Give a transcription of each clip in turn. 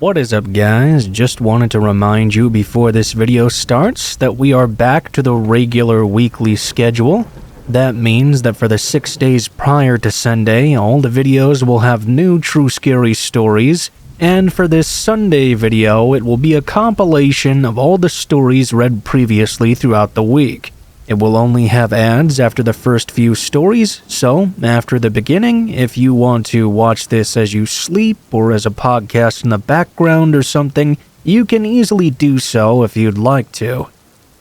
What is up, guys? Just wanted to remind you before this video starts that we are back to the regular weekly schedule. That means that for the 6 days prior to Sunday, all the videos will have new true scary stories, and for this Sunday video, it will be a compilation of all the stories read previously throughout the week. It will only have ads after the first few stories, so after the beginning, if you want to watch this as you sleep or as a podcast in the background or something, you can easily do so if you'd like to.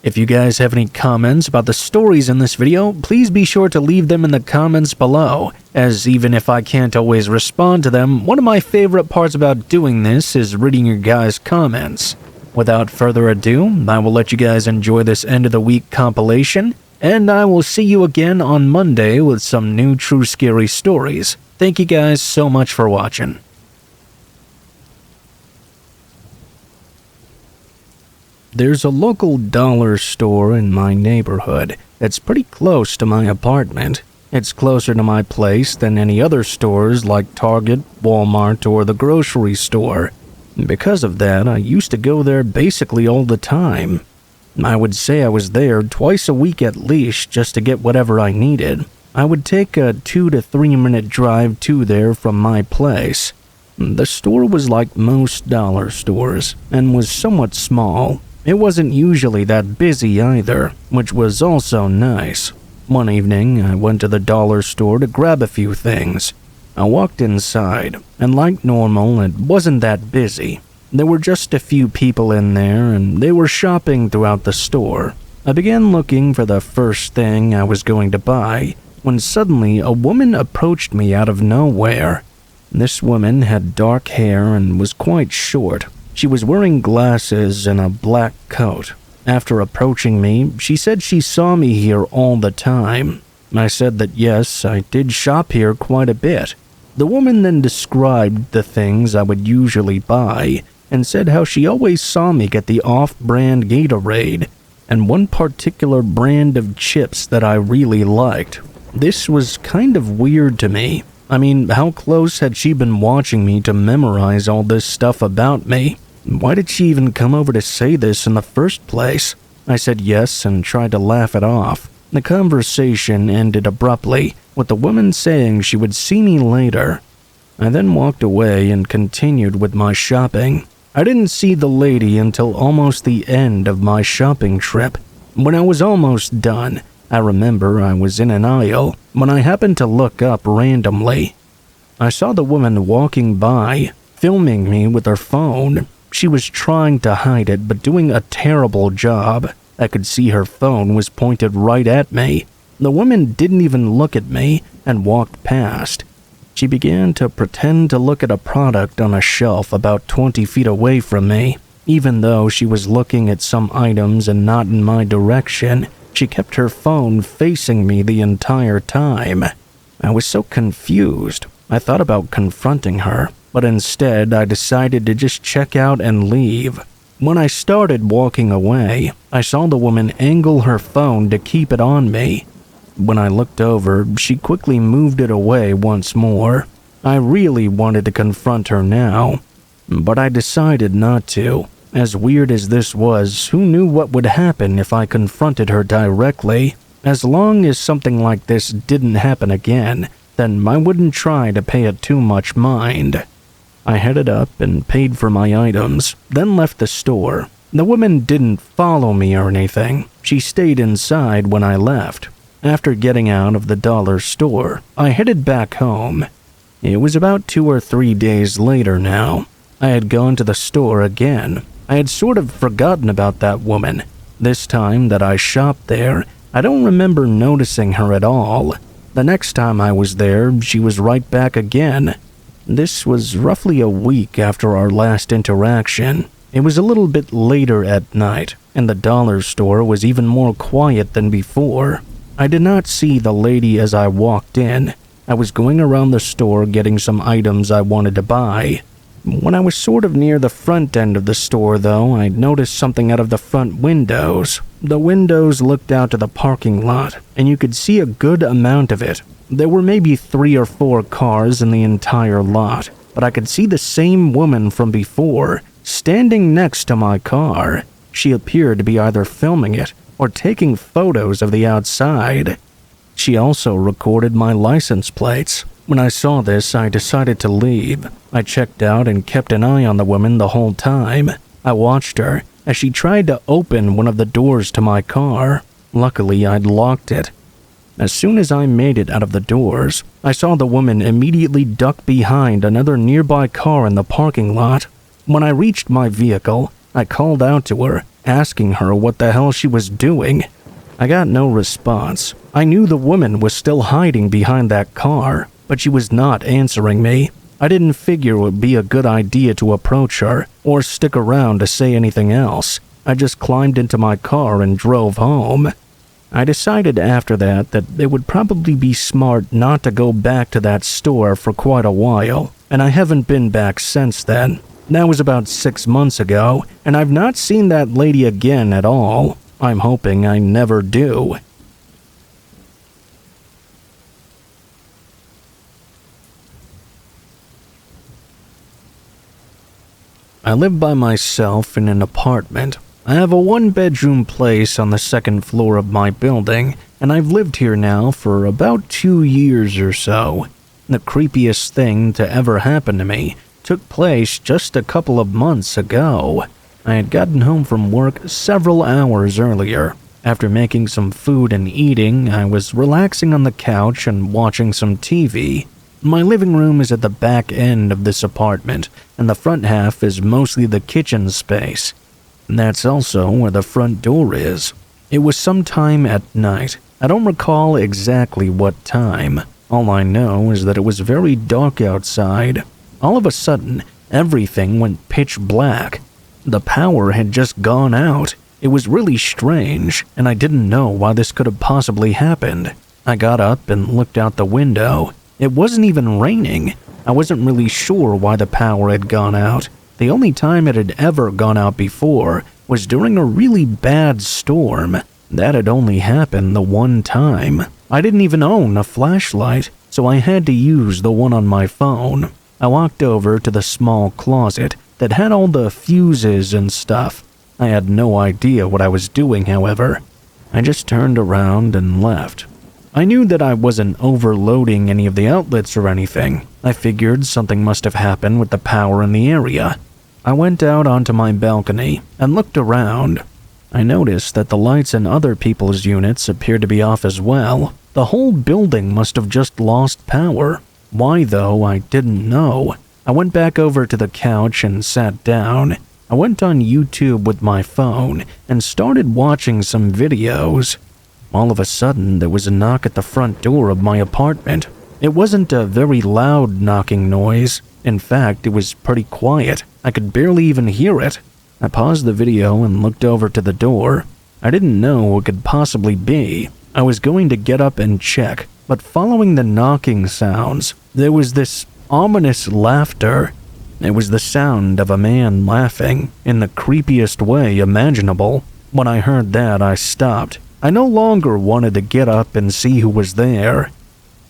If you guys have any comments about the stories in this video, please be sure to leave them in the comments below, as even if I can't always respond to them, one of my favorite parts about doing this is reading your guys' comments. Without further ado, I will let you guys enjoy this end of the week compilation, and I will see you again on Monday with some new true scary stories. Thank you guys so much for watching. There's a local dollar store in my neighborhood that's pretty close to my apartment. It's closer to my place than any other stores like Target, Walmart, or the grocery store. Because of that, I used to go there basically all the time. I would say I was there twice a week at least just to get whatever I needed. I would take a 2 to 3 minute drive to there from my place. The store was like most dollar stores and was somewhat small. It wasn't usually that busy either, which was also nice. One evening, I went to the dollar store to grab a few things. I walked inside, and like normal, it wasn't that busy. There were just a few people in there, and they were shopping throughout the store. I began looking for the first thing I was going to buy, when suddenly a woman approached me out of nowhere. This woman had dark hair and was quite short. She was wearing glasses and a black coat. After approaching me, she said she saw me here all the time. I said that yes, I did shop here quite a bit. The woman then described the things I would usually buy, and said how she always saw me get the off-brand Gatorade, and one particular brand of chips that I really liked. This was kind of weird to me. I mean, how close had she been watching me to memorize all this stuff about me? Why did she even come over to say this in the first place? I said yes and tried to laugh it off. The conversation ended abruptly, with the woman saying she would see me later. I then walked away and continued with my shopping. I didn't see the lady until almost the end of my shopping trip. When I was almost done, I remember I was in an aisle when I happened to look up randomly. I saw the woman walking by, filming me with her phone. She was trying to hide it, but doing a terrible job. I could see her phone was pointed right at me. The woman didn't even look at me and walked past. She began to pretend to look at a product on a shelf about 20 feet away from me. Even though she was looking at some items and not in my direction, she kept her phone facing me the entire time. I was so confused. I thought about confronting her, but instead I decided to just check out and leave. When I started walking away, I saw the woman angle her phone to keep it on me. When I looked over, she quickly moved it away once more. I really wanted to confront her now, but I decided not to. As weird as this was, who knew what would happen if I confronted her directly? As long as something like this didn't happen again, then I wouldn't try to pay it too much mind. I headed up and paid for my items, then left the store. The woman didn't follow me or anything. She stayed inside when I left. After getting out of the dollar store, I headed back home. It was about 2 or 3 days later now. I had gone to the store again. I had sort of forgotten about that woman. This time that I shopped there, I don't remember noticing her at all. The next time I was there, she was right back again. This was roughly a week after our last interaction. It was a little bit later at night, and the dollar store was even more quiet than before. I did not see the lady as I walked in. I was going around the store getting some items I wanted to buy. When I was sort of near the front end of the store, though, I noticed something out of the front windows. The windows looked out to the parking lot, and you could see a good amount of it. There were maybe 3 or 4 cars in the entire lot, but I could see the same woman from before standing next to my car. She appeared to be either filming it or taking photos of the outside. She also recorded my license plates. When I saw this, I decided to leave. I checked out and kept an eye on the woman the whole time. I watched her as she tried to open one of the doors to my car. Luckily, I'd locked it. As soon as I made it out of the doors, I saw the woman immediately duck behind another nearby car in the parking lot. When I reached my vehicle, I called out to her, asking her what the hell she was doing. I got no response. I knew the woman was still hiding behind that car, but she was not answering me. I didn't figure it would be a good idea to approach her or stick around to say anything else. I just climbed into my car and drove home. I decided after that it would probably be smart not to go back to that store for quite a while, and I haven't been back since then. That was about 6 months ago, and I've not seen that lady again at all. I'm hoping I never do. I live by myself in an apartment. I have a one-bedroom place on the second floor of my building, and I've lived here now for about 2 years or so. The creepiest thing to ever happen to me took place just a couple of months ago. I had gotten home from work several hours earlier. After making some food and eating, I was relaxing on the couch and watching some TV. My living room is at the back end of this apartment, and the front half is mostly the kitchen space. That's also where the front door is. It was sometime at night. I don't recall exactly what time. All I know is that it was very dark outside. All of a sudden, everything went pitch black. The power had just gone out. It was really strange, and I didn't know why this could have possibly happened. I got up and looked out the window. It wasn't even raining. I wasn't really sure why the power had gone out. The only time it had ever gone out before was during a really bad storm. That had only happened the one time. I didn't even own a flashlight, so I had to use the one on my phone. I walked over to the small closet that had all the fuses and stuff. I had no idea what I was doing, however. I just turned around and left. I knew that I wasn't overloading any of the outlets or anything. I figured something must have happened with the power in the area. I went out onto my balcony and looked around. I noticed that the lights in other people's units appeared to be off as well. The whole building must have just lost power. Why, though, I didn't know. I went back over to the couch and sat down. I went on YouTube with my phone and started watching some videos. All of a sudden, there was a knock at the front door of my apartment. It wasn't a very loud knocking noise. In fact, it was pretty quiet. I could barely even hear it. I paused the video and looked over to the door. I didn't know what it could possibly be. I was going to get up and check, but following the knocking sounds, there was this ominous laughter. It was the sound of a man laughing in the creepiest way imaginable. When I heard that, I stopped. I no longer wanted to get up and see who was there.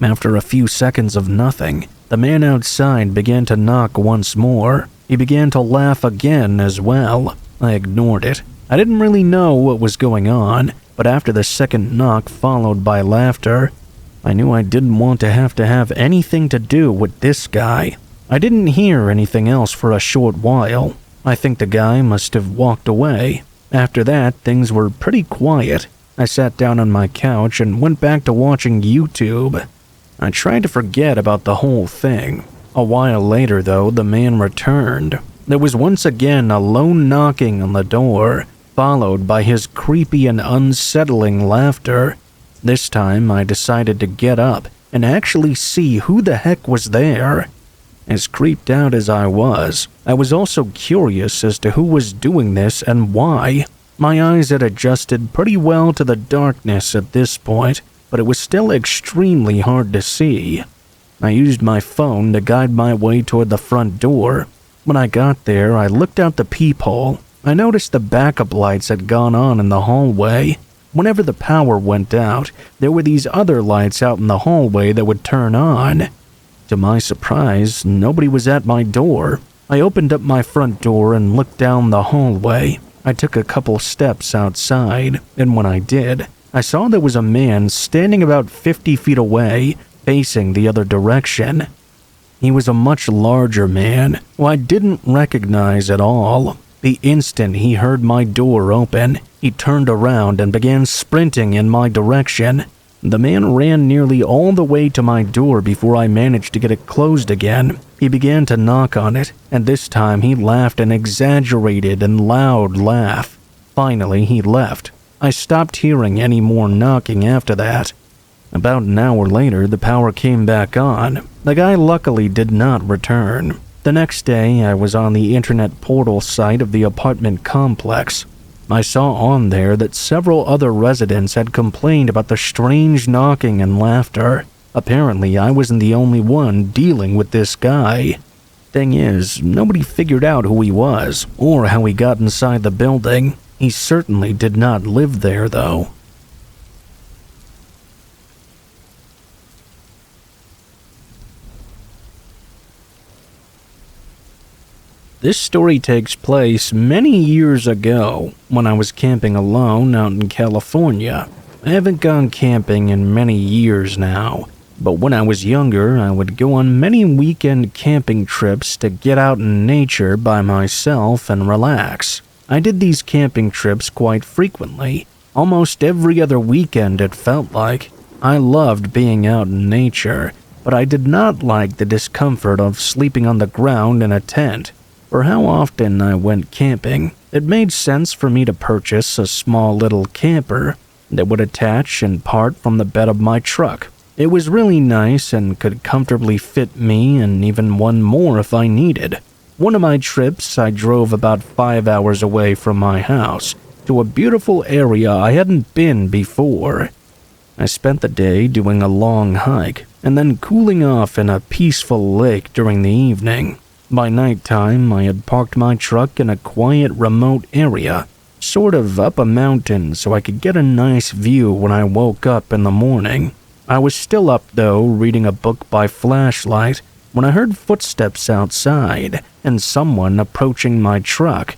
After a few seconds of nothing, the man outside began to knock once more. He began to laugh again as well. I ignored it. I didn't really know what was going on, but after the second knock followed by laughter, I knew I didn't want to have anything to do with this guy. I didn't hear anything else for a short while. I think the guy must have walked away. After that, things were pretty quiet. I sat down on my couch and went back to watching YouTube. I tried to forget about the whole thing. A while later, though, the man returned. There was once again a lone knocking on the door, followed by his creepy and unsettling laughter. This time, I decided to get up and actually see who the heck was there. As creeped out as I was also curious as to who was doing this and why. My eyes had adjusted pretty well to the darkness at this point, but it was still extremely hard to see. I used my phone to guide my way toward the front door. When I got there, I looked out the peephole. I noticed the backup lights had gone on in the hallway. Whenever the power went out, there were these other lights out in the hallway that would turn on. To my surprise, nobody was at my door. I opened up my front door and looked down the hallway. I took a couple steps outside, and when I did, I saw there was a man standing about 50 feet away, facing the other direction. He was a much larger man, who I didn't recognize at all. The instant he heard my door open, he turned around and began sprinting in my direction. The man ran nearly all the way to my door before I managed to get it closed again. He began to knock on it, and this time he laughed an exaggerated and loud laugh. Finally, he left. I stopped hearing any more knocking after that. About an hour later, the power came back on. The guy luckily did not return. The next day, I was on the internet portal site of the apartment complex. I saw on there that several other residents had complained about the strange knocking and laughter. Apparently, I wasn't the only one dealing with this guy. Thing is, nobody figured out who he was or how he got inside the building. He certainly did not live there, though. This story takes place many years ago when I was camping alone out in California. I haven't gone camping in many years now, but when I was younger, I would go on many weekend camping trips to get out in nature by myself and relax. I did these camping trips quite frequently, almost every other weekend it felt like. I loved being out in nature, but I did not like the discomfort of sleeping on the ground in a tent. For how often I went camping, it made sense for me to purchase a small little camper that would attach and part from the bed of my truck. It was really nice and could comfortably fit me and even one more if I needed. One of my trips, I drove about 5 hours away from my house to a beautiful area I hadn't been before. I spent the day doing a long hike and then cooling off in a peaceful lake during the evening. By nighttime, I had parked my truck in a quiet, remote area, sort of up a mountain so I could get a nice view when I woke up in the morning. I was still up, though, reading a book by flashlight, when I heard footsteps outside and someone approaching my truck.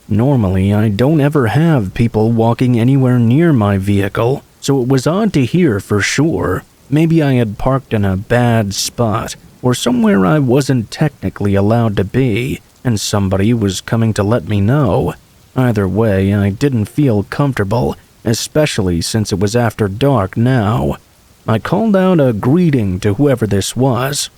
Normally, I don't ever have people walking anywhere near my vehicle, so it was odd to hear for sure. Maybe I had parked in a bad spot, or somewhere I wasn't technically allowed to be, and somebody was coming to let me know. Either way, I didn't feel comfortable, especially since it was after dark now. I called out a greeting to whoever this was.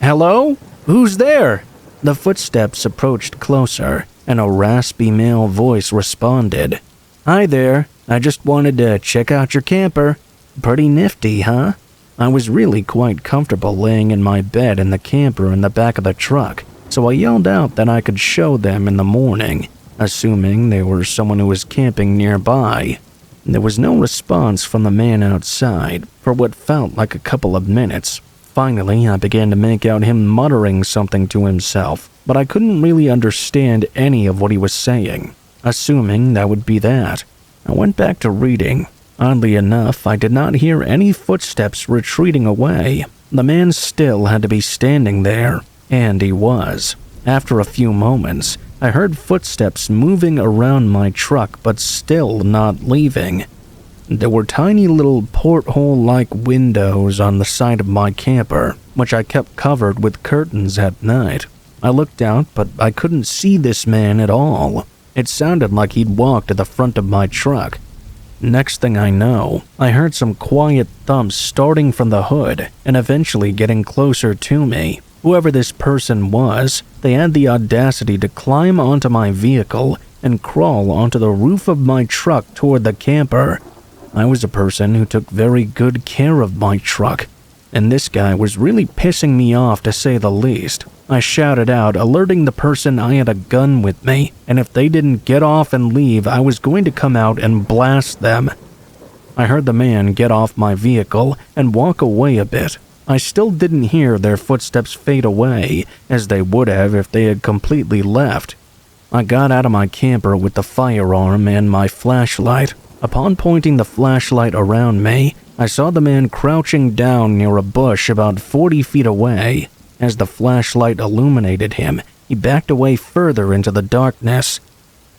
"Hello? Who's there?" The footsteps approached closer, and a raspy male voice responded. "Hi there, I just wanted to check out your camper. Pretty nifty, huh?" I was really quite comfortable laying in my bed in the camper in the back of the truck, so I yelled out that I could show them in the morning, assuming they were someone who was camping nearby. There was no response from the man outside for what felt like a couple of minutes. Finally, I began to make out him muttering something to himself, but I couldn't really understand any of what he was saying. Assuming that would be that, I went back to reading. Oddly enough, I did not hear any footsteps retreating away. The man still had to be standing there, and he was. After a few moments, I heard footsteps moving around my truck but still not leaving. There were tiny little porthole-like windows on the side of my camper, which I kept covered with curtains at night. I looked out, but I couldn't see this man at all. It sounded like he'd walked to the front of my truck. Next thing I know, I heard some quiet thumps starting from the hood and eventually getting closer to me. Whoever this person was, they had the audacity to climb onto my vehicle and crawl onto the roof of my truck toward the camper. I was a person who took very good care of my truck, and this guy was really pissing me off to say the least. I shouted out, alerting the person I had a gun with me, and if they didn't get off and leave, I was going to come out and blast them. I heard the man get off my vehicle and walk away a bit. I still didn't hear their footsteps fade away, as they would have if they had completely left. I got out of my camper with the firearm and my flashlight. Upon pointing the flashlight around me, I saw the man crouching down near a bush about 40 feet away. As the flashlight illuminated him, he backed away further into the darkness.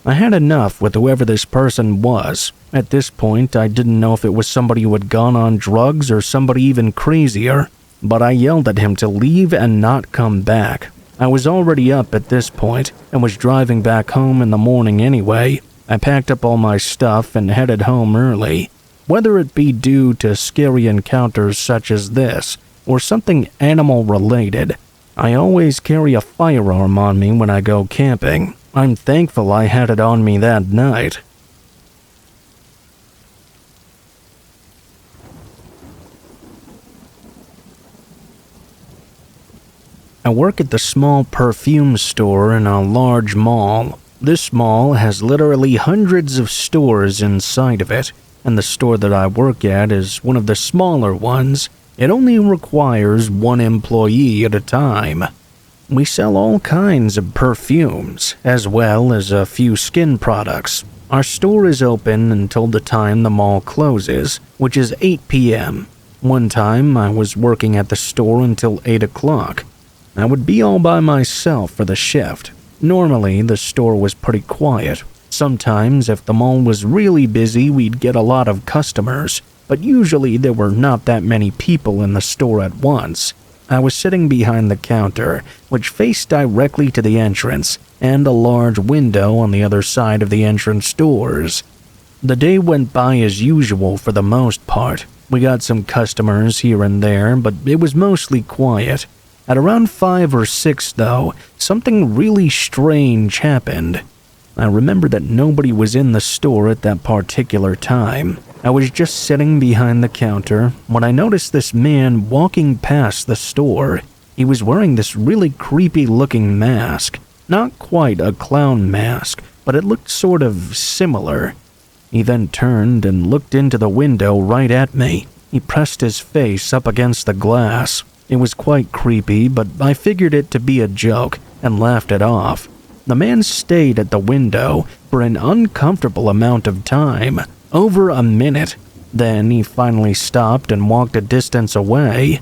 I had enough with whoever this person was. At this point, I didn't know if it was somebody who had gone on drugs or somebody even crazier, but I yelled at him to leave and not come back. I was already up at this point and was driving back home in the morning anyway. I packed up all my stuff and headed home early. Whether it be due to scary encounters such as this or something animal-related, I always carry a firearm on me when I go camping. I'm thankful I had it on me that night. I work at the small perfume store in a large mall. This mall has literally hundreds of stores inside of it, and the store that I work at is one of the smaller ones. It only requires one employee at a time. We sell all kinds of perfumes, as well as a few skin products. Our store is open until the time the mall closes, which is 8 p.m. One time, I was working at the store until 8 o'clock. I would be all by myself for the shift. Normally, the store was pretty quiet. Sometimes, if the mall was really busy, we'd get a lot of customers, but usually there were not that many people in the store at once. I was sitting behind the counter, which faced directly to the entrance, and a large window on the other side of the entrance doors. The day went by as usual for the most part. We got some customers here and there, but it was mostly quiet. At around 5 or 6, though, something really strange happened. I remember that nobody was in the store at that particular time. I was just sitting behind the counter when I noticed this man walking past the store. He was wearing this really creepy-looking mask. Not quite a clown mask, but it looked sort of similar. He then turned and looked into the window right at me. He pressed his face up against the glass. It was quite creepy, but I figured it to be a joke and laughed it off. The man stayed at the window for an uncomfortable amount of time, over a minute. Then he finally stopped and walked a distance away.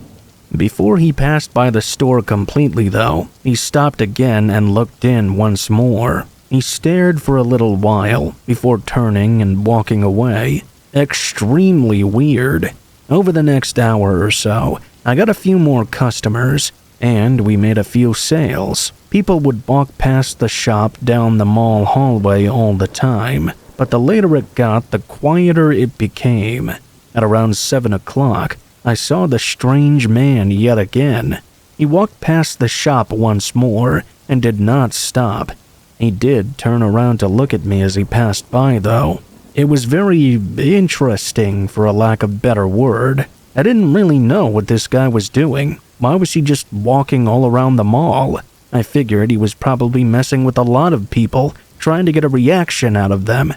Before he passed by the store completely, though, he stopped again and looked in once more. He stared for a little while before turning and walking away. Extremely weird. Over the next hour or so, I got a few more customers, and we made a few sales. People would walk past the shop down the mall hallway all the time, but the later it got, the quieter it became. At around 7 o'clock, I saw the strange man yet again. He walked past the shop once more and did not stop. He did turn around to look at me as he passed by, though. It was very interesting, for a lack of better word. I didn't really know what this guy was doing. Why was he just walking all around the mall? I figured he was probably messing with a lot of people, trying to get a reaction out of them.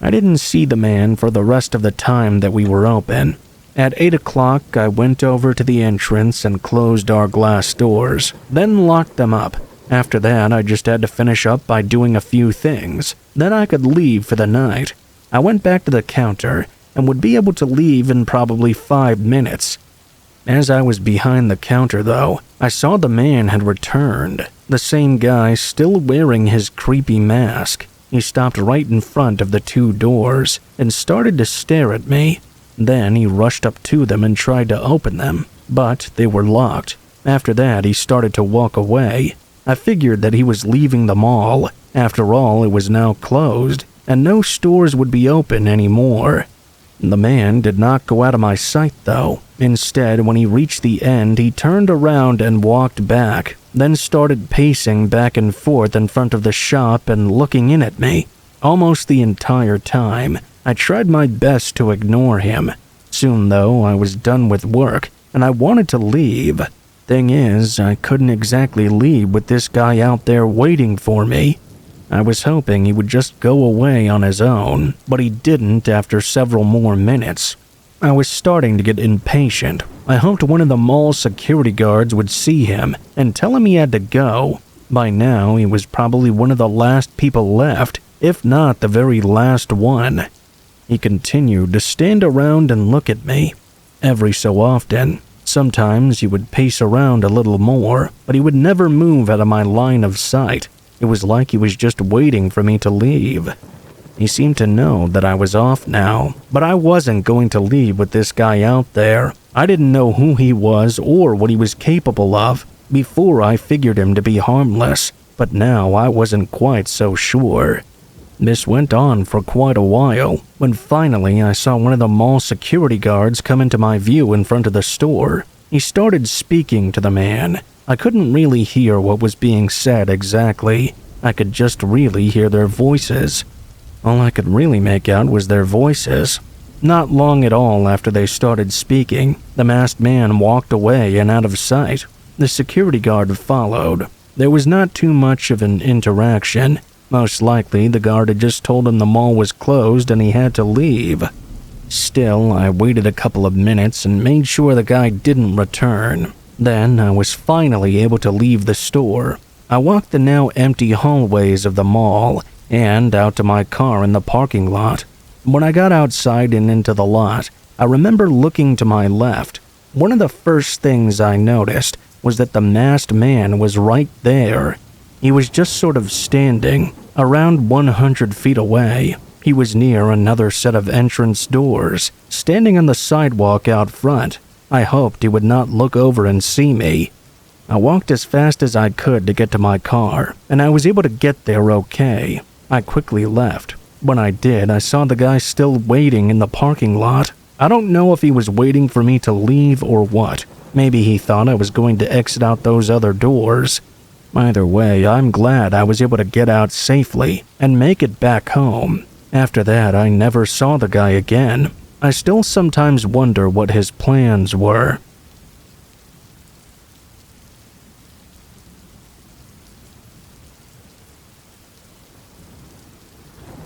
I didn't see the man for the rest of the time that we were open. At 8 o'clock, I went over to the entrance and closed our glass doors, then locked them up. After that, I just had to finish up by doing a few things. Then I could leave for the night. I went back to the counter and would be able to leave in probably 5 minutes. As I was behind the counter, though, I saw the man had returned. The same guy still wearing his creepy mask. He stopped right in front of the 2 doors and started to stare at me. Then he rushed up to them and tried to open them, but they were locked. After that, he started to walk away. I figured that he was leaving the mall. After all, it was now closed, and no stores would be open anymore. The man did not go out of my sight, though. Instead, when he reached the end, he turned around and walked back, then started pacing back and forth in front of the shop and looking in at me. Almost the entire time, I tried my best to ignore him. Soon, though, I was done with work, and I wanted to leave. Thing is, I couldn't exactly leave with this guy out there waiting for me. I was hoping he would just go away on his own, but he didn't after several more minutes. I was starting to get impatient. I hoped one of the mall security guards would see him and tell him he had to go. By now, he was probably one of the last people left, if not the very last one. He continued to stand around and look at me. Every so often, Sometimes he would pace around a little more, but he would never move out of my line of sight. It was like he was just waiting for me to leave. He seemed to know that I was off now, but I wasn't going to leave with this guy out there. I didn't know who he was or what he was capable of. Before, I figured him to be harmless, but now I wasn't quite so sure. This went on for quite a while, when finally I saw one of the mall security guards come into my view in front of the store. He started speaking to the man. I couldn't really hear what was being said exactly. I could just really hear their voices. All I could really make out was their voices. Not long at all after they started speaking, the masked man walked away and out of sight. The security guard followed. There was not too much of an interaction. Most likely, the guard had just told him the mall was closed and he had to leave. Still, I waited a couple of minutes and made sure the guy didn't return. Then, I was finally able to leave the store. I walked the now empty hallways of the mall and out to my car in the parking lot. When I got outside and into the lot, I remember looking to my left. One of the first things I noticed was that the masked man was right there. He was just sort of standing, around 100 feet away. He was near another set of entrance doors, standing on the sidewalk out front. I hoped he would not look over and see me. I walked as fast as I could to get to my car, and I was able to get there okay. I quickly left. When I did, I saw the guy still waiting in the parking lot. I don't know if he was waiting for me to leave or what. Maybe he thought I was going to exit out those other doors. Either way, I'm glad I was able to get out safely and make it back home. After that, I never saw the guy again. I still sometimes wonder what his plans were.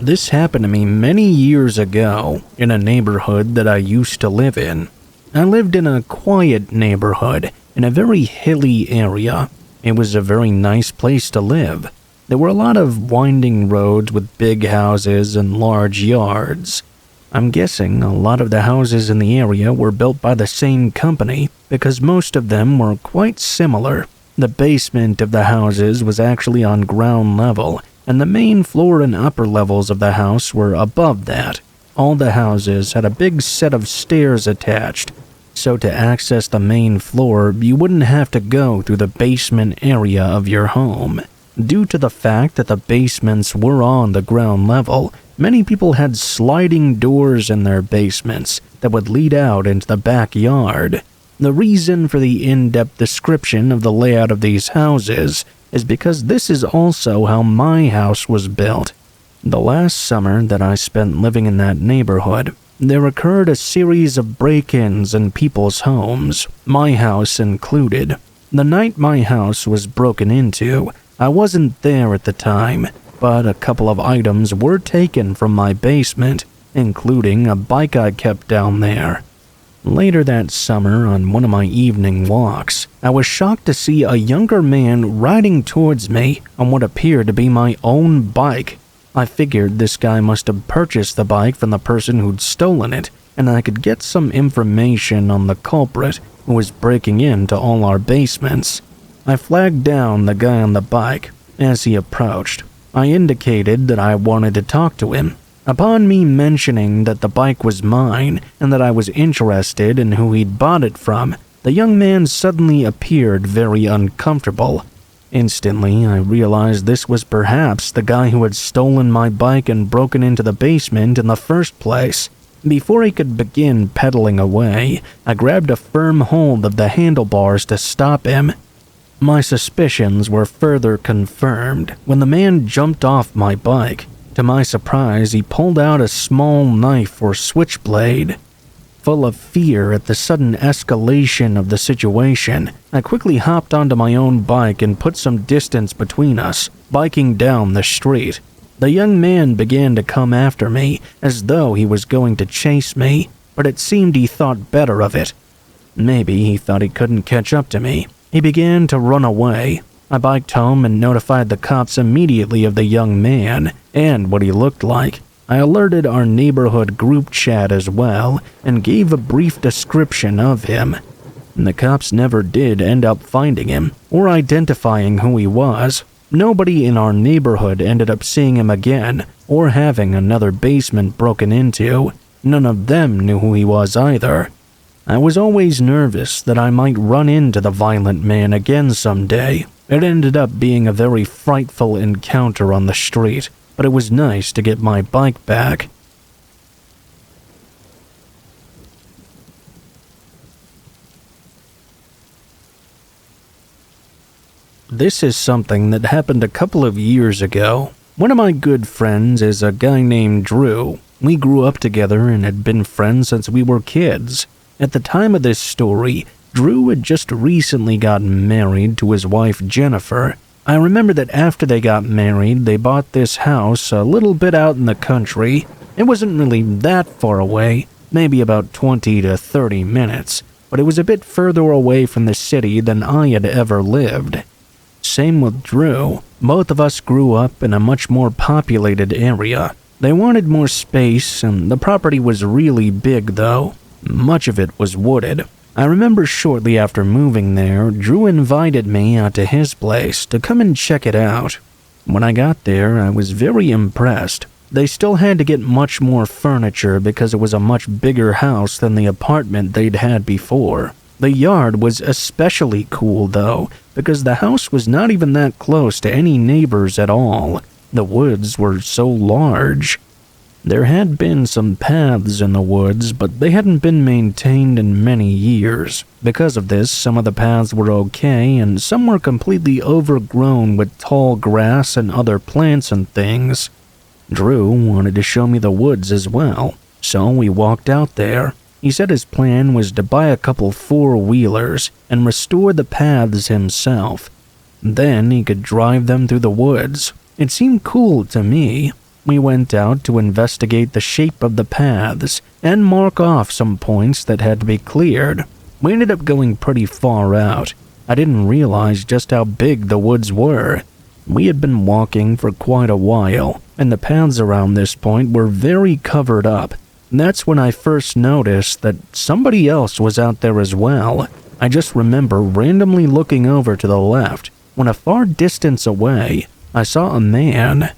This happened to me many years ago in a neighborhood that I used to live in. I lived in a quiet neighborhood in a very hilly area. It was a very nice place to live. There were a lot of winding roads with big houses and large yards. I'm guessing a lot of the houses in the area were built by the same company because most of them were quite similar. The basement of the houses was actually on ground level, and the main floor and upper levels of the house were above that. All the houses had a big set of stairs attached, so to access the main floor, you wouldn't have to go through the basement area of your home. Due to the fact that the basements were on the ground level, many people had sliding doors in their basements that would lead out into the backyard. The reason for the in-depth description of the layout of these houses is because this is also how my house was built. The last summer that I spent living in that neighborhood, there occurred a series of break-ins in people's homes, my house included. The night my house was broken into, I wasn't there at the time, but a couple of items were taken from my basement, including a bike I kept down there. Later that summer, on one of my evening walks, I was shocked to see a younger man riding towards me on what appeared to be my own bike. I figured this guy must have purchased the bike from the person who'd stolen it, and I could get some information on the culprit who was breaking into all our basements. I flagged down the guy on the bike. As he approached, I indicated that I wanted to talk to him. Upon me mentioning that the bike was mine and that I was interested in who he'd bought it from, the young man suddenly appeared very uncomfortable. Instantly, I realized this was perhaps the guy who had stolen my bike and broken into the basement in the first place. Before he could begin pedaling away, I grabbed a firm hold of the handlebars to stop him. My suspicions were further confirmed when the man jumped off my bike. To my surprise, he pulled out a small knife or switchblade. Full of fear at the sudden escalation of the situation, I quickly hopped onto my own bike and put some distance between us, biking down the street. The young man began to come after me as though he was going to chase me, but it seemed he thought better of it. Maybe he thought he couldn't catch up to me. He began to run away. I biked home and notified the cops immediately of the young man and what he looked like. I alerted our neighborhood group chat as well and gave a brief description of him. and the cops never did end up finding him or identifying who he was. Nobody in our neighborhood ended up seeing him again or having another basement broken into. None of them knew who he was either. I was always nervous that I might run into the violent man again someday. It ended up being a very frightful encounter on the street, but it was nice to get my bike back. This is something that happened a couple of years ago. One of my good friends is a guy named Drew. We grew up together and had been friends since we were kids. At the time of this story, Drew had just recently gotten married to his wife Jennifer. I remember that after they got married, they bought this house a little bit out in the country. It wasn't really that far away, maybe about 20 to 30 minutes, but it was a bit further away from the city than I had ever lived. Same with Drew. Both of us grew up in a much more populated area. They wanted more space, and the property was really big though. Much of it was wooded. I remember shortly after moving there, Drew invited me out to his place to come and check it out. When I got there, I was very impressed. They still had to get much more furniture because it was a much bigger house than the apartment they'd had before. The yard was especially cool though, because the house was not even that close to any neighbors at all. The woods were so large. There had been some paths in the woods, but they hadn't been maintained in many years. Because of this, some of the paths were okay, and some were completely overgrown with tall grass and other plants and things. Drew wanted to show me the woods as well, so we walked out there. He said his plan was to buy a couple four-wheelers and restore the paths himself. Then he could drive them through the woods. It seemed cool to me. We went out to investigate the shape of the paths and mark off some points that had to be cleared. We ended up going pretty far out. I didn't realize just how big the woods were. We had been walking for quite a while, and the paths around this point were very covered up. That's when I first noticed that somebody else was out there as well. I just remember randomly looking over to the left when a far distance away, I saw a man.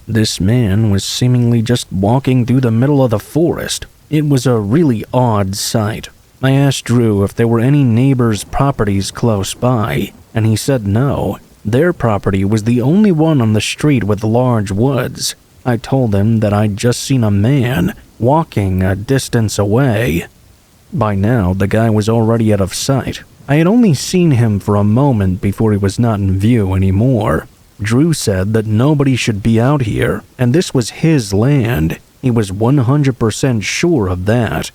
This man was seemingly just walking through the middle of the forest. It was a really odd sight. I asked Drew if there were any neighbors' properties close by, and he said no. Their property was the only one on the street with large woods. I told him that I'd just seen a man walking a distance away. By now, the guy was already out of sight. I had only seen him for a moment before he was not in view anymore. Drew said that nobody should be out here, and this was his land. He was 100% sure of that.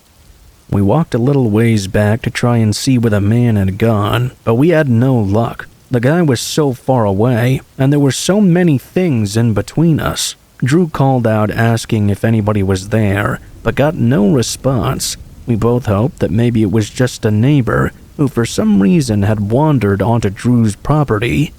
We walked a little ways back to try and see where the man had gone, but we had no luck. The guy was so far away, and there were so many things in between us. Drew called out asking if anybody was there, but got no response. We both hoped that maybe it was just a neighbor who for some reason had wandered onto Drew's property.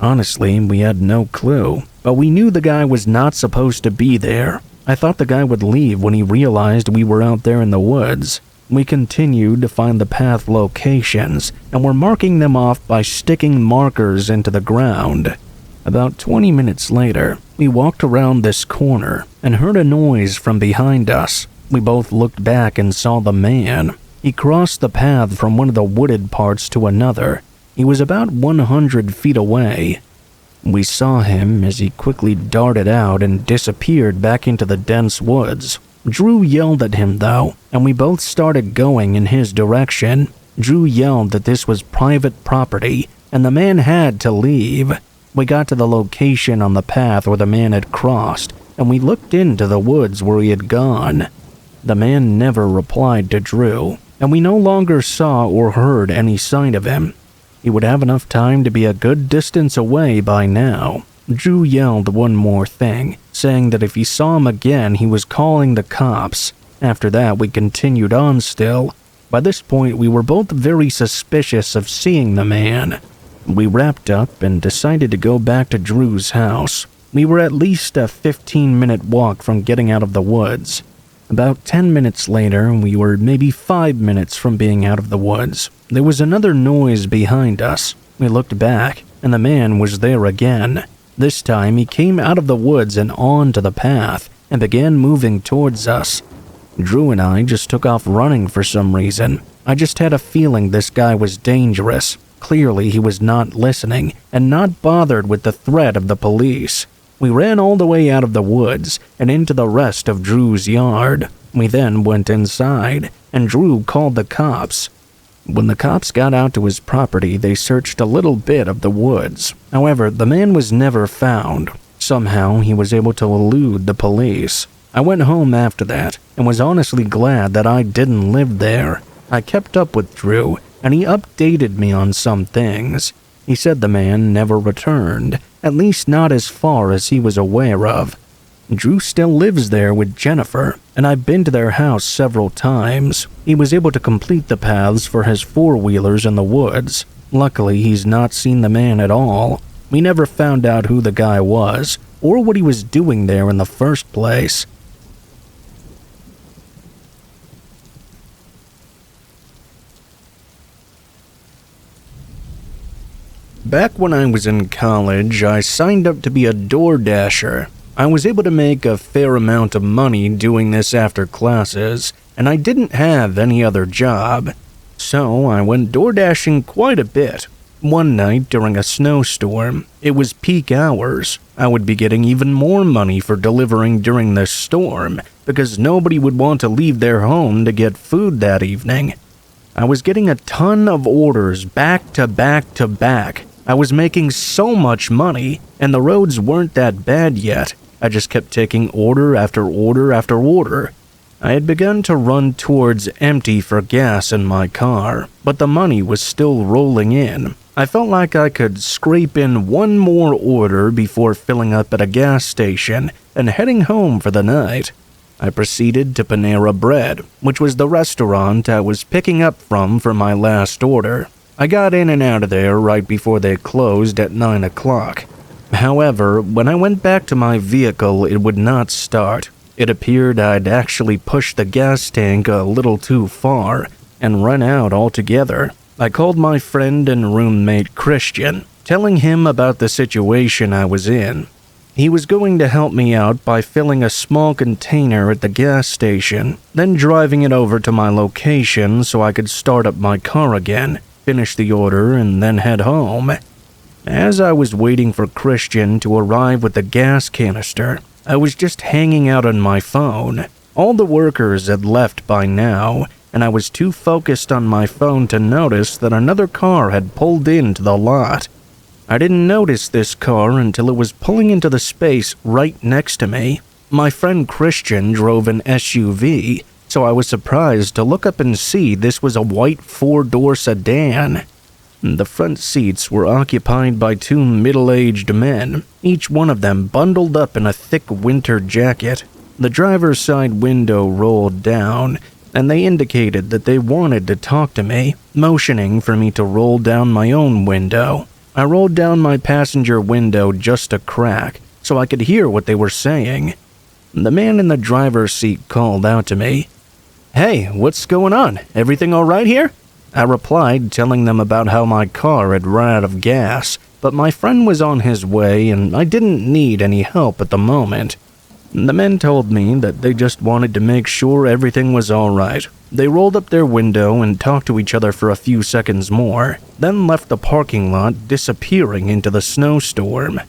Honestly, we had no clue, but we knew the guy was not supposed to be there. I thought the guy would leave when he realized we were out there in the woods. We continued to find the path locations, and were marking them off by sticking markers into the ground. About 20 minutes later, we walked around this corner and heard a noise from behind us. We both looked back and saw the man. He crossed the path from one of the wooded parts to another. He was about 100 feet away. We saw him as he quickly darted out and disappeared back into the dense woods. Drew yelled at him though, and we both started going in his direction. Drew yelled that this was private property, and the man had to leave. We got to the location on the path where the man had crossed, and we looked into the woods where he had gone. The man never replied to Drew, and we no longer saw or heard any sign of him. He would have enough time to be a good distance away by now. Drew yelled one more thing, saying that if he saw him again, he was calling the cops. After that, we continued on still. By this point, we were both very suspicious of seeing the man. We wrapped up and decided to go back to Drew's house. We were at least a 15-minute walk from getting out of the woods. About 10 minutes later, we were maybe 5 minutes from being out of the woods. There was another noise behind us. We looked back, and the man was there again. This time, he came out of the woods and onto the path, and began moving towards us. Drew and I just took off running for some reason. I just had a feeling this guy was dangerous. Clearly, he was not listening, and not bothered with the threat of the police. We ran all the way out of the woods and into the rest of Drew's yard. We then went inside, and Drew called the cops. When the cops got out to his property, they searched a little bit of the woods. However, the man was never found. Somehow, he was able to elude the police. I went home after that, and was honestly glad that I didn't live there. I kept up with Drew, and he updated me on some things. He said the man never returned, at least not as far as he was aware of. Drew still lives there with Jennifer, and I've been to their house several times. He was able to complete the paths for his four-wheelers in the woods. Luckily, he's not seen the man at all. We never found out who the guy was, or what he was doing there in the first place. Back when I was in college, I signed up to be a DoorDasher. I was able to make a fair amount of money doing this after classes, and I didn't have any other job. So I went DoorDashing quite a bit. One night during a snowstorm, it was peak hours. I would be getting even more money for delivering during this storm, because nobody would want to leave their home to get food that evening. I was getting a ton of orders back to back to back. I was making so much money, and the roads weren't that bad yet. I just kept taking order after order after order. I had begun to run towards empty for gas in my car, but the money was still rolling in. I felt like I could scrape in one more order before filling up at a gas station and heading home for the night. I proceeded to Panera Bread, which was the restaurant I was picking up from for my last order. I got in and out of there right before they closed at 9 o'clock. However, when I went back to my vehicle, it would not start. It appeared I'd actually pushed the gas tank a little too far and run out altogether. I called my friend and roommate Christian, telling him about the situation I was in. He was going to help me out by filling a small container at the gas station, then driving it over to my location so I could start up my car again, finish the order, and then head home. As I was waiting for Christian to arrive with the gas canister, I was just hanging out on my phone. All the workers had left by now, and I was too focused on my phone to notice that another car had pulled into the lot. I didn't notice this car until it was pulling into the space right next to me. My friend Christian drove an SUV, so I was surprised to look up and see this was a white four-door sedan. The front seats were occupied by two middle-aged men, each one of them bundled up in a thick winter jacket. The driver's side window rolled down, and they indicated that they wanted to talk to me, motioning for me to roll down my own window. I rolled down my passenger window just a crack, so I could hear what they were saying. The man in the driver's seat called out to me, "Hey, what's going on? Everything all right here?" I replied, telling them about how my car had run out of gas, but my friend was on his way and I didn't need any help at the moment. The men told me that they just wanted to make sure everything was all right. They rolled up their window and talked to each other for a few seconds more, then left the parking lot, disappearing into the snowstorm.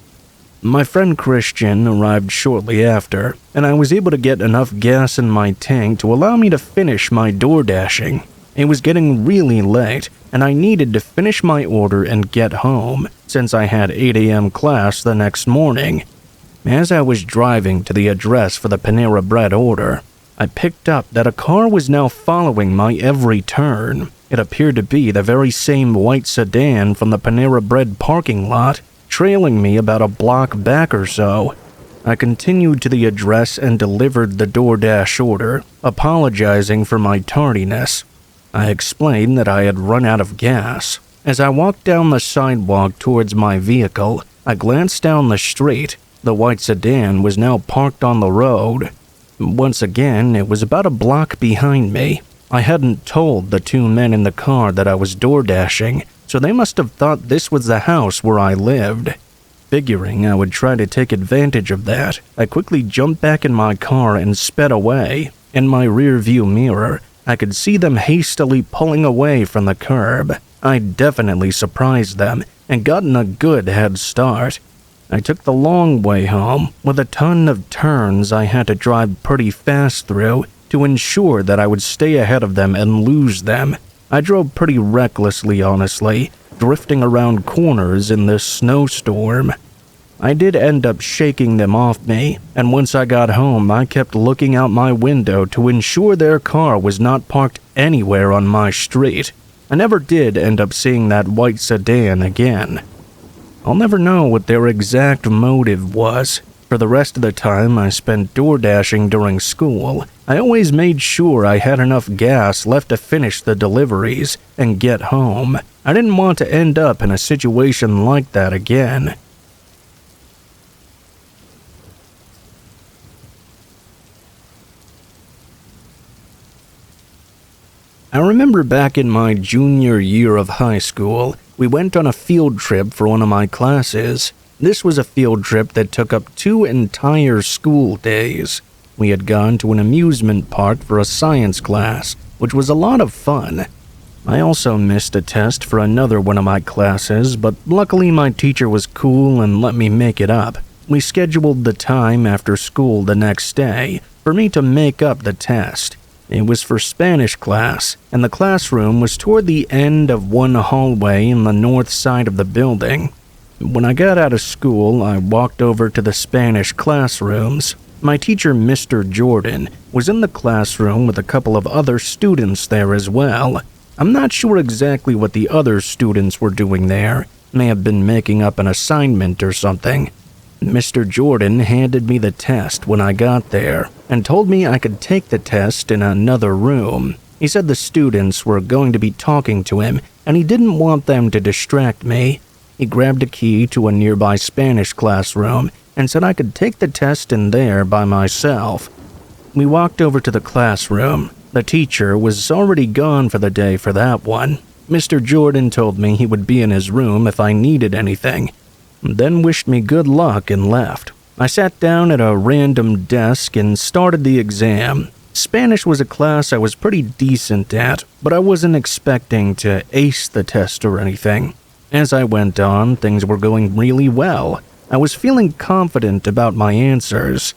My friend Christian arrived shortly after, and I was able to get enough gas in my tank to allow me to finish my DoorDashing. It was getting really late, and I needed to finish my order and get home, since I had 8 a.m. class the next morning. As I was driving to the address for the Panera Bread order, I picked up that a car was now following my every turn. It appeared to be the very same white sedan from the Panera Bread parking lot, trailing me about a block back or so. I continued to the address and delivered the DoorDash order, apologizing for my tardiness. I explained that I had run out of gas. As I walked down the sidewalk towards my vehicle, I glanced down the street. The white sedan was now parked on the road. Once again, it was about a block behind me. I hadn't told the two men in the car that I was door dashing, so they must have thought this was the house where I lived. Figuring I would try to take advantage of that, I quickly jumped back in my car and sped away. In my rear-view mirror, I could see them hastily pulling away from the curb. I definitely surprised them and gotten a good head start. I took the long way home, with a ton of turns I had to drive pretty fast through to ensure that I would stay ahead of them and lose them. I drove pretty recklessly, honestly, drifting around corners in this snowstorm. I did end up shaking them off me, and once I got home, I kept looking out my window to ensure their car was not parked anywhere on my street. I never did end up seeing that white sedan again. I'll never know what their exact motive was. For the rest of the time I spent door dashing during school, I always made sure I had enough gas left to finish the deliveries and get home. I didn't want to end up in a situation like that again. I remember back in my junior year of high school, we went on a field trip for one of my classes. This was a field trip that took up 2 entire school days. We had gone to an amusement park for a science class, which was a lot of fun. I also missed a test for another one of my classes, but luckily my teacher was cool and let me make it up. We scheduled the time after school the next day for me to make up the test. It was for Spanish class, and the classroom was toward the end of one hallway in the north side of the building. When I got out of school, I walked over to the Spanish classrooms. My teacher, Mr. Jordan, was in the classroom with a couple of other students there as well. I'm not sure exactly what the other students were doing there. May have been making up an assignment or something. Mr. Jordan handed me the test when I got there and told me I could take the test in another room. He said the students were going to be talking to him and he didn't want them to distract me. He grabbed a key to a nearby Spanish classroom and said I could take the test in there by myself. We walked over to the classroom. The teacher was already gone for the day for that one. Mr. Jordan told me he would be in his room if I needed anything, then wished me good luck and left. I sat down at a random desk and started the exam. Spanish was a class I was pretty decent at, but I wasn't expecting to ace the test or anything. As I went on, things were going really well. I was feeling confident about my answers.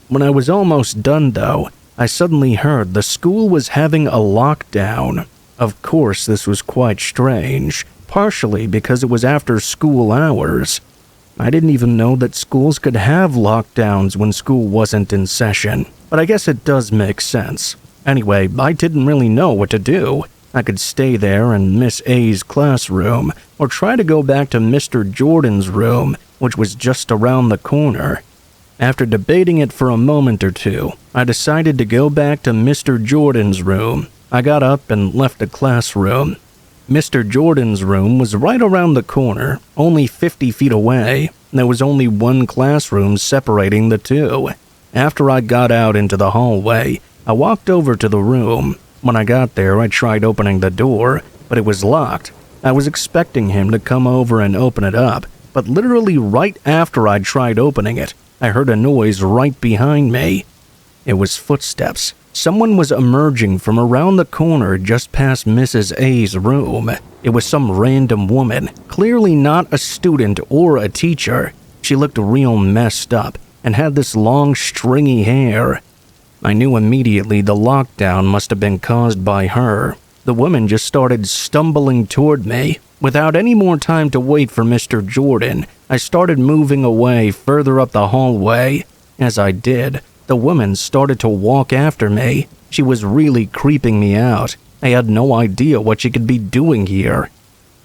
When I was almost done, though, I suddenly heard the school was having a lockdown. Of course, this was quite strange, partially because it was after school hours. I didn't even know that schools could have lockdowns when school wasn't in session, but I guess it does make sense. Anyway, I didn't really know what to do. I could stay there in Miss A's classroom, or try to go back to Mr. Jordan's room, which was just around the corner. After debating it for a moment or two, I decided to go back to Mr. Jordan's room. I got up and left the classroom. Mr. Jordan's room was right around the corner, only 50 feet away. There was only one classroom separating the two. After I got out into the hallway, I walked over to the room. When I got there, I tried opening the door, but it was locked. I was expecting him to come over and open it up, but literally right after I tried opening it, I heard a noise right behind me. It was footsteps. Someone was emerging from around the corner just past Mrs. A's room. It was some random woman, clearly not a student or a teacher. She looked real messed up and had this long stringy hair. I knew immediately the lockdown must have been caused by her. The woman just started stumbling toward me. Without any more time to wait for Mr. Jordan, I started moving away further up the hallway. As I did, the woman started to walk after me. She was really creeping me out. I had no idea what she could be doing here.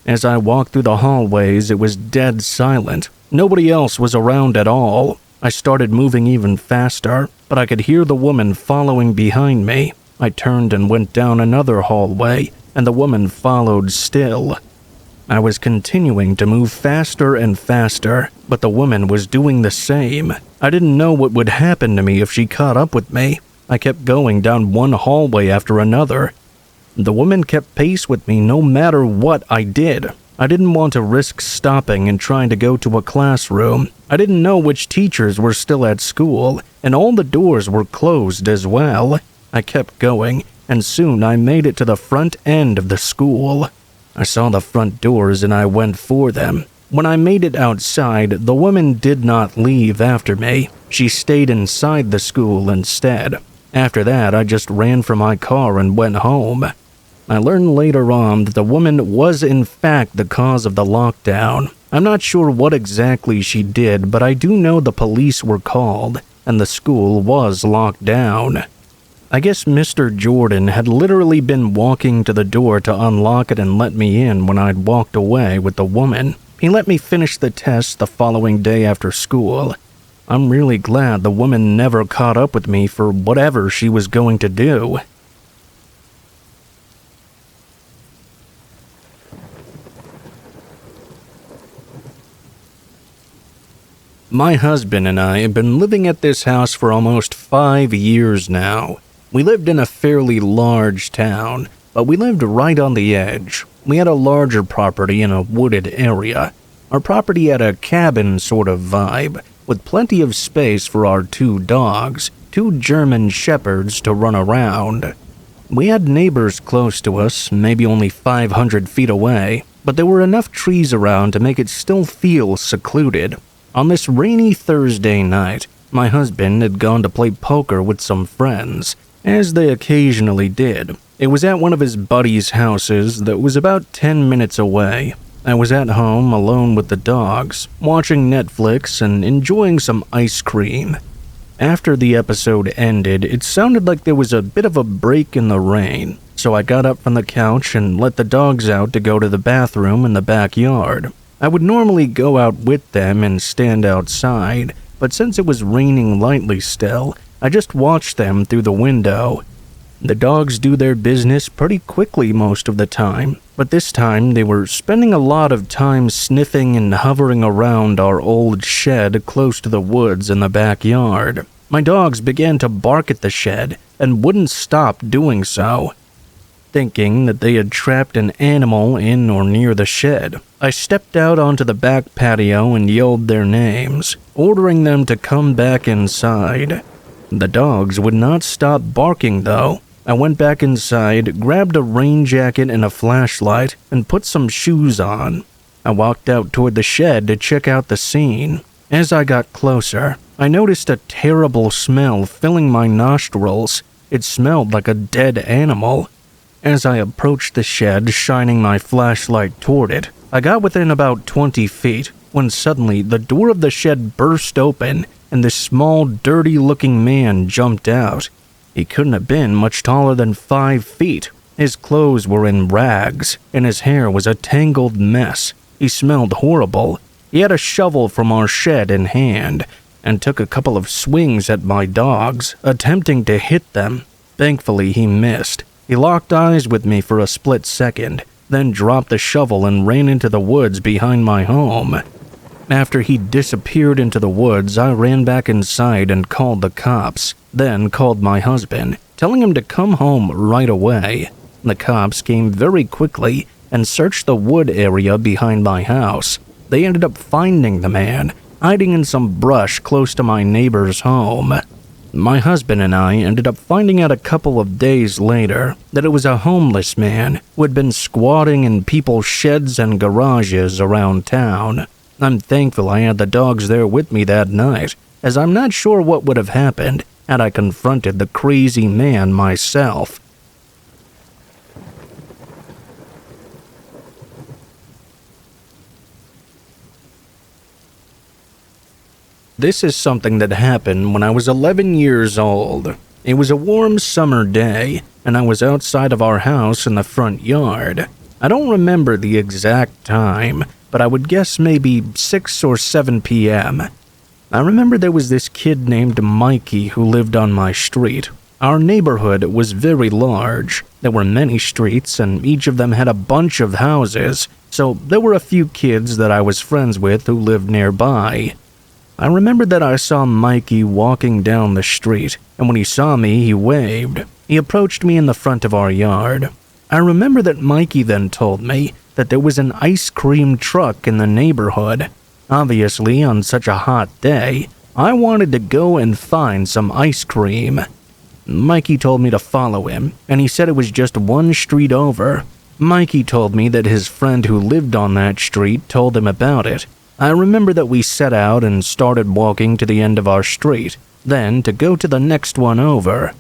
As I walked through the hallways, it was dead silent. Nobody else was around at all. I started moving even faster, but I could hear the woman following behind me. I turned and went down another hallway, and the woman followed still. I was continuing to move faster and faster, but the woman was doing the same. I didn't know what would happen to me if she caught up with me. I kept going down one hallway after another. The woman kept pace with me no matter what I did. I didn't want to risk stopping and trying to go to a classroom. I didn't know which teachers were still at school, and all the doors were closed as well. I kept going, and soon I made it to the front end of the school. I saw the front doors and I went for them. When I made it outside, the woman did not leave after me. She stayed inside the school instead. After that, I just ran for my car and went home. I learned later on that the woman was in fact the cause of the lockdown. I'm not sure what exactly she did, but I do know the police were called, and the school was locked down. I guess Mr. Jordan had literally been walking to the door to unlock it and let me in when I'd walked away with the woman. He let me finish the test the following day after school. I'm really glad the woman never caught up with me for whatever she was going to do. My husband and I have been living at this house for almost 5 years now. We lived in a fairly large town, but we lived right on the edge. We had a larger property in a wooded area. Our property had a cabin sort of vibe, with plenty of space for our 2 dogs, 2 German shepherds to run around. We had neighbors close to us, maybe only 500 feet away, but there were enough trees around to make it still feel secluded. On this rainy Thursday night, my husband had gone to play poker with some friends, as they occasionally did. It was at one of his buddies' houses that was about 10 minutes away. I was at home alone with the dogs, watching Netflix and enjoying some ice cream. After the episode ended, it sounded like there was a bit of a break in the rain, so I got up from the couch and let the dogs out to go to the bathroom in the backyard. I would normally go out with them and stand outside, but since it was raining lightly still, I just watched them through the window. The dogs do their business pretty quickly most of the time, but this time they were spending a lot of time sniffing and hovering around our old shed close to the woods in the backyard. My dogs began to bark at the shed and wouldn't stop doing so. Thinking that they had trapped an animal in or near the shed, I stepped out onto the back patio and yelled their names, ordering them to come back inside. The dogs would not stop barking though. I went back inside, grabbed a rain jacket and a flashlight, and put some shoes on. I walked out toward the shed to check out the scene. As I got closer, I noticed a terrible smell filling my nostrils. It smelled like a dead animal. As I approached the shed, shining my flashlight toward it, I got within about 20 feet when suddenly the door of the shed burst open and this small, dirty-looking man jumped out. He couldn't have been much taller than 5 feet. His clothes were in rags, and his hair was a tangled mess. He smelled horrible. He had a shovel from our shed in hand and took a couple of swings at my dogs, attempting to hit them. Thankfully, he missed. He locked eyes with me for a split second, then dropped the shovel and ran into the woods behind my home. After he disappeared into the woods, I ran back inside and called the cops, then called my husband, telling him to come home right away. The cops came very quickly and searched the wood area behind my house. They ended up finding the man, hiding in some brush close to my neighbor's home. My husband and I ended up finding out a couple of days later that it was a homeless man who had been squatting in people's sheds and garages around town. I'm thankful I had the dogs there with me that night, as I'm not sure what would have happened had I confronted the crazy man myself. This is something that happened when I was 11 years old. It was a warm summer day, and I was outside of our house in the front yard. I don't remember the exact time, but I would guess maybe 6 or 7 p.m. I remember there was this kid named Mikey who lived on my street. Our neighborhood was very large. There were many streets, and each of them had a bunch of houses, so there were a few kids that I was friends with who lived nearby. I remember that I saw Mikey walking down the street, and when he saw me, he waved. He approached me in the front of our yard. I remember that Mikey then told me that there was an ice cream truck in the neighborhood. Obviously, on such a hot day, I wanted to go and find some ice cream. Mikey told me to follow him, and he said it was just one street over. Mikey told me that his friend who lived on that street told him about it. I remember that we set out and started walking to the end of our street, then to go to the next one over.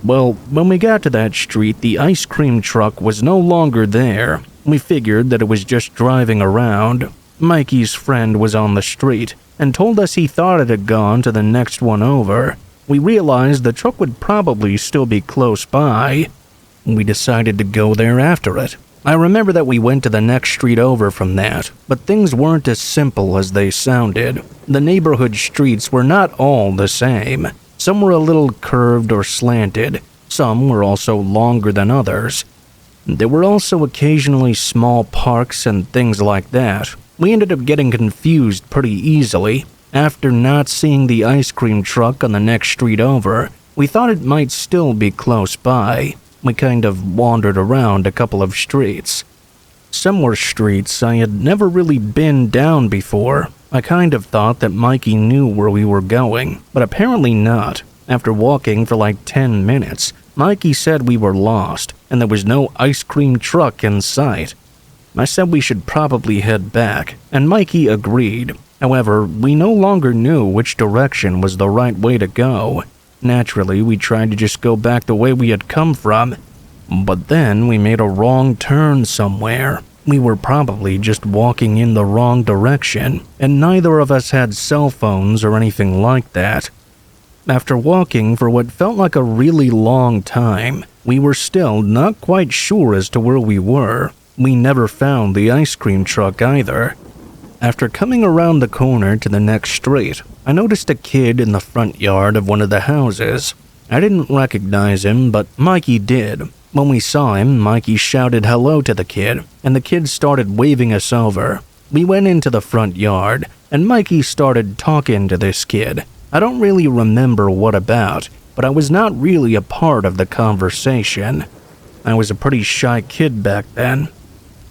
Well, when we got to that street, the ice cream truck was no longer there. We figured that it was just driving around. Mikey's friend was on the street and told us he thought it had gone to the next one over. We realized the truck would probably still be close by. We decided to go there after it. I remember that we went to the next street over from that, but things weren't as simple as they sounded. The neighborhood streets were not all the same. Some were a little curved or slanted. Some were also longer than others. There were also occasionally small parks and things like that. We ended up getting confused pretty easily. After not seeing the ice cream truck on the next street over, we thought it might still be close by. We kind of wandered around a couple of streets. Some were streets I had never really been down before. I kind of thought that Mikey knew where we were going, but apparently not. After walking for like 10 minutes, Mikey said we were lost, and there was no ice cream truck in sight. I said we should probably head back, and Mikey agreed. However, we no longer knew which direction was the right way to go. Naturally, we tried to just go back the way we had come from, but then we made a wrong turn somewhere. We were probably just walking in the wrong direction, and neither of us had cell phones or anything like that. After walking for what felt like a really long time, we were still not quite sure as to where we were. We never found the ice cream truck either. After coming around the corner to the next street, I noticed a kid in the front yard of one of the houses. I didn't recognize him, but Mikey did. When we saw him, Mikey shouted hello to the kid, and the kid started waving us over. We went into the front yard, and Mikey started talking to this kid. I don't really remember what about, but I was not really a part of the conversation. I was a pretty shy kid back then.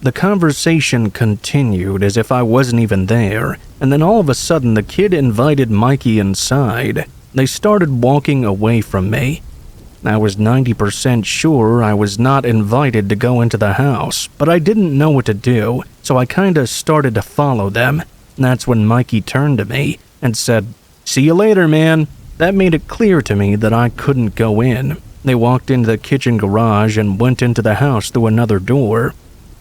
The conversation continued as if I wasn't even there, and then all of a sudden the kid invited Mikey inside. They started walking away from me. I was 90% sure I was not invited to go into the house, but I didn't know what to do, so I kinda started to follow them. That's when Mikey turned to me and said, "See you later, man." That made it clear to me that I couldn't go in. They walked into the kitchen garage and went into the house through another door.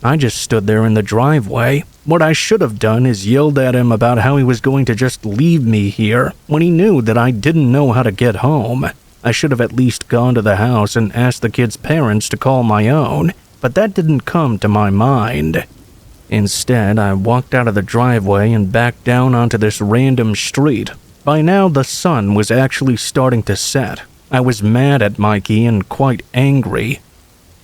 I just stood there in the driveway. What I should have done is yelled at him about how he was going to just leave me here when he knew that I didn't know how to get home. I should have at least gone to the house and asked the kid's parents to call my own, but that didn't come to my mind. Instead, I walked out of the driveway and back down onto this random street. By now, the sun was actually starting to set. I was mad at Mikey and quite angry.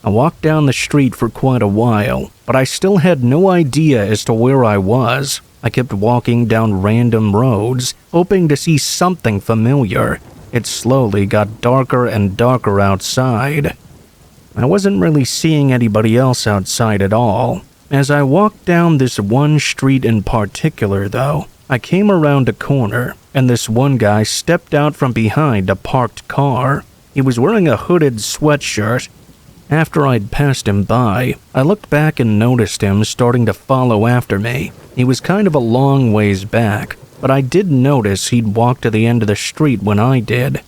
I walked down the street for quite a while, but I still had no idea as to where I was. I kept walking down random roads, hoping to see something familiar. It slowly got darker and darker outside. I wasn't really seeing anybody else outside at all. As I walked down this one street in particular, though, I came around a corner, and this one guy stepped out from behind a parked car. He was wearing a hooded sweatshirt. After I'd passed him by, I looked back and noticed him starting to follow after me. He was kind of a long ways back, but I did notice he'd walked to the end of the street when I did.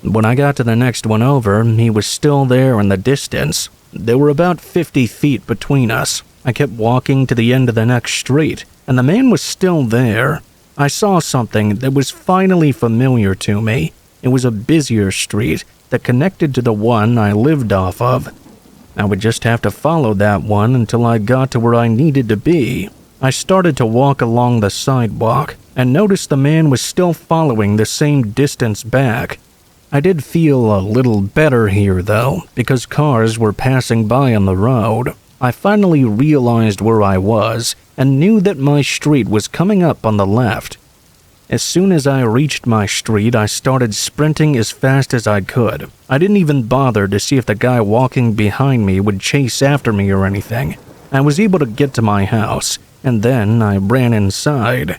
When I got to the next one over, he was still there in the distance. There were about 50 feet between us. I kept walking to the end of the next street, and the man was still there. I saw something that was finally familiar to me. It was a busier street that connected to the one I lived off of. I would just have to follow that one until I got to where I needed to be. I started to walk along the sidewalk and noticed the man was still following the same distance back. I did feel a little better here though, because cars were passing by on the road. I finally realized where I was and knew that my street was coming up on the left. As soon as I reached my street, I started sprinting as fast as I could. I didn't even bother to see if the guy walking behind me would chase after me or anything. I was able to get to my house, and then I ran inside.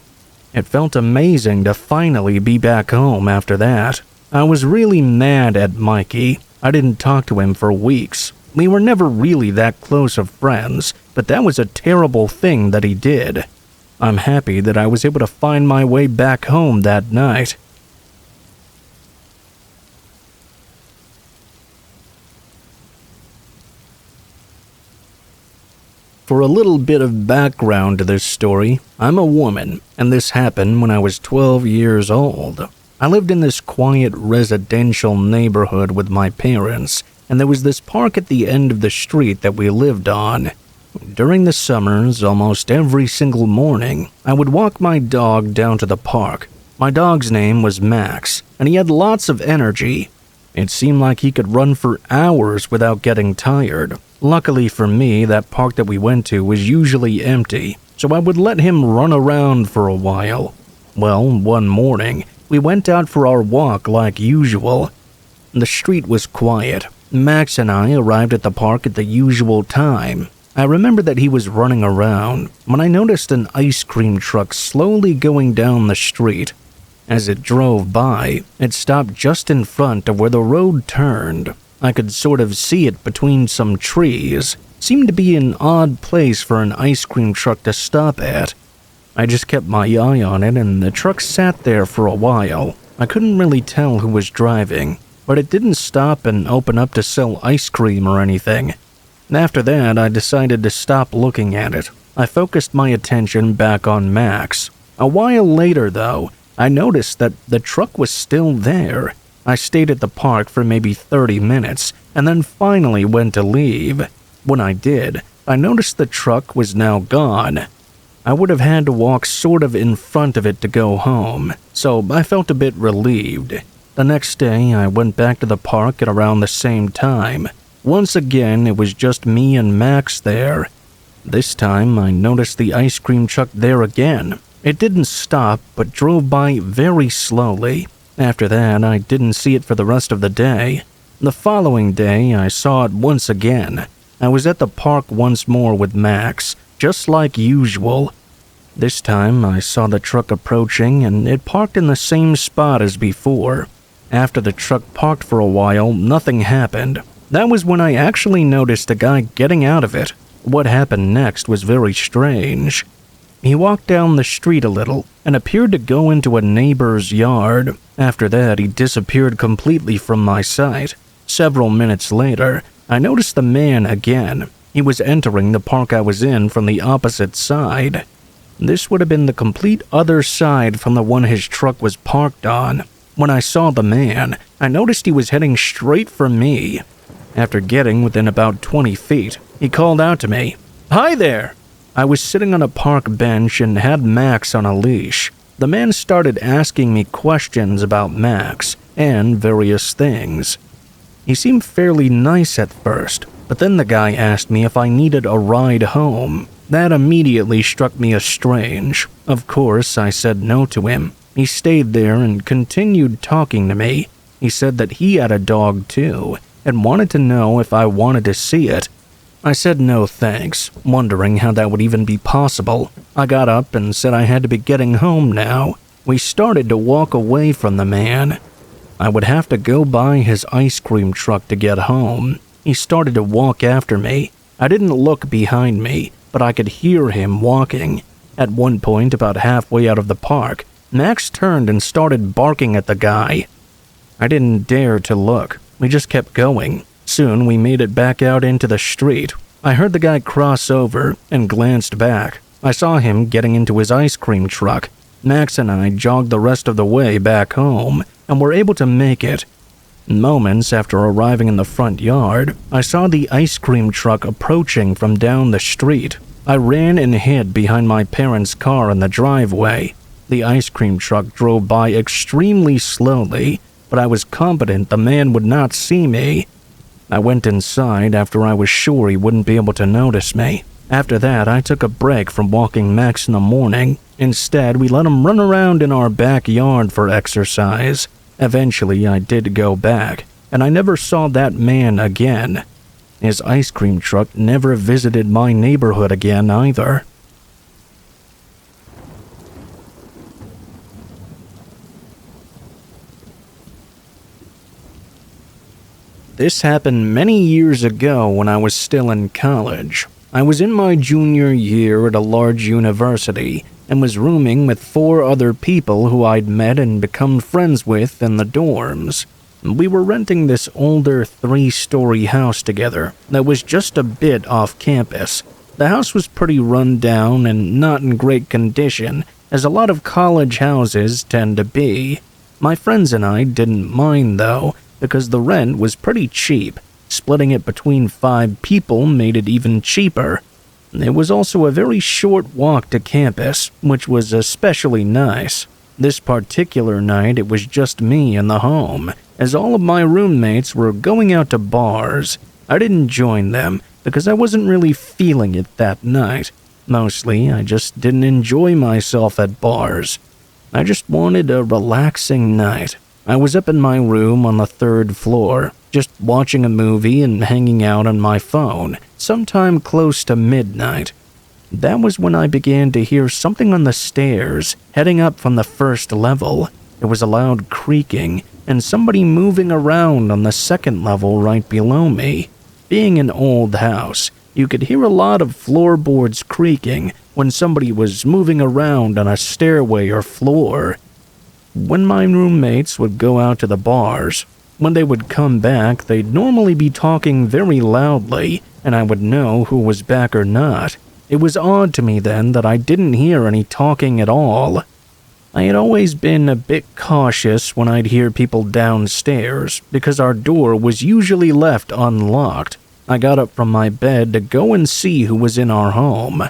It felt amazing to finally be back home after that. I was really mad at Mikey. I didn't talk to him for weeks. We were never really that close of friends, but that was a terrible thing that he did. I'm happy that I was able to find my way back home that night. For a little bit of background to this story, I'm a woman, and this happened when I was 12 years old. I lived in this quiet residential neighborhood with my parents, and there was this park at the end of the street that we lived on. During the summers, almost every single morning, I would walk my dog down to the park. My dog's name was Max, and he had lots of energy. It seemed like he could run for hours without getting tired. Luckily for me, that park that we went to was usually empty, so I would let him run around for a while. Well, one morning, we went out for our walk like usual. The street was quiet. Max and I arrived at the park at the usual time. I remember that he was running around when I noticed an ice cream truck slowly going down the street. As it drove by, it stopped just in front of where the road turned. I could sort of see it between some trees. Seemed to be an odd place for an ice cream truck to stop at. I just kept my eye on it, and the truck sat there for a while. I couldn't really tell who was driving, but it didn't stop and open up to sell ice cream or anything. After that, I decided to stop looking at it. I focused my attention back on Max. A while later, though, I noticed that the truck was still there. I stayed at the park for maybe 30 minutes, and then finally went to leave. When I did, I noticed the truck was now gone. I would have had to walk sort of in front of it to go home, so I felt a bit relieved. The next day, I went back to the park at around the same time. Once again, it was just me and Max there. This time, I noticed the ice cream truck there again. It didn't stop, but drove by very slowly. After that, I didn't see it for the rest of the day. The following day, I saw it once again. I was at the park once more with Max, just like usual. This time, I saw the truck approaching, and it parked in the same spot as before. After the truck parked for a while, nothing happened. That was when I actually noticed a guy getting out of it. What happened next was very strange. He walked down the street a little and appeared to go into a neighbor's yard. After that, he disappeared completely from my sight. Several minutes later, I noticed the man again. He was entering the park I was in from the opposite side. This would have been the complete other side from the one his truck was parked on. When I saw the man, I noticed he was heading straight for me. After getting within about 20 feet, he called out to me, "Hi there!" I was sitting on a park bench and had Max on a leash. The man started asking me questions about Max and various things. He seemed fairly nice at first, but then the guy asked me if I needed a ride home. That immediately struck me as strange. Of course, I said no to him. He stayed there and continued talking to me. He said that he had a dog too, and wanted to know if I wanted to see it. I said no thanks, wondering how that would even be possible. I got up and said I had to be getting home now. We started to walk away from the man. I would have to go by his ice cream truck to get home. He started to walk after me. I didn't look behind me, but I could hear him walking. At one point, about halfway out of the park, Max turned and started barking at the guy. I didn't dare to look. We just kept going. Soon we made it back out into the street. I heard the guy cross over and glanced back. I saw him getting into his ice cream truck. Max and I jogged the rest of the way back home and were able to make it. Moments after arriving in the front yard, I saw the ice cream truck approaching from down the street. I ran and hid behind my parents' car in the driveway. The ice cream truck drove by extremely slowly, but but I was confident the man would not see me. I went inside after I was sure he wouldn't be able to notice me. After that, I took a break from walking Max in the morning. Instead, we let him run around in our backyard for exercise. Eventually, I did go back, and I never saw that man again. His ice cream truck never visited my neighborhood again either. This happened many years ago when I was still in college. I was in my junior year at a large university and was rooming with 4 other people who I'd met and become friends with in the dorms. We were renting this older 3-story house together that was just a bit off campus. The house was pretty run down and not in great condition, as a lot of college houses tend to be. My friends and I didn't mind though, because the rent was pretty cheap. Splitting it between 5 people made it even cheaper. It was also a very short walk to campus, which was especially nice. This particular night, it was just me in the home, as all of my roommates were going out to bars. I didn't join them because I wasn't really feeling it that night. Mostly, I just didn't enjoy myself at bars. I just wanted a relaxing night. I was up in my room on the 3rd floor, just watching a movie and hanging out on my phone, sometime close to midnight. That was when I began to hear something on the stairs, heading up from the 1st level. There was a loud creaking, and somebody moving around on the 2nd level right below me. Being an old house, you could hear a lot of floorboards creaking when somebody was moving around on a stairway or floor. When my roommates would go out to the bars, when they would come back, they'd normally be talking very loudly, and I would know who was back or not. It was odd to me then that I didn't hear any talking at all. I had always been a bit cautious when I'd hear people downstairs, because our door was usually left unlocked. I got up from my bed to go and see who was in our home.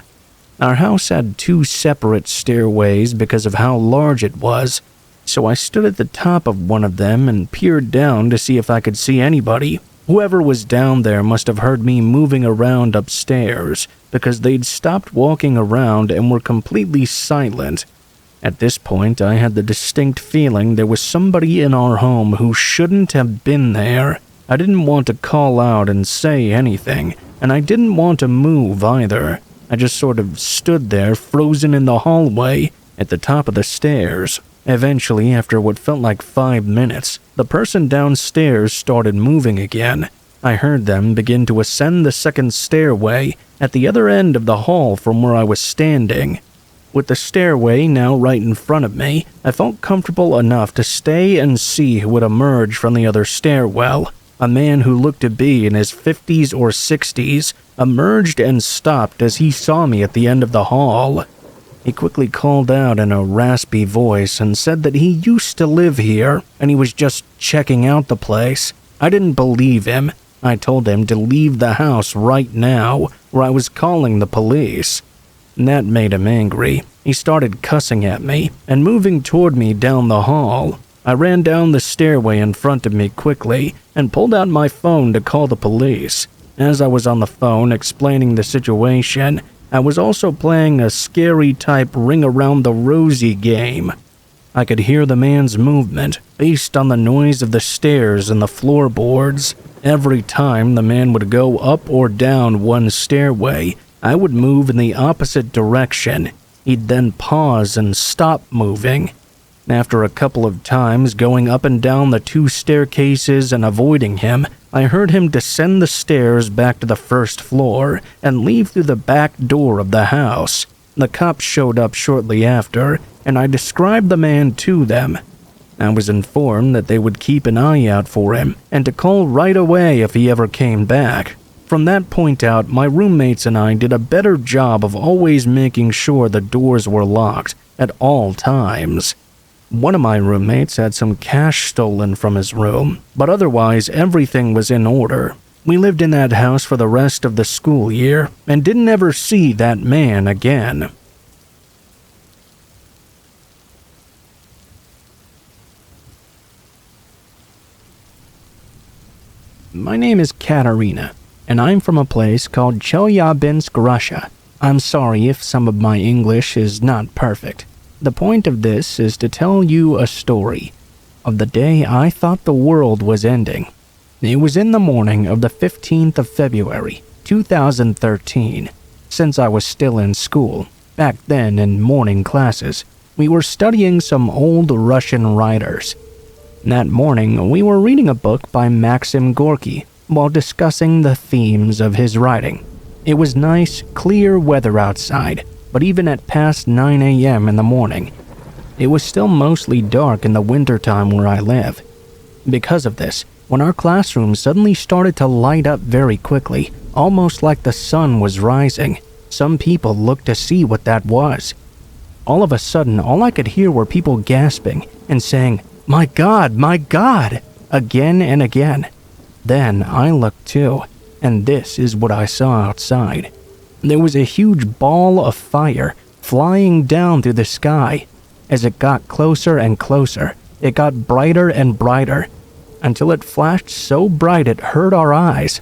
Our house had 2 separate stairways because of how large it was, so I stood at the top of one of them and peered down to see if I could see anybody. Whoever was down there must have heard me moving around upstairs, because they'd stopped walking around and were completely silent. At this point, I had the distinct feeling there was somebody in our home who shouldn't have been there. I didn't want to call out and say anything, and I didn't want to move either. I just sort of stood there, frozen in the hallway, at the top of the stairs. Eventually, after what felt like 5 minutes, the person downstairs started moving again. I heard them begin to ascend the 2nd stairway at the other end of the hall from where I was standing. With the stairway now right in front of me, I felt comfortable enough to stay and see who would emerge from the other stairwell. A man who looked to be in his 50s or 60s emerged and stopped as he saw me at the end of the hall. He quickly called out in a raspy voice and said that he used to live here and he was just checking out the place. I didn't believe him. I told him to leave the house right now, or I was calling the police. That made him angry. He started cussing at me and moving toward me down the hall. I ran down the stairway in front of me quickly and pulled out my phone to call the police. As I was on the phone explaining the situation, I was also playing a scary type ring around the rosy game. I could hear the man's movement based on the noise of the stairs and the floorboards. Every time the man would go up or down one stairway, I would move in the opposite direction. He'd then pause and stop moving. After a couple of times going up and down the 2 staircases and avoiding him, I heard him descend the stairs back to the 1st floor and leave through the back door of the house. The cops showed up shortly after, and I described the man to them. I was informed that they would keep an eye out for him and to call right away if he ever came back. From that point out, my roommates and I did a better job of always making sure the doors were locked at all times. One of my roommates had some cash stolen from his room, but otherwise everything was in order. We lived in that house for the rest of the school year and didn't ever see that man again. My name is Katarina, and I'm from a place called Chelyabinsk, Russia. I'm sorry if some of my English is not perfect. The point of this is to tell you a story of the day I thought the world was ending. It was in the morning of the 15th of February, 2013. Since I was still in school, back then in morning classes, we were studying some old Russian writers. That morning, we were reading a book by Maxim Gorky while discussing the themes of his writing. It was nice, clear weather outside, but even at past 9 a.m. in the morning, it was still mostly dark in the wintertime where I live. Because of this, when our classroom suddenly started to light up very quickly, almost like the sun was rising, some people looked to see what that was. All of a sudden, all I could hear were people gasping and saying, "My God, my God," again and again. Then I looked too, and this is what I saw outside. There was a huge ball of fire flying down through the sky. As it got closer and closer, it got brighter and brighter, until it flashed so bright it hurt our eyes.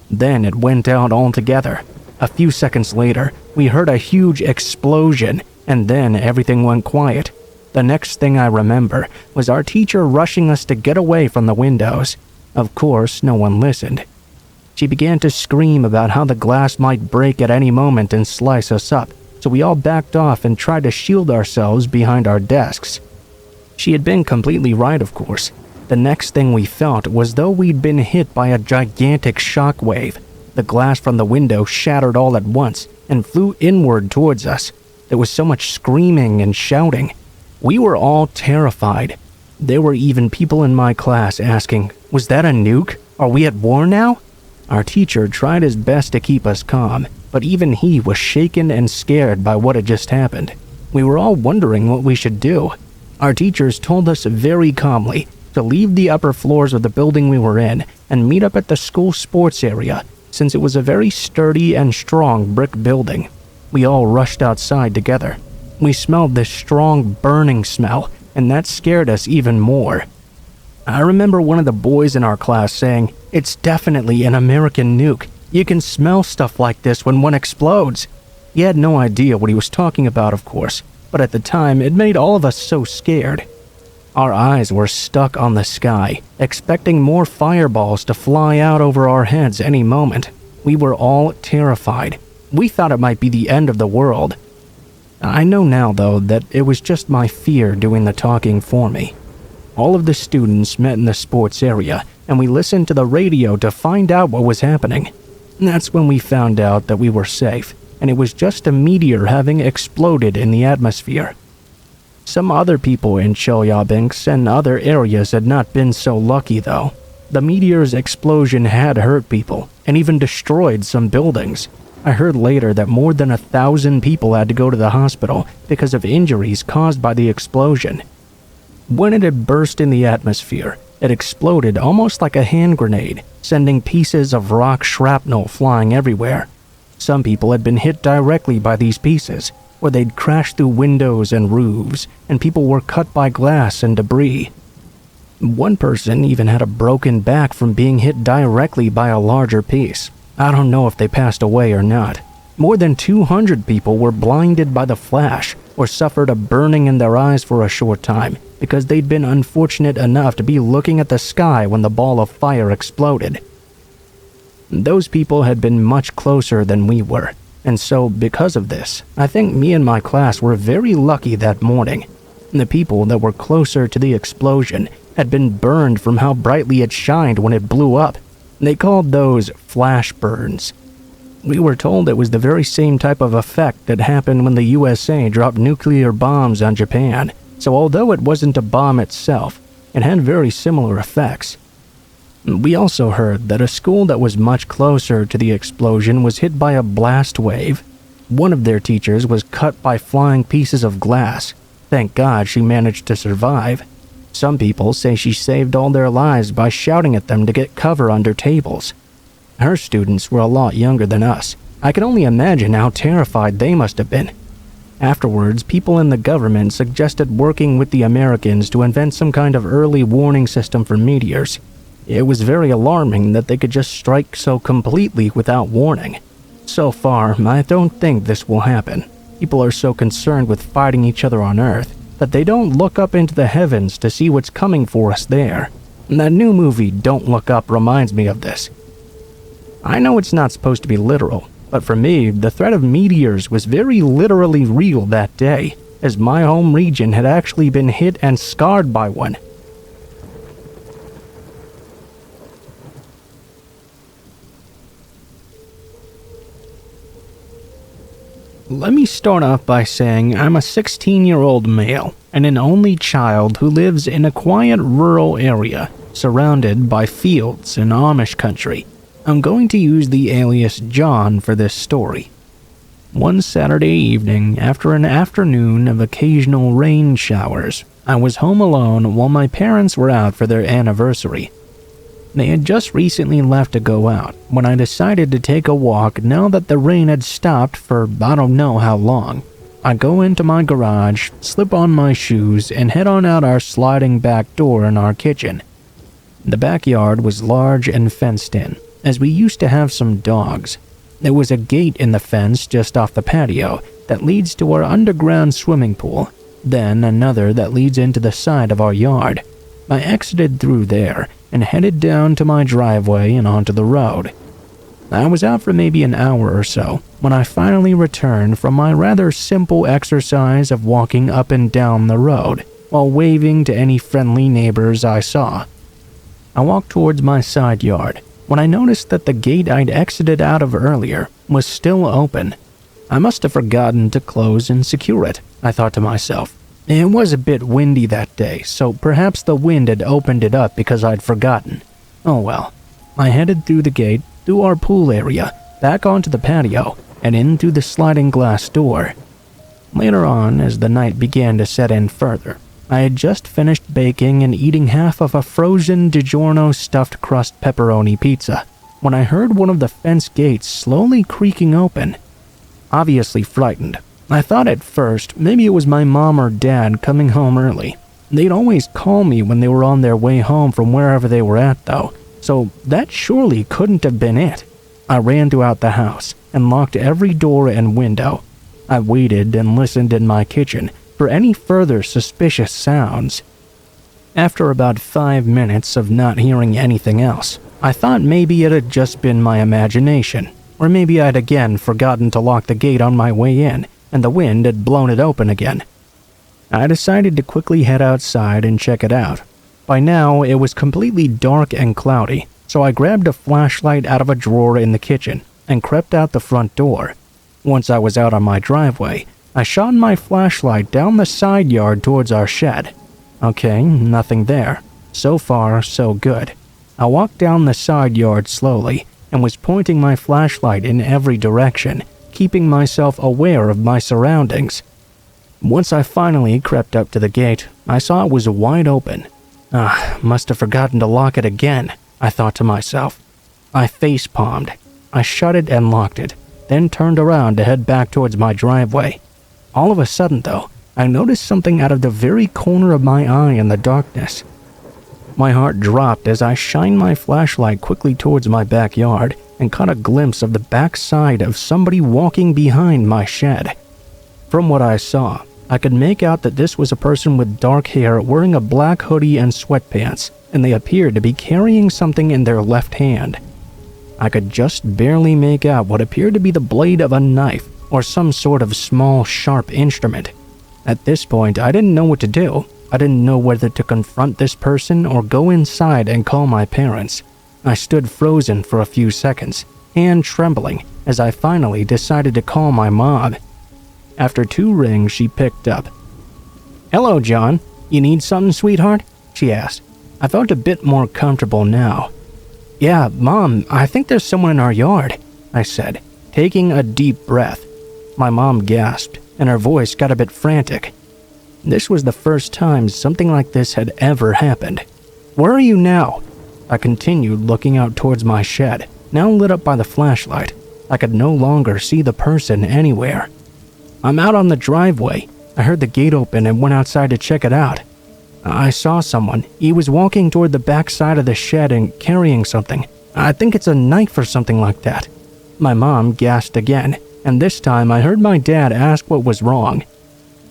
Then it went out altogether. A few seconds later, we heard a huge explosion, and then everything went quiet. The next thing I remember was our teacher rushing us to get away from the windows. Of course, no one listened. She began to scream about how the glass might break at any moment and slice us up, so we all backed off and tried to shield ourselves behind our desks. She had been completely right, of course. The next thing we felt was though we'd been hit by a gigantic shock wave. The glass from the window shattered all at once and flew inward towards us. There was so much screaming and shouting. We were all terrified. There were even people in my class asking, "Was that a nuke? Are we at war now?" Our teacher tried his best to keep us calm, but even he was shaken and scared by what had just happened. We were all wondering what we should do. Our teachers told us very calmly to leave the upper floors of the building we were in and meet up at the school sports area, since it was a very sturdy and strong brick building. We all rushed outside together. We smelled this strong burning smell, and that scared us even more. I remember one of the boys in our class saying, "It's definitely an American nuke. You can smell stuff like this when one explodes." He had no idea what he was talking about, of course, but at the time it made all of us so scared. Our eyes were stuck on the sky, expecting more fireballs to fly out over our heads any moment. We were all terrified. We thought it might be the end of the world. I know now, though, that it was just my fear doing the talking for me. All of the students met in the sports area, and we listened to the radio to find out what was happening. That's when we found out that we were safe, and it was just a meteor having exploded in the atmosphere. Some other people in Chelyabinsk and other areas had not been so lucky, though. The meteor's explosion had hurt people, and even destroyed some buildings. I heard later that more than 1,000 people had to go to the hospital because of injuries caused by the explosion. When it had burst in the atmosphere, it exploded almost like a hand grenade, sending pieces of rock shrapnel flying everywhere. Some people had been hit directly by these pieces, where they'd crashed through windows and roofs, and people were cut by glass and debris. One person even had a broken back from being hit directly by a larger piece. I don't know if they passed away or not. More than 200 people were blinded by the flash or suffered a burning in their eyes for a short time because they'd been unfortunate enough to be looking at the sky when the ball of fire exploded. Those people had been much closer than we were, and so because of this, I think me and my class were very lucky that morning. The people that were closer to the explosion had been burned from how brightly it shined when it blew up. They called those flash burns. We were told it was the very same type of effect that happened when the USA dropped nuclear bombs on Japan, so although it wasn't a bomb itself, it had very similar effects. We also heard that a school that was much closer to the explosion was hit by a blast wave. One of their teachers was cut by flying pieces of glass. Thank God she managed to survive. Some people say she saved all their lives by shouting at them to get cover under tables. Her students were a lot younger than us. I can only imagine how terrified they must have been. Afterwards, people in the government suggested working with the Americans to invent some kind of early warning system for meteors. It was very alarming that they could just strike so completely without warning. So far, I don't think this will happen. People are so concerned with fighting each other on Earth that they don't look up into the heavens to see what's coming for us there. That new movie, Don't Look Up, reminds me of this. I know it's not supposed to be literal, but for me, the threat of meteors was very literally real that day, as my home region had actually been hit and scarred by one. Let me start off by saying I'm a 16-year-old male and an only child who lives in a quiet rural area surrounded by fields in Amish country. I'm going to use the alias John for this story. One Saturday evening, after an afternoon of occasional rain showers, I was home alone while my parents were out for their anniversary. They had just recently left to go out when I decided to take a walk now that the rain had stopped for I don't know how long. I go into my garage, slip on my shoes, and head on out our sliding back door in our kitchen. The backyard was large and fenced in, as we used to have some dogs. There was a gate in the fence just off the patio that leads to our underground swimming pool, then another that leads into the side of our yard. I exited through there and headed down to my driveway and onto the road. I was out for maybe an hour or so when I finally returned from my rather simple exercise of walking up and down the road while waving to any friendly neighbors I saw. I walked towards my side yard when I noticed that the gate I'd exited out of earlier was still open. I must have forgotten to close and secure it, I thought to myself. It was a bit windy that day, so perhaps the wind had opened it up because I'd forgotten. Oh well. I headed through the gate, through our pool area, back onto the patio, and in through the sliding glass door. Later on, as the night began to set in further, I had just finished baking and eating half of a frozen DiGiorno stuffed crust pepperoni pizza when I heard one of the fence gates slowly creaking open. Obviously frightened, I thought at first maybe it was my mom or dad coming home early. They'd always call me when they were on their way home from wherever they were at though, so that surely couldn't have been it. I ran throughout the house and locked every door and window. I waited and listened in my kitchen for any further suspicious sounds. After about 5 minutes of not hearing anything else, I thought maybe it had just been my imagination, or maybe I'd again forgotten to lock the gate on my way in and the wind had blown it open again. I decided to quickly head outside and check it out. By now, it was completely dark and cloudy, so I grabbed a flashlight out of a drawer in the kitchen and crept out the front door. Once I was out on my driveway, I shone my flashlight down the side yard towards our shed. Okay, nothing there. So far, so good. I walked down the side yard slowly and was pointing my flashlight in every direction, keeping myself aware of my surroundings. Once I finally crept up to the gate, I saw it was wide open. Must have forgotten to lock it again, I thought to myself. I face-palmed. I shut it and locked it, then turned around to head back towards my driveway. All of a sudden, though, I noticed something out of the very corner of my eye in the darkness. My heart dropped as I shined my flashlight quickly towards my backyard and caught a glimpse of the backside of somebody walking behind my shed. From what I saw, I could make out that this was a person with dark hair wearing a black hoodie and sweatpants, and they appeared to be carrying something in their left hand. I could just barely make out what appeared to be the blade of a knife or some sort of small, sharp instrument. At this point, I didn't know what to do. I didn't know whether to confront this person or go inside and call my parents. I stood frozen for a few seconds, hand trembling, as I finally decided to call my mom. After 2 rings, she picked up. "Hello, John. You need something, sweetheart?" she asked. I felt a bit more comfortable now. "Yeah, Mom, I think there's someone in our yard," I said, taking a deep breath. My mom gasped, and her voice got a bit frantic. This was the first time something like this had ever happened. "Where are you now?" I continued, looking out towards my shed, now lit up by the flashlight. I could no longer see the person anywhere. "I'm out on the driveway. I heard the gate open and went outside to check it out." I saw someone. He was walking toward the back side of the shed and carrying something. I think it's a knife or something like that." My mom gasped again, and this time I heard my dad ask what was wrong.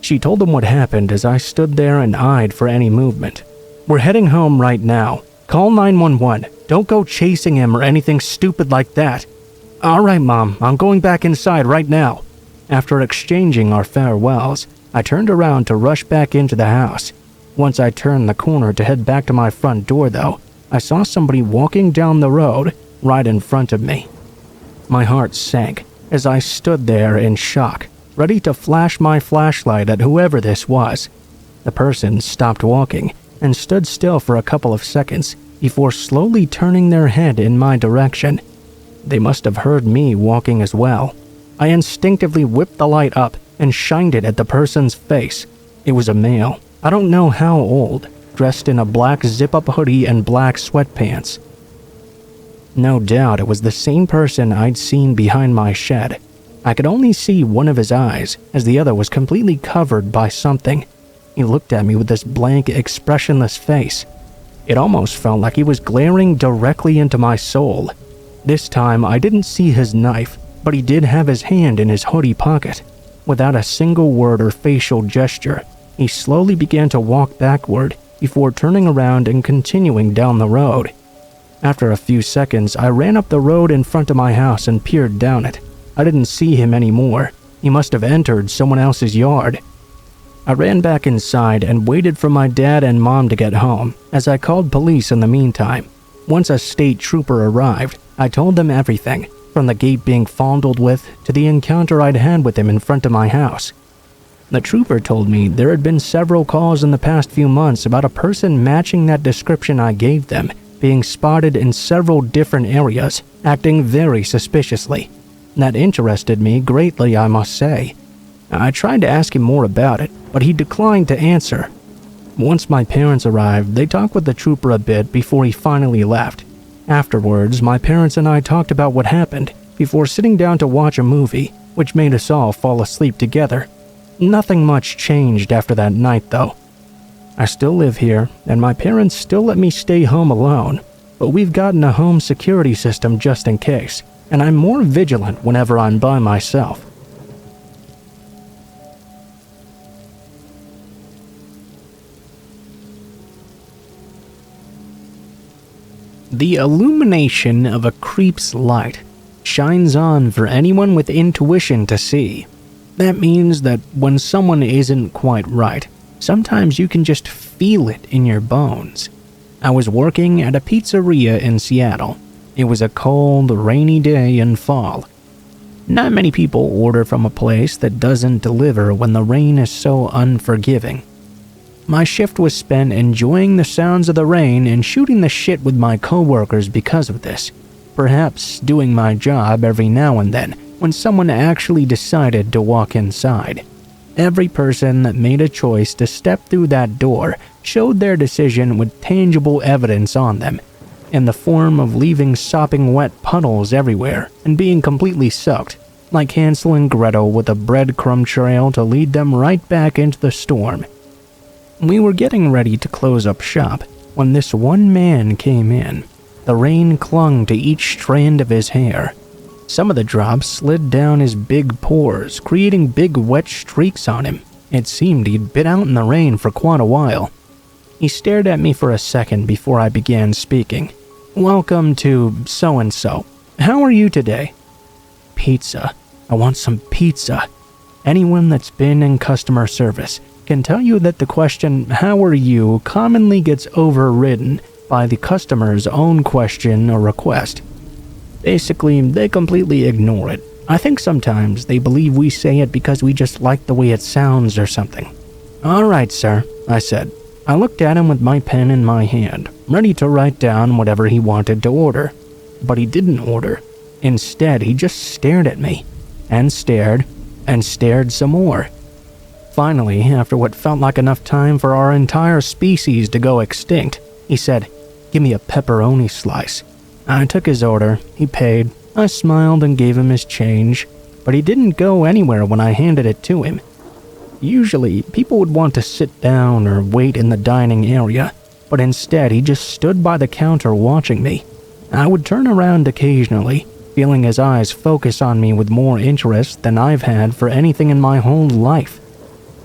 She told him what happened as I stood there and eyed for any movement. "We're heading home right now. Call 911. Don't go chasing him or anything stupid like that." "All right, Mom. I'm going back inside right now." After exchanging our farewells, I turned around to rush back into the house. Once I turned the corner to head back to my front door, though, I saw somebody walking down the road right in front of me. My heart sank as I stood there in shock, ready to flash my flashlight at whoever this was. The person stopped walking and stood still for a couple of seconds before slowly turning their head in my direction. They must have heard me walking as well. I instinctively whipped the light up and shined it at the person's face. It was a male, I don't know how old, dressed in a black zip-up hoodie and black sweatpants. No doubt it was the same person I'd seen behind my shed. I could only see one of his eyes, as the other was completely covered by something. He looked at me with this blank, expressionless face. It almost felt like he was glaring directly into my soul. This time, I didn't see his knife, but he did have his hand in his hoodie pocket. Without a single word or facial gesture, he slowly began to walk backward before turning around and continuing down the road. After a few seconds, I ran up the road in front of my house and peered down it. I didn't see him anymore. He must have entered someone else's yard. I ran back inside and waited for my dad and mom to get home, as I called police in the meantime. Once a state trooper arrived, I told them everything, from the gate being fondled with to the encounter I'd had with him in front of my house. The trooper told me there had been several calls in the past few months about a person matching that description I gave them, being spotted in several different areas, acting very suspiciously. That interested me greatly, I must say. I tried to ask him more about it, but he declined to answer. Once my parents arrived, they talked with the trooper a bit before he finally left. Afterwards, my parents and I talked about what happened before sitting down to watch a movie, which made us all fall asleep together. Nothing much changed after that night, though. I still live here, and my parents still let me stay home alone, but we've gotten a home security system just in case, and I'm more vigilant whenever I'm by myself. The illumination of a creep's light shines on for anyone with intuition to see. That means that when someone isn't quite right, sometimes you can just feel it in your bones. I was working at a pizzeria in Seattle. It was a cold, rainy day in fall. Not many people order from a place that doesn't deliver when the rain is so unforgiving. My shift was spent enjoying the sounds of the rain and shooting the shit with my coworkers because of this. Perhaps doing my job every now and then when someone actually decided to walk inside. Every person that made a choice to step through that door showed their decision with tangible evidence on them, in the form of leaving sopping wet puddles everywhere and being completely soaked, like Hansel and Gretel with a breadcrumb trail to lead them right back into the storm. We were getting ready to close up shop when this one man came in. The rain clung to each strand of his hair. Some of the drops slid down his big pores, creating big wet streaks on him. It seemed he'd been out in the rain for quite a while. He stared at me for a second before I began speaking. "Welcome to so-and-so. How are you today?" "Pizza. I want some pizza." Anyone that's been in customer service can tell you that the question, "How are you?" commonly gets overridden by the customer's own question or request. Basically, they completely ignore it. I think sometimes they believe we say it because we just like the way it sounds or something. "All right, sir," I said. I looked at him with my pen in my hand, ready to write down whatever he wanted to order. But he didn't order. Instead, he just stared at me, and stared some more. Finally, after what felt like enough time for our entire species to go extinct, he said, "Give me a pepperoni slice." I took his order, he paid, I smiled and gave him his change, but he didn't go anywhere when I handed it to him. Usually, people would want to sit down or wait in the dining area, but instead he just stood by the counter watching me. I would turn around occasionally, feeling his eyes focus on me with more interest than I've had for anything in my whole life.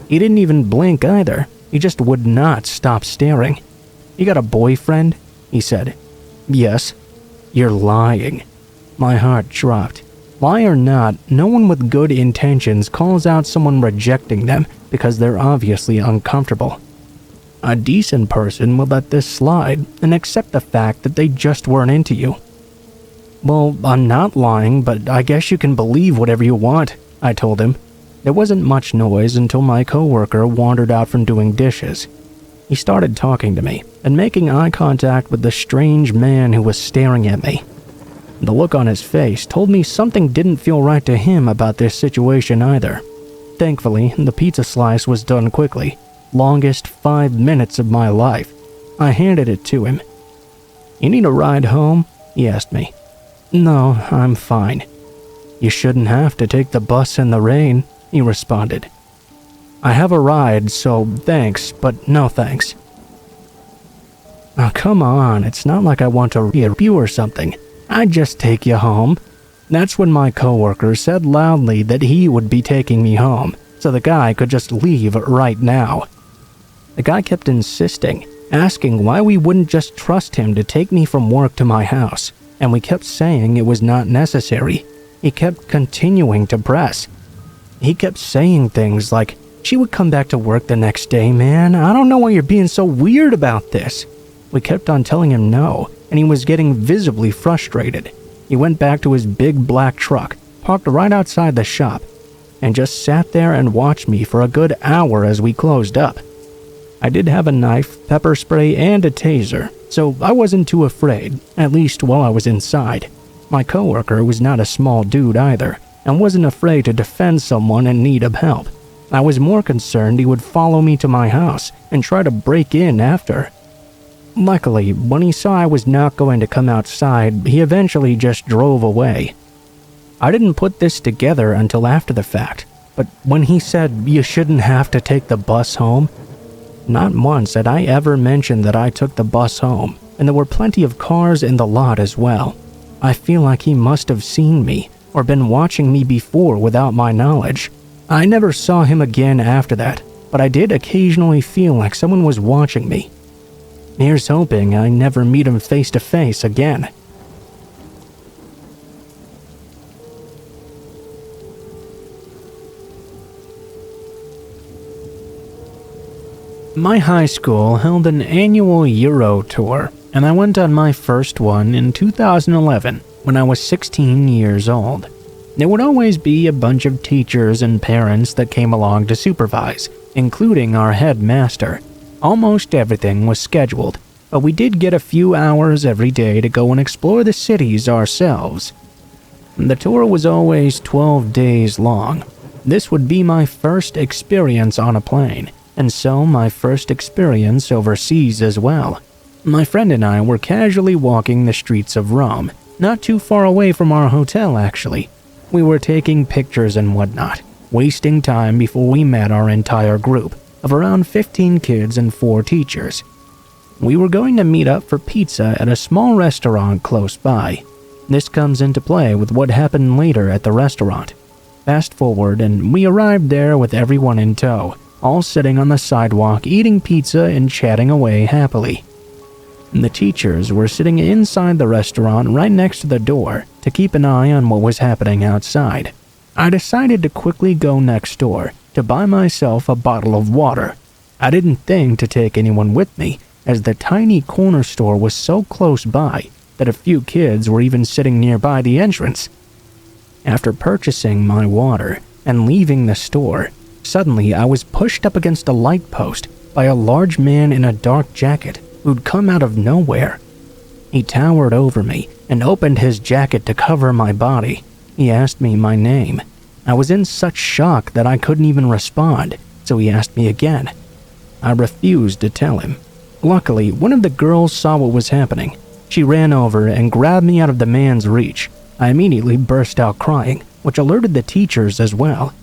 He didn't even blink either. He just would not stop staring. "You got a boyfriend?" he said. "Yes." "You're lying." My heart dropped. Lie or not, no one with good intentions calls out someone rejecting them because they're obviously uncomfortable. A decent person would let this slide and accept the fact that they just weren't into you. "Well, I'm not lying, but I guess you can believe whatever you want," I told him. There wasn't much noise until my coworker wandered out from doing dishes. He started talking to me and making eye contact with the strange man who was staring at me. The look on his face told me something didn't feel right to him about this situation either. Thankfully, the pizza slice was done quickly. Longest 5 minutes of my life. I handed it to him. "You need a ride home?" he asked me. "No, I'm fine." "You shouldn't have to take the bus in the rain," he responded. "I have a ride, so thanks, but no thanks." "Oh, come on, it's not like I want to rip you or something. I'd just take you home." That's when my coworker said loudly that he would be taking me home, so the guy could just leave right now. The guy kept insisting, asking why we wouldn't just trust him to take me from work to my house, and we kept saying it was not necessary. He kept continuing to press. He kept saying things like, "She would come back to work the next day, man. I don't know why you're being so weird about this." We kept on telling him no, and he was getting visibly frustrated. He went back to his big black truck, parked right outside the shop, and just sat there and watched me for a good hour as we closed up. I did have a knife, pepper spray, and a taser, so I wasn't too afraid, at least while I was inside. My coworker was not a small dude either, and wasn't afraid to defend someone in need of help. I was more concerned he would follow me to my house and try to break in after. Luckily, when he saw I was not going to come outside, he eventually just drove away. I didn't put this together until after the fact, but when he said you shouldn't have to take the bus home, not once had I ever mentioned that I took the bus home, and there were plenty of cars in the lot as well. I feel like he must have seen me, or been watching me before without my knowledge. I never saw him again after that, but I did occasionally feel like someone was watching me. Here's hoping I never meet him face to face again. My high school held an annual Euro tour, and I went on my first one in 2011 when I was 16 years old. There would always be a bunch of teachers and parents that came along to supervise, including our headmaster. Almost everything was scheduled, but we did get a few hours every day to go and explore the cities ourselves. The tour was always 12 days long. This would be my first experience on a plane, and so my first experience overseas as well. My friend and I were casually walking the streets of Rome, not too far away from our hotel actually. We were taking pictures and whatnot, wasting time before we met our entire group of around 15 kids and 4 teachers. We were going to meet up for pizza at a small restaurant close by. This comes into play with what happened later at the restaurant. Fast forward and we arrived there with everyone in tow, all sitting on the sidewalk eating pizza and chatting away happily. The teachers were sitting inside the restaurant right next to the door to keep an eye on what was happening outside. I decided to quickly go next door to buy myself a bottle of water. I didn't think to take anyone with me, as the tiny corner store was so close by that a few kids were even sitting nearby the entrance. After purchasing my water and leaving the store, suddenly I was pushed up against a light post by a large man in a dark jacket who'd come out of nowhere. He towered over me and opened his jacket to cover my body. He asked me my name. I was in such shock that I couldn't even respond, so he asked me again. I refused to tell him. Luckily, one of the girls saw what was happening. She ran over and grabbed me out of the man's reach. I immediately burst out crying, which alerted the teachers as well.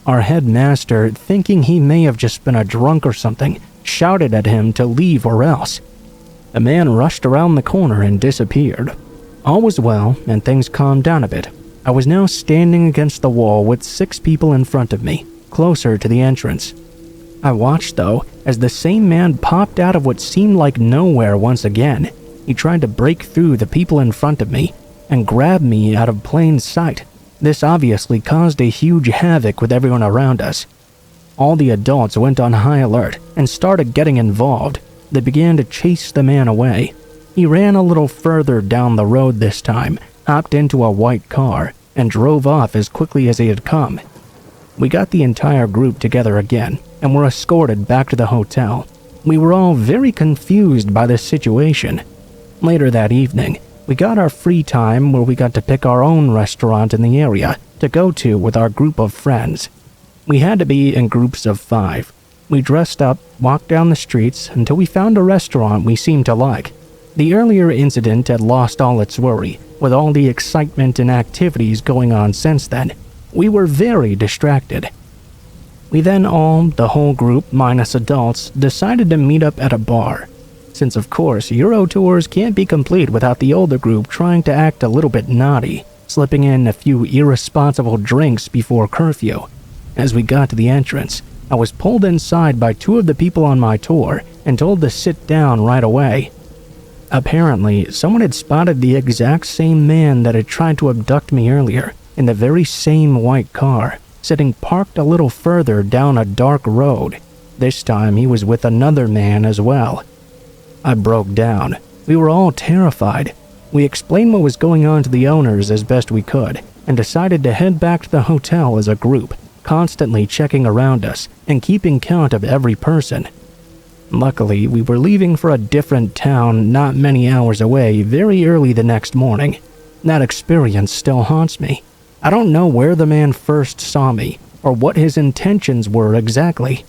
Our headmaster, thinking he may have just been a drunk or something, shouted at him to leave or else. The man rushed around the corner and disappeared. All was well, and things calmed down a bit. I was now standing against the wall with 6 people in front of me, closer to the entrance. I watched, though, as the same man popped out of what seemed like nowhere once again. He tried to break through the people in front of me and grab me out of plain sight. This obviously caused a huge havoc with everyone around us. All the adults went on high alert and started getting involved. They began to chase the man away. He ran a little further down the road this time, hopped into a white car, and drove off as quickly as he had come. We got the entire group together again and were escorted back to the hotel. We were all very confused by this situation. Later that evening, we got our free time where we got to pick our own restaurant in the area to go to with our group of friends. We had to be in groups of 5. We dressed up, walked down the streets until we found a restaurant we seemed to like. The earlier incident had lost all its worry, with all the excitement and activities going on since then. We were very distracted. We then all, the whole group minus adults, decided to meet up at a bar. Since of course Euro tours can't be complete without the older group trying to act a little bit naughty, slipping in a few irresponsible drinks before curfew. As we got to the entrance, I was pulled inside by 2 of the people on my tour and told to sit down right away. Apparently, someone had spotted the exact same man that had tried to abduct me earlier in the very same white car, sitting parked a little further down a dark road. This time he was with another man as well. I broke down. We were all terrified. We explained what was going on to the owners as best we could and decided to head back to the hotel as a group, constantly checking around us and keeping count of every person. Luckily, we were leaving for a different town not many hours away very early the next morning. That experience still haunts me. I don't know where the man first saw me or what his intentions were exactly.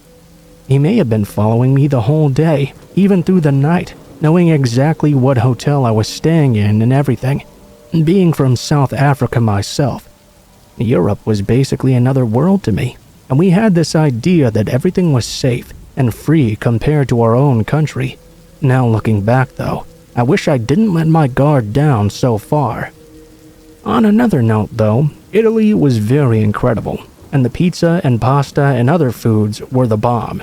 He may have been following me the whole day, even through the night, knowing exactly what hotel I was staying in and everything. Being from South Africa myself, Europe was basically another world to me, and we had this idea that everything was safe and free compared to our own country. Now looking back though, I wish I didn't let my guard down so far. On another note though, Italy was very incredible, and the pizza and pasta and other foods were the bomb.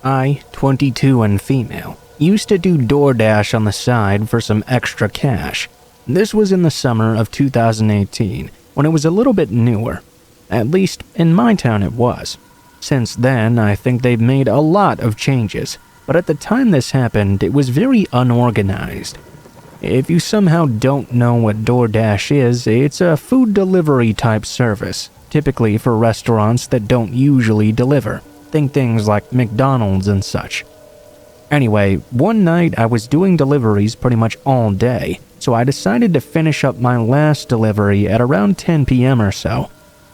I, 22 and female, used to do DoorDash on the side for some extra cash. This was in the summer of 2018, when it was a little bit newer. At least, in my town it was. Since then, I think they've made a lot of changes, but at the time this happened, it was very unorganized. If you somehow don't know what DoorDash is, it's a food delivery type service, typically for restaurants that don't usually deliver. Think things like McDonald's and such. Anyway, one night I was doing deliveries pretty much all day, so I decided to finish up my last delivery at around 10 p.m. or so.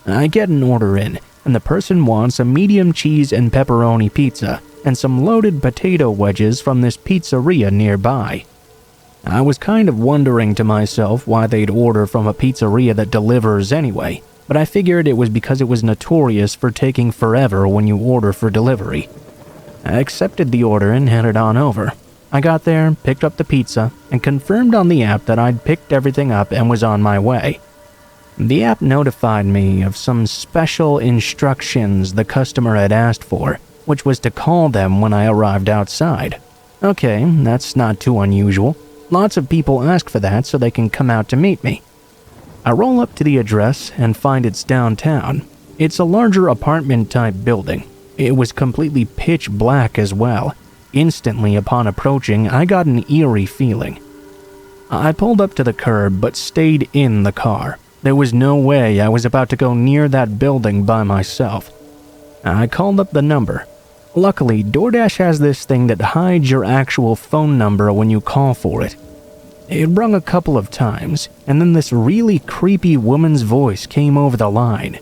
I get an order in, and the person wants a medium cheese and pepperoni pizza and some loaded potato wedges from this pizzeria nearby. I was kind of wondering to myself why they'd order from a pizzeria that delivers anyway, but I figured it was because it was notorious for taking forever when you order for delivery. I accepted the order and headed on over. I got there, picked up the pizza, and confirmed on the app that I'd picked everything up and was on my way. The app notified me of some special instructions the customer had asked for, which was to call them when I arrived outside. Okay, that's not too unusual. Lots of people ask for that so they can come out to meet me. I roll up to the address and find it's downtown. It's a larger apartment-type building. It was completely pitch black as well. Instantly upon approaching, I got an eerie feeling. I pulled up to the curb but stayed in the car. There was no way I was about to go near that building by myself. I called up the number. Luckily, DoorDash has this thing that hides your actual phone number when you call for it. It rung a couple of times, and then this really creepy woman's voice came over the line.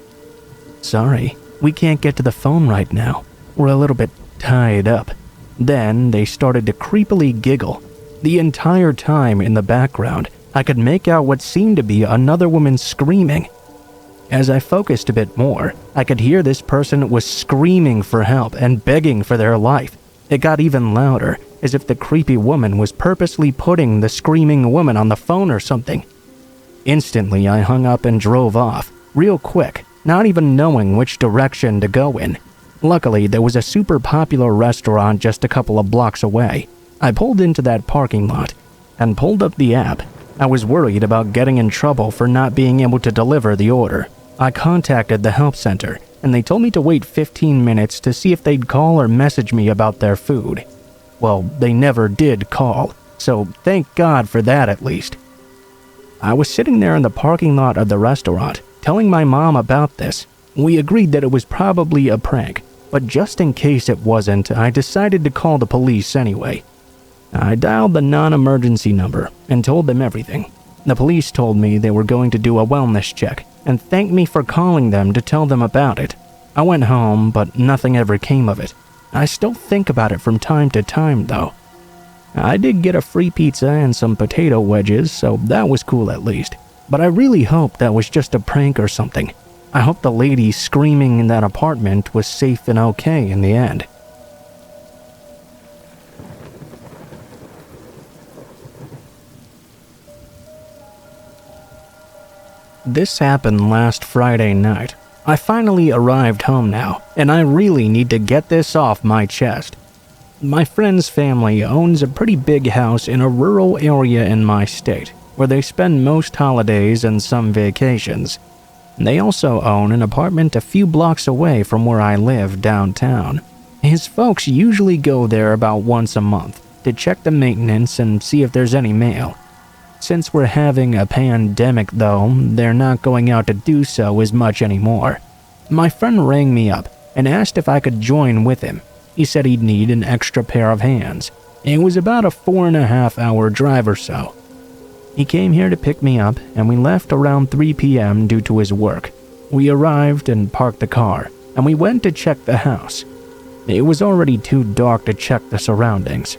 "Sorry, we can't get to the phone right now. We're a little bit tied up." Then they started to creepily giggle. The entire time in the background, I could make out what seemed to be another woman screaming. As I focused a bit more, I could hear this person was screaming for help and begging for their life. It got even louder, as if the creepy woman was purposely putting the screaming woman on the phone or something. Instantly, I hung up and drove off, real quick, not even knowing which direction to go in. Luckily, there was a super popular restaurant just a couple of blocks away. I pulled into that parking lot and pulled up the app. I was worried about getting in trouble for not being able to deliver the order. I contacted the help center, and they told me to wait 15 minutes to see if they'd call or message me about their food. Well, they never did call, so thank God for that at least. I was sitting there in the parking lot of the restaurant, telling my mom about this. We agreed that it was probably a prank, but just in case it wasn't, I decided to call the police anyway. I dialed the non-emergency number and told them everything. The police told me they were going to do a wellness check and thanked me for calling them to tell them about it. I went home, but nothing ever came of it. I still think about it from time to time, though. I did get a free pizza and some potato wedges, so that was cool at least. But I really hope that was just a prank or something. I hope the lady screaming in that apartment was safe and okay in the end. This happened last Friday night. I finally arrived home now, and I really need to get this off my chest. My friend's family owns a pretty big house in a rural area in my state, where they spend most holidays and some vacations. They also own an apartment a few blocks away from where I live downtown. His folks usually go there about once a month to check the maintenance and see if there's any mail. Since we're having a pandemic though, they're not going out to do so as much anymore. My friend rang me up and asked if I could join with him. He said he'd need an extra pair of hands. It was about a 4.5-hour drive or so. He came here to pick me up and we left around 3 p.m. due to his work. We arrived and parked the car and we went to check the house. It was already too dark to check the surroundings.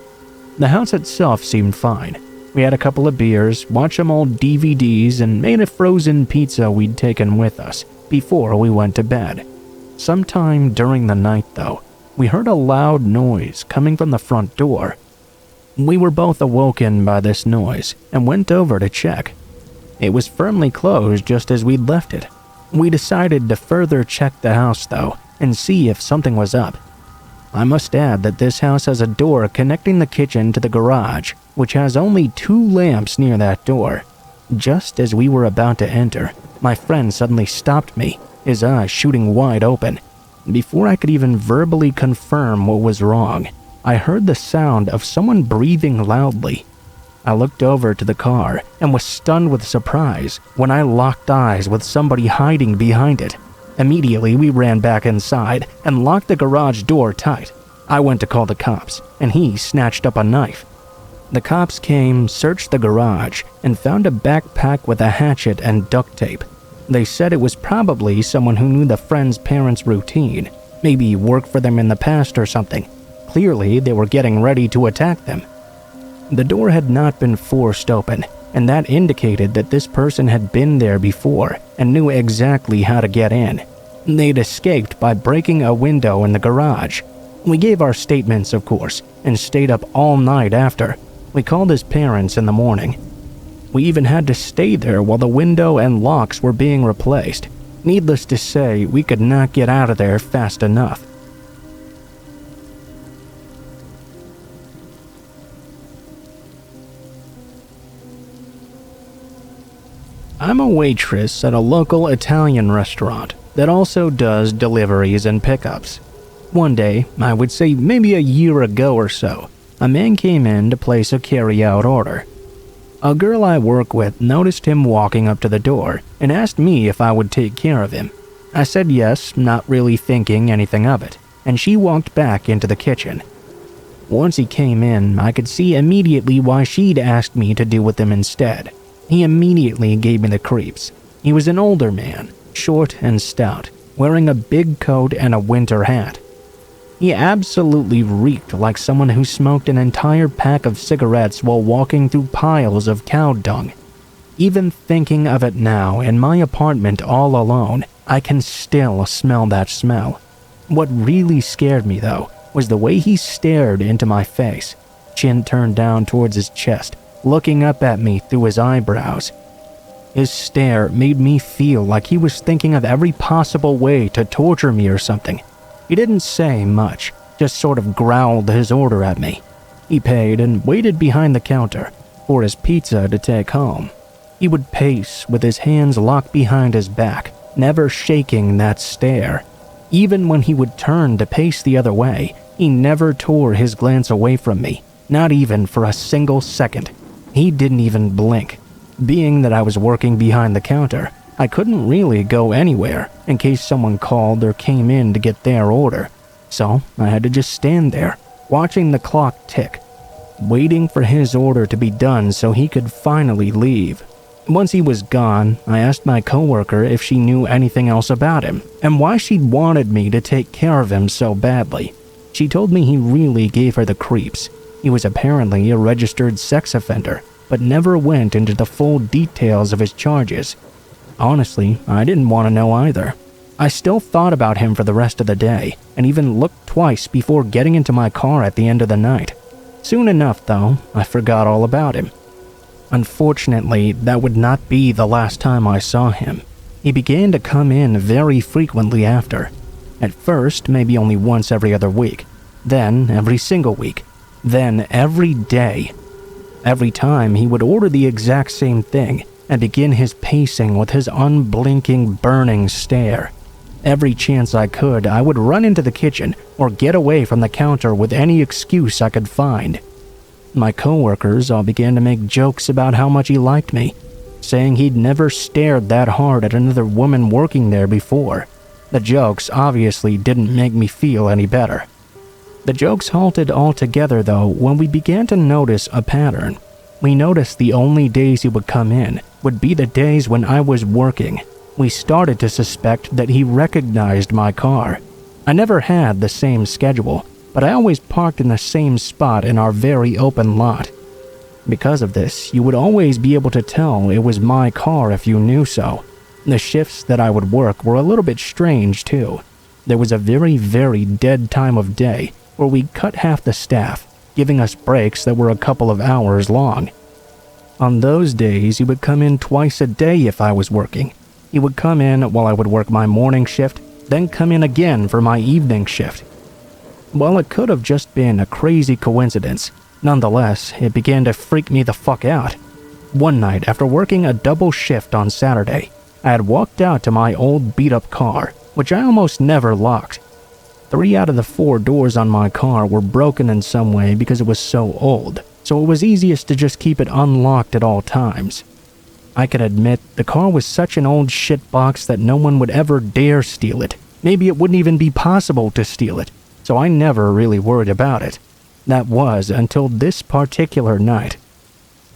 The house itself seemed fine. We had a couple of beers, watched some old DVDs, and made a frozen pizza we'd taken with us before we went to bed. Sometime during the night, though, we heard a loud noise coming from the front door. We were both awoken by this noise and went over to check. It was firmly closed just as we'd left it. We decided to further check the house, though, and see if something was up. I must add that this house has a door connecting the kitchen to the garage, which has only 2 lamps near that door. Just as we were about to enter, my friend suddenly stopped me, his eyes shooting wide open. Before I could even verbally confirm what was wrong, I heard the sound of someone breathing loudly. I looked over to the car and was stunned with surprise when I locked eyes with somebody hiding behind it. Immediately, we ran back inside and locked the garage door tight. I went to call the cops, and he snatched up a knife. The cops came, searched the garage, and found a backpack with a hatchet and duct tape. They said it was probably someone who knew the friend's parents' routine, maybe worked for them in the past or something. Clearly, they were getting ready to attack them. The door had not been forced open, and that indicated that this person had been there before and knew exactly how to get in. They'd escaped by breaking a window in the garage. We gave our statements, of course, and stayed up all night after. We called his parents in the morning. We even had to stay there while the window and locks were being replaced. Needless to say, we could not get out of there fast enough. I'm a waitress at a local Italian restaurant that also does deliveries and pickups. One day, I would say maybe a year ago or so, a man came in to place a carry-out order. A girl I work with noticed him walking up to the door and asked me if I would take care of him. I said yes, not really thinking anything of it, and she walked back into the kitchen. Once he came in, I could see immediately why she'd asked me to deal with him instead. He immediately gave me the creeps. He was an older man, short and stout, wearing a big coat and a winter hat. He absolutely reeked like someone who smoked an entire pack of cigarettes while walking through piles of cow dung. Even thinking of it now, in my apartment all alone, I can still smell that smell. What really scared me, though, was the way he stared into my face, chin turned down towards his chest, looking up at me through his eyebrows. His stare made me feel like he was thinking of every possible way to torture me or something. He didn't say much, just sort of growled his order at me. He paid and waited behind the counter for his pizza to take home. He would pace with his hands locked behind his back, never shaking that stare. Even when he would turn to pace the other way, he never tore his glance away from me, not even for a single second. He didn't even blink. Being that I was working behind the counter, I couldn't really go anywhere in case someone called or came in to get their order. So I had to just stand there, watching the clock tick, waiting for his order to be done so he could finally leave. Once he was gone, I asked my coworker if she knew anything else about him and why she'd wanted me to take care of him so badly. She told me he really gave her the creeps. He was apparently a registered sex offender, but never went into the full details of his charges. Honestly, I didn't want to know either. I still thought about him for the rest of the day, and even looked twice before getting into my car at the end of the night. Soon enough, though, I forgot all about him. Unfortunately, that would not be the last time I saw him. He began to come in very frequently after. At first, maybe only once every other week, then every single week, then every day. Every time he would order the exact same thing and begin his pacing with his unblinking, burning stare. Every chance I could, I would run into the kitchen or get away from the counter with any excuse I could find. My coworkers all began to make jokes about how much he liked me, saying he'd never stared that hard at another woman working there before. The jokes obviously didn't make me feel any better. The jokes halted altogether, though, when we began to notice a pattern. We noticed the only days he would come in would be the days when I was working. We started to suspect that he recognized my car. I never had the same schedule, but I always parked in the same spot in our very open lot. Because of this, you would always be able to tell it was my car if you knew so. The shifts that I would work were a little bit strange, too. There was a very, very dead time of day where we'd cut half the staff, giving us breaks that were a couple of hours long. On those days, he would come in twice a day if I was working. He would come in while I would work my morning shift, then come in again for my evening shift. While it could have just been a crazy coincidence, nonetheless, it began to freak me the fuck out. One night, after working a double shift on Saturday, I had walked out to my old beat-up car, which I almost never locked. 3 out of the 4 doors on my car were broken in some way because it was so old, so it was easiest to just keep it unlocked at all times. I can admit the car was such an old shitbox that no one would ever dare steal it. Maybe it wouldn't even be possible to steal it, so I never really worried about it. That was until this particular night.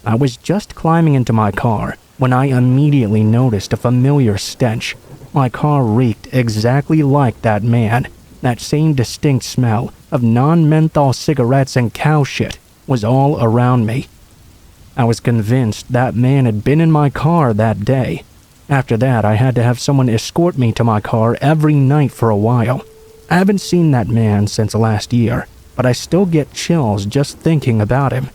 I was just climbing into my car when I immediately noticed a familiar stench. My car reeked exactly like that man. That same distinct smell of non-menthol cigarettes and cow shit was all around me. I was convinced that man had been in my car that day. After that, I had to have someone escort me to my car every night for a while. I haven't seen that man since last year, but I still get chills just thinking about him.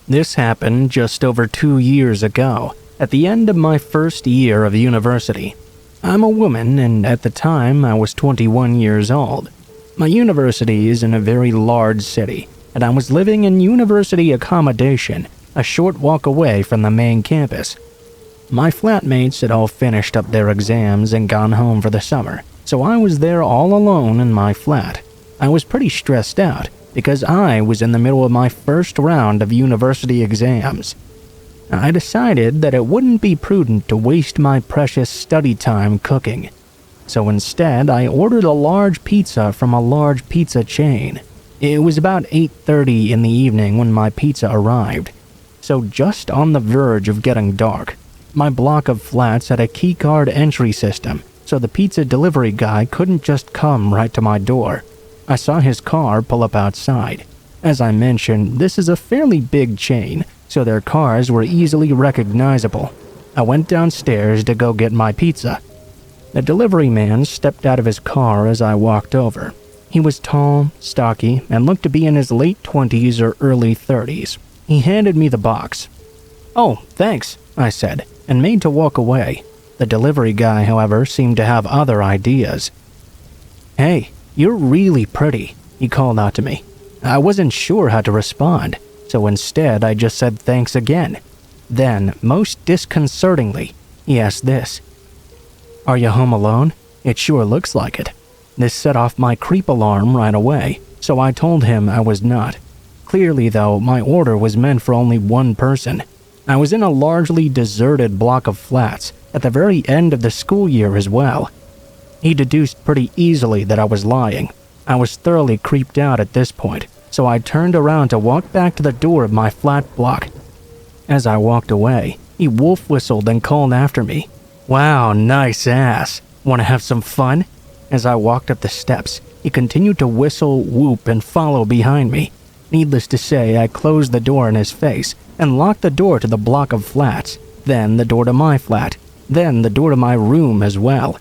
This happened just over 2 years ago, at the end of my first year of university. I'm a woman, and at the time I was 21 years old. My university is in a very large city, and I was living in university accommodation, a short walk away from the main campus. My flatmates had all finished up their exams and gone home for the summer, so I was there all alone in my flat. I was pretty stressed out, because I was in the middle of my first round of university exams. I decided that it wouldn't be prudent to waste my precious study time cooking. So instead, I ordered a large pizza from a large pizza chain. It was about 8:30 in the evening when my pizza arrived. so just on the verge of getting dark. My block of flats had a keycard entry system, so the pizza delivery guy couldn't just come right to my door. I saw his car pull up outside. As I mentioned, this is a fairly big chain, so their cars were easily recognizable. I went downstairs to go get my pizza. The delivery man stepped out of his car as I walked over. He was tall, stocky, and looked to be in his late 20s or early 30s. He handed me the box. "Oh, thanks," I said, and made to walk away. The delivery guy, however, seemed to have other ideas. "Hey, you're really pretty," he called out to me. I wasn't sure how to respond, so instead I just said thanks again. Then, most disconcertingly, he asked this. "Are you home alone? It sure looks like it." This set off my creep alarm right away, so I told him I was not. Clearly, though, my order was meant for only one person. I was in a largely deserted block of flats at the very end of the school year as well. He deduced pretty easily that I was lying. I was thoroughly creeped out at this point, so I turned around to walk back to the door of my flat block. As I walked away, he wolf whistled and called after me. "Wow, nice ass. Want to have some fun?" As I walked up the steps, he continued to whistle, whoop, and follow behind me. Needless to say, I closed the door in his face and locked the door to the block of flats, then the door to my flat, then the door to my room as well.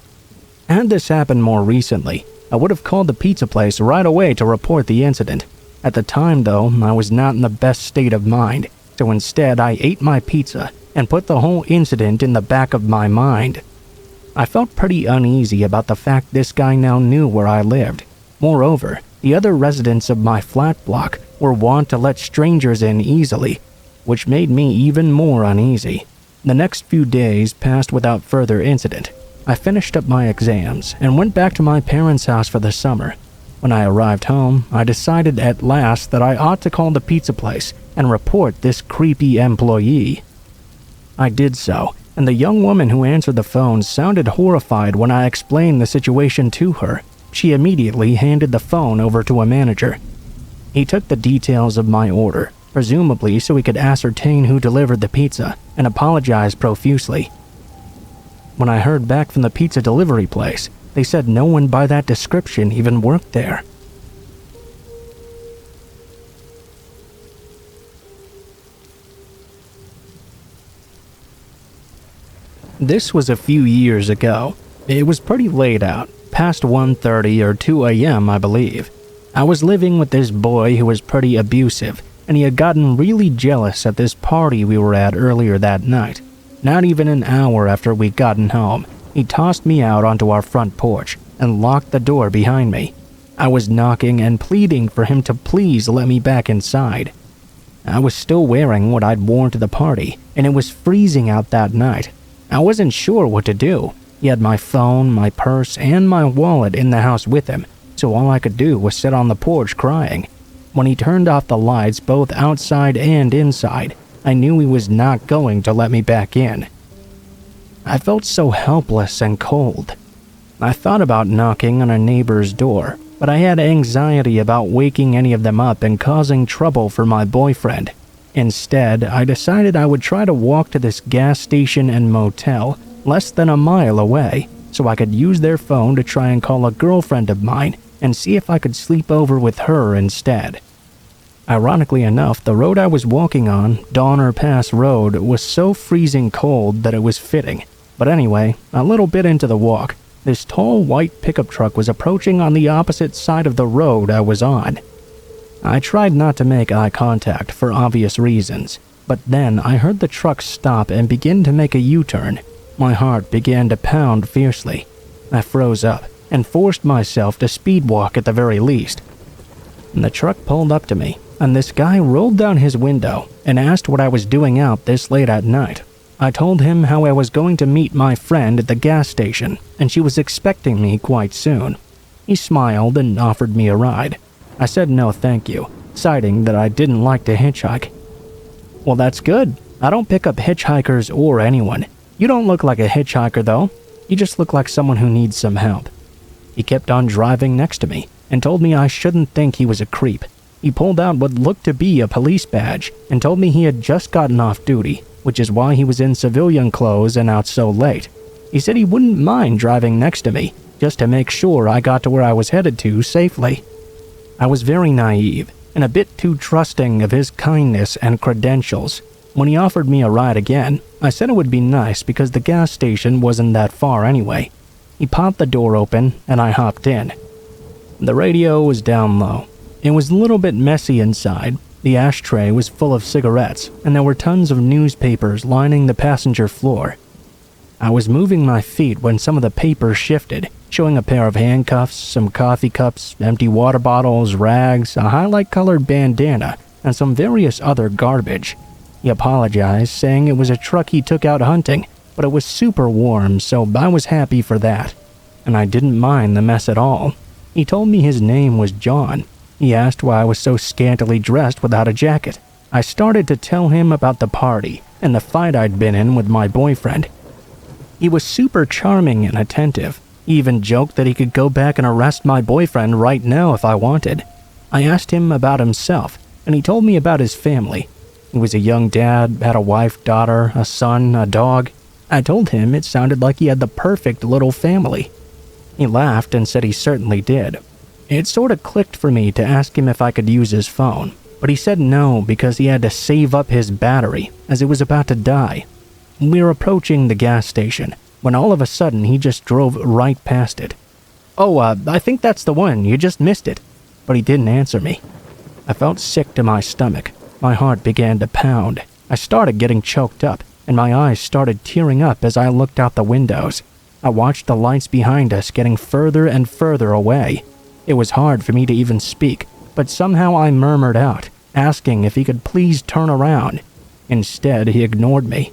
Had this happened more recently, I would have called the pizza place right away to report the incident. At the time, though, I was not in the best state of mind, so instead I ate my pizza and put the whole incident in the back of my mind. I felt pretty uneasy about the fact this guy now knew where I lived. Moreover, the other residents of my flat block were wont to let strangers in easily, which made me even more uneasy. The next few days passed without further incident. I finished up my exams and went back to my parents' house for the summer. When I arrived home, I decided at last that I ought to call the pizza place and report this creepy employee. I did so, and the young woman who answered the phone sounded horrified when I explained the situation to her. She immediately handed the phone over to a manager. He took the details of my order, presumably so he could ascertain who delivered the pizza, and apologized profusely. When I heard back from the pizza delivery place, they said no one by that description even worked there. This was a few years ago. It was pretty late out, past 1:30 or 2 a.m. I believe. I was living with this boy who was pretty abusive, and he had gotten really jealous at this party we were at earlier that night. Not even an hour after we'd gotten home, he tossed me out onto our front porch and locked the door behind me. I was knocking and pleading for him to please let me back inside. I was still wearing what I'd worn to the party, and it was freezing out that night. I wasn't sure what to do. He had my phone, my purse, and my wallet in the house with him, so all I could do was sit on the porch crying. When he turned off the lights both outside and inside, I knew he was not going to let me back in. I felt so helpless and cold. I thought about knocking on a neighbor's door, but I had anxiety about waking any of them up and causing trouble for my boyfriend. Instead, I decided I would try to walk to this gas station and motel less than a mile away, so I could use their phone to try and call a girlfriend of mine and see if I could sleep over with her instead. Ironically enough, the road I was walking on, Donner Pass Road, was so freezing cold that it was fitting. But anyway, a little bit into the walk, this tall white pickup truck was approaching on the opposite side of the road I was on. I tried not to make eye contact for obvious reasons, but then I heard the truck stop and begin to make a U-turn. My heart began to pound fiercely. I froze up and forced myself to speed walk at the very least. The truck pulled up to me, and this guy rolled down his window and asked what I was doing out this late at night. I told him how I was going to meet my friend at the gas station, and she was expecting me quite soon. He smiled and offered me a ride. I said no thank you, citing that I didn't like to hitchhike. "Well, that's good. I don't pick up hitchhikers or anyone. You don't look like a hitchhiker, though. You just look like someone who needs some help." He kept on driving next to me and told me I shouldn't think he was a creep. He pulled out what looked to be a police badge and told me he had just gotten off duty, which is why he was in civilian clothes and out so late. He said he wouldn't mind driving next to me, just to make sure I got to where I was headed to safely. I was very naive and a bit too trusting of his kindness and credentials. When he offered me a ride again, I said it would be nice because the gas station wasn't that far anyway. He popped the door open and I hopped in. The radio was down low. It was a little bit messy inside. The ashtray was full of cigarettes, and there were tons of newspapers lining the passenger floor. I was moving my feet when some of the papers shifted, showing a pair of handcuffs, some coffee cups, empty water bottles, rags, a highlight-colored bandana, and some various other garbage. He apologized, saying it was a truck he took out hunting, but it was super warm, so I was happy for that. And I didn't mind the mess at all. He told me his name was John. He asked why I was so scantily dressed without a jacket. I started to tell him about the party and the fight I'd been in with my boyfriend. He was super charming and attentive. He even joked that he could go back and arrest my boyfriend right now if I wanted. I asked him about himself, and he told me about his family. He was a young dad, had a wife, daughter, a son, a dog. I told him it sounded like he had the perfect little family. He laughed and said he certainly did. It sort of clicked for me to ask him if I could use his phone, but he said no because he had to save up his battery as it was about to die. We were approaching the gas station when all of a sudden he just drove right past it. "Oh, I think that's the one, you just missed it." But he didn't answer me. I felt sick to my stomach. My heart began to pound. I started getting choked up, and my eyes started tearing up as I looked out the windows. I watched the lights behind us getting further and further away. It was hard for me to even speak, but somehow I murmured out, asking if he could please turn around. Instead, he ignored me.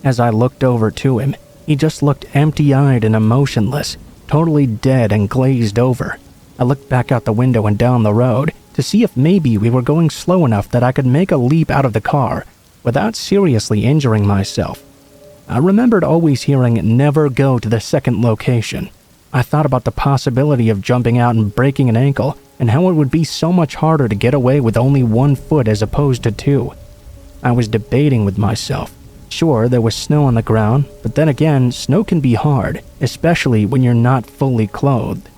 As I looked over to him, he just looked empty-eyed and emotionless, totally dead and glazed over. I looked back out the window and down the road to see if maybe we were going slow enough that I could make a leap out of the car without seriously injuring myself. I remembered always hearing never go to the second location. I thought about the possibility of jumping out and breaking an ankle and how it would be so much harder to get away with only one foot as opposed to two. I was debating with myself. Sure, there was snow on the ground, but then again, snow can be hard, especially when you're not fully clothed.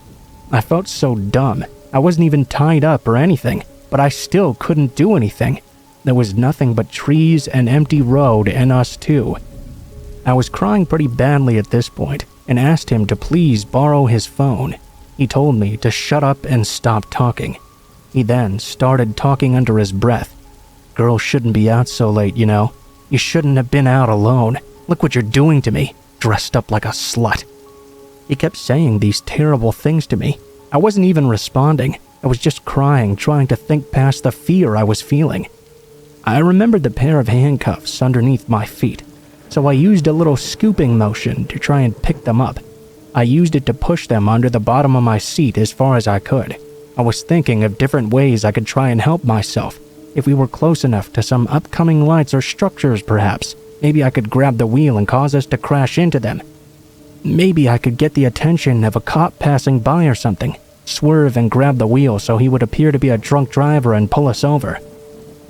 I felt so dumb. I wasn't even tied up or anything, but I still couldn't do anything. There was nothing but trees, an empty road, and us two. I was crying pretty badly at this point and asked him to please borrow his phone. He told me to shut up and stop talking. He then started talking under his breath. "Girls shouldn't be out so late, you know. You shouldn't have been out alone. Look what you're doing to me, dressed up like a slut." He kept saying these terrible things to me. I wasn't even responding. I was just crying, trying to think past the fear I was feeling. I remembered the pair of handcuffs underneath my feet, so I used a little scooping motion to try and pick them up. I used it to push them under the bottom of my seat as far as I could. I was thinking of different ways I could try and help myself. If we were close enough to some upcoming lights or structures, perhaps, maybe I could grab the wheel and cause us to crash into them. Maybe I could get the attention of a cop passing by or something, swerve and grab the wheel so he would appear to be a drunk driver and pull us over.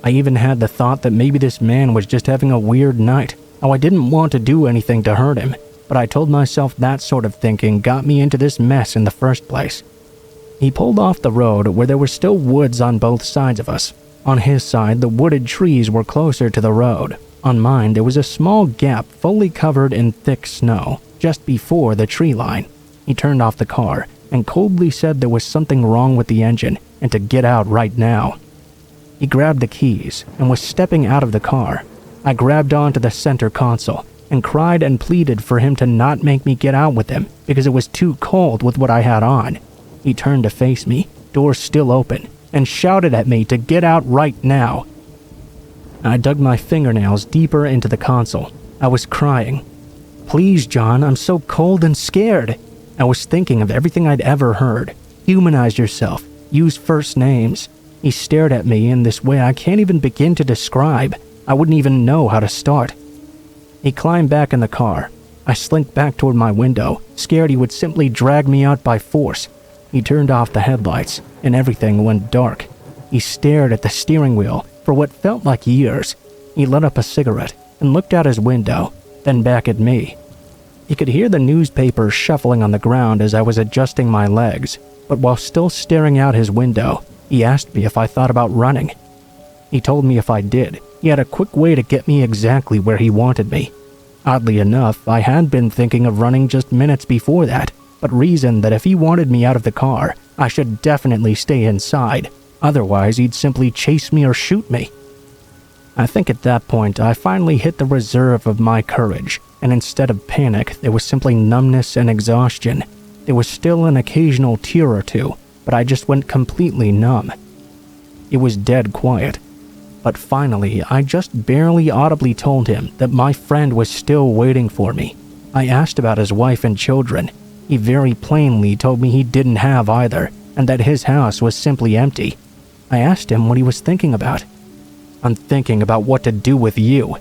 I even had the thought that maybe this man was just having a weird night. Oh, I didn't want to do anything to hurt him, but I told myself that sort of thinking got me into this mess in the first place. He pulled off the road where there were still woods on both sides of us. On his side, the wooded trees were closer to the road. On mine, there was a small gap fully covered in thick snow, just before the tree line. He turned off the car and coldly said there was something wrong with the engine and to get out right now. He grabbed the keys and was stepping out of the car. I grabbed onto the center console and cried and pleaded for him to not make me get out with him because it was too cold with what I had on. He turned to face me, door still open, and shouted at me to get out right now. I dug my fingernails deeper into the console. I was crying. "Please, John, I'm so cold and scared." I was thinking of everything I'd ever heard. Humanize yourself. Use first names. He stared at me in this way I can't even begin to describe. I wouldn't even know how to start. He climbed back in the car. I slinked back toward my window, scared he would simply drag me out by force. He turned off the headlights, and everything went dark. He stared at the steering wheel for what felt like years. He lit up a cigarette and looked out his window, then back at me. He could hear the newspaper shuffling on the ground as I was adjusting my legs, but while still staring out his window, he asked me if I thought about running. He told me if I did, he had a quick way to get me exactly where he wanted me. Oddly enough, I had been thinking of running just minutes before that, but reasoned that if he wanted me out of the car, I should definitely stay inside. Otherwise, he'd simply chase me or shoot me. I think at that point, I finally hit the reserve of my courage, and instead of panic, there was simply numbness and exhaustion. There was still an occasional tear or two, but I just went completely numb. It was dead quiet. But finally, I just barely audibly told him that my friend was still waiting for me. I asked about his wife and children. He very plainly told me he didn't have either, and that his house was simply empty. I asked him what he was thinking about. "I'm thinking about what to do with you."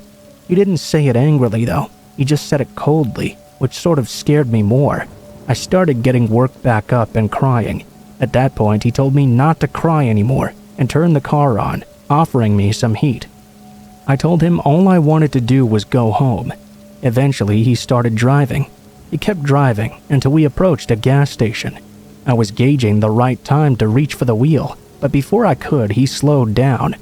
He didn't say it angrily though. He just said it coldly, which sort of scared me more. I started getting worked back up and crying. At that point, he told me not to cry anymore and turned the car on, offering me some heat. I told him all I wanted to do was go home. Eventually, he started driving. He kept driving until we approached a gas station. I was gauging the right time to reach for the wheel, but before I could, he slowed down.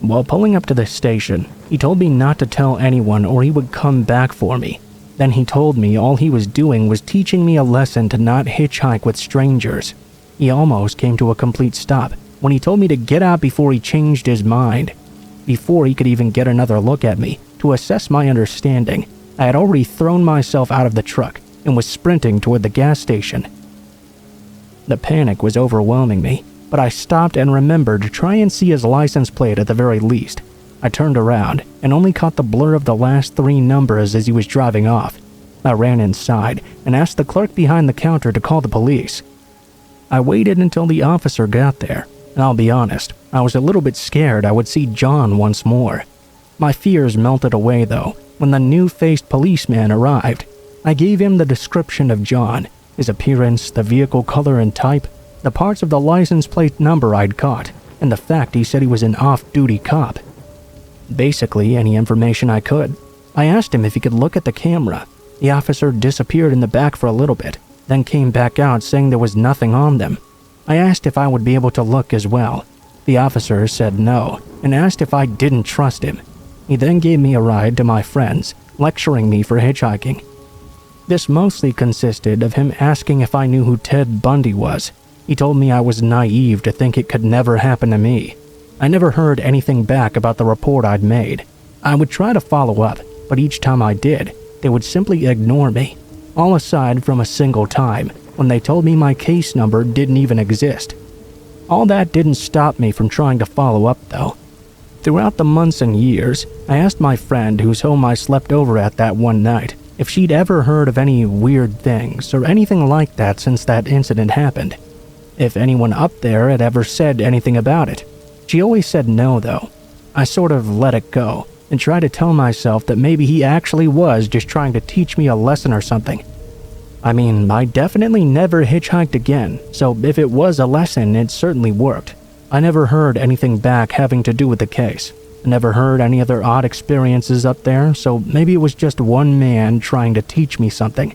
While pulling up to the station, he told me not to tell anyone or he would come back for me. Then he told me all he was doing was teaching me a lesson to not hitchhike with strangers. He almost came to a complete stop when he told me to get out before he changed his mind. Before he could even get another look at me to assess my understanding, I had already thrown myself out of the truck and was sprinting toward the gas station. The panic was overwhelming me, but I stopped and remembered to try and see his license plate at the very least. I turned around and only caught the blur of the last 3 numbers as he was driving off. I ran inside and asked the clerk behind the counter to call the police. I waited until the officer got there, and I'll be honest, I was a little bit scared I would see John once more. My fears melted away though when the new-faced policeman arrived. I gave him the description of John, his appearance, the vehicle color and type, the parts of the license plate number I'd caught, and the fact he said he was an off-duty cop. Basically, any information I could. I asked him if he could look at the camera. The officer disappeared in the back for a little bit, then came back out saying there was nothing on them. I asked if I would be able to look as well. The officer said no, and asked if I didn't trust him. He then gave me a ride to my friends, lecturing me for hitchhiking. This mostly consisted of him asking if I knew who Ted Bundy was. He told me I was naive to think it could never happen to me. I never heard anything back about the report I'd made. I would try to follow up, but each time I did, they would simply ignore me. All aside from a single time, when they told me my case number didn't even exist. All that didn't stop me from trying to follow up though. Throughout the months and years, I asked my friend whose home I slept over at that one night if she'd ever heard of any weird things or anything like that since that incident happened. If anyone up there had ever said anything about it. She always said no though. I sort of let it go and tried to tell myself that maybe he actually was just trying to teach me a lesson or something. I mean, I definitely never hitchhiked again, so if it was a lesson, it certainly worked. I never heard anything back having to do with the case. I never heard any other odd experiences up there, so maybe it was just one man trying to teach me something.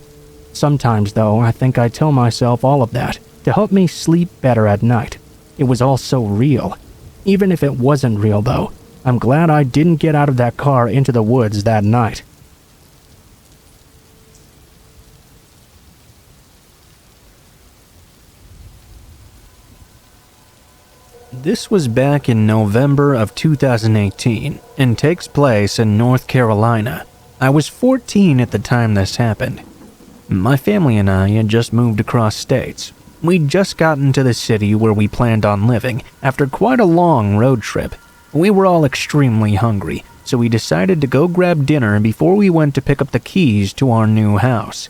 Sometimes, though, I think I tell myself all of that to help me sleep better at night. It was all so real. Even if it wasn't real, though, I'm glad I didn't get out of that car into the woods that night. This was back in November of 2018 and takes place in North Carolina. I was 14 at the time this happened. My family and I had just moved across states. We'd just gotten to the city where we planned on living after quite a long road trip. We were all extremely hungry, so we decided to go grab dinner before we went to pick up the keys to our new house.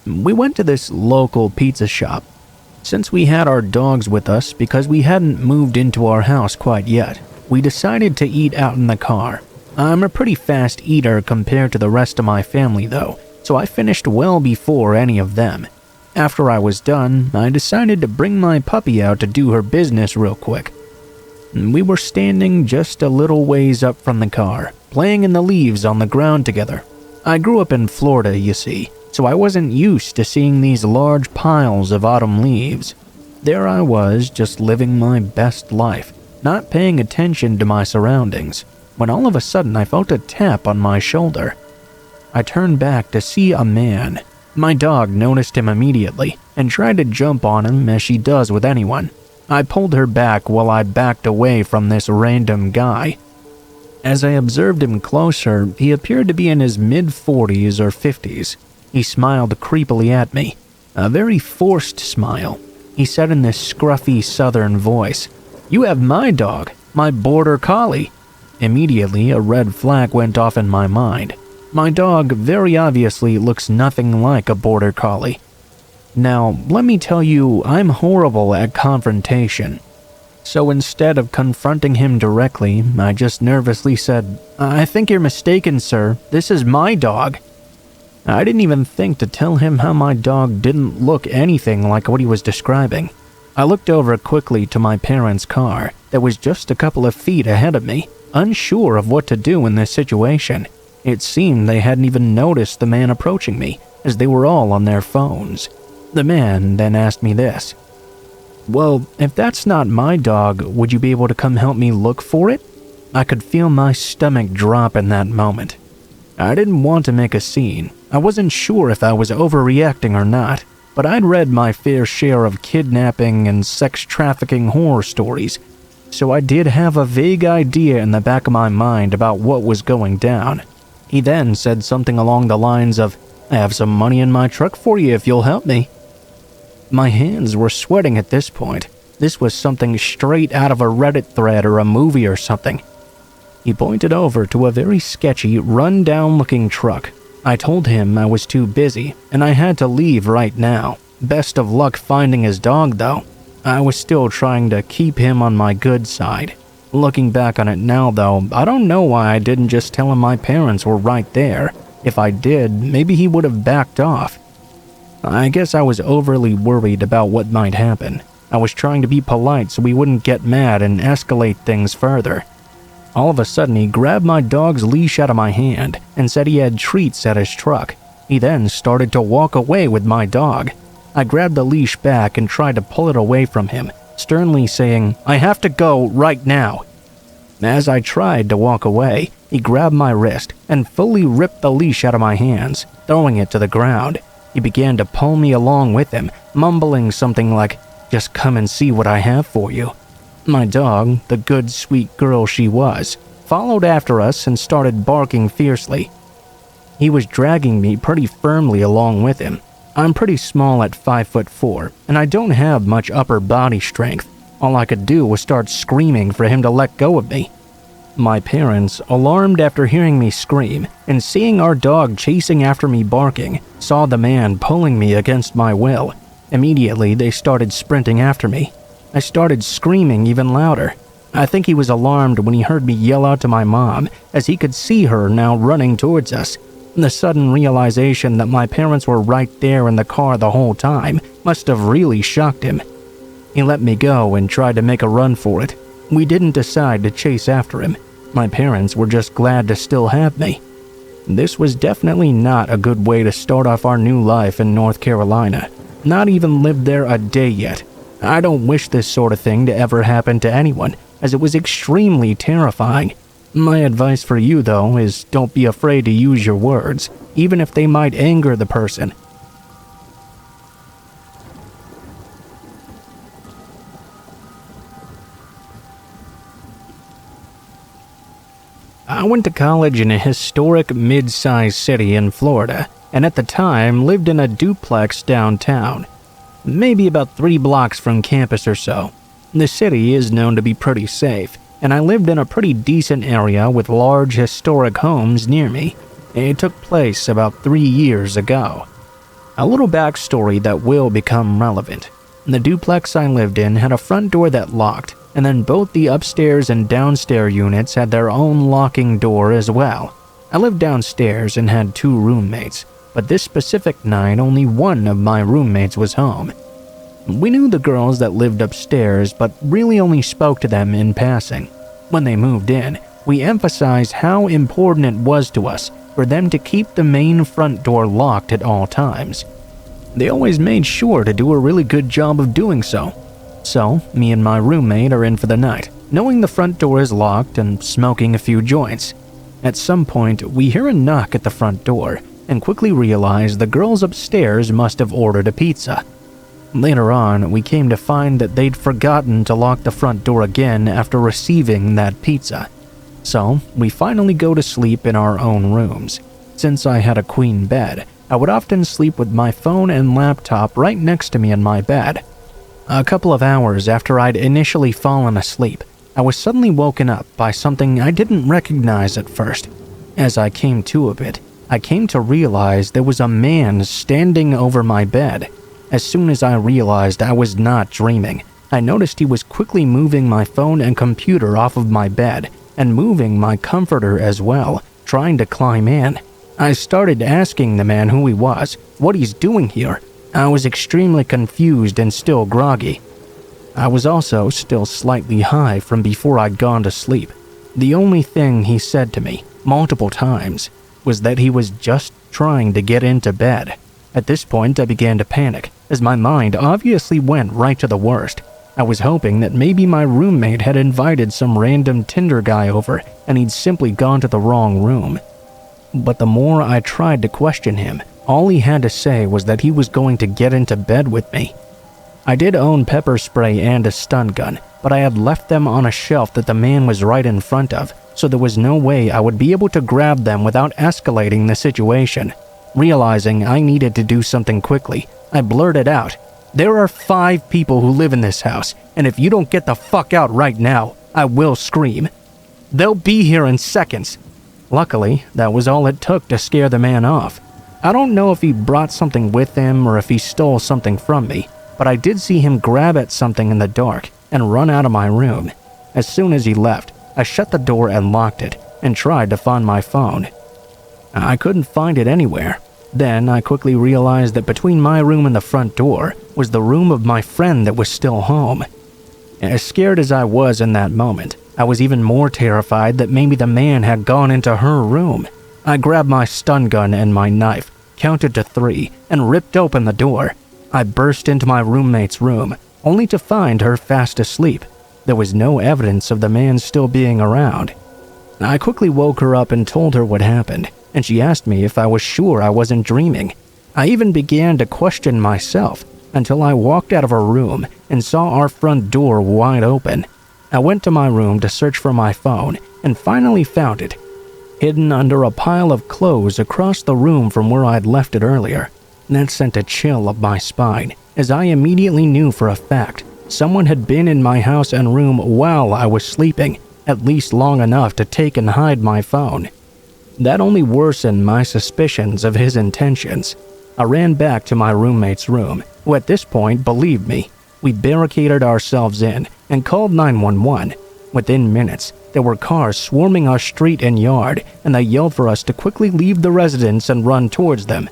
We went to this local pizza shop. Since we had our dogs with us because we hadn't moved into our house quite yet, we decided to eat out in the car. I'm a pretty fast eater compared to the rest of my family though, so I finished well before any of them. After I was done, I decided to bring my puppy out to do her business real quick. We were standing just a little ways up from the car, playing in the leaves on the ground together. I grew up in Florida, you see, so I wasn't used to seeing these large piles of autumn leaves. There I was, just living my best life, not paying attention to my surroundings, when all of a sudden I felt a tap on my shoulder. I turned back to see a man. My dog noticed him immediately and tried to jump on him as she does with anyone. I pulled her back while I backed away from this random guy. As I observed him closer, he appeared to be in his mid-40s or 50s. He smiled creepily at me, a very forced smile. He said in this scruffy southern voice, "You have my dog, my border collie." Immediately, a red flag went off in my mind. My dog very obviously looks nothing like a border collie. Now, let me tell you, I'm horrible at confrontation. So instead of confronting him directly, I just nervously said, "I think you're mistaken, sir. This is my dog." I didn't even think to tell him how my dog didn't look anything like what he was describing. I looked over quickly to my parents' car that was just a couple of feet ahead of me, unsure of what to do in this situation. It seemed they hadn't even noticed the man approaching me, as they were all on their phones. The man then asked me this, "Well, if that's not my dog, would you be able to come help me look for it?" I could feel my stomach drop in that moment. I didn't want to make a scene. I wasn't sure if I was overreacting or not, but I'd read my fair share of kidnapping and sex trafficking horror stories, so I did have a vague idea in the back of my mind about what was going down. He then said something along the lines of, "I have some money in my truck for you if you'll help me." My hands were sweating at this point. This was something straight out of a Reddit thread or a movie or something. He pointed over to a very sketchy, run-down-looking truck. I told him I was too busy, and I had to leave right now. Best of luck finding his dog, though. I was still trying to keep him on my good side. Looking back on it now, though, I don't know why I didn't just tell him my parents were right there. If I did, maybe he would have backed off. I guess I was overly worried about what might happen. I was trying to be polite so we wouldn't get mad and escalate things further. All of a sudden, he grabbed my dog's leash out of my hand and said he had treats at his truck. He then started to walk away with my dog. I grabbed the leash back and tried to pull it away from him, sternly saying, "I have to go right now." As I tried to walk away, he grabbed my wrist and fully ripped the leash out of my hands, throwing it to the ground. He began to pull me along with him, mumbling something like, "Just come and see what I have for you." My dog, the good, sweet girl she was, followed after us and started barking fiercely. He was dragging me pretty firmly along with him. I'm pretty small at 5'4", and I don't have much upper body strength. All I could do was start screaming for him to let go of me. My parents, alarmed after hearing me scream and seeing our dog chasing after me barking, saw the man pulling me against my will. Immediately, they started sprinting after me. I started screaming even louder. I think he was alarmed when he heard me yell out to my mom, as he could see her now running towards us. The sudden realization that my parents were right there in the car the whole time must have really shocked him. He let me go and tried to make a run for it. We didn't decide to chase after him. My parents were just glad to still have me. This was definitely not a good way to start off our new life in North Carolina. Not even lived there a day yet. I don't wish this sort of thing to ever happen to anyone, as it was extremely terrifying. My advice for you, though, is don't be afraid to use your words, even if they might anger the person. I went to college in a historic mid-sized city in Florida, and at the time lived in a duplex downtown, maybe about 3 blocks from campus or so. The city is known to be pretty safe, and I lived in a pretty decent area with large historic homes near me. It took place about 3 years ago. A little backstory that will become relevant. The duplex I lived in had a front door that locked, and then both the upstairs and downstairs units had their own locking door as well. I lived downstairs and had 2 roommates, but this specific night only one of my roommates was home. We knew the girls that lived upstairs, but really only spoke to them in passing. When they moved in, we emphasized how important it was to us for them to keep the main front door locked at all times. They always made sure to do a really good job of doing so. So, me and my roommate are in for the night, knowing the front door is locked and smoking a few joints. At some point, we hear a knock at the front door and quickly realize the girls upstairs must have ordered a pizza. Later on, we came to find that they'd forgotten to lock the front door again after receiving that pizza. So, we finally go to sleep in our own rooms. Since I had a queen bed, I would often sleep with my phone and laptop right next to me in my bed. A couple of hours after I'd initially fallen asleep, I was suddenly woken up by something I didn't recognize at first. As I came to of it, I came to realize there was a man standing over my bed. As soon as I realized I was not dreaming, I noticed he was quickly moving my phone and computer off of my bed and moving my comforter as well, trying to climb in. I started asking the man who he was, what he's doing here. I was extremely confused and still groggy. I was also still slightly high from before I'd gone to sleep. The only thing he said to me, multiple times, was that he was just trying to get into bed. At this point, I began to panic, as my mind obviously went right to the worst. I was hoping that maybe my roommate had invited some random Tinder guy over and he'd simply gone to the wrong room. But the more I tried to question him, all he had to say was that he was going to get into bed with me. I did own pepper spray and a stun gun, but I had left them on a shelf that the man was right in front of, so there was no way I would be able to grab them without escalating the situation. Realizing I needed to do something quickly, I blurted out, "There are 5 people who live in this house, and if you don't get the fuck out right now, I will scream. They'll be here in seconds." Luckily, that was all it took to scare the man off. I don't know if he brought something with him or if he stole something from me, but I did see him grab at something in the dark and run out of my room. As soon as he left, I shut the door and locked it and tried to find my phone. I couldn't find it anywhere. Then I quickly realized that between my room and the front door was the room of my friend that was still home. As scared as I was in that moment, I was even more terrified that maybe the man had gone into her room. I grabbed my stun gun and my knife, counted to 3, and ripped open the door. I burst into my roommate's room, only to find her fast asleep. There was no evidence of the man still being around. I quickly woke her up and told her what happened, and she asked me if I was sure I wasn't dreaming. I even began to question myself until I walked out of her room and saw our front door wide open. I went to my room to search for my phone and finally found it, hidden under a pile of clothes across the room from where I'd left it earlier. That sent a chill up my spine, as I immediately knew for a fact someone had been in my house and room while I was sleeping, at least long enough to take and hide my phone. That only worsened my suspicions of his intentions. I ran back to my roommate's room, who at this point believed me. We barricaded ourselves in and called 911. Within minutes, there were cars swarming our street and yard, and they yelled for us to quickly leave the residence and run towards them.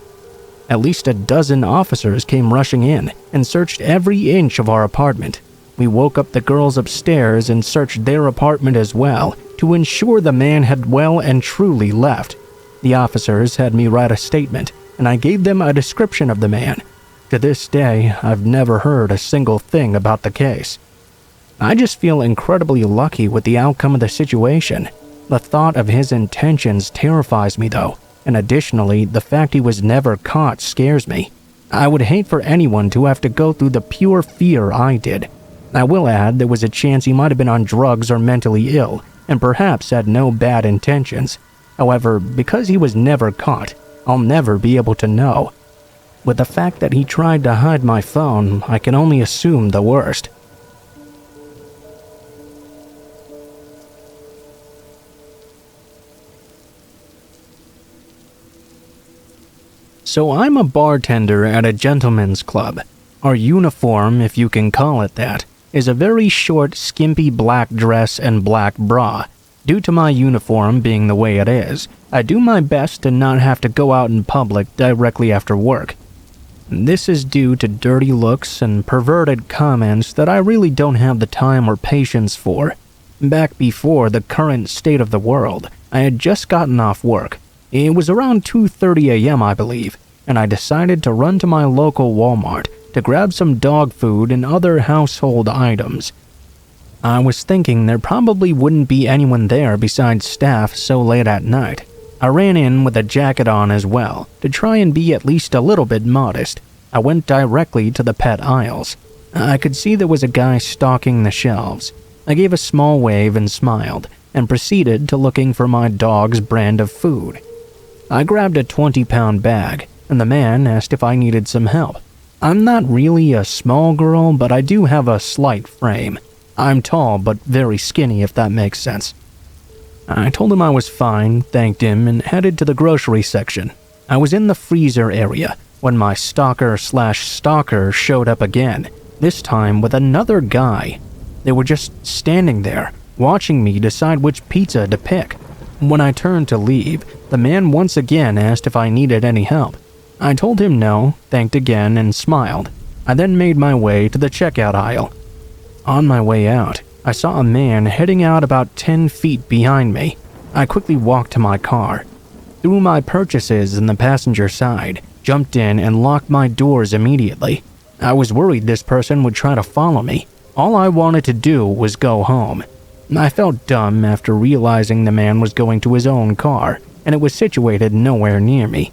At least a dozen officers came rushing in and searched every inch of our apartment. We woke up the girls upstairs and searched their apartment as well to ensure the man had well and truly left. The officers had me write a statement, and I gave them a description of the man. To this day, I've never heard a single thing about the case. I just feel incredibly lucky with the outcome of the situation. The thought of his intentions terrifies me though, and additionally, the fact he was never caught scares me. I would hate for anyone to have to go through the pure fear I did. I will add there was a chance he might have been on drugs or mentally ill, and perhaps had no bad intentions. However, because he was never caught, I'll never be able to know. With the fact that he tried to hide my phone, I can only assume the worst. So I'm a bartender at a gentleman's club. Our uniform, if you can call it that, is a very short, skimpy black dress and black bra. Due to my uniform being the way it is, I do my best to not have to go out in public directly after work. This is due to dirty looks and perverted comments that I really don't have the time or patience for. Back before the current state of the world, I had just gotten off work. It was around 2:30 a.m., I believe, and I decided to run to my local Walmart to grab some dog food and other household items. I was thinking there probably wouldn't be anyone there besides staff so late at night. I ran in with a jacket on as well, to try and be at least a little bit modest. I went directly to the pet aisles. I could see there was a guy stalking the shelves. I gave a small wave and smiled, and proceeded to looking for my dog's brand of food. I grabbed a 20-pound bag, and the man asked if I needed some help. I'm not really a small girl, but I do have a slight frame. I'm tall but very skinny, if that makes sense. I told him I was fine, thanked him, and headed to the grocery section. I was in the freezer area when my stalker showed up again, this time with another guy. They were just standing there, watching me decide which pizza to pick. When I turned to leave, the man once again asked if I needed any help. I told him no, thanked again, and smiled. I then made my way to the checkout aisle. On my way out, I saw a man heading out about 10 feet behind me. I quickly walked to my car, threw my purchases in the passenger side, jumped in, and locked my doors immediately. I was worried this person would try to follow me. All I wanted to do was go home. I felt dumb after realizing the man was going to his own car, and it was situated nowhere near me.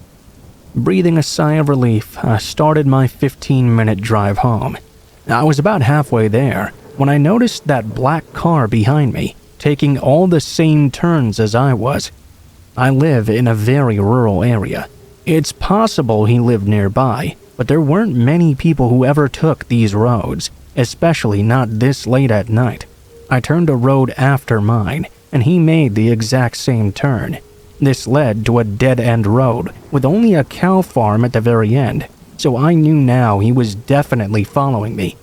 Breathing a sigh of relief, I started my 15-minute drive home. I was about halfway there when I noticed that black car behind me, taking all the same turns as I was. I live in a very rural area. It's possible he lived nearby, but there weren't many people who ever took these roads, especially not this late at night. I turned a road after mine, and he made the exact same turn. This led to a dead-end road with only a cow farm at the very end, so I knew now he was definitely following me.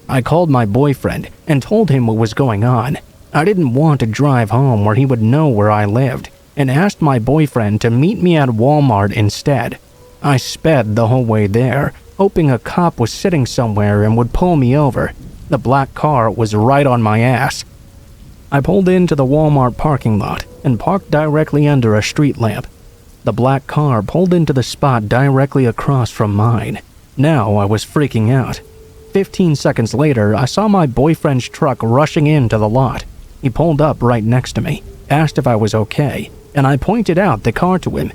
I called my boyfriend and told him what was going on. I didn't want to drive home where he would know where I lived, and asked my boyfriend to meet me at Walmart instead. I sped the whole way there, hoping a cop was sitting somewhere and would pull me over. The black car was right on my ass. I pulled into the Walmart parking lot and parked directly under a street lamp. The black car pulled into the spot directly across from mine. Now I was freaking out. 15 seconds later, I saw my boyfriend's truck rushing into the lot. He pulled up right next to me, asked if I was okay, and I pointed out the car to him.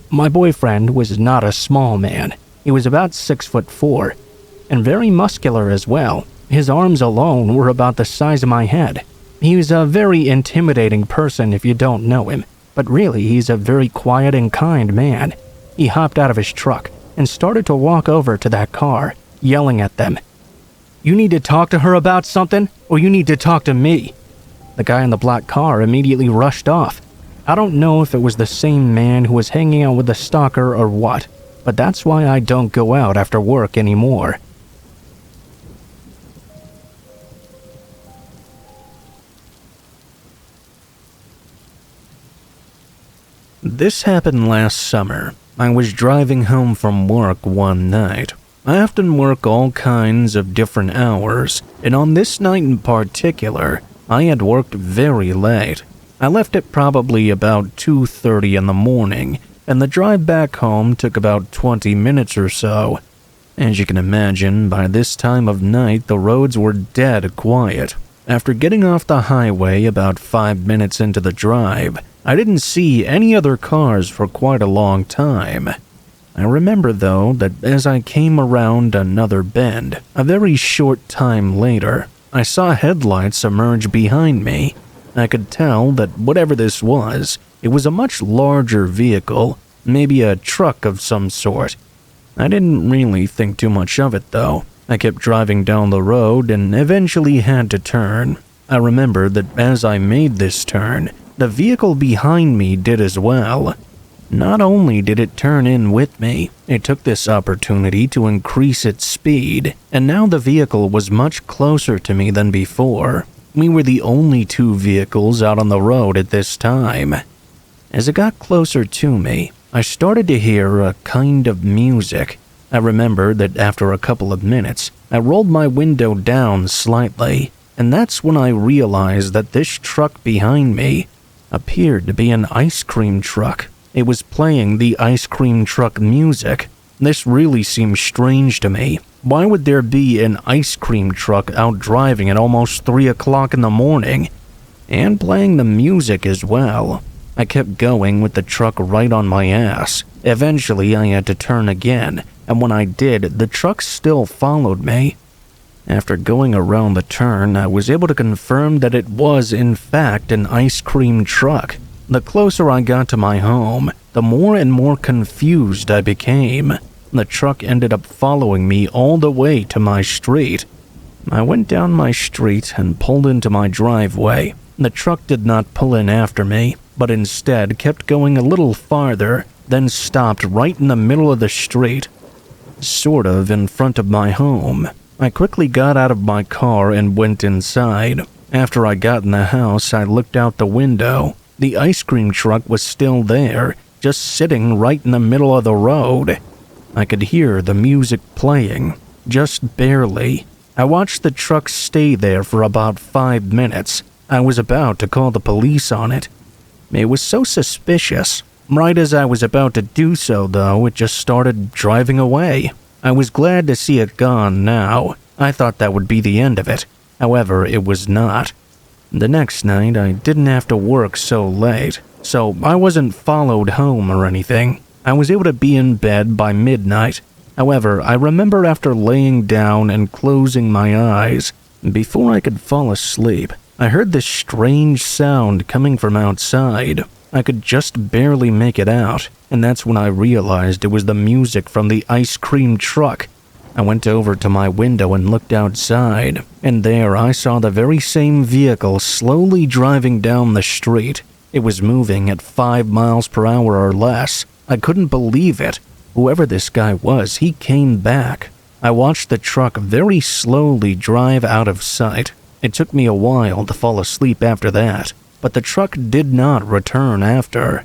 My boyfriend was not a small man. He was about 6'4", and very muscular as well. His arms alone were about the size of my head. He was a very intimidating person if you don't know him, but really he's a very quiet and kind man. He hopped out of his truck and started to walk over to that car, yelling at them. "You need to talk to her about something, or you need to talk to me." The guy in the black car immediately rushed off. I don't know if it was the same man who was hanging out with the stalker or what, but that's why I don't go out after work anymore. This happened last summer. I was driving home from work one night. I often work all kinds of different hours, and on this night in particular, I had worked very late. I left at probably about 2:30 in the morning, and the drive back home took about 20 minutes or so. As you can imagine, by this time of night, the roads were dead quiet. After getting off the highway about 5 minutes into the drive, I didn't see any other cars for quite a long time. I remember, though, that as I came around another bend, a very short time later, I saw headlights emerge behind me. I could tell that whatever this was, it was a much larger vehicle, maybe a truck of some sort. I didn't really think too much of it, though. I kept driving down the road and eventually had to turn. I remember that as I made this turn, the vehicle behind me did as well. Not only did it turn in with me, it took this opportunity to increase its speed, and now the vehicle was much closer to me than before. We were the only two vehicles out on the road at this time. As it got closer to me, I started to hear a kind of music. I remember that after a couple of minutes, I rolled my window down slightly, and that's when I realized that this truck behind me appeared to be an ice cream truck. It was playing the ice cream truck music. This really seemed strange to me. Why would there be an ice cream truck out driving at almost 3 o'clock in the morning and playing the music as well? I kept going with the truck right on my ass. Eventually, I had to turn again, and when I did, the truck still followed me. After going around the turn, I was able to confirm that it was in fact an ice cream truck. The closer I got to my home, the more and more confused I became. The truck ended up following me all the way to my street. I went down my street and pulled into my driveway. The truck did not pull in after me, but instead kept going a little farther, then stopped right in the middle of the street, sort of in front of my home. I quickly got out of my car and went inside. After I got in the house, I looked out the window. The ice cream truck was still there, just sitting right in the middle of the road. I could hear the music playing, just barely. I watched the truck stay there for about 5 minutes. I was about to call the police on it. It was so suspicious. Right as I was about to do so, though, it just started driving away. I was glad to see it gone now. I thought that would be the end of it. However, it was not. The next night, I didn't have to work so late, so I wasn't followed home or anything. I was able to be in bed by midnight. However, I remember after laying down and closing my eyes, before I could fall asleep, I heard this strange sound coming from outside. I could just barely make it out, and that's when I realized it was the music from the ice cream truck. I went over to my window and looked outside, and there I saw the very same vehicle slowly driving down the street. It was moving at 5 miles per hour or less. I couldn't believe it. Whoever this guy was, he came back. I watched the truck very slowly drive out of sight. It took me a while to fall asleep after that, but the truck did not return after.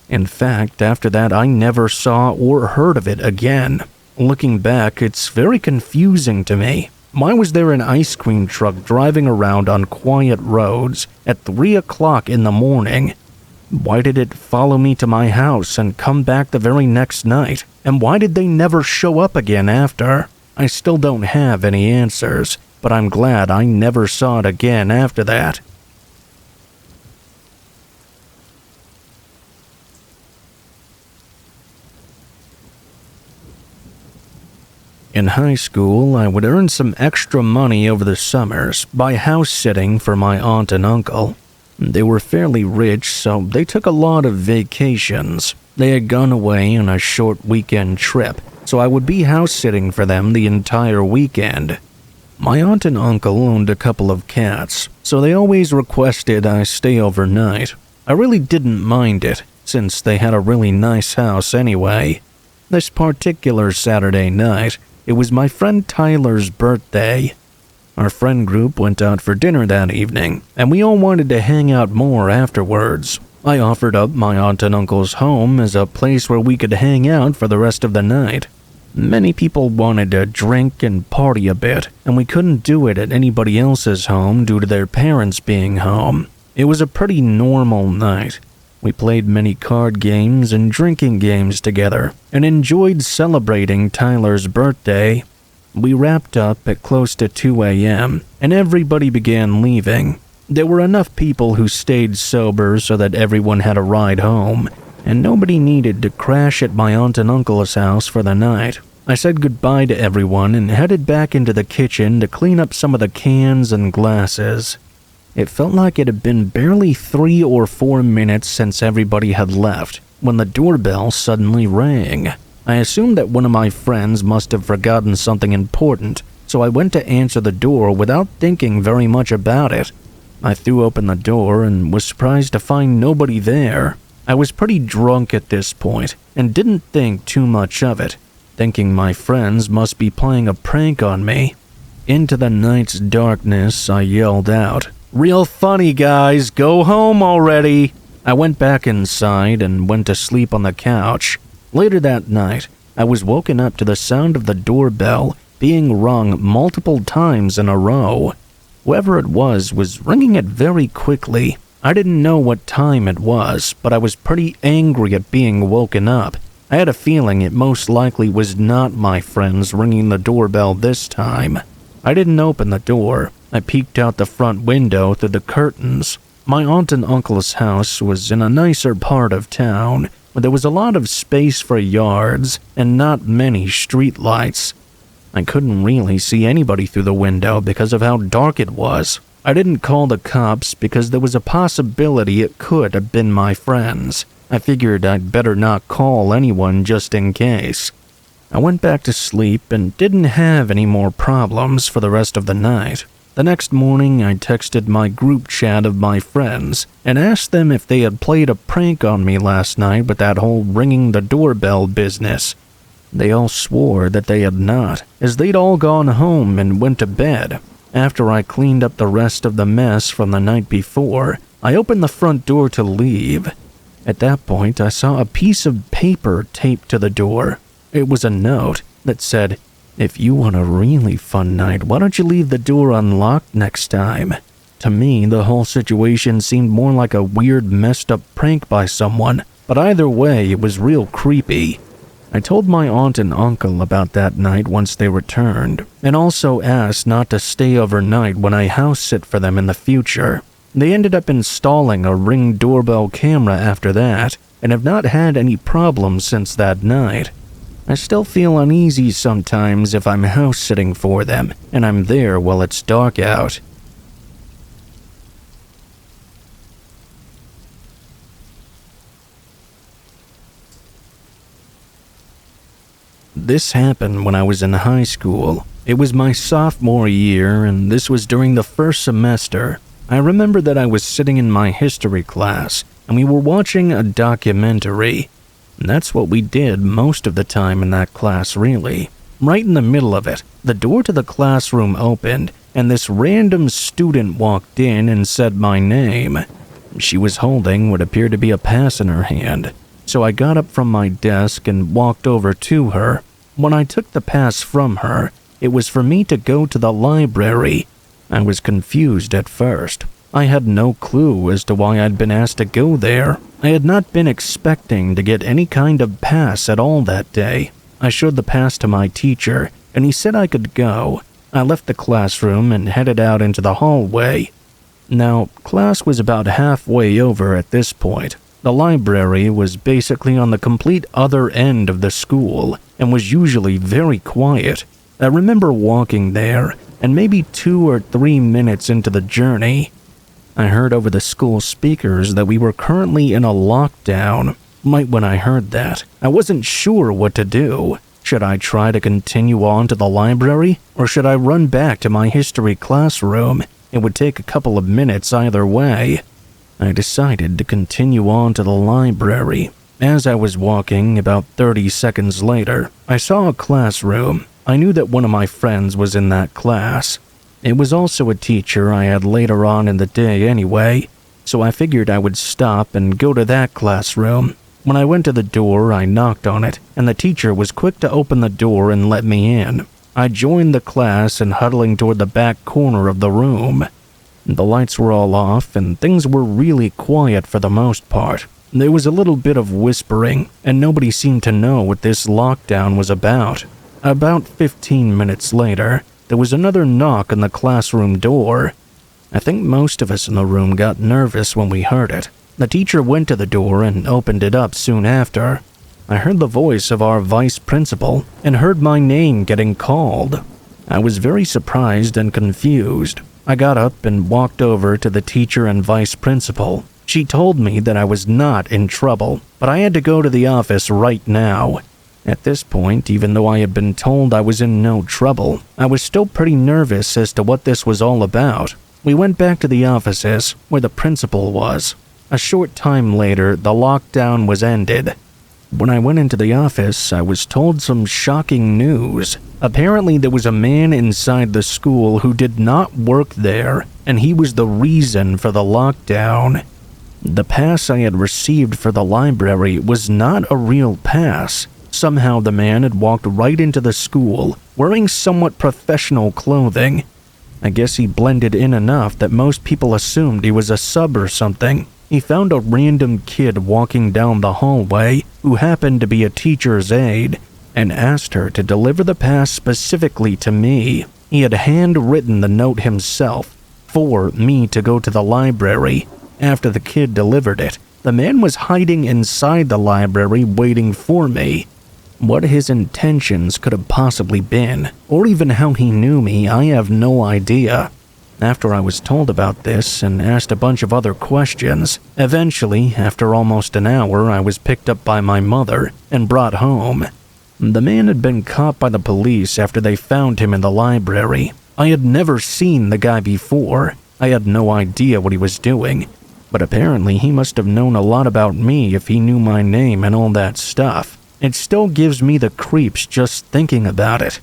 In fact, after that I never saw or heard of it again. Looking back, it's very confusing to me. Why was there an ice cream truck driving around on quiet roads at 3 o'clock in the morning? Why did it follow me to my house and come back the very next night? And why did they never show up again after? I still don't have any answers, but I'm glad I never saw it again after that. In high school, I would earn some extra money over the summers by house-sitting for my aunt and uncle. They were fairly rich, so they took a lot of vacations. They had gone away on a short weekend trip, so I would be house-sitting for them the entire weekend. My aunt and uncle owned a couple of cats, so they always requested I stay overnight. I really didn't mind it, since they had a really nice house anyway. This particular Saturday night, it was my friend Tyler's birthday. Our friend group went out for dinner that evening, and we all wanted to hang out more afterwards. I offered up my aunt and uncle's home as a place where we could hang out for the rest of the night. Many people wanted to drink and party a bit, and we couldn't do it at anybody else's home due to their parents being home. It was a pretty normal night. We played many card games and drinking games together, and enjoyed celebrating Tyler's birthday. We wrapped up at close to 2 a.m., and everybody began leaving. There were enough people who stayed sober so that everyone had a ride home, and nobody needed to crash at my aunt and uncle's house for the night. I said goodbye to everyone and headed back into the kitchen to clean up some of the cans and glasses. It felt like it had been barely 3 or 4 minutes since everybody had left when the doorbell suddenly rang. I assumed that one of my friends must have forgotten something important, so I went to answer the door without thinking very much about it. I threw open the door and was surprised to find nobody there. I was pretty drunk at this point and didn't think too much of it, thinking my friends must be playing a prank on me. Into the night's darkness, I yelled out, "Real funny, guys, go home already!" I went back inside and went to sleep on the couch. Later that night, I was woken up to the sound of the doorbell being rung multiple times in a row. Whoever it was ringing it very quickly. I didn't know what time it was, but I was pretty angry at being woken up. I had a feeling it most likely was not my friends ringing the doorbell this time. I didn't open the door. I peeked out the front window through the curtains. My aunt and uncle's house was in a nicer part of town, where there was a lot of space for yards and not many streetlights. I couldn't really see anybody through the window because of how dark it was. I didn't call the cops because there was a possibility it could have been my friends. I figured I'd better not call anyone just in case. I went back to sleep and didn't have any more problems for the rest of the night. The next morning, I texted my group chat of my friends and asked them if they had played a prank on me last night with that whole ringing the doorbell business. They all swore that they had not, as they'd all gone home and went to bed. After I cleaned up the rest of the mess from the night before, I opened the front door to leave. At that point, I saw a piece of paper taped to the door. It was a note that said, "If you want a really fun night, why don't you leave the door unlocked next time?" To me, the whole situation seemed more like a weird, messed up prank by someone, but either way, it was real creepy. I told my aunt and uncle about that night once they returned, and also asked not to stay overnight when I house sit for them in the future. They ended up installing a Ring doorbell camera after that, and have not had any problems since that night. I still feel uneasy sometimes if I'm house sitting for them, and I'm there while it's dark out. This happened when I was in high school. It was my sophomore year, and this was during the first semester. I remember that I was sitting in my history class, and we were watching a documentary. And that's what we did most of the time in that class, really. Right in the middle of it, the door to the classroom opened, and this random student walked in and said my name. She was holding what appeared to be a pass in her hand, so I got up from my desk and walked over to her. When I took the pass from her, it was for me to go to the library. I was confused at first. I had no clue as to why I'd been asked to go there. I had not been expecting to get any kind of pass at all that day. I showed the pass to my teacher, and he said I could go. I left the classroom and headed out into the hallway. Now, class was about halfway over at this point. The library was basically on the complete other end of the school and was usually very quiet. I remember walking there, and maybe 2 or 3 minutes into the journey, I heard over the school speakers that we were currently in a lockdown. Right when I heard that, I wasn't sure what to do. Should I try to continue on to the library, or should I run back to my history classroom? It would take a couple of minutes either way. I decided to continue on to the library. As I was walking, about 30 seconds later, I saw a classroom. I knew that one of my friends was in that class. It was also a teacher I had later on in the day anyway, so I figured I would stop and go to that classroom. When I went to the door, I knocked on it, and the teacher was quick to open the door and let me in. I joined the class and huddling toward the back corner of the room. The lights were all off, and things were really quiet for the most part. There was a little bit of whispering, and nobody seemed to know what this lockdown was about. About 15 minutes later, there was another knock on the classroom door. I think most of us in the room got nervous when we heard it. The teacher went to the door and opened it up soon after. I heard the voice of our vice principal and heard my name getting called. I was very surprised and confused. I got up and walked over to the teacher and vice principal. She told me that I was not in trouble, but I had to go to the office right now. At this point, even though I had been told I was in no trouble, I was still pretty nervous as to what this was all about. We went back to the offices, where the principal was. A short time later, the lockdown was ended. When I went into the office, I was told some shocking news. Apparently, there was a man inside the school who did not work there, and he was the reason for the lockdown. The pass I had received for the library was not a real pass. Somehow the man had walked right into the school, wearing somewhat professional clothing. I guess he blended in enough that most people assumed he was a sub or something. He found a random kid walking down the hallway who happened to be a teacher's aide and asked her to deliver the pass specifically to me. He had handwritten the note himself for me to go to the library. After the kid delivered it, the man was hiding inside the library waiting for me. What his intentions could have possibly been, or even how he knew me, I have no idea. After I was told about this and asked a bunch of other questions, eventually, after almost an hour, I was picked up by my mother and brought home. The man had been caught by the police after they found him in the library. I had never seen the guy before. I had no idea what he was doing, but apparently he must have known a lot about me if he knew my name and all that stuff. It still gives me the creeps just thinking about it.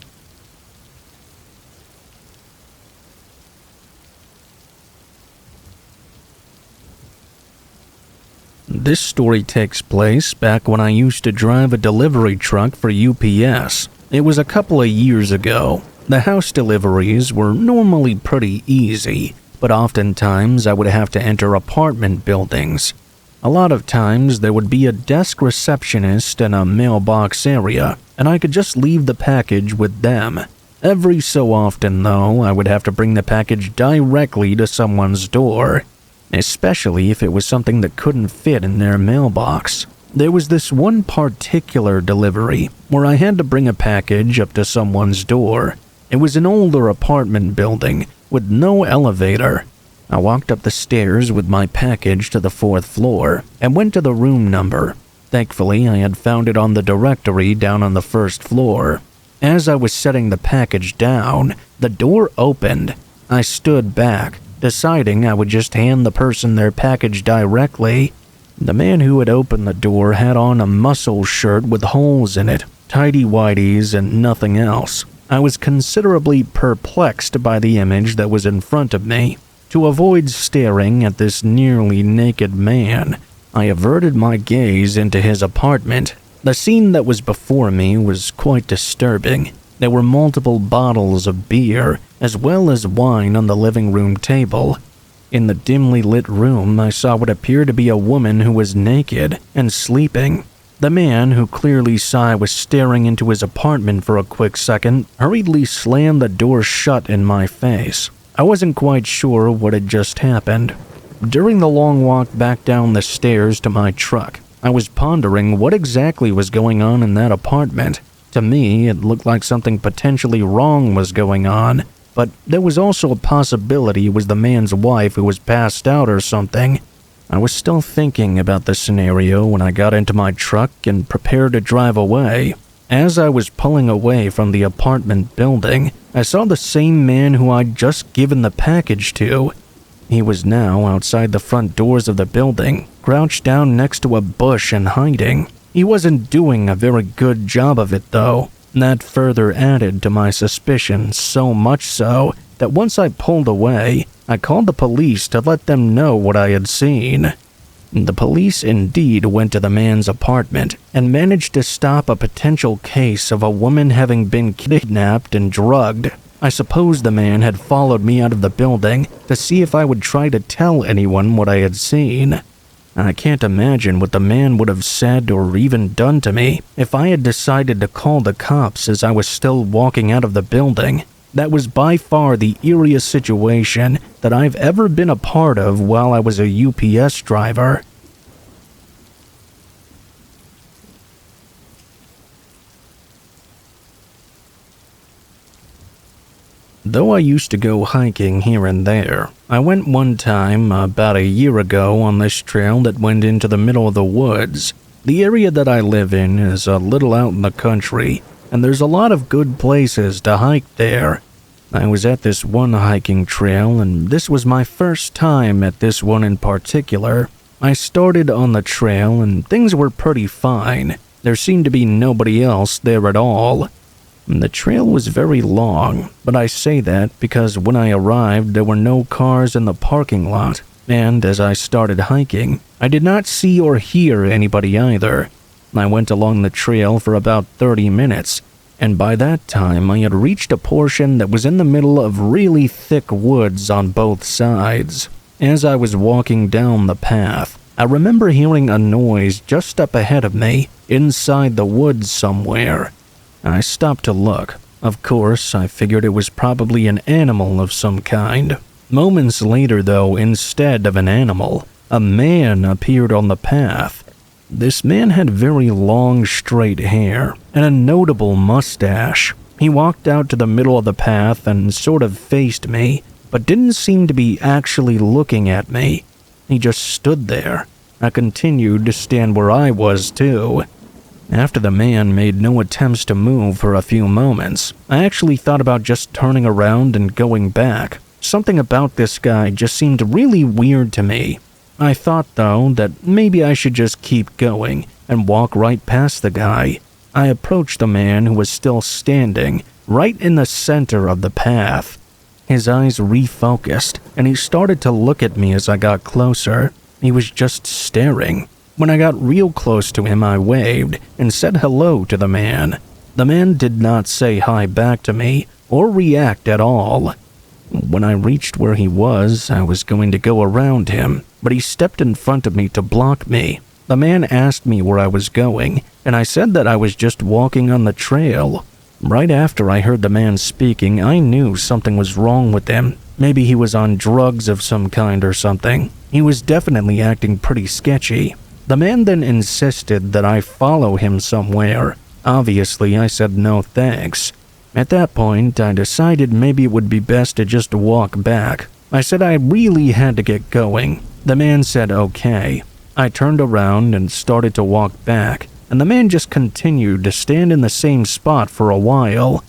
This story takes place back when I used to drive a delivery truck for UPS. It was a couple of years ago. The house deliveries were normally pretty easy, but oftentimes I would have to enter apartment buildings. A lot of times there would be a desk receptionist and a mailbox area, and I could just leave the package with them. Every so often, though, I would have to bring the package directly to someone's door, especially if it was something that couldn't fit in their mailbox. There was this one particular delivery where I had to bring a package up to someone's door. It was an older apartment building with no elevator. I walked up the stairs with my package to the 4th floor and went to the room number. Thankfully, I had found it on the directory down on the 1st floor. As I was setting the package down, the door opened. I stood back, deciding I would just hand the person their package directly. The man who had opened the door had on a muscle shirt with holes in it, tighty-whities, and nothing else. I was considerably perplexed by the image that was in front of me. To avoid staring at this nearly naked man, I averted my gaze into his apartment. The scene that was before me was quite disturbing. There were multiple bottles of beer, as well as wine on the living room table. In the dimly lit room, I saw what appeared to be a woman who was naked and sleeping. The man, who clearly saw I was staring into his apartment for a quick second, hurriedly slammed the door shut in my face. I wasn't quite sure what had just happened. During the long walk back down the stairs to my truck, I was pondering what exactly was going on in that apartment. To me, it looked like something potentially wrong was going on, but there was also a possibility it was the man's wife who was passed out or something. I was still thinking about the scenario when I got into my truck and prepared to drive away. As I was pulling away from the apartment building, I saw the same man who I'd just given the package to. He was now outside the front doors of the building, crouched down next to a bush and hiding. He wasn't doing a very good job of it, though. That further added to my suspicion, so much so that once I pulled away, I called the police to let them know what I had seen. The police indeed went to the man's apartment and managed to stop a potential case of a woman having been kidnapped and drugged. I suppose the man had followed me out of the building to see if I would try to tell anyone what I had seen. I can't imagine what the man would have said or even done to me if I had decided to call the cops as I was still walking out of the building. That was by far the eeriest situation that I've ever been a part of while I was a UPS driver. Though I used to go hiking here and there, I went one time about a year ago on this trail that went into the middle of the woods. The area that I live in is a little out in the country, and there's a lot of good places to hike there. I was at this one hiking trail, and this was my first time at this one in particular. I started on the trail, and things were pretty fine. There seemed to be nobody else there at all. The trail was very long, but I say that because when I arrived, there were no cars in the parking lot, and as I started hiking, I did not see or hear anybody either. I went along the trail for about 30 minutes, and by that time I had reached a portion that was in the middle of really thick woods on both sides. As I was walking down the path, I remember hearing a noise just up ahead of me, inside the woods somewhere. I stopped to look. Of course, I figured it was probably an animal of some kind. Moments later, though, instead of an animal, a man appeared on the path. This man had very long, straight hair and a notable mustache. He walked out to the middle of the path and sort of faced me, but didn't seem to be actually looking at me. He just stood there. I continued to stand where I was, too. After the man made no attempts to move for a few moments, I actually thought about just turning around and going back. Something about this guy just seemed really weird to me. I thought, though, that maybe I should just keep going and walk right past the guy. I approached the man who was still standing, right in the center of the path. His eyes refocused, and he started to look at me as I got closer. He was just staring. When I got real close to him, I waved and said hello to the man. The man did not say hi back to me or react at all. When I reached where he was, I was going to go around him, but he stepped in front of me to block me. The man asked me where I was going, and I said that I was just walking on the trail. Right after I heard the man speaking, I knew something was wrong with him. Maybe he was on drugs of some kind or something. He was definitely acting pretty sketchy. The man then insisted that I follow him somewhere. Obviously, I said no thanks. At that point, I decided maybe it would be best to just walk back. I said I really had to get going. The man said okay. I turned around and started to walk back, and the man just continued to stand in the same spot for a while.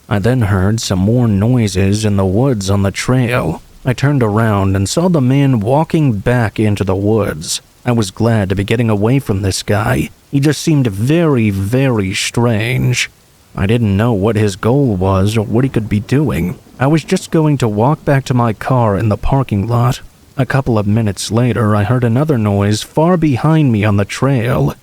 I then heard some more noises in the woods on the trail. I turned around and saw the man walking back into the woods. I was glad to be getting away from this guy. He just seemed very, very strange. I didn't know what his goal was or what he could be doing. I was just going to walk back to my car in the parking lot. A couple of minutes later, I heard another noise far behind me on the trail.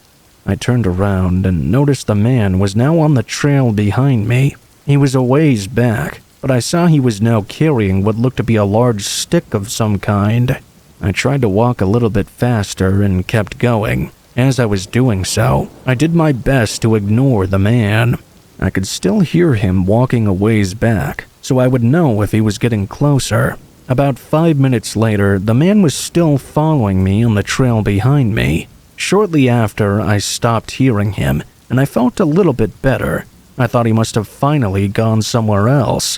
I turned around and noticed the man was now on the trail behind me. He was a ways back, but I saw he was now carrying what looked to be a large stick of some kind. I tried to walk a little bit faster and kept going. As I was doing so, I did my best to ignore the man. I could still hear him walking a ways back, so I would know if he was getting closer. About 5 minutes later, the man was still following me on the trail behind me. Shortly after, I stopped hearing him, and I felt a little bit better. I thought he must have finally gone somewhere else.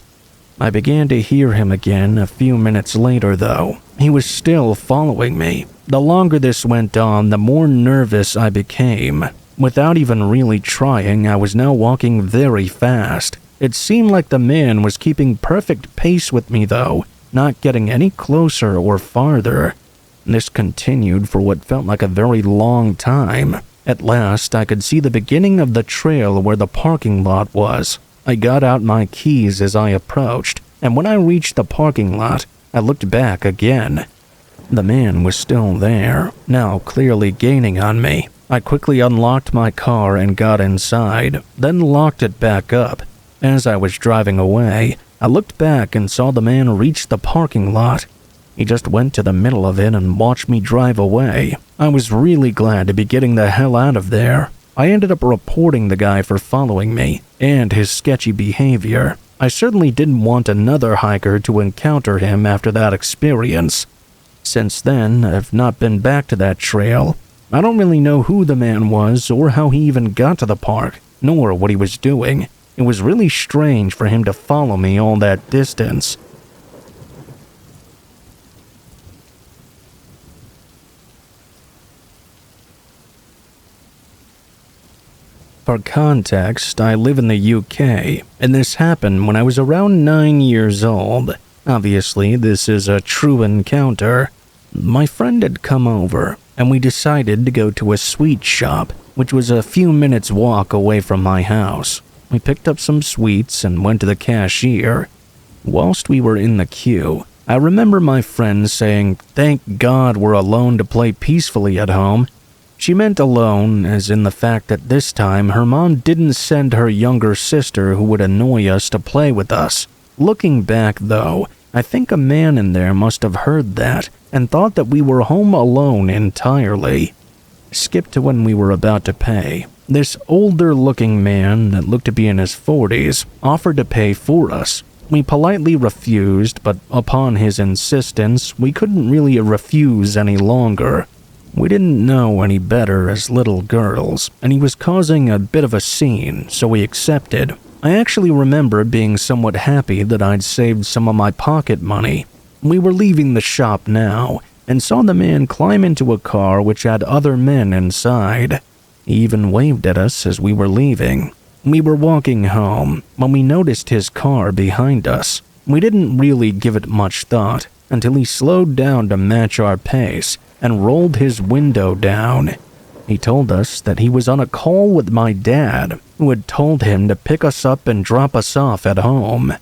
I began to hear him again a few minutes later, though. He was still following me. The longer this went on, the more nervous I became. Without even really trying, I was now walking very fast. It seemed like the man was keeping perfect pace with me, though, not getting any closer or farther. This continued for what felt like a very long time. At last, I could see the beginning of the trail where the parking lot was. I got out my keys as I approached, and when I reached the parking lot, I looked back again. The man was still there, now clearly gaining on me. I quickly unlocked my car and got inside, then locked it back up. As I was driving away, I looked back and saw the man reach the parking lot. He just went to the middle of it and watched me drive away. I was really glad to be getting the hell out of there. I ended up reporting the guy for following me and his sketchy behavior. I certainly didn't want another hiker to encounter him after that experience. Since then, I've not been back to that trail. I don't really know who the man was or how he even got to the park, nor what he was doing. It was really strange for him to follow me all that distance. For context, I live in the UK, and this happened when I was around 9 years old. Obviously, this is a true encounter. My friend had come over, and we decided to go to a sweet shop, which was a few minutes walk away from my house. We picked up some sweets and went to the cashier. Whilst we were in the queue, I remember my friend saying, "Thank God we're alone to play peacefully at home." She meant alone, as in the fact that this time her mom didn't send her younger sister who would annoy us to play with us. Looking back, though, I think a man in there must have heard that and thought that we were home alone entirely. Skip to when we were about to pay. This older-looking man that looked to be in his 40s offered to pay for us. We politely refused, but upon his insistence, we couldn't really refuse any longer. We didn't know any better as little girls, and he was causing a bit of a scene, so we accepted. I actually remember being somewhat happy that I'd saved some of my pocket money. We were leaving the shop now, and saw the man climb into a car which had other men inside. He even waved at us as we were leaving. We were walking home when we noticed his car behind us. We didn't really give it much thought until he slowed down to match our pace and rolled his window down. He told us that he was on a call with my dad, who had told him to pick us up and drop us off at home.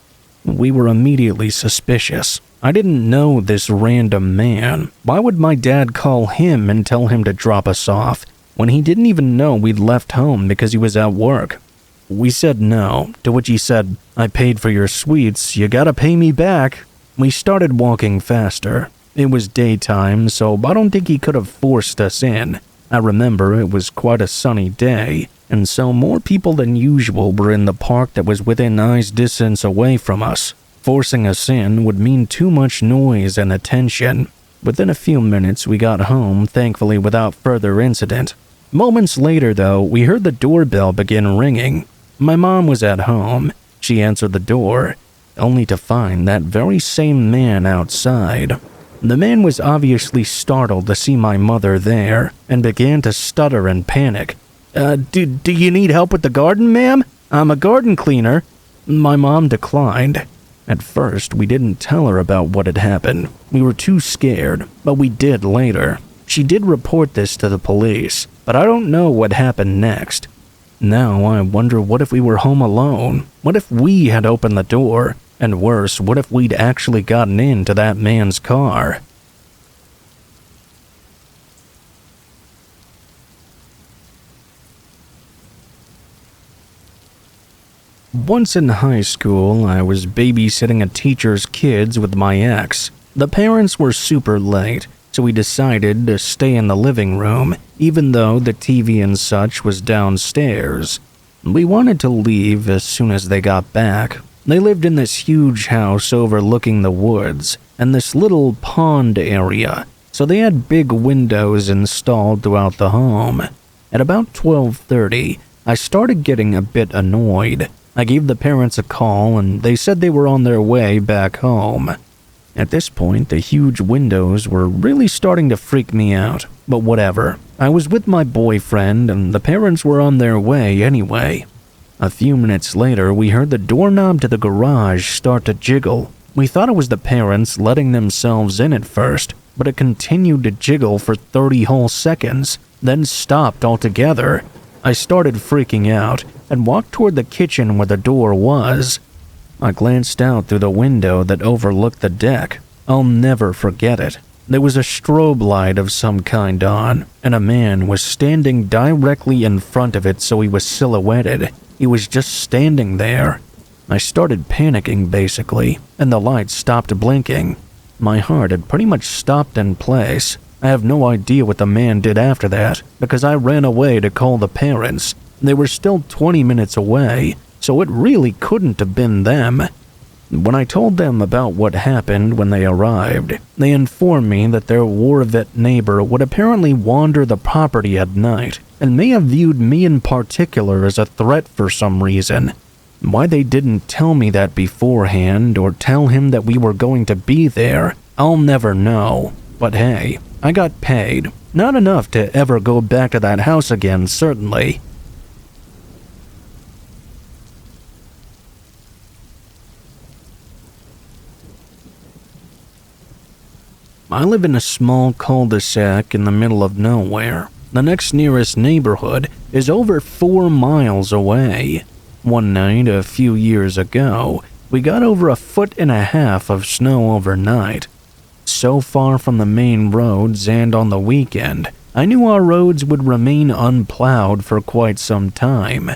We were immediately suspicious. I didn't know this random man. Why would my dad call him and tell him to drop us off when he didn't even know we'd left home because he was at work? We said no, to which he said, "I paid for your sweets, you gotta pay me back." We started walking faster. It was daytime, so I don't think he could have forced us in. I remember it was quite a sunny day, and so more people than usual were in the park that was within eyes distance away from us. Forcing us in would mean too much noise and attention. Within a few minutes, we got home, thankfully without further incident. Moments later, though, we heard the doorbell begin ringing. My mom was at home. She answered the door, only to find that very same man outside. The man was obviously startled to see my mother there and began to stutter and panic. Do you need help with the garden, ma'am? I'm a garden cleaner." My mom declined. At first, we didn't tell her about what had happened. We were too scared, but we did later. She did report this to the police, but I don't know what happened next. Now I wonder, what if we were home alone? What if we had opened the door? And worse, what if we'd actually gotten into that man's car? Once in high school, I was babysitting a teacher's kids with my ex. The parents were super late, so we decided to stay in the living room, even though the TV and such was downstairs. We wanted to leave as soon as they got back. They lived in this huge house overlooking the woods and this little pond area, so they had big windows installed throughout the home. At about 12:30, I started getting a bit annoyed. I gave the parents a call and they said they were on their way back home. At this point, the huge windows were really starting to freak me out, but whatever. I was with my boyfriend and the parents were on their way anyway. A few minutes later, we heard the doorknob to the garage start to jiggle. We thought it was the parents letting themselves in at first, but it continued to jiggle for 30 whole seconds, then stopped altogether. I started freaking out and walked toward the kitchen where the door was. I glanced out through the window that overlooked the deck. I'll never forget it. There was a strobe light of some kind on, and a man was standing directly in front of it, so he was silhouetted. He was just standing there. I started panicking, basically, and the light stopped blinking. My heart had pretty much stopped in place. I have no idea what the man did after that, because I ran away to call the parents. They were still 20 minutes away, so it really couldn't have been them. When I told them about what happened when they arrived, they informed me that their war vet neighbor would apparently wander the property at night and may have viewed me in particular as a threat for some reason. Why they didn't tell me that beforehand or tell him that we were going to be there, I'll never know. But hey, I got paid. Not enough to ever go back to that house again, certainly. I live in a small cul-de-sac in the middle of nowhere. The next nearest neighborhood is over 4 miles away. One night a few years ago, we got over 1.5 feet of snow overnight. So far from the main roads and on the weekend, I knew our roads would remain unplowed for quite some time.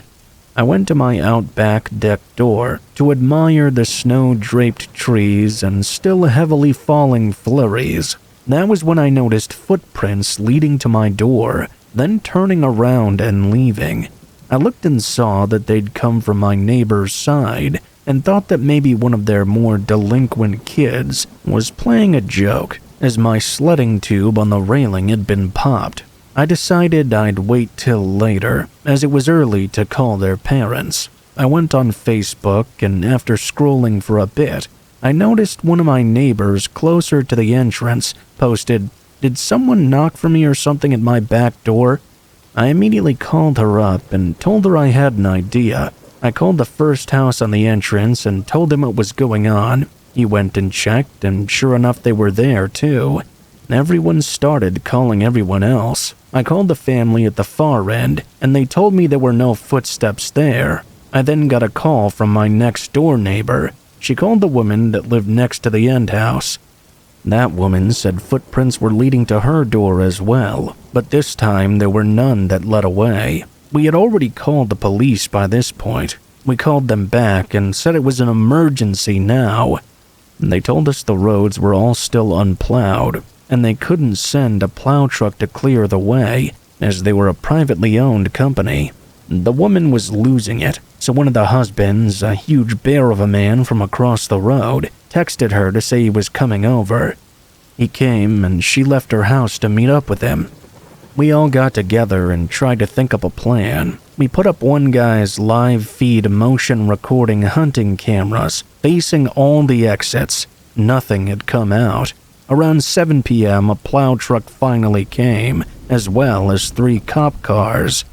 I went to my outback deck door to admire the snow-draped trees and still heavily falling flurries. That was when I noticed footprints leading to my door, then turning around and leaving. I looked and saw that they'd come from my neighbor's side and thought that maybe one of their more delinquent kids was playing a joke, as my sledding tube on the railing had been popped. I decided I'd wait till later, as it was early to call their parents. I went on Facebook, and after scrolling for a bit, I noticed one of my neighbors closer to the entrance posted, "Did someone knock for me or something at my back door?" I immediately called her up and told her I had an idea. I called the first house on the entrance and told him what was going on. He went and checked, and sure enough they were there too. Everyone started calling everyone else. I called the family at the far end, and they told me there were no footsteps there. I then got a call from my next door neighbor. She called the woman that lived next to the end house. That woman said footprints were leading to her door as well, but this time there were none that led away. We had already called the police by this point. We called them back and said it was an emergency now. They told us the roads were all still unplowed, and they couldn't send a plow truck to clear the way, as they were a privately owned company. The woman was losing it, so one of the husbands, a huge bear of a man from across the road, texted her to say he was coming over. He came, and she left her house to meet up with him. We all got together and tried to think up a plan. We put up one guy's live feed motion recording hunting cameras facing all the exits. Nothing had come out. Around 7 p.m., a plow truck finally came, as well as 3 cop cars.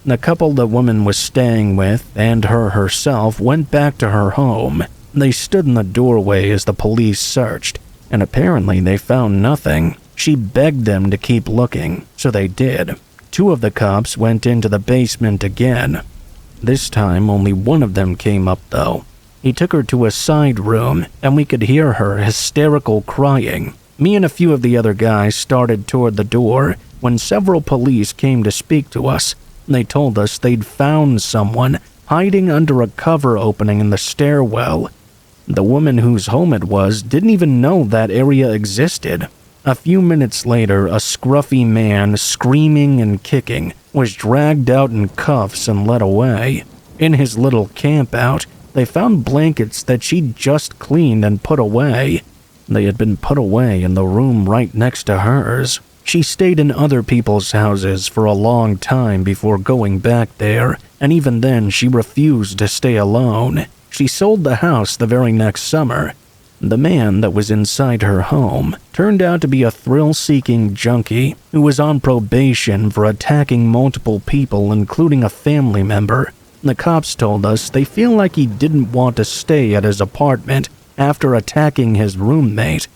The couple the woman was staying with and her herself went back to her home. They stood in the doorway as the police searched, and apparently they found nothing. She begged them to keep looking, so they did. 2 of the cops went into the basement again. This time, only one of them came up, though. He took her to a side room, and we could hear her hysterical crying. Me and a few of the other guys started toward the door when several police came to speak to us. They told us they'd found someone hiding under a cover opening in the stairwell. The woman whose home it was didn't even know that area existed. A few minutes later, a scruffy man, screaming and kicking, was dragged out in cuffs and led away. In his little campout, they found blankets that she'd just cleaned and put away. They had been put away in the room right next to hers. She stayed in other people's houses for a long time before going back there, and even then she refused to stay alone. She sold the house the very next summer. The man that was inside her home turned out to be a thrill-seeking junkie who was on probation for attacking multiple people, including a family member. The cops told us they feel like he didn't want to stay at his apartment after attacking his roommate.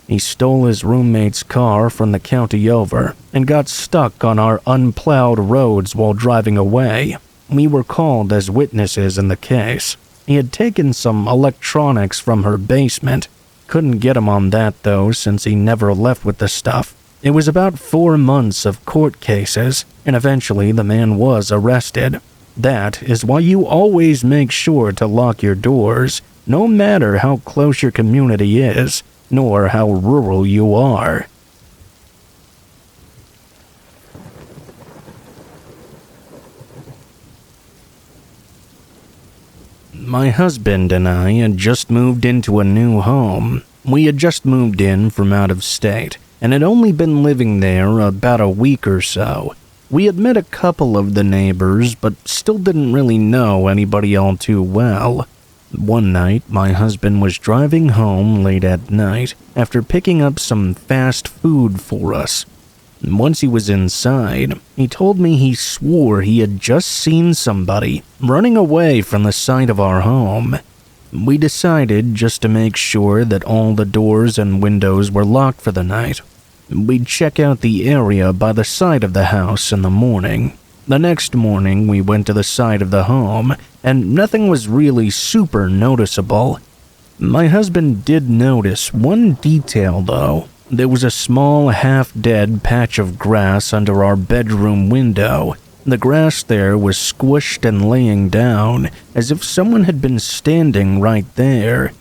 He stole his roommate's car from the county over and got stuck on our unplowed roads while driving away. We were called as witnesses in the case. He had taken some electronics from her basement. Couldn't get him on that though, since he never left with the stuff. It was about 4 months of court cases, and eventually the man was arrested. That is why you always make sure to lock your doors, no matter how close your community is, nor how rural you are. My husband and I had just moved into a new home. We had just moved in from out of state, and had only been living there about a week or so. We had met a couple of the neighbors, but still didn't really know anybody all too well. One night, my husband was driving home late at night after picking up some fast food for us. Once he was inside, he told me he swore he had just seen somebody running away from the side of our home. We decided, just to make sure that all the doors and windows were locked for the night, we'd check out the area by the side of the house in the morning. The next morning, we went to the side of the home, and nothing was really super noticeable. My husband did notice one detail, though. There was a small, half-dead patch of grass under our bedroom window. The grass there was squished and laying down, as if someone had been standing right there.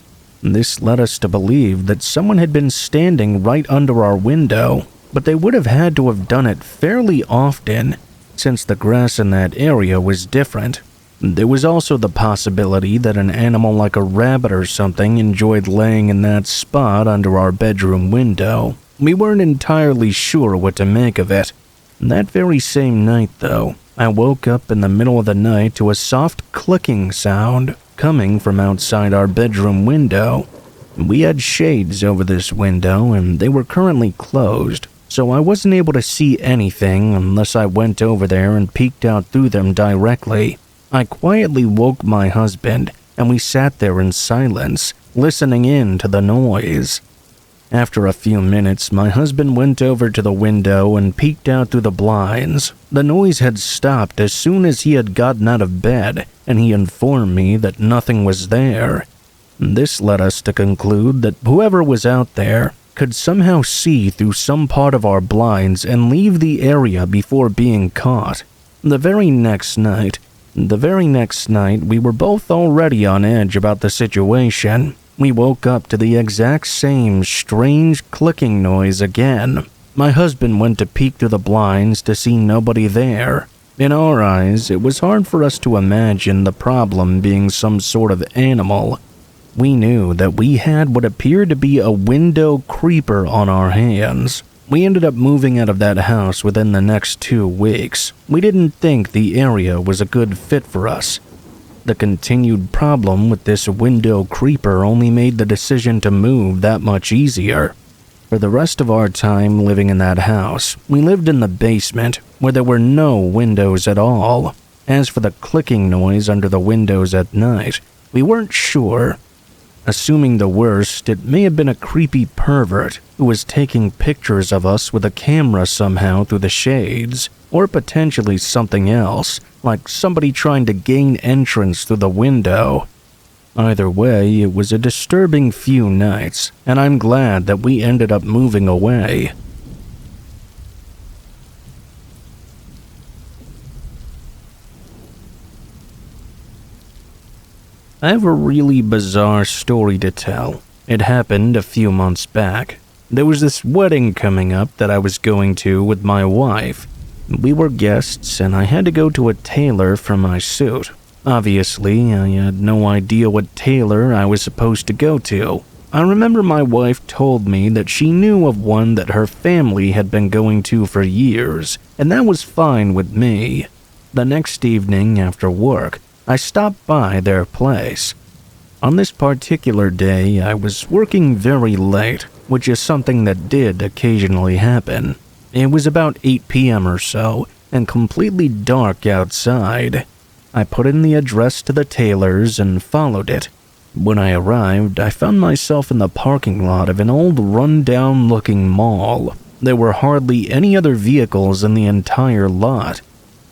This led us to believe that someone had been standing right under our window, but they would have had to have done it fairly often, since the grass in that area was different. There was also the possibility that an animal like a rabbit or something enjoyed laying in that spot under our bedroom window. We weren't entirely sure what to make of it. That very same night, though, I woke up in the middle of the night to a soft clicking sound coming from outside our bedroom window. We had shades over this window, and they were currently closed, so I wasn't able to see anything unless I went over there and peeked out through them directly. I quietly woke my husband, and we sat there in silence, listening in to the noise. After a few minutes, my husband went over to the window and peeked out through the blinds. The noise had stopped as soon as he had gotten out of bed, and he informed me that nothing was there. This led us to conclude that whoever was out there could somehow see through some part of our blinds and leave the area before being caught. The very next night, we were both already on edge about the situation. We woke up to the exact same strange clicking noise again. My husband went to peek through the blinds to see nobody there. In our eyes, it was hard for us to imagine the problem being some sort of animal. We knew that we had what appeared to be a window creeper on our hands. We ended up moving out of that house within the next 2 weeks. We didn't think the area was a good fit for us. The continued problem with this window creeper only made the decision to move that much easier. For the rest of our time living in that house, we lived in the basement, where there were no windows at all. As for the clicking noise under the windows at night, we weren't sure. Assuming the worst, it may have been a creepy pervert who was taking pictures of us with a camera somehow through the shades, or potentially something else, like somebody trying to gain entrance through the window. Either way, it was a disturbing few nights, and I'm glad that we ended up moving away. I have a really bizarre story to tell. It happened a few months back. There was this wedding coming up that I was going to with my wife. We were guests, and I had to go to a tailor for my suit. Obviously, I had no idea what tailor I was supposed to go to. I remember my wife told me that she knew of one that her family had been going to for years, and that was fine with me. The next evening after work, I stopped by their place. On this particular day, I was working very late, which is something that did occasionally happen. It was about 8 p.m. or so, and completely dark outside. I put in the address to the tailor's and followed it. When I arrived, I found myself in the parking lot of an old run-down-looking mall. There were hardly any other vehicles in the entire lot.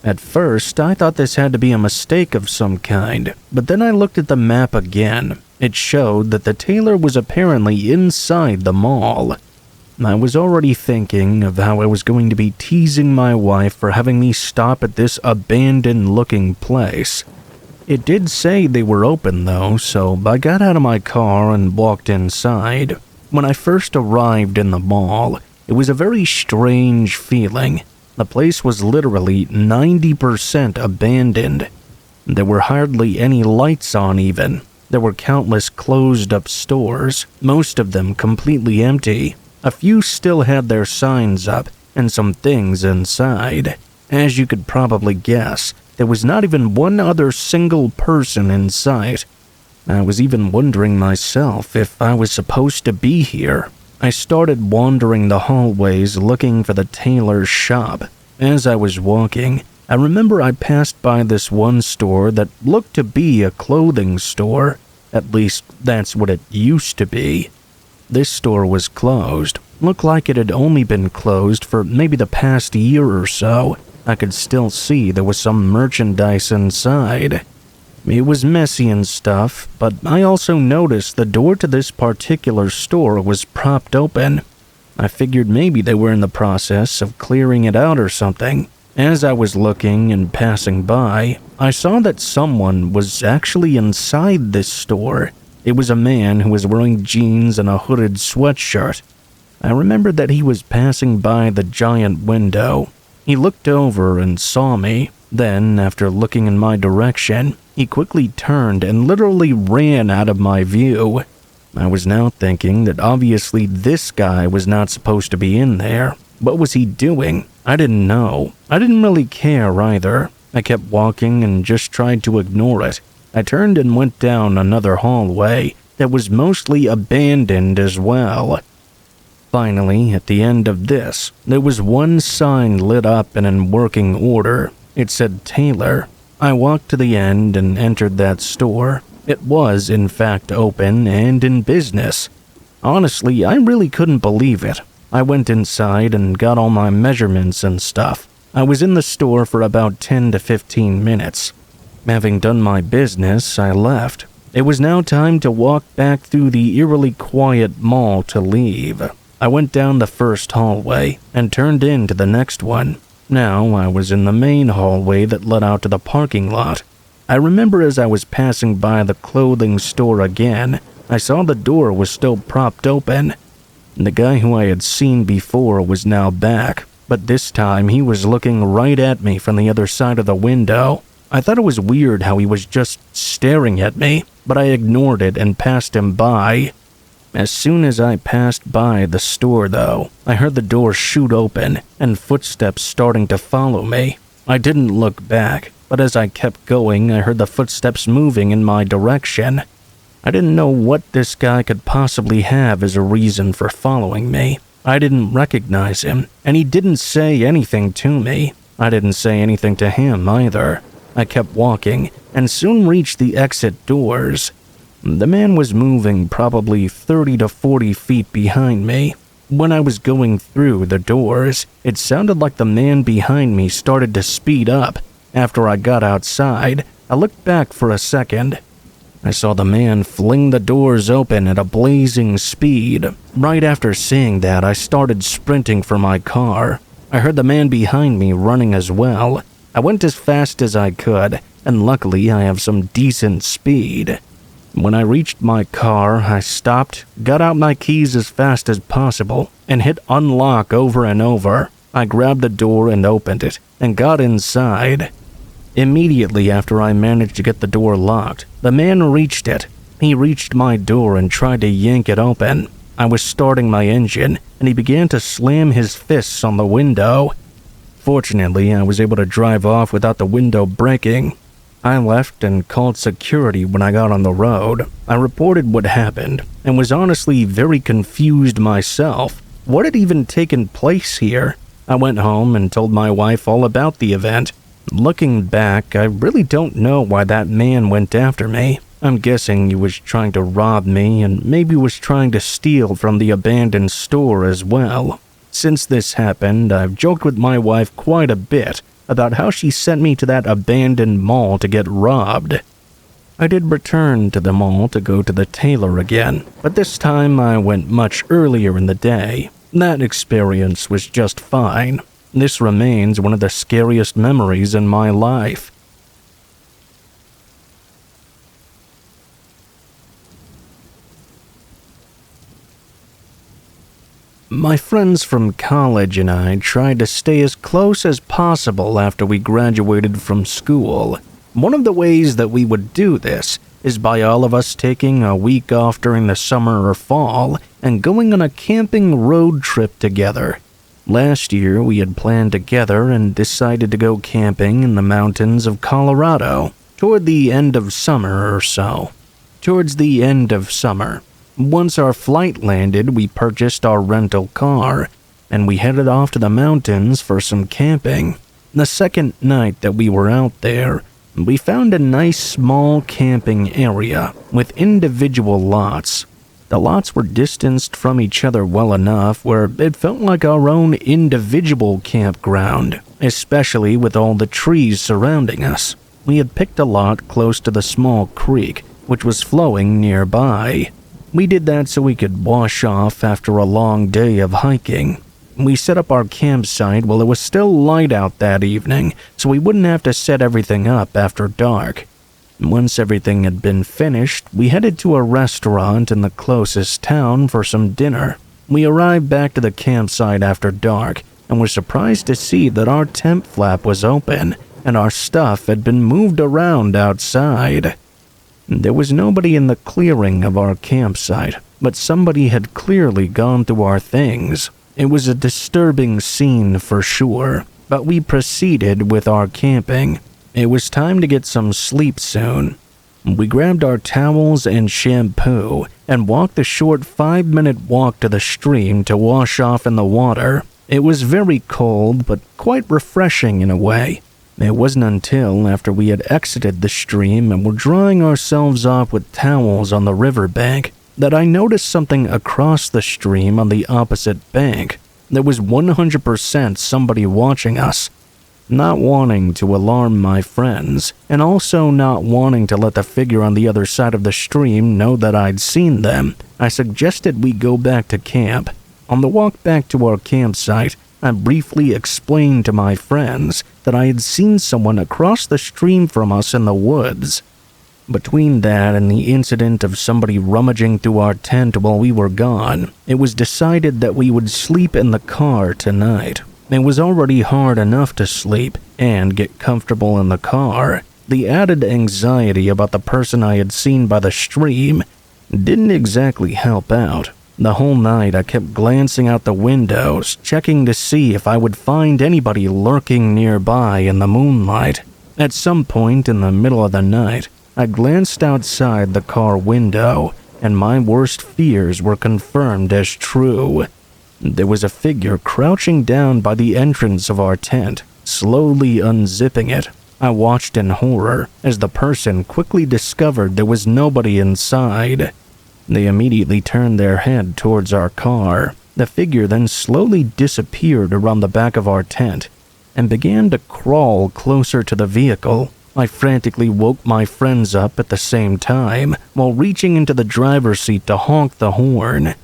At first, I thought this had to be a mistake of some kind, but then I looked at the map again. It showed that the tailor was apparently inside the mall. I was already thinking of how I was going to be teasing my wife for having me stop at this abandoned-looking place. It did say they were open though, so I got out of my car and walked inside. When I first arrived in the mall, it was a very strange feeling. The place was literally 90% abandoned. There were hardly any lights on even. There were countless closed-up stores, most of them completely empty. A few still had their signs up, and some things inside. As you could probably guess, there was not even one other single person in sight. I was even wondering myself if I was supposed to be here. I started wandering the hallways looking for the tailor's shop. As I was walking, I remember I passed by this one store that looked to be a clothing store. At least, that's what it used to be. This store was closed. Looked like it had only been closed for maybe the past year or so. I could still see there was some merchandise inside. It was messy and stuff, but I also noticed the door to this particular store was propped open. I figured maybe they were in the process of clearing it out or something. As I was looking and passing by, I saw that someone was actually inside this store. It was a man who was wearing jeans and a hooded sweatshirt. I remembered that he was passing by the giant window. He looked over and saw me. Then, after looking in my direction, he quickly turned and literally ran out of my view. I was now thinking that obviously this guy was not supposed to be in there. What was he doing? I didn't know. I didn't really care either. I kept walking and just tried to ignore it. I turned and went down another hallway that was mostly abandoned as well. Finally, at the end of this, there was one sign lit up and in working order. It said Taylor. I walked to the end and entered that store. It was, in fact, open and in business. Honestly, I really couldn't believe it. I went inside and got all my measurements and stuff. I was in the store for about 10 to 15 minutes. Having done my business, I left. It was now time to walk back through the eerily quiet mall to leave. I went down the first hallway and turned into the next one. Now I was in the main hallway that led out to the parking lot. I remember as I was passing by the clothing store again, I saw the door was still propped open. The guy who I had seen before was now back, but this time he was looking right at me from the other side of the window. I thought it was weird how he was just staring at me, but I ignored it and passed him by. As soon as I passed by the store, though, I heard the door shoot open and footsteps starting to follow me. I didn't look back, but as I kept going, I heard the footsteps moving in my direction. I didn't know what this guy could possibly have as a reason for following me. I didn't recognize him, and he didn't say anything to me. I didn't say anything to him either. I kept walking and soon reached the exit doors. The man was moving probably 30 to 40 feet behind me. When I was going through the doors, it sounded like the man behind me started to speed up. After I got outside, I looked back for a second. I saw the man fling the doors open at a blazing speed. Right after seeing that, I started sprinting for my car. I heard the man behind me running as well. I went as fast as I could, and luckily I have some decent speed. When I reached my car, I stopped, got out my keys as fast as possible, and hit unlock over and over. I grabbed the door and opened it, and got inside. Immediately after I managed to get the door locked, the man reached it. He reached my door and tried to yank it open. I was starting my engine, and he began to slam his fists on the window. Fortunately, I was able to drive off without the window breaking. I left and called security when I got on the road. I reported what happened and was honestly very confused myself. What had even taken place here? I went home and told my wife all about the event. Looking back, I really don't know why that man went after me. I'm guessing he was trying to rob me and maybe was trying to steal from the abandoned store as well. Since this happened, I've joked with my wife quite a bit about how she sent me to that abandoned mall to get robbed. I did return to the mall to go to the tailor again, but this time I went much earlier in the day. That experience was just fine. This remains one of the scariest memories in my life. My friends from college and I tried to stay as close as possible after we graduated from school. One of the ways that we would do this is by all of us taking a week off during the summer or fall and going on a camping road trip together. Last year, we had planned together and decided to go camping in the mountains of Colorado toward the end of summer or so. Towards the end of summer. Once our flight landed, we purchased our rental car, and we headed off to the mountains for some camping. The second night that we were out there, we found a nice small camping area with individual lots. The lots were distanced from each other well enough where it felt like our own individual campground, especially with all the trees surrounding us. We had picked a lot close to the small creek, which was flowing nearby. We did that so we could wash off after a long day of hiking. We set up our campsite while it was still light out that evening, so we wouldn't have to set everything up after dark. Once everything had been finished, we headed to a restaurant in the closest town for some dinner. We arrived back to the campsite after dark and were surprised to see that our tent flap was open and our stuff had been moved around outside. There was nobody in the clearing of our campsite, but somebody had clearly gone through our things. It was a disturbing scene for sure, but we proceeded with our camping. It was time to get some sleep soon. We grabbed our towels and shampoo and walked the short 5-minute walk to the stream to wash off in the water. It was very cold, but quite refreshing in a way. It wasn't until after we had exited the stream and were drying ourselves off with towels on the riverbank that I noticed something across the stream on the opposite bank. There was 100% somebody watching us. Not wanting to alarm my friends, and also not wanting to let the figure on the other side of the stream know that I'd seen them, I suggested we go back to camp. On the walk back to our campsite, I briefly explained to my friends that I had seen someone across the stream from us in the woods. Between that and the incident of somebody rummaging through our tent while we were gone, it was decided that we would sleep in the car tonight. It was already hard enough to sleep and get comfortable in the car. The added anxiety about the person I had seen by the stream didn't exactly help out. The whole night I kept glancing out the windows, checking to see if I would find anybody lurking nearby in the moonlight. At some point in the middle of the night, I glanced outside the car window, and my worst fears were confirmed as true. There was a figure crouching down by the entrance of our tent, slowly unzipping it. I watched in horror as the person quickly discovered there was nobody inside. They immediately turned their head towards our car. The figure then slowly disappeared around the back of our tent and began to crawl closer to the vehicle. I frantically woke my friends up at the same time while reaching into the driver's seat to honk the horn.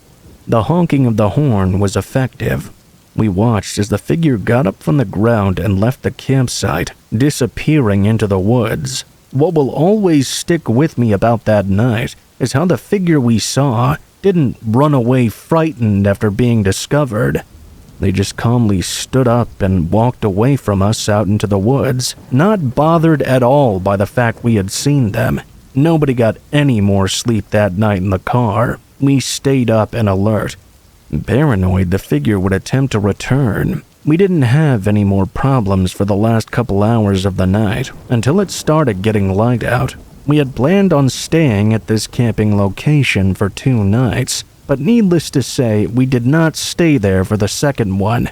The honking of the horn was effective. We watched as the figure got up from the ground and left the campsite, disappearing into the woods. What will always stick with me about that night is how the figure we saw didn't run away frightened after being discovered. They just calmly stood up and walked away from us out into the woods, not bothered at all by the fact we had seen them. Nobody got any more sleep that night in the car. We stayed up and alert. Paranoid the figure would attempt to return. We didn't have any more problems for the last couple hours of the night until it started getting light out. We had planned on staying at this camping location for 2 nights, but needless to say, we did not stay there for the second one.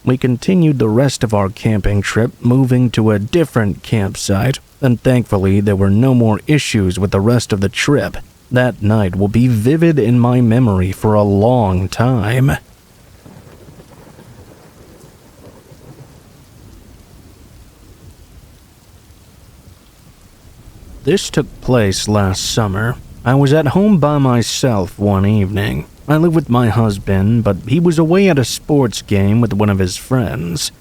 We continued the rest of our camping trip, moving to a different campsite, and thankfully there were no more issues with the rest of the trip. That night will be vivid in my memory for a long time. This took place last summer. I was at home by myself one evening. I live with my husband, but he was away at a sports game with one of his friends.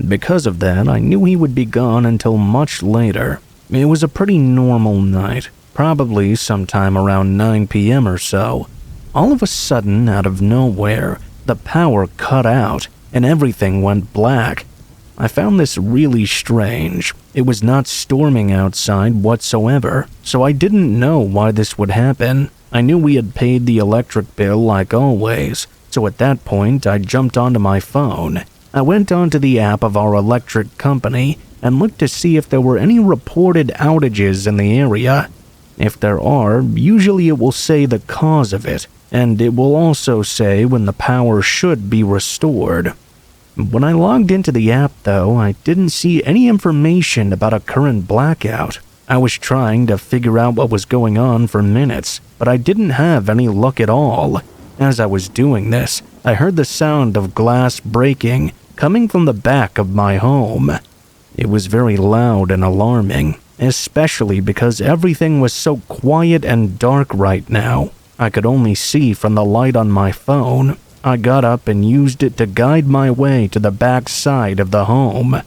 Because of that, I knew he would be gone until much later. It was a pretty normal night, probably sometime around 9 p.m. or so. All of a sudden, out of nowhere, the power cut out and everything went black. I found this really strange. It was not storming outside whatsoever, so I didn't know why this would happen. I knew we had paid the electric bill like always, so at that point I jumped onto my phone. I went onto the app of our electric company and looked to see if there were any reported outages in the area. If there are, usually it will say the cause of it, and it will also say when the power should be restored. When I logged into the app, though, I didn't see any information about a current blackout. I was trying to figure out what was going on for minutes, but I didn't have any luck at all. As I was doing this, I heard the sound of glass breaking coming from the back of my home. It was very loud and alarming, especially because everything was so quiet and dark right now. I could only see from the light on my phone. I got up and used it to guide my way to the back side of the home.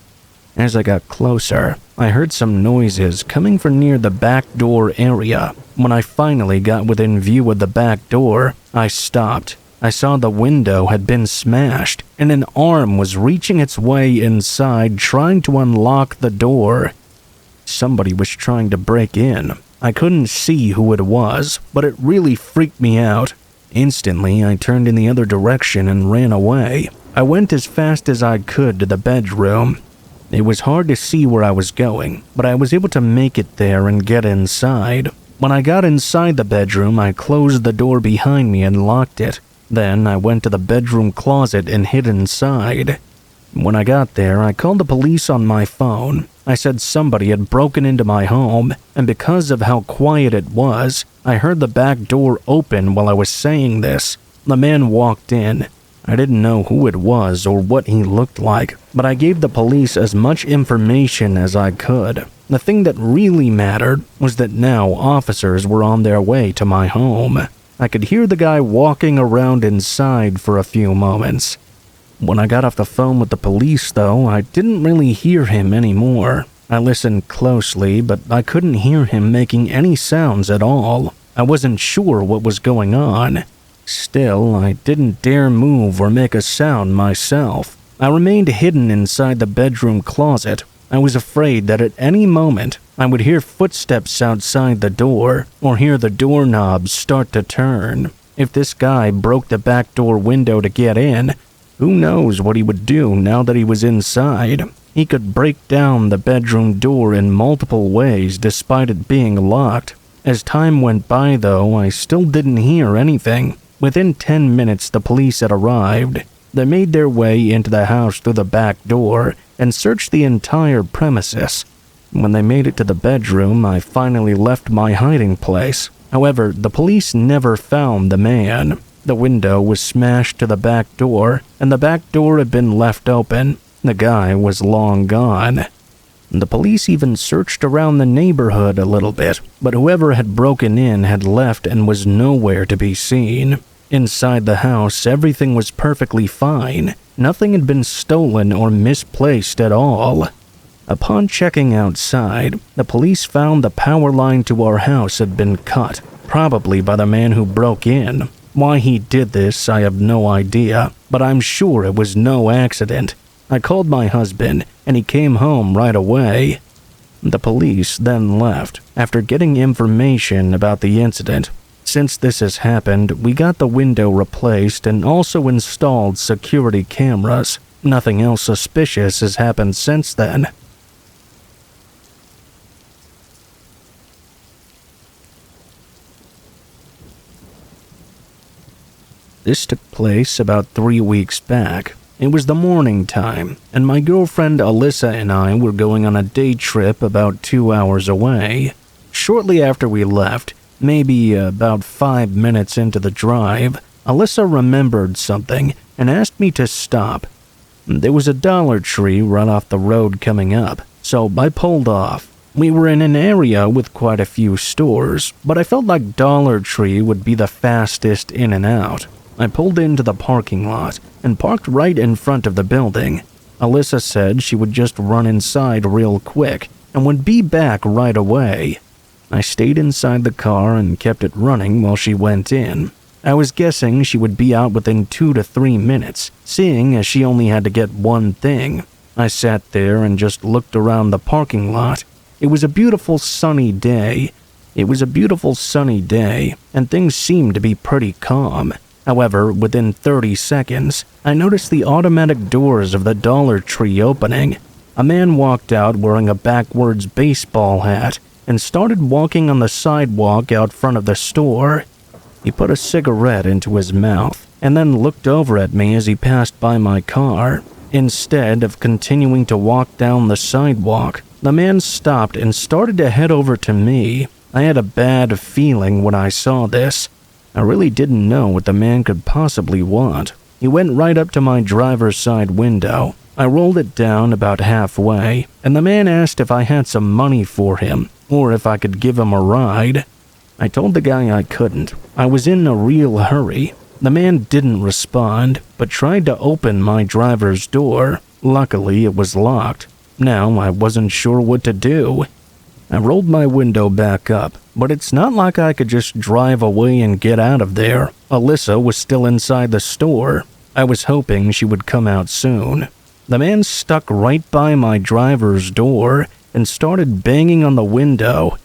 As I got closer, I heard some noises coming from near the back door area. When I finally got within view of the back door, I stopped. I saw the window had been smashed, and an arm was reaching its way inside trying to unlock the door. Somebody was trying to break in. I couldn't see who it was, but it really freaked me out. Instantly, I turned in the other direction and ran away. I went as fast as I could to the bedroom. It was hard to see where I was going, but I was able to make it there and get inside. When I got inside the bedroom, I closed the door behind me and locked it. Then I went to the bedroom closet and hid inside. When I got there, I called the police on my phone. I said somebody had broken into my home, and because of how quiet it was, I heard the back door open while I was saying this. The man walked in. I didn't know who it was or what he looked like, but I gave the police as much information as I could. The thing that really mattered was that now officers were on their way to my home. I could hear the guy walking around inside for a few moments. When I got off the phone with the police, though, I didn't really hear him anymore. I listened closely, but I couldn't hear him making any sounds at all. I wasn't sure what was going on. Still, I didn't dare move or make a sound myself. I remained hidden inside the bedroom closet. I was afraid that at any moment I would hear footsteps outside the door or hear the doorknob start to turn. If this guy broke the back door window to get in, who knows what he would do now that he was inside? He could break down the bedroom door in multiple ways despite it being locked. As time went by, though, I still didn't hear anything. Within 10 minutes, the police had arrived. They made their way into the house through the back door and searched the entire premises. When they made it to the bedroom, I finally left my hiding place. However, the police never found the man. The window was smashed to the back door, and the back door had been left open. The guy was long gone. The police even searched around the neighborhood a little bit, but whoever had broken in had left and was nowhere to be seen. Inside the house, everything was perfectly fine. Nothing had been stolen or misplaced at all. Upon checking outside, the police found the power line to our house had been cut, probably by the man who broke in. Why he did this, I have no idea, but I'm sure it was no accident. I called my husband, and he came home right away. The police then left, after getting information about the incident. Since this has happened, we got the window replaced and also installed security cameras. Nothing else suspicious has happened since then. This took place about 3 weeks back. It was the morning time, and my girlfriend Alyssa and I were going on a day trip about 2 hours away. Shortly after we left, maybe about 5 minutes into the drive, Alyssa remembered something and asked me to stop. There was a Dollar Tree right off the road coming up, so I pulled off. We were in an area with quite a few stores, but I felt like Dollar Tree would be the fastest in and out. I pulled into the parking lot and parked right in front of the building. Alyssa said she would just run inside real quick and would be back right away. I stayed inside the car and kept it running while she went in. I was guessing she would be out within 2 to 3 minutes, seeing as she only had to get one thing. I sat there and just looked around the parking lot. It was a beautiful sunny day. And things seemed to be pretty calm. However, within 30 seconds, I noticed the automatic doors of the Dollar Tree opening. A man walked out wearing a backwards baseball hat and started walking on the sidewalk out front of the store. He put a cigarette into his mouth and then looked over at me as he passed by my car. Instead of continuing to walk down the sidewalk, the man stopped and started to head over to me. I had a bad feeling when I saw this. I really didn't know what the man could possibly want. He went right up to my driver's side window. I rolled it down about halfway, and the man asked if I had some money for him, or if I could give him a ride. I told the guy I couldn't. I was in a real hurry. The man didn't respond, but tried to open my driver's door. Luckily, it was locked. Now, I wasn't sure what to do. I rolled my window back up, but it's not like I could just drive away and get out of there. Alyssa was still inside the store. I was hoping she would come out soon. The man stuck right by my driver's door and started banging on the window.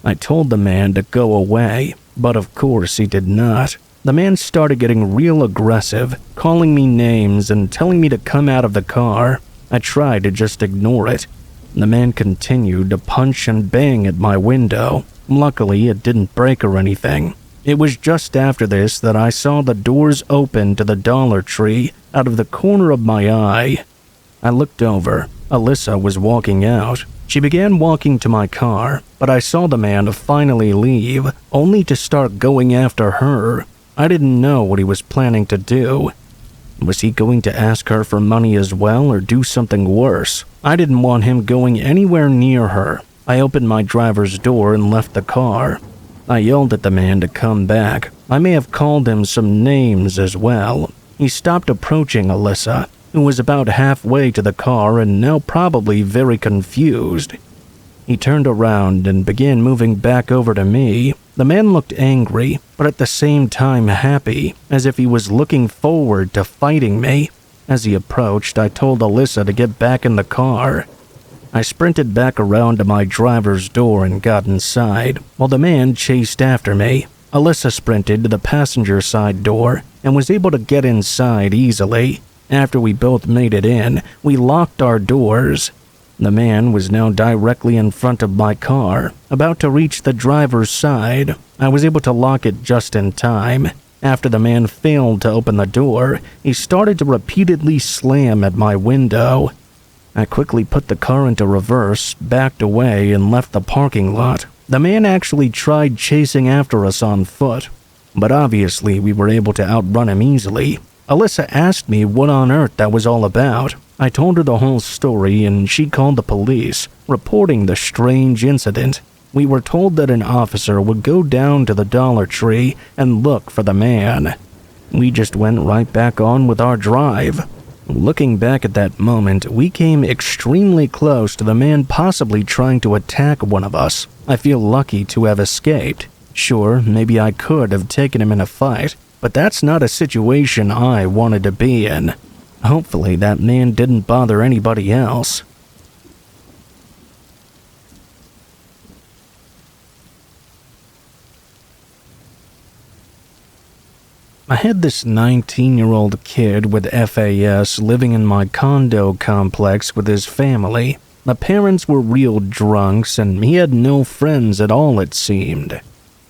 I told the man to go away, but of course he did not. The man started getting real aggressive, calling me names and telling me to come out of the car. I tried to just ignore it. The man continued to punch and bang at my window. Luckily, it didn't break or anything. It was just after this that I saw the doors open to the Dollar Tree out of the corner of my eye. I looked over. Alyssa was walking out. She began walking to my car, but I saw the man finally leave, only to start going after her. I didn't know what he was planning to do. Was he going to ask her for money as well or do something worse? I didn't want him going anywhere near her. I opened my driver's door and left the car. I yelled at the man to come back. I may have called him some names as well. He stopped approaching Alyssa, who was about halfway to the car and now probably very confused. He turned around and began moving back over to me. The man looked angry, but at the same time happy, as if he was looking forward to fighting me. As he approached, I told Alyssa to get back in the car. I sprinted back around to my driver's door and got inside, while the man chased after me. Alyssa sprinted to the passenger side door and was able to get inside easily. After we both made it in, we locked our doors. The man was now directly in front of my car, about to reach the driver's side. I was able to lock it just in time. After the man failed to open the door, he started to repeatedly slam at my window. I quickly put the car into reverse, backed away, and left the parking lot. The man actually tried chasing after us on foot, but obviously we were able to outrun him easily. Alyssa asked me what on earth that was all about. I told her the whole story and she called the police, reporting the strange incident. We were told that an officer would go down to the Dollar Tree and look for the man. We just went right back on with our drive. Looking back at that moment, we came extremely close to the man possibly trying to attack one of us. I feel lucky to have escaped. Sure, maybe I could have taken him in a fight, but that's not a situation I wanted to be in. Hopefully that man didn't bother anybody else. I had this 19-year-old kid with FAS living in my condo complex with his family. The parents were real drunks and he had no friends at all, it seemed.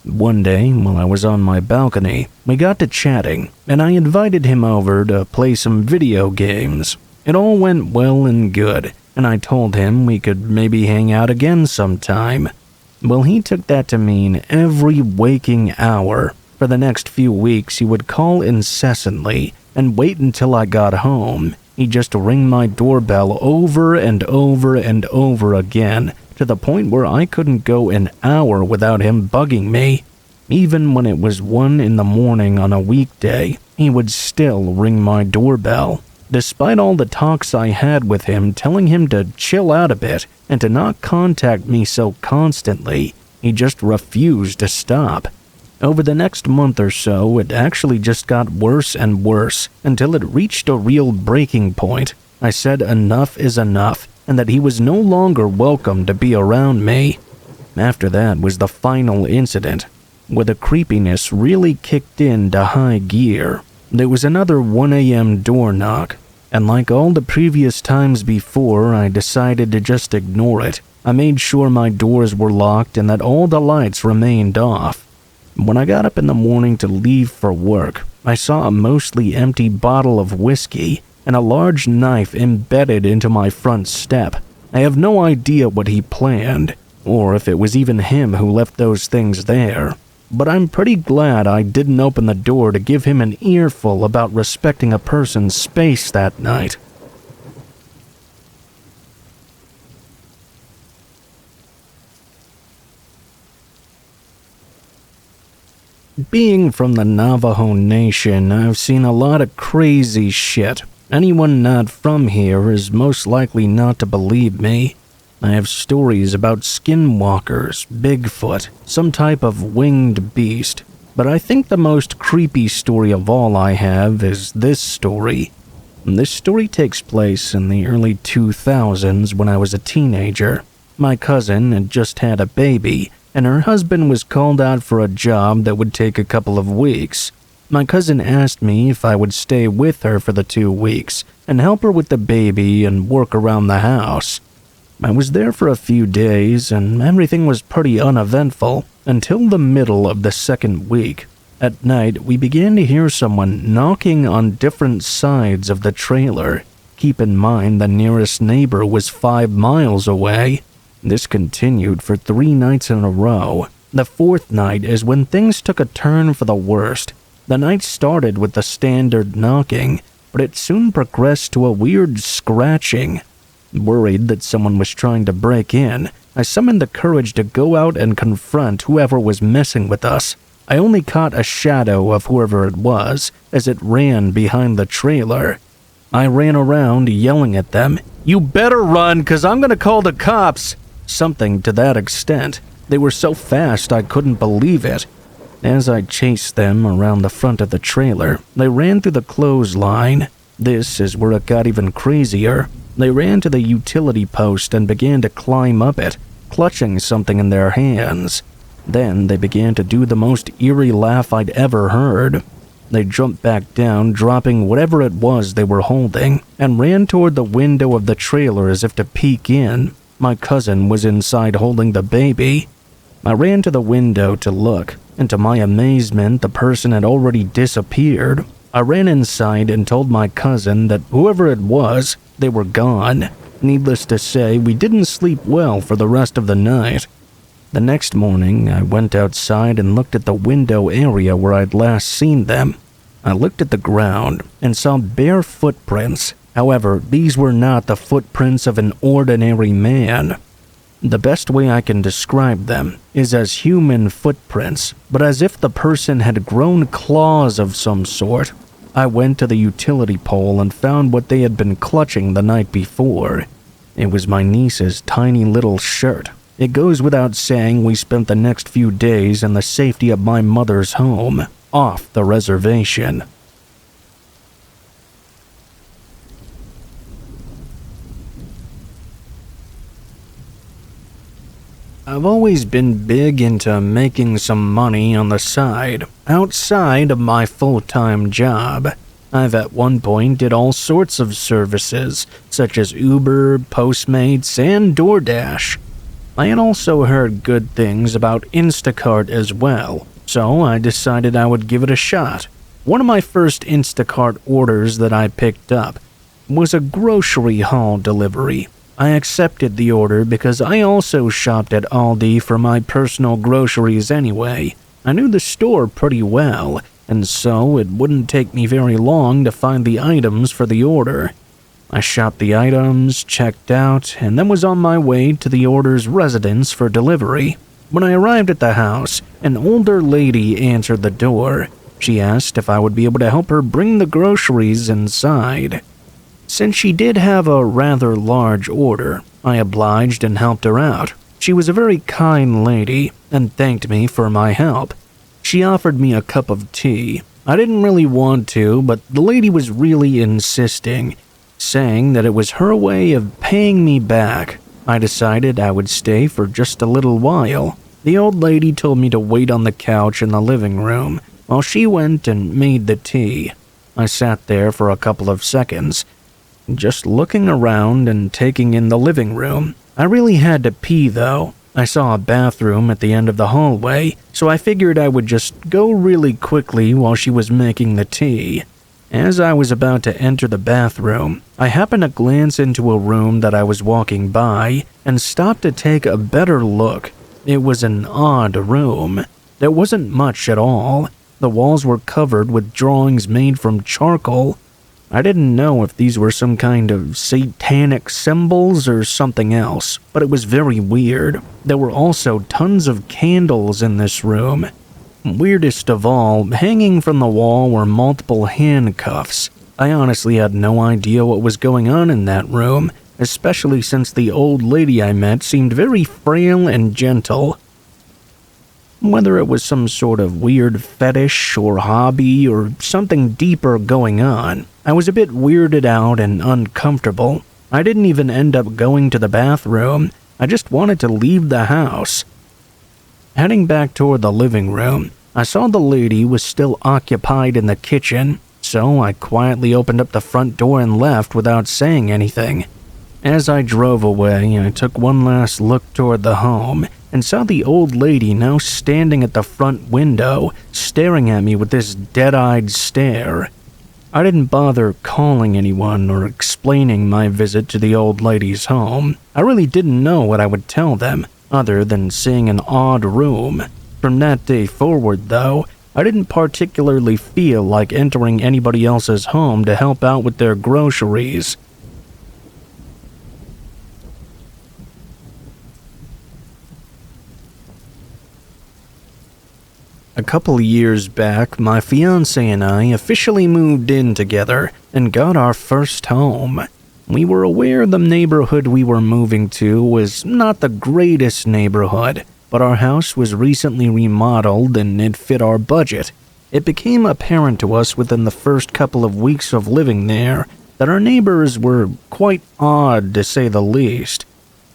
One day, while I was on my balcony, we got to chatting, and I invited him over to play some video games. It all went well and good, and I told him we could maybe hang out again sometime. Well, he took that to mean every waking hour. For the next few weeks, he would call incessantly and wait until I got home. He'd just ring my doorbell over and over and over again, to the point where I couldn't go an hour without him bugging me. Even when it was 1 a.m. on a weekday, he would still ring my doorbell. Despite all the talks I had with him telling him to chill out a bit and to not contact me so constantly, he just refused to stop. Over the next month or so, it actually just got worse and worse until it reached a real breaking point. I said enough is enough, and that he was no longer welcome to be around me. After that was the final incident, where the creepiness really kicked into high gear. There was another 1 a.m. door knock, and like all the previous times before, I decided to just ignore it. I made sure my doors were locked and that all the lights remained off. When I got up in the morning to leave for work, I saw a mostly empty bottle of whiskey and a large knife embedded into my front step. I have no idea what he planned, or if it was even him who left those things there. But I'm pretty glad I didn't open the door to give him an earful about respecting a person's space that night. Being from the Navajo Nation, I've seen a lot of crazy shit. Anyone not from here is most likely not to believe me. I have stories about skinwalkers, Bigfoot, some type of winged beast, but I think the most creepy story of all I have is this story. This story takes place in the early 2000s when I was a teenager. My cousin had just had a baby, and her husband was called out for a job that would take a couple of weeks. My cousin asked me if I would stay with her for the 2 weeks and help her with the baby and work around the house. I was there for a few days, and everything was pretty uneventful until the middle of the second week. At night, we began to hear someone knocking on different sides of the trailer. Keep in mind the nearest neighbor was 5 miles away. This continued for 3 nights in a row. The 4th night is when things took a turn for the worst. The night started with the standard knocking, but it soon progressed to a weird scratching. Worried that someone was trying to break in, I summoned the courage to go out and confront whoever was messing with us. I only caught a shadow of whoever it was as it ran behind the trailer. I ran around yelling at them, "You better run, 'cause I'm gonna call the cops!" Something to that extent. They were so fast I couldn't believe it. As I chased them around the front of the trailer, they ran through the clothesline. This is where it got even crazier. They ran to the utility post and began to climb up it, clutching something in their hands. Then they began to do the most eerie laugh I'd ever heard. They jumped back down, dropping whatever it was they were holding, and ran toward the window of the trailer as if to peek in. My cousin was inside holding the baby. I ran to the window to look, and to my amazement, the person had already disappeared. I ran inside and told my cousin that whoever it was, they were gone. Needless to say, we didn't sleep well for the rest of the night. The next morning, I went outside and looked at the window area where I'd last seen them. I looked at the ground and saw bare footprints. However, these were not the footprints of an ordinary man. The best way I can describe them is as human footprints, but as if the person had grown claws of some sort. I went to the utility pole and found what they had been clutching the night before. It was my niece's tiny little shirt. It goes without saying we spent the next few days in the safety of my mother's home, off the reservation. I've always been big into making some money on the side, outside of my full-time job. I've at one point did all sorts of services, such as Uber, Postmates, and DoorDash. I had also heard good things about Instacart as well, so I decided I would give it a shot. One of my first Instacart orders that I picked up was a grocery haul delivery. I accepted the order because I also shopped at Aldi for my personal groceries anyway. I knew the store pretty well, and so it wouldn't take me very long to find the items for the order. I shopped the items, checked out, and then was on my way to the order's residence for delivery. When I arrived at the house, an older lady answered the door. She asked if I would be able to help her bring the groceries inside. Since she did have a rather large order, I obliged and helped her out. She was a very kind lady and thanked me for my help. She offered me a cup of tea. I didn't really want to, but the lady was really insisting, saying that it was her way of paying me back. I decided I would stay for just a little while. The old lady told me to wait on the couch in the living room while she went and made the tea. I sat there for a couple of seconds, just looking around and taking in the living room. I really had to pee though. I saw a bathroom at the end of the hallway, so I figured I would just go really quickly while she was making the tea. As I was about to enter the bathroom, I happened to glance into a room that I was walking by and stopped to take a better look. It was an odd room. There wasn't much at all. The walls were covered with drawings made from charcoal. I didn't know if these were some kind of satanic symbols or something else, but it was very weird. There were also tons of candles in this room. Weirdest of all, hanging from the wall were multiple handcuffs. I honestly had no idea what was going on in that room, especially since the old lady I met seemed very frail and gentle. Whether it was some sort of weird fetish or hobby or something deeper going on, I was a bit weirded out and uncomfortable. I didn't even end up going to the bathroom. I just wanted to leave the house. Heading back toward the living room, I saw the lady was still occupied in the kitchen, so I quietly opened up the front door and left without saying anything. As I drove away, I took one last look toward the home and saw the old lady now standing at the front window, staring at me with this dead-eyed stare. I didn't bother calling anyone or explaining my visit to the old lady's home. I really didn't know what I would tell them, other than seeing an odd room. From that day forward, though, I didn't particularly feel like entering anybody else's home to help out with their groceries. A couple years back, my fiancé and I officially moved in together and got our first home. We were aware the neighborhood we were moving to was not the greatest neighborhood, but our house was recently remodeled and it fit our budget. It became apparent to us within the first couple of weeks of living there that our neighbors were quite odd, to say the least.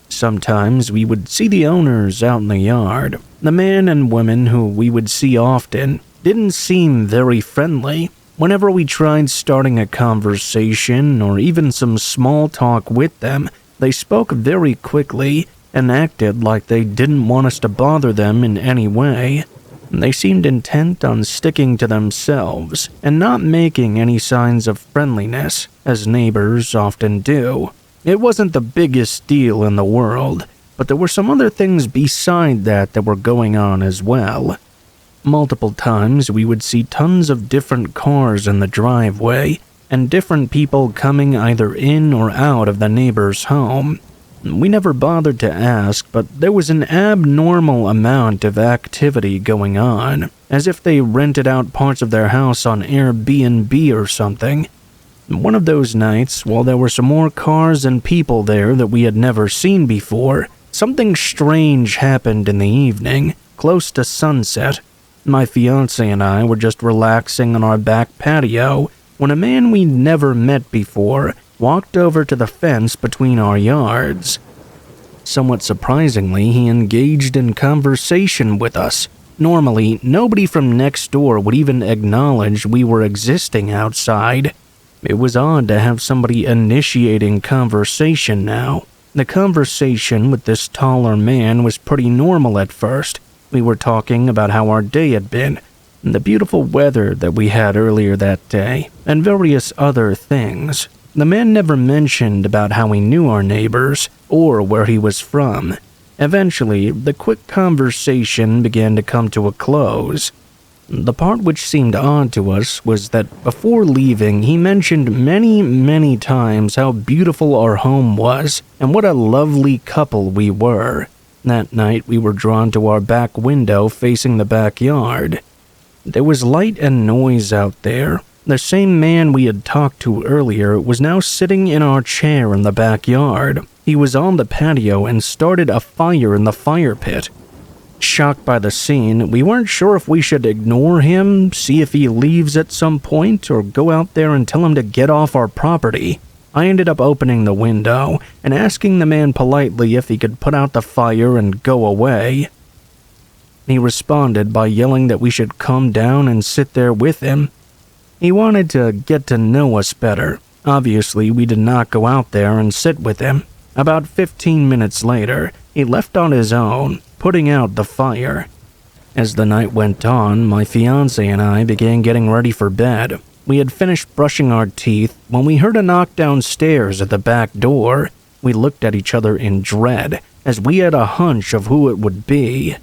Sometimes we would see the owners out in the yard. The man and woman who we would see often didn't seem very friendly. Whenever we tried starting a conversation or even some small talk with them, they spoke very quickly and acted like they didn't want us to bother them in any way. They seemed intent on sticking to themselves and not making any signs of friendliness, as neighbors often do. It wasn't the biggest deal in the world, but there were some other things beside that were going on as well. Multiple times we would see tons of different cars in the driveway, and different people coming either in or out of the neighbor's home. We never bothered to ask, but there was an abnormal amount of activity going on, as if they rented out parts of their house on Airbnb or something. One of those nights, while there were some more cars and people there that we had never seen before, something strange happened in the evening, close to sunset. My fiancé and I were just relaxing on our back patio when a man we'd never met before walked over to the fence between our yards. Somewhat surprisingly, he engaged in conversation with us. Normally, nobody from next door would even acknowledge we were existing outside. It was odd to have somebody initiating conversation now. The conversation with this taller man was pretty normal at first. We were talking about how our day had been, the beautiful weather that we had earlier that day, and various other things. The man never mentioned about how he knew our neighbors or where he was from. Eventually, the quick conversation began to come to a close. The part which seemed odd to us was that before leaving, he mentioned many times how beautiful our home was and what a lovely couple we were. That night, we were drawn to our back window facing the backyard. There was light and noise out there. The same man we had talked to earlier was now sitting in our chair in the backyard. He was on the patio and started a fire in the fire pit. Shocked by the scene, we weren't sure if we should ignore him, see if he leaves at some point, or go out there and tell him to get off our property. I ended up opening the window and asking the man politely if he could put out the fire and go away. He responded by yelling that we should calm down and sit there with him. He wanted to get to know us better. Obviously, we did not go out there and sit with him. About 15 minutes later, he left on his own, putting out the fire. As the night went on, my fiancé and I began getting ready for bed. We had finished brushing our teeth when we heard a knock downstairs at the back door. We looked at each other in dread, as we had a hunch of who it would be.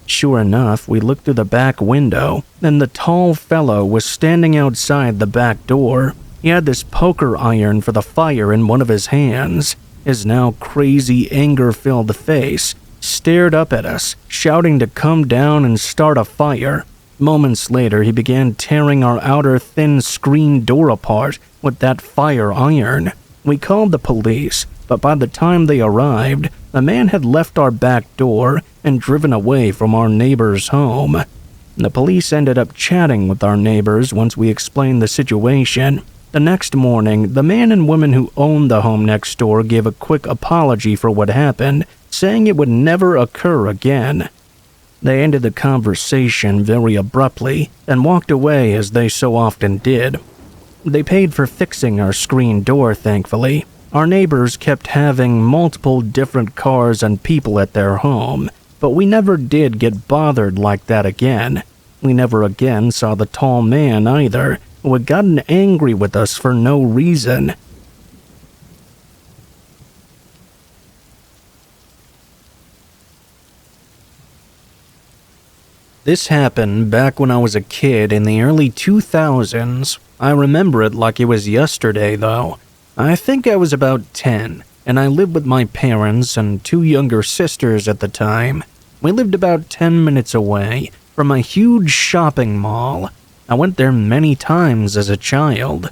Sure enough, we looked through the back window, and the tall fellow was standing outside the back door. He had this poker iron for the fire in one of his hands. His now crazy, anger-filled face stared up at us, shouting to come down and start a fire. Moments later, he began tearing our outer thin screen door apart with that fire iron. We called the police, but by the time they arrived, the man had left our back door and driven away from our neighbor's home. The police ended up chatting with our neighbors once we explained the situation. The next morning, the man and woman who owned the home next door gave a quick apology for what happened, saying it would never occur again. They ended the conversation very abruptly and walked away as they so often did. They paid for fixing our screen door, thankfully. Our neighbors kept having multiple different cars and people at their home, but we never did get bothered like that again. We never again saw the tall man either, who had gotten angry with us for no reason. This happened back when I was a kid in the early 2000s. I remember it like it was yesterday, though. I think I was about 10, and I lived with my parents and 2 younger sisters at the time. We lived about 10 minutes away from a huge shopping mall. I went there many times as a child.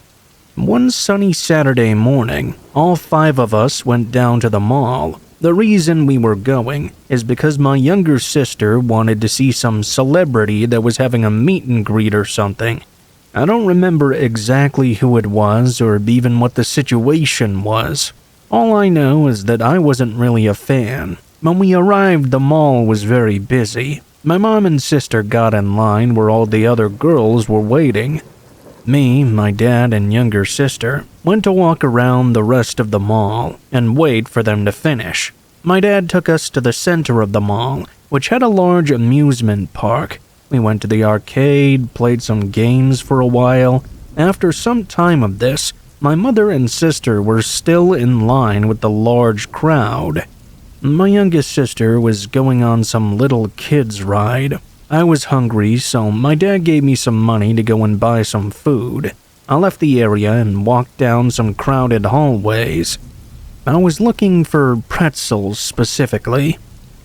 One sunny Saturday morning, all 5 of us went down to the mall. The reason we were going is because my younger sister wanted to see some celebrity that was having a meet and greet or something. I don't remember exactly who it was or even what the situation was. All I know is that I wasn't really a fan. When we arrived, the mall was very busy. My mom and sister got in line where all the other girls were waiting. Me, my dad, and younger sister went to walk around the rest of the mall and wait for them to finish. My dad took us to the center of the mall, which had a large amusement park. We went to the arcade, played some games for a while. After some time of this, my mother and sister were still in line with the large crowd. My youngest sister was going on some little kids ride. I was hungry, so my dad gave me some money to go and buy some food. I left the area and walked down some crowded hallways. I was looking for pretzels specifically.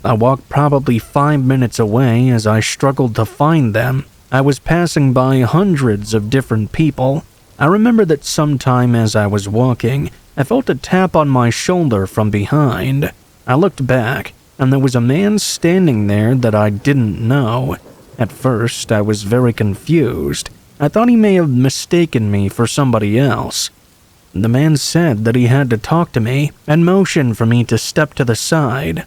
I walked probably 5 minutes away as I struggled to find them. I was passing by hundreds of different people. I remember that sometime as I was walking, I felt a tap on my shoulder from behind. I looked back, and there was a man standing there that I didn't know. At first, I was very confused. I thought he may have mistaken me for somebody else. The man said that he had to talk to me and motioned for me to step to the side.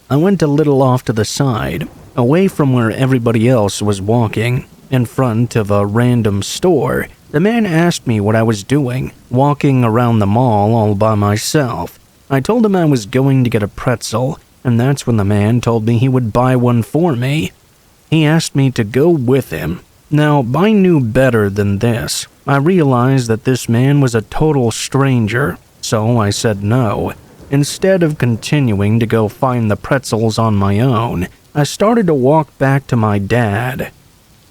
I went a little off to the side, away from where everybody else was walking, in front of a random store. The man asked me what I was doing, walking around the mall all by myself. I told him I was going to get a pretzel, and that's when the man told me he would buy one for me. He asked me to go with him. Now, I knew better than this. I realized that this man was a total stranger, so I said no. Instead of continuing to go find the pretzels on my own, I started to walk back to my dad.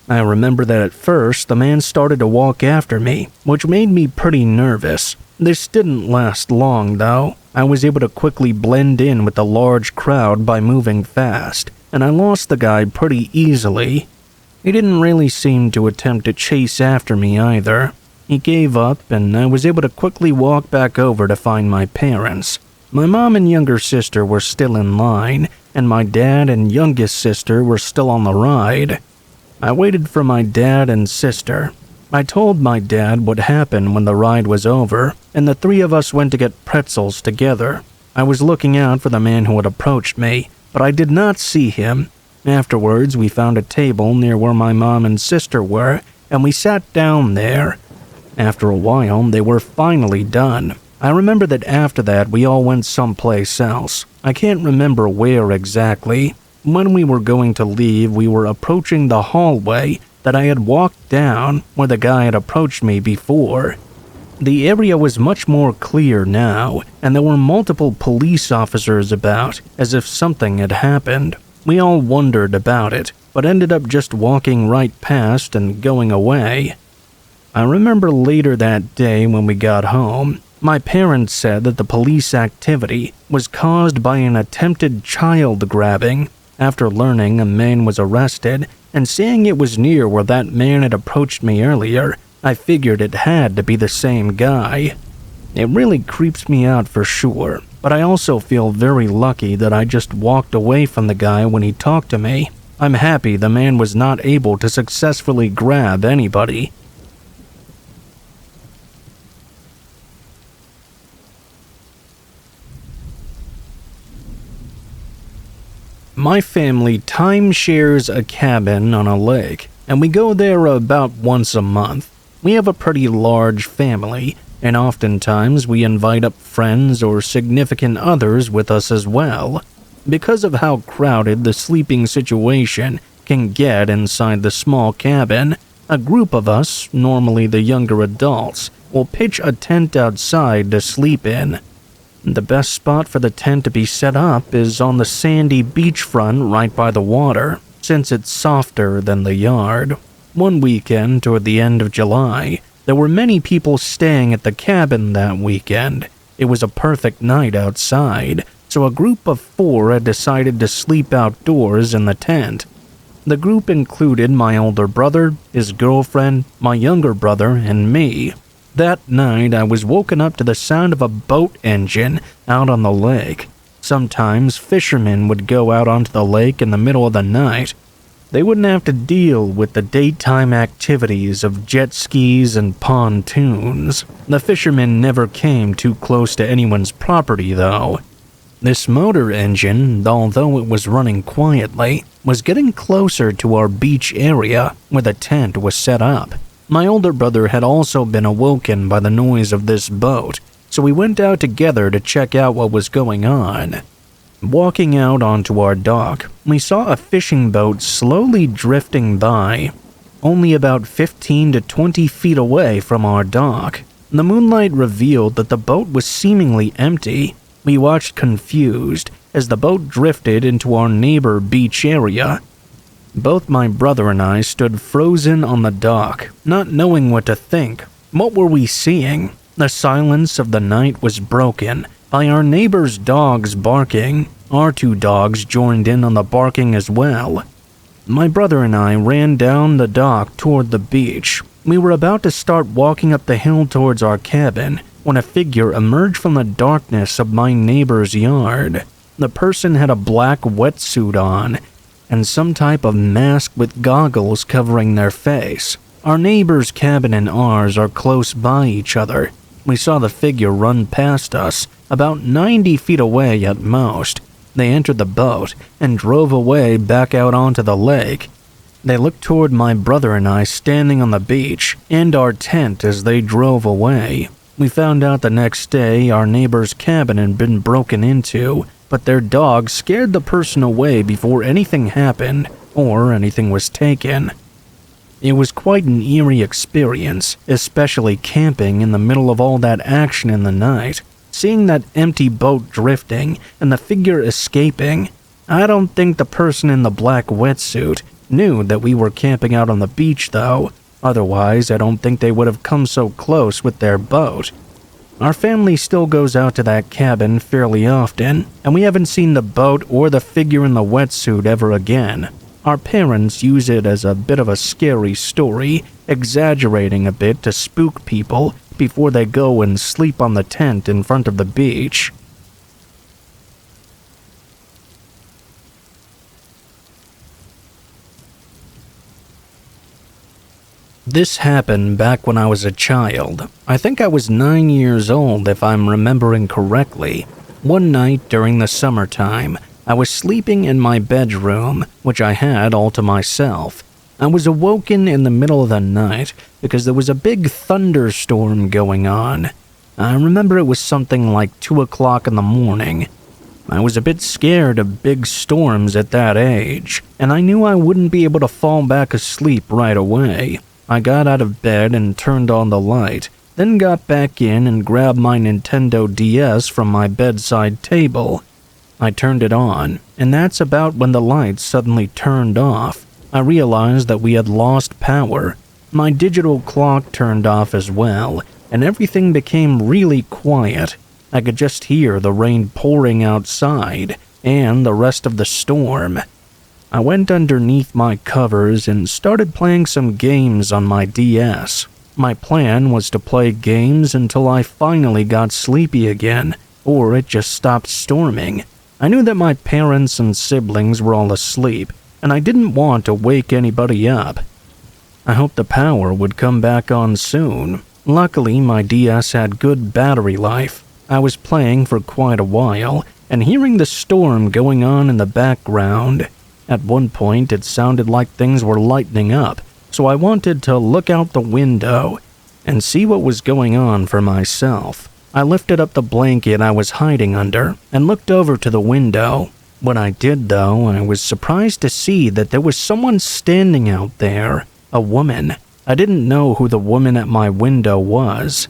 I remember that at first the man started to walk after me, which made me pretty nervous. This didn't last long though. I was able to quickly blend in with the large crowd by moving fast, and I lost the guy pretty easily. He didn't really seem to attempt to chase after me either. He gave up, and I was able to quickly walk back over to find my parents. My mom and younger sister were still in line, and my dad and youngest sister were still on the ride. I waited for my dad and sister. I told my dad what happened when the ride was over, and the 3 of us went to get pretzels together. I was looking out for the man who had approached me, but I did not see him. Afterwards, we found a table near where my mom and sister were, and we sat down there. After a while, they were finally done. I remember that after that, we all went someplace else. I can't remember where exactly. When we were going to leave, we were approaching the hallway that I had walked down where the guy had approached me before. The area was much more clear now, and there were multiple police officers about, as if something had happened. We all wondered about it, but ended up just walking right past and going away. I remember later that day when we got home, my parents said that the police activity was caused by an attempted child grabbing. After learning a man was arrested and seeing it was near where that man had approached me earlier, I figured it had to be the same guy. It really creeps me out for sure, but I also feel very lucky that I just walked away from the guy when he talked to me. I'm happy the man was not able to successfully grab anybody. My family timeshares a cabin on a lake, and we go there about once a month. We have a pretty large family, and oftentimes we invite up friends or significant others with us as well. Because of how crowded the sleeping situation can get inside the small cabin, a group of us, normally the younger adults, will pitch a tent outside to sleep in. The best spot for the tent to be set up is on the sandy beachfront right by the water, since it's softer than the yard. One weekend toward the end of July, there were many people staying at the cabin that weekend. It was a perfect night outside, so a group of 4 had decided to sleep outdoors in the tent. The group included my older brother, his girlfriend, my younger brother, and me. That night, I was woken up to the sound of a boat engine out on the lake. Sometimes fishermen would go out onto the lake in the middle of the night. They wouldn't have to deal with the daytime activities of jet skis and pontoons. The fishermen never came too close to anyone's property, though. This motor engine, although it was running quietly, was getting closer to our beach area where the tent was set up. My older brother had also been awoken by the noise of this boat, so we went out together to check out what was going on. Walking out onto our dock, we saw a fishing boat slowly drifting by, only about 15 to 20 feet away from our dock. The moonlight revealed that the boat was seemingly empty. We watched confused as the boat drifted into our neighbor beach area. Both my brother and I stood frozen on the dock, not knowing what to think. What were we seeing? The silence of the night was broken by our neighbor's dogs barking. Our 2 dogs joined in on the barking as well. My brother and I ran down the dock toward the beach. We were about to start walking up the hill towards our cabin when a figure emerged from the darkness of my neighbor's yard. The person had a black wetsuit on and some type of mask with goggles covering their face. Our neighbor's cabin and ours are close by each other. We saw the figure run past us, about 90 feet away at most. They entered the boat and drove away back out onto the lake. They looked toward my brother and I standing on the beach and our tent as they drove away. We found out the next day our neighbor's cabin had been broken into, but their dog scared the person away before anything happened or anything was taken. It was quite an eerie experience, especially camping in the middle of all that action in the night. Seeing that empty boat drifting and the figure escaping. I don't think the person in the black wetsuit knew that we were camping out on the beach though. Otherwise, I don't think they would have come so close with their boat. Our family still goes out to that cabin fairly often, and we haven't seen the boat or the figure in the wetsuit ever again. Our parents use it as a bit of a scary story, exaggerating a bit to spook people before they go and sleep on the tent in front of the beach. This happened back when I was a child. I think I was 9 years old if I'm remembering correctly. One night during the summertime, I was sleeping in my bedroom, which I had all to myself. I was awoken in the middle of the night because there was a big thunderstorm going on. I remember it was something like 2 o'clock in the morning. I was a bit scared of big storms at that age, and I knew I wouldn't be able to fall back asleep right away. I got out of bed and turned on the light, then got back in and grabbed my Nintendo DS from my bedside table. I turned it on, and that's about when the lights suddenly turned off. I realized that we had lost power. My digital clock turned off as well, and everything became really quiet. I could just hear the rain pouring outside, and the rest of the storm. I went underneath my covers and started playing some games on my DS. My plan was to play games until I finally got sleepy again, or it just stopped storming. I knew that my parents and siblings were all asleep, and I didn't want to wake anybody up. I hoped the power would come back on soon. Luckily, my DS had good battery life. I was playing for quite a while, and hearing the storm going on in the background. At one point, it sounded like things were lightening up, so I wanted to look out the window and see what was going on for myself. I lifted up the blanket I was hiding under and looked over to the window. When I did, though, I was surprised to see that there was someone standing out there, a woman. I didn't know who the woman at my window was.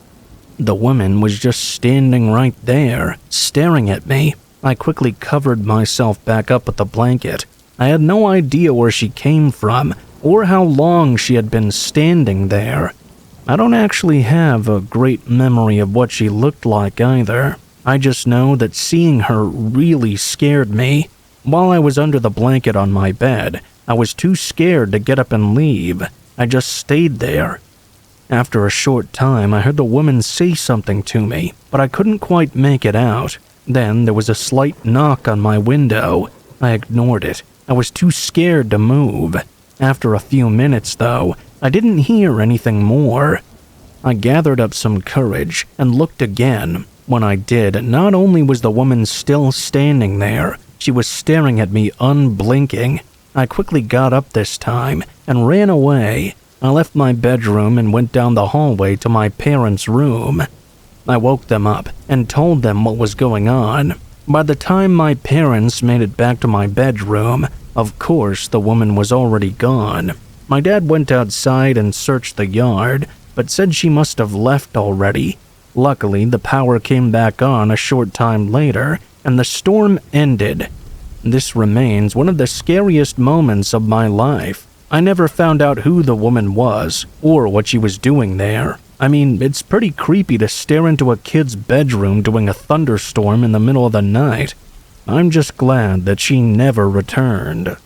The woman was just standing right there, staring at me. I quickly covered myself back up with the blanket. I had no idea where she came from or how long she had been standing there. I don't actually have a great memory of what she looked like either. I just know that seeing her really scared me. While I was under the blanket on my bed, I was too scared to get up and leave. I just stayed there. After a short time, I heard the woman say something to me, but I couldn't quite make it out. Then there was a slight knock on my window. I ignored it. I was too scared to move. After a few minutes, though, I didn't hear anything more. I gathered up some courage and looked again. When I did, not only was the woman still standing there, she was staring at me unblinking. I quickly got up this time and ran away. I left my bedroom and went down the hallway to my parents' room. I woke them up and told them what was going on. By the time my parents made it back to my bedroom, of course the woman was already gone. My dad went outside and searched the yard, but said she must have left already. Luckily, the power came back on a short time later, and the storm ended. This remains one of the scariest moments of my life. I never found out who the woman was, or what she was doing there. I mean, it's pretty creepy to stare into a kid's bedroom during a thunderstorm in the middle of the night. I'm just glad that she never returned.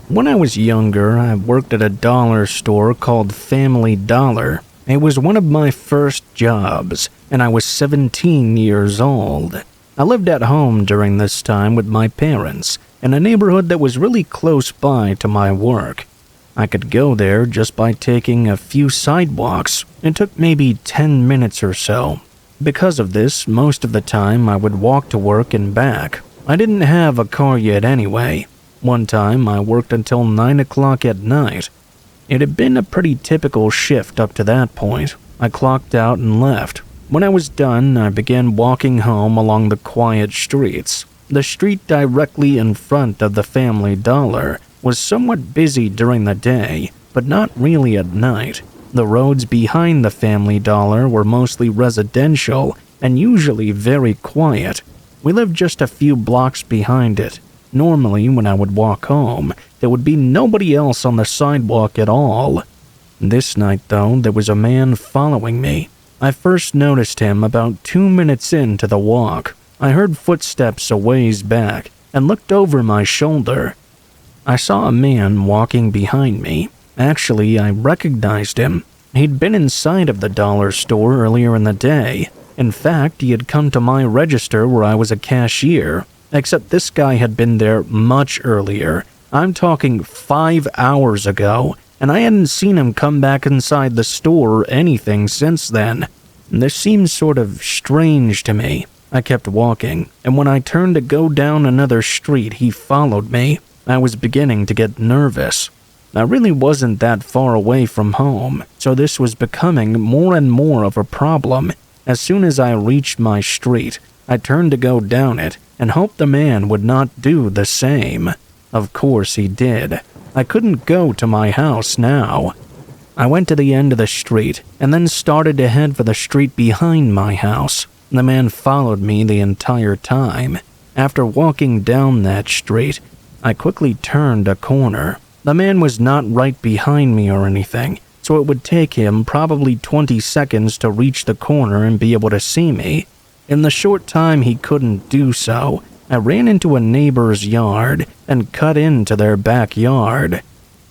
When I was younger, I worked at a dollar store called Family Dollar. It was one of my first jobs, and I was 17 years old. I lived at home during this time with my parents, in a neighborhood that was really close by to my work. I could go there just by taking a few sidewalks. It took maybe 10 minutes or so. Because of this, most of the time I would walk to work and back. I didn't have a car yet anyway. One time I worked until 9 o'clock at night. It had been a pretty typical shift up to that point. I clocked out and left. When I was done, I began walking home along the quiet streets. The street directly in front of the Family Dollar was somewhat busy during the day, but not really at night. The roads behind the Family Dollar were mostly residential and usually very quiet. We lived just a few blocks behind it. Normally, when I would walk home, there would be nobody else on the sidewalk at all. This night, though, there was a man following me. I first noticed him about 2 minutes into the walk. I heard footsteps a ways back and looked over my shoulder. I saw a man walking behind me. Actually, I recognized him. He'd been inside of the dollar store earlier in the day. In fact, he had come to my register where I was a cashier. Except this guy had been there much earlier. I'm talking 5 hours ago, and I hadn't seen him come back inside the store or anything since then. This seemed sort of strange to me. I kept walking, and when I turned to go down another street, he followed me. I was beginning to get nervous. I really wasn't that far away from home, so this was becoming more and more of a problem. As soon as I reached my street, I turned to go down it and hoped the man would not do the same. Of course he did. I couldn't go to my house now. I went to the end of the street and then started to head for the street behind my house. The man followed me the entire time. After walking down that street, I quickly turned a corner. The man was not right behind me or anything, so it would take him probably 20 seconds to reach the corner and be able to see me. In the short time he couldn't do so, I ran into a neighbor's yard and cut into their backyard.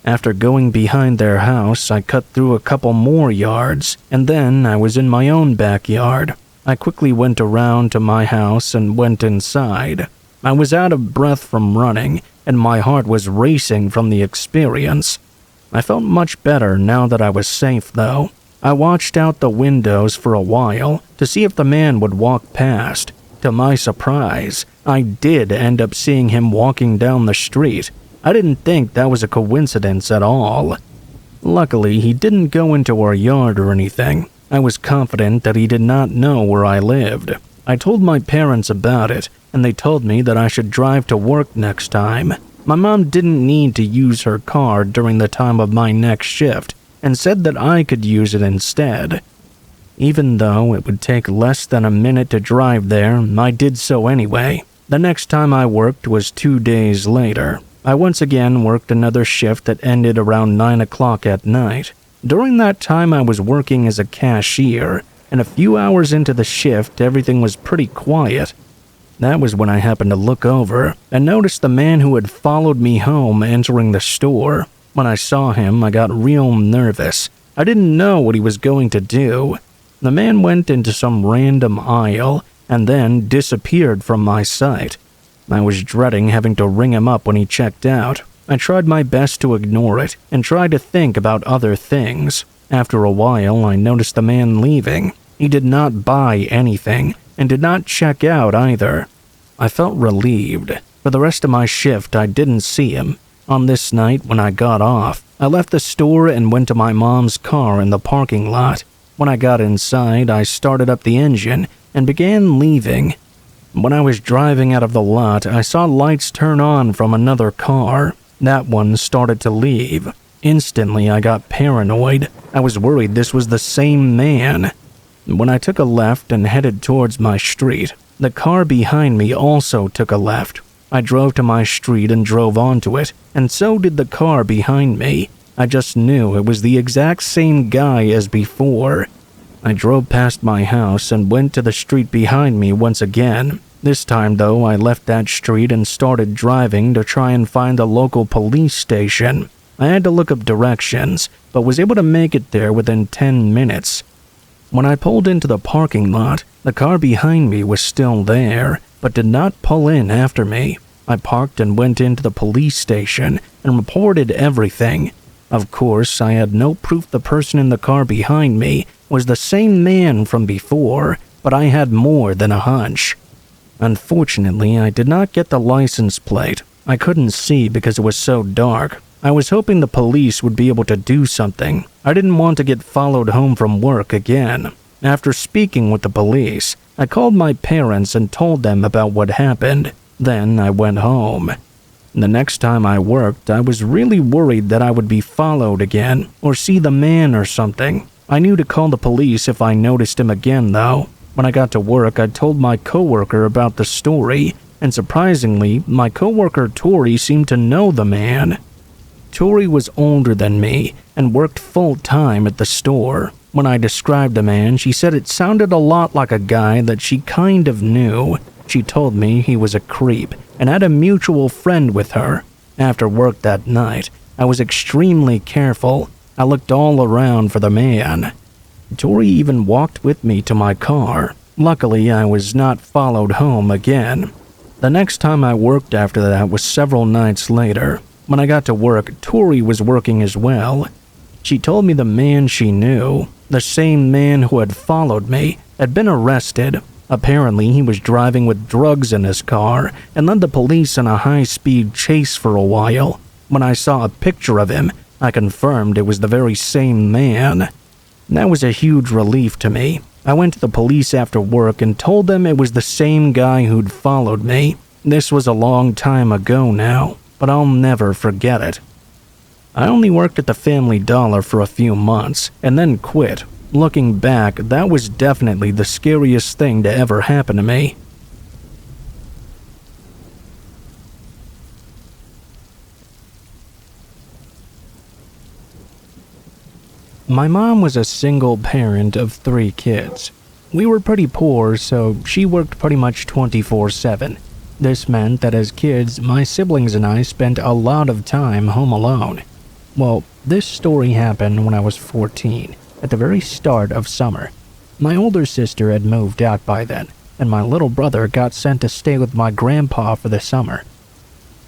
After going behind their house, I cut through a couple more yards, and then I was in my own backyard. I quickly went around to my house and went inside. I was out of breath from running, and my heart was racing from the experience. I felt much better now that I was safe, though. I watched out the windows for a while to see if the man would walk past. To my surprise, I did end up seeing him walking down the street. I didn't think that was a coincidence at all. Luckily, he didn't go into our yard or anything. I was confident that he did not know where I lived. I told my parents about it, and they told me that I should drive to work next time. My mom didn't need to use her car during the time of my next shift, and said that I could use it instead. Even though it would take less than a minute to drive there, I did so anyway. The next time I worked was 2 days later. I once again worked another shift that ended around 9 o'clock at night. During that time I was working as a cashier, and a few hours into the shift everything was pretty quiet. That was when I happened to look over and noticed the man who had followed me home entering the store. When I saw him, I got real nervous. I didn't know what he was going to do. The man went into some random aisle and then disappeared from my sight. I was dreading having to ring him up when he checked out. I tried my best to ignore it and tried to think about other things. After a while, I noticed the man leaving. He did not buy anything and did not check out either. I felt relieved. For the rest of my shift, I didn't see him. On this night, when I got off, I left the store and went to my mom's car in the parking lot. When I got inside, I started up the engine and began leaving. When I was driving out of the lot, I saw lights turn on from another car. That one started to leave. Instantly, I got paranoid. I was worried this was the same man. When I took a left and headed towards my street, the car behind me also took a left. I drove to my street and drove onto it, and so did the car behind me. I just knew it was the exact same guy as before. I drove past my house and went to the street behind me once again. This time, though, I left that street and started driving to try and find a local police station. I had to look up directions, but was able to make it there within 10 minutes. When I pulled into the parking lot, the car behind me was still there, but did not pull in after me. I parked and went into the police station and reported everything. Of course, I had no proof the person in the car behind me was the same man from before, but I had more than a hunch. Unfortunately, I did not get the license plate. I couldn't see because it was so dark. I was hoping the police would be able to do something. I didn't want to get followed home from work again. After speaking with the police, I called my parents and told them about what happened. Then I went home. The next time I worked, I was really worried that I would be followed again or see the man or something. I knew to call the police if I noticed him again, though. When I got to work, I told my coworker about the story, and surprisingly, my coworker Tori seemed to know the man. Tori was older than me and worked full-time at the store. When I described the man, she said it sounded a lot like a guy that she kind of knew. She told me he was a creep and had a mutual friend with her. After work that night, I was extremely careful. I looked all around for the man. Tori even walked with me to my car. Luckily, I was not followed home again. The next time I worked after that was several nights later. When I got to work, Tori was working as well. She told me the man she knew, the same man who had followed me, had been arrested. Apparently, he was driving with drugs in his car and led the police on a high-speed chase for a while. When I saw a picture of him, I confirmed it was the very same man. That was a huge relief to me. I went to the police after work and told them it was the same guy who'd followed me. This was a long time ago now, but I'll never forget it. I only worked at the Family Dollar for a few months and then quit. Looking back, that was definitely the scariest thing to ever happen to me. My mom was a single parent of 3 kids. We were pretty poor, so she worked pretty much 24/7. This meant that as kids, my siblings and I spent a lot of time home alone. Well, this story happened when I was 14, at the very start of summer. My older sister had moved out by then, and my little brother got sent to stay with my grandpa for the summer.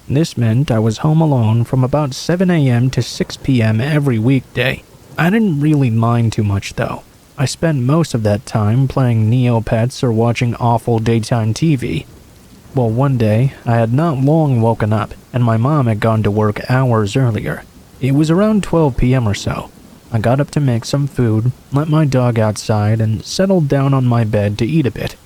This meant I was home alone from about 7 a.m. to 6 p.m. every weekday. I didn't really mind too much though. I spent most of that time playing Neopets or watching awful daytime TV. Well, one day, I had not long woken up, and my mom had gone to work hours earlier. It was around 12 p.m. or so. I got up to make some food, let my dog outside, and settled down on my bed to eat a bit.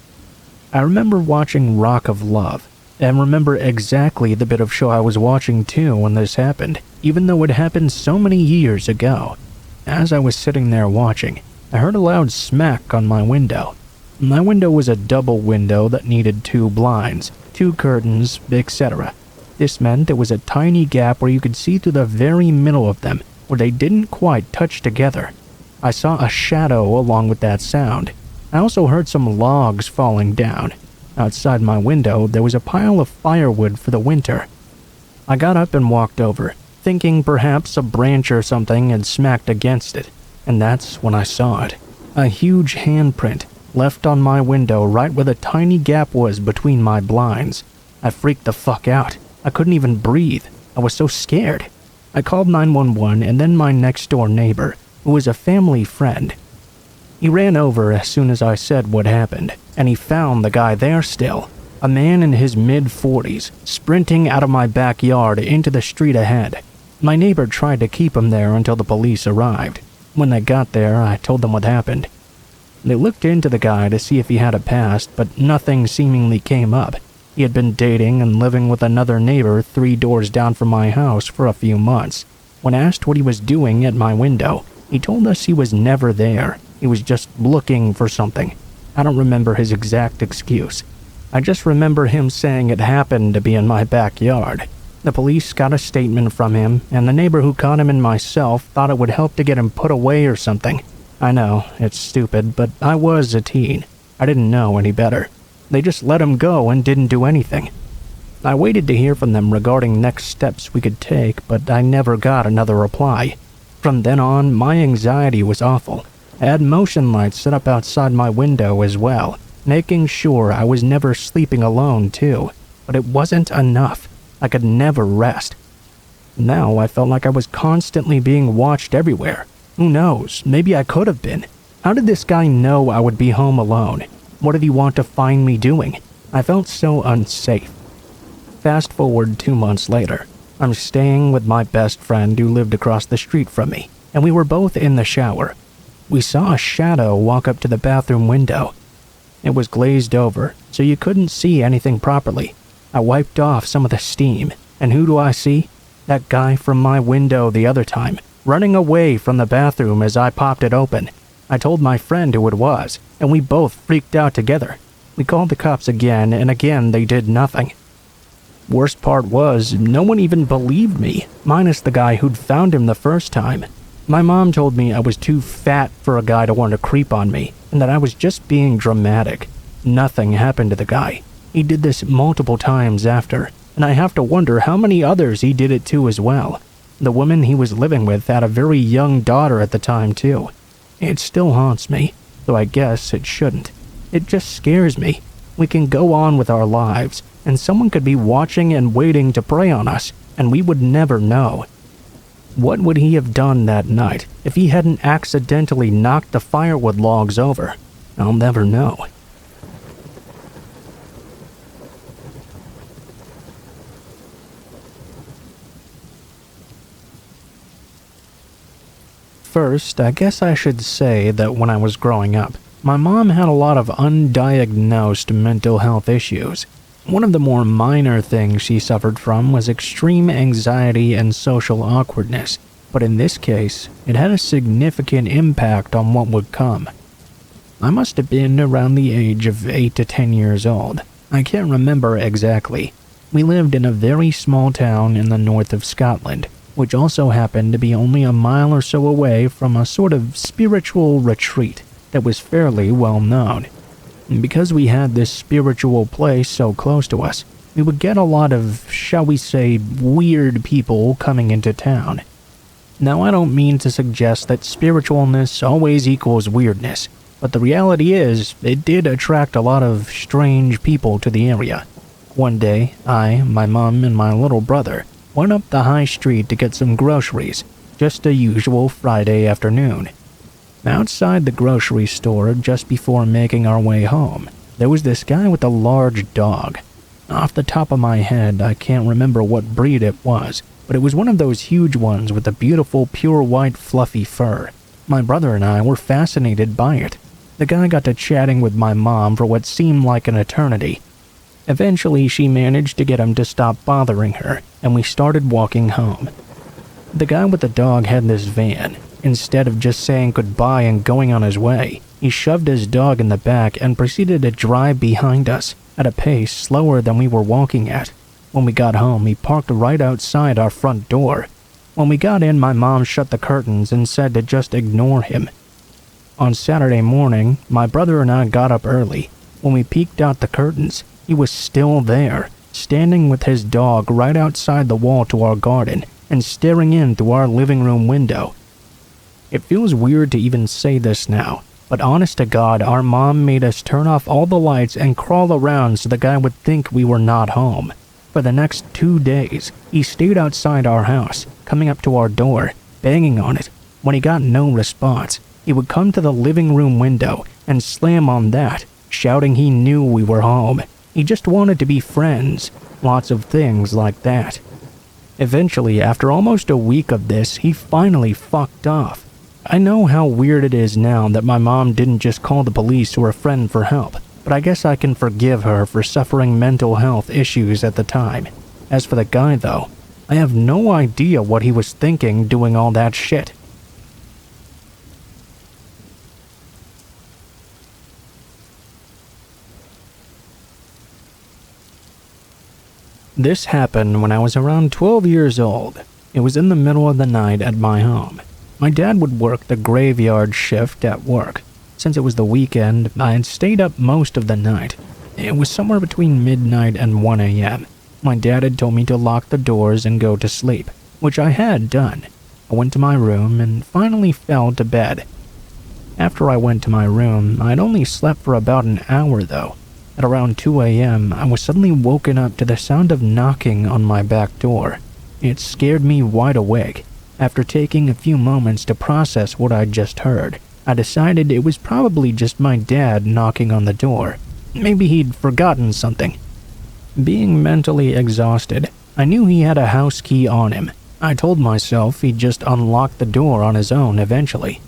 I remember watching Rock of Love, and remember exactly the bit of show I was watching too when this happened, even though it happened so many years ago. As I was sitting there watching, I heard a loud smack on my window. My window was a double window that needed 2 blinds, 2 curtains, etc. This meant there was a tiny gap where you could see through the very middle of them, where they didn't quite touch together. I saw a shadow along with that sound. I also heard some logs falling down. Outside my window, there was a pile of firewood for the winter. I got up and walked over, thinking perhaps a branch or something had smacked against it, and that's when I saw it. A huge handprint left on my window right where the tiny gap was between my blinds. I freaked the fuck out. I couldn't even breathe. I was so scared. I called 911 and then my next door neighbor, who was a family friend. He ran over as soon as I said what happened, and he found the guy there still. A man in his mid-40s, sprinting out of my backyard into the street ahead. My neighbor tried to keep him there until the police arrived. When they got there, I told them what happened. They looked into the guy to see if he had a past, but nothing seemingly came up. He had been dating and living with another neighbor 3 doors down from my house for a few months. When asked what he was doing at my window, he told us he was never there. He was just looking for something. I don't remember his exact excuse. I just remember him saying it happened to be in my backyard. The police got a statement from him, and the neighbor who caught him and myself thought it would help to get him put away or something. I know, it's stupid, but I was a teen. I didn't know any better. They just let him go and didn't do anything. I waited to hear from them regarding next steps we could take, but I never got another reply. From then on, my anxiety was awful. I had motion lights set up outside my window as well, making sure I was never sleeping alone too. But it wasn't enough. I could never rest. Now I felt like I was constantly being watched everywhere. Who knows, maybe I could have been. How did this guy know I would be home alone? What did he want to find me doing? I felt so unsafe. Fast forward 2 months later. I'm staying with my best friend who lived across the street from me, and we were both in the shower. We saw a shadow walk up to the bathroom window. It was glazed over, so you couldn't see anything properly. I wiped off some of the steam, and who do I see? That guy from my window the other time, running away from the bathroom as I popped it open. I told my friend who it was, and we both freaked out together. We called the cops again, and again they did nothing. Worst part was, no one even believed me, minus the guy who'd found him the first time. My mom told me I was too fat for a guy to want to creep on me, and that I was just being dramatic. Nothing happened to the guy. He did this multiple times after, and I have to wonder how many others he did it to as well. The woman he was living with had a very young daughter at the time too. It still haunts me, though I guess it shouldn't. It just scares me. We can go on with our lives, and someone could be watching and waiting to prey on us, and we would never know. What would he have done that night if he hadn't accidentally knocked the firewood logs over? I'll never know. First, I guess I should say that when I was growing up, my mom had a lot of undiagnosed mental health issues. One of the more minor things she suffered from was extreme anxiety and social awkwardness, but in this case, it had a significant impact on what would come. I must have been around the age of 8 to 10 years old. I can't remember exactly. We lived in a very small town in the north of Scotland. which also happened to be only a mile or so away from a sort of spiritual retreat that was fairly well known. And because we had this spiritual place so close to us, we would get a lot of, shall we say, weird people coming into town. Now, I don't mean to suggest that spiritualness always equals weirdness, but the reality is, it did attract a lot of strange people to the area. One day, I, my mom, and my little brother went up the high street to get some groceries, just a usual Friday afternoon. Outside the grocery store, just before making our way home, there was this guy with a large dog. Off the top of my head, I can't remember what breed it was, but it was one of those huge ones with a beautiful pure white fluffy fur. My brother and I were fascinated by it. The guy got to chatting with my mom for what seemed like an eternity. Eventually, she managed to get him to stop bothering her, and we started walking home. The guy with the dog had this van. Instead of just saying goodbye and going on his way, he shoved his dog in the back and proceeded to drive behind us at a pace slower than we were walking at. When we got home, he parked right outside our front door. When we got in, my mom shut the curtains and said to just ignore him. On Saturday morning, my brother and I got up early. When we peeked out the curtains, he was still there, standing with his dog right outside the wall to our garden and staring in through our living room window. It feels weird to even say this now, but honest to God, our mom made us turn off all the lights and crawl around so the guy would think we were not home. For the next 2 days, he stayed outside our house, coming up to our door, banging on it. When he got no response, he would come to the living room window and slam on that, shouting he knew we were home. He just wanted to be friends. Lots of things like that. Eventually, after almost a week of this, he finally fucked off. I know how weird it is now that my mom didn't just call the police or a friend for help, but I guess I can forgive her for suffering mental health issues at the time. As for the guy, though, I have no idea what he was thinking doing all that shit. This happened when I was around 12 years old. It was in the middle of the night at my home. My dad would work the graveyard shift at work. Since it was the weekend, I had stayed up most of the night. It was somewhere between midnight and 1 a.m. My dad had told me to lock the doors and go to sleep, which I had done. I went to my room and finally fell to bed. After I went to my room, I'd only slept for about an hour though. At around 2 a.m., I was suddenly woken up to the sound of knocking on my back door. It scared me wide awake. After taking a few moments to process what I'd just heard, I decided it was probably just my dad knocking on the door. Maybe he'd forgotten something. Being mentally exhausted, I knew he had a house key on him. I told myself he'd just unlock the door on his own eventually.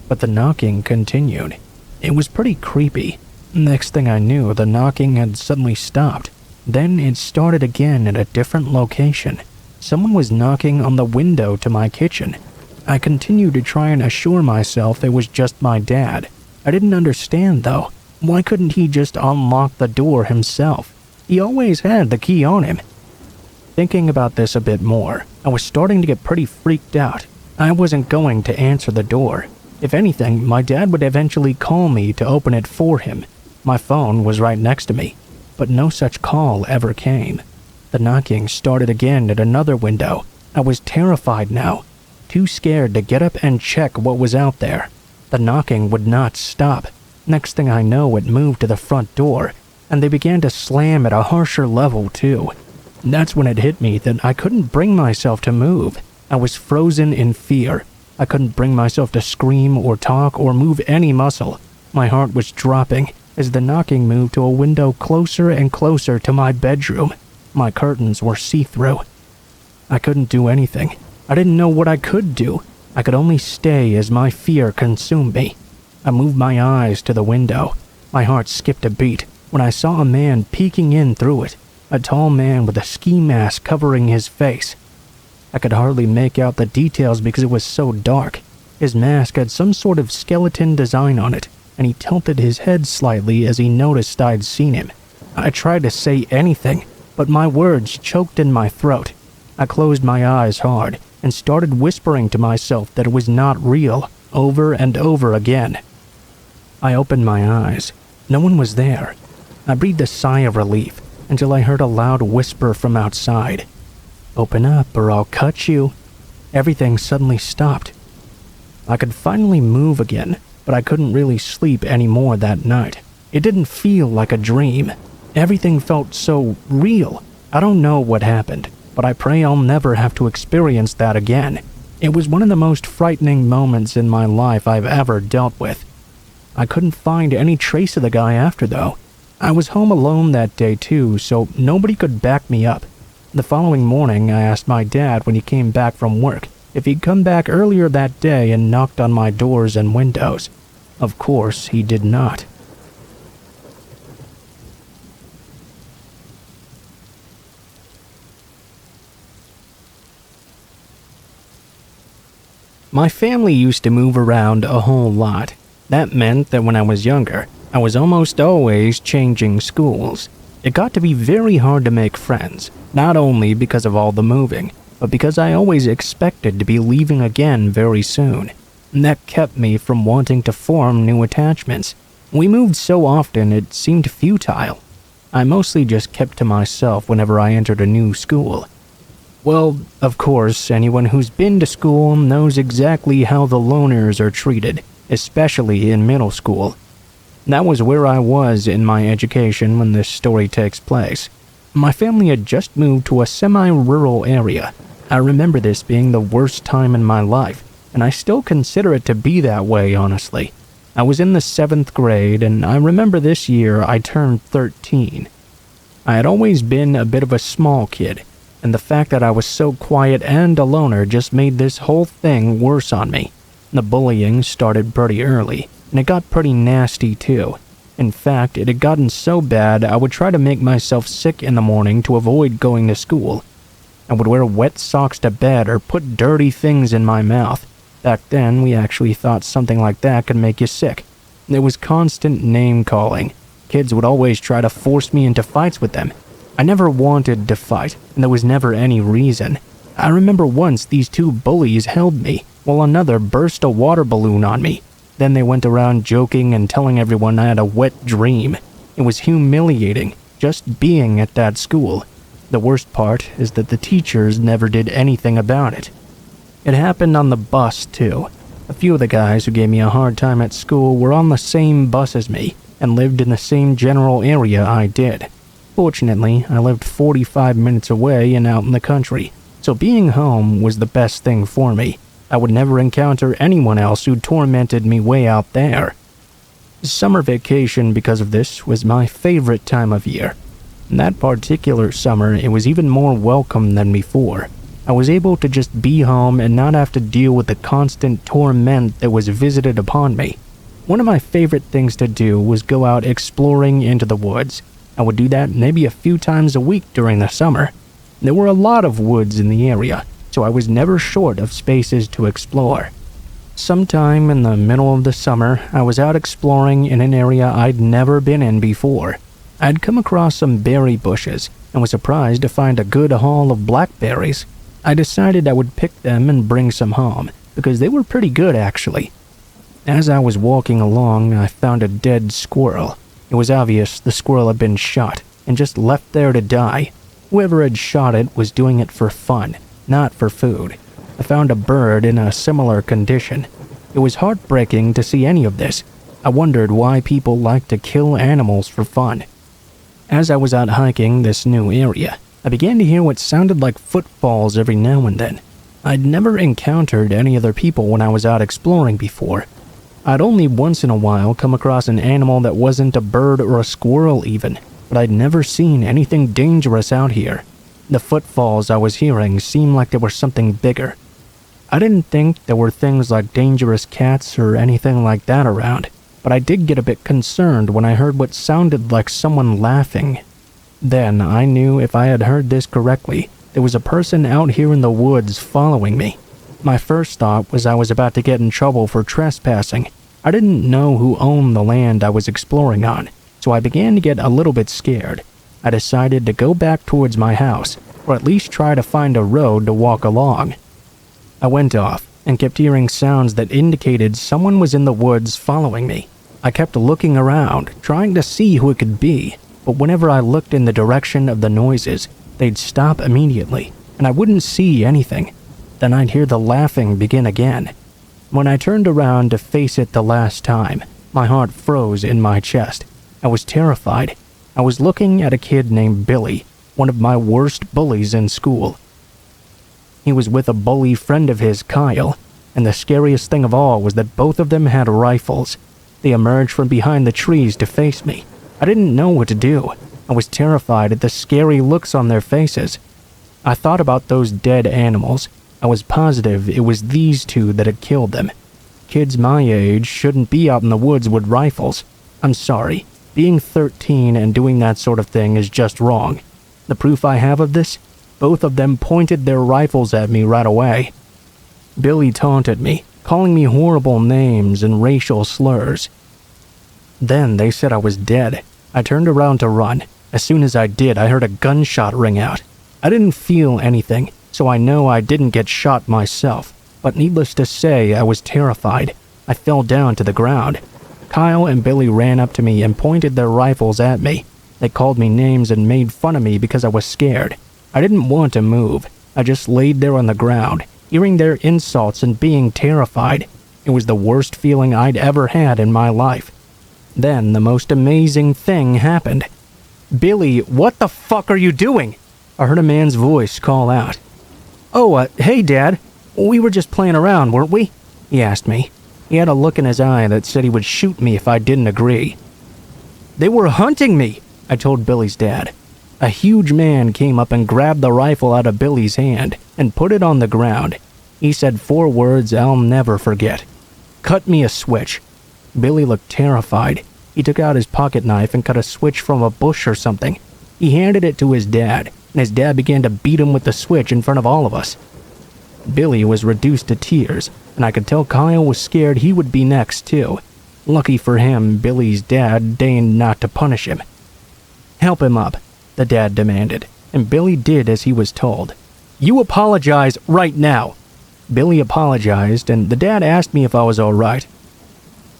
But the knocking continued. It was pretty creepy. Next thing I knew, the knocking had suddenly stopped. Then it started again at a different location. Someone was knocking on the window to my kitchen. I continued to try and assure myself it was just my dad. I didn't understand though. Why couldn't he just unlock the door himself? He always had the key on him. Thinking about this a bit more, I was starting to get pretty freaked out. I wasn't going to answer the door. If anything, my dad would eventually call me to open it for him. My phone was right next to me, but no such call ever came. The knocking started again at another window. I was terrified now, too scared to get up and check what was out there. The knocking would not stop. Next thing I know, it moved to the front door, and they began to slam at a harsher level too. That's when it hit me that I couldn't bring myself to move. I was frozen in fear. I couldn't bring myself to scream or talk or move any muscle. My heart was dropping as the knocking moved to a window closer and closer to my bedroom. My curtains were see-through. I couldn't do anything. I didn't know what I could do. I could only stay as my fear consumed me. I moved my eyes to the window. My heart skipped a beat when I saw a man peeking in through it, a tall man with a ski mask covering his face. I could hardly make out the details because it was so dark. His mask had some sort of skeleton design on it, and he tilted his head slightly as he noticed I'd seen him. I tried to say anything, but my words choked in my throat. I closed my eyes hard and started whispering to myself that it was not real, over and over again. I opened my eyes. No one was there. I breathed a sigh of relief until I heard a loud whisper from outside. "Open up or I'll cut you." Everything suddenly stopped. I could finally move again, but I couldn't really sleep anymore that night. It didn't feel like a dream. Everything felt so real. I don't know what happened, but I pray I'll never have to experience that again. It was one of the most frightening moments in my life I've ever dealt with. I couldn't find any trace of the guy after, though. I was home alone that day too, so nobody could back me up. The following morning, I asked my dad when he came back from work if he'd come back earlier that day and knocked on my doors and windows. Of course, he did not. My family used to move around a whole lot. That meant that when I was younger, I was almost always changing schools. It got to be very hard to make friends, not only because of all the moving, but because I always expected to be leaving again very soon. And that kept me from wanting to form new attachments. We moved so often it seemed futile. I mostly just kept to myself whenever I entered a new school. Well, of course, anyone who's been to school knows exactly how the loners are treated, especially in middle school. That was where I was in my education when this story takes place. My family had just moved to a semi-rural area. I remember this being the worst time in my life, and I still consider it to be that way, honestly. I was in the 7th grade, and I remember this year I turned 13. I had always been a bit of a small kid, and the fact that I was so quiet and a loner just made this whole thing worse on me. The bullying started pretty early, and it got pretty nasty too. In fact, it had gotten so bad I would try to make myself sick in the morning to avoid going to school. I would wear wet socks to bed or put dirty things in my mouth. Back then, we actually thought something like that could make you sick. There was constant name-calling. Kids would always try to force me into fights with them. I never wanted to fight, and there was never any reason. I remember once these two bullies held me, while another burst a water balloon on me. Then they went around joking and telling everyone I had a wet dream. It was humiliating, just being at that school. The worst part is that the teachers never did anything about it. It happened on the bus, too. A few of the guys who gave me a hard time at school were on the same bus as me, and lived in the same general area I did. Fortunately, I lived 45 minutes away and out in the country, so being home was the best thing for me. I would never encounter anyone else who tormented me way out there. Summer vacation, because of this, was my favorite time of year. That particular summer, it was even more welcome than before. I was able to just be home and not have to deal with the constant torment that was visited upon me. One of my favorite things to do was go out exploring into the woods. I would do that maybe a few times a week during the summer. There were a lot of woods in the area, so I was never short of spaces to explore. Sometime in the middle of the summer, I was out exploring in an area I'd never been in before. I'd come across some berry bushes and was surprised to find a good haul of blackberries. I decided I would pick them and bring some home, because they were pretty good actually. As I was walking along, I found a dead squirrel. It was obvious the squirrel had been shot and just left there to die. Whoever had shot it was doing it for fun, not for food. I found a bird in a similar condition. It was heartbreaking to see any of this. I wondered why people like to kill animals for fun. As I was out hiking this new area, I began to hear what sounded like footfalls every now and then. I'd never encountered any other people when I was out exploring before. I'd only once in a while come across an animal that wasn't a bird or a squirrel even, but I'd never seen anything dangerous out here. The footfalls I was hearing seemed like they were something bigger. I didn't think there were things like dangerous cats or anything like that around, but I did get a bit concerned when I heard what sounded like someone laughing. Then I knew if I had heard this correctly, there was a person out here in the woods following me. My first thought was I was about to get in trouble for trespassing. I didn't know who owned the land I was exploring on, so I began to get a little bit scared. I decided to go back towards my house. or at least try to find a road to walk along. I went off and kept hearing sounds that indicated someone was in the woods following me. I kept looking around, trying to see who it could be, but whenever I looked in the direction of the noises, they'd stop immediately, and I wouldn't see anything. Then I'd hear the laughing begin again. When I turned around to face it the last time, my heart froze in my chest. I was terrified. I was looking at a kid named Billy, one of my worst bullies in school. He was with a bully friend of his, Kyle, and the scariest thing of all was that both of them had rifles. They emerged from behind the trees to face me. I didn't know what to do. I was terrified at the scary looks on their faces. I thought about those dead animals. I was positive it was these two that had killed them. Kids my age shouldn't be out in the woods with rifles. I'm sorry. Being 13 and doing that sort of thing is just wrong. The proof I have of this? Both of them pointed their rifles at me right away. Billy taunted me, calling me horrible names and racial slurs. Then they said I was dead. I turned around to run. As soon as I did, I heard a gunshot ring out. I didn't feel anything, so I know I didn't get shot myself. But needless to say, I was terrified. I fell down to the ground. Kyle and Billy ran up to me and pointed their rifles at me. They called me names and made fun of me because I was scared. I didn't want to move. I just laid there on the ground, hearing their insults and being terrified. It was the worst feeling I'd ever had in my life. Then the most amazing thing happened. "Billy, what the fuck are you doing?" I heard a man's voice call out. "Oh, hey, Dad. We were just playing around, weren't we?" he asked me. He had a look in his eye that said he would shoot me if I didn't agree. "They were hunting me," I told Billy's dad. A huge man came up and grabbed the rifle out of Billy's hand and put it on the ground. He said 4 words I'll never forget. "Cut me a switch." Billy looked terrified. He took out his pocket knife and cut a switch from a bush or something. He handed it to his dad, and his dad began to beat him with the switch in front of all of us. Billy was reduced to tears, and I could tell Kyle was scared he would be next too. Lucky for him, Billy's dad deigned not to punish him. "Help him up," the dad demanded, and Billy did as he was told. "You apologize right now." Billy apologized, and the dad asked me if I was all right.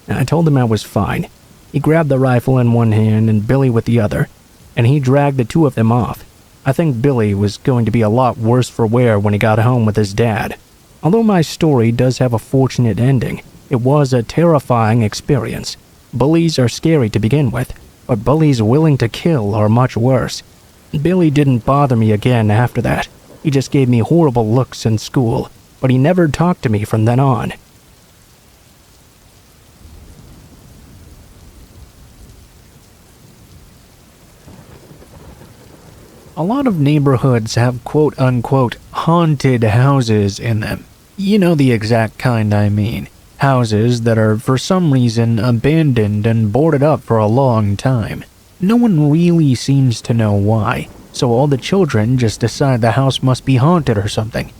I told him I was fine. He grabbed the rifle in one hand and Billy with the other, and he dragged the two of them off. I think Billy was going to be a lot worse for wear when he got home with his dad. Although my story does have a fortunate ending, it was a terrifying experience. Bullies are scary to begin with, but bullies willing to kill are much worse. Billy didn't bother me again after that. He just gave me horrible looks in school, but he never talked to me from then on. A lot of neighborhoods have quote-unquote haunted houses in them. You know the exact kind I mean. Houses that are for some reason abandoned and boarded up for a long time. No one really seems to know why, so all the children just decide the house must be haunted or something.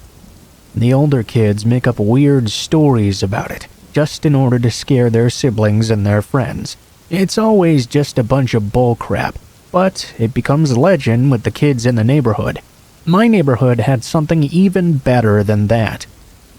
The older kids make up weird stories about it, just in order to scare their siblings and their friends. It's always just a bunch of bullcrap. But it becomes legend with the kids in the neighborhood. My neighborhood had something even better than that.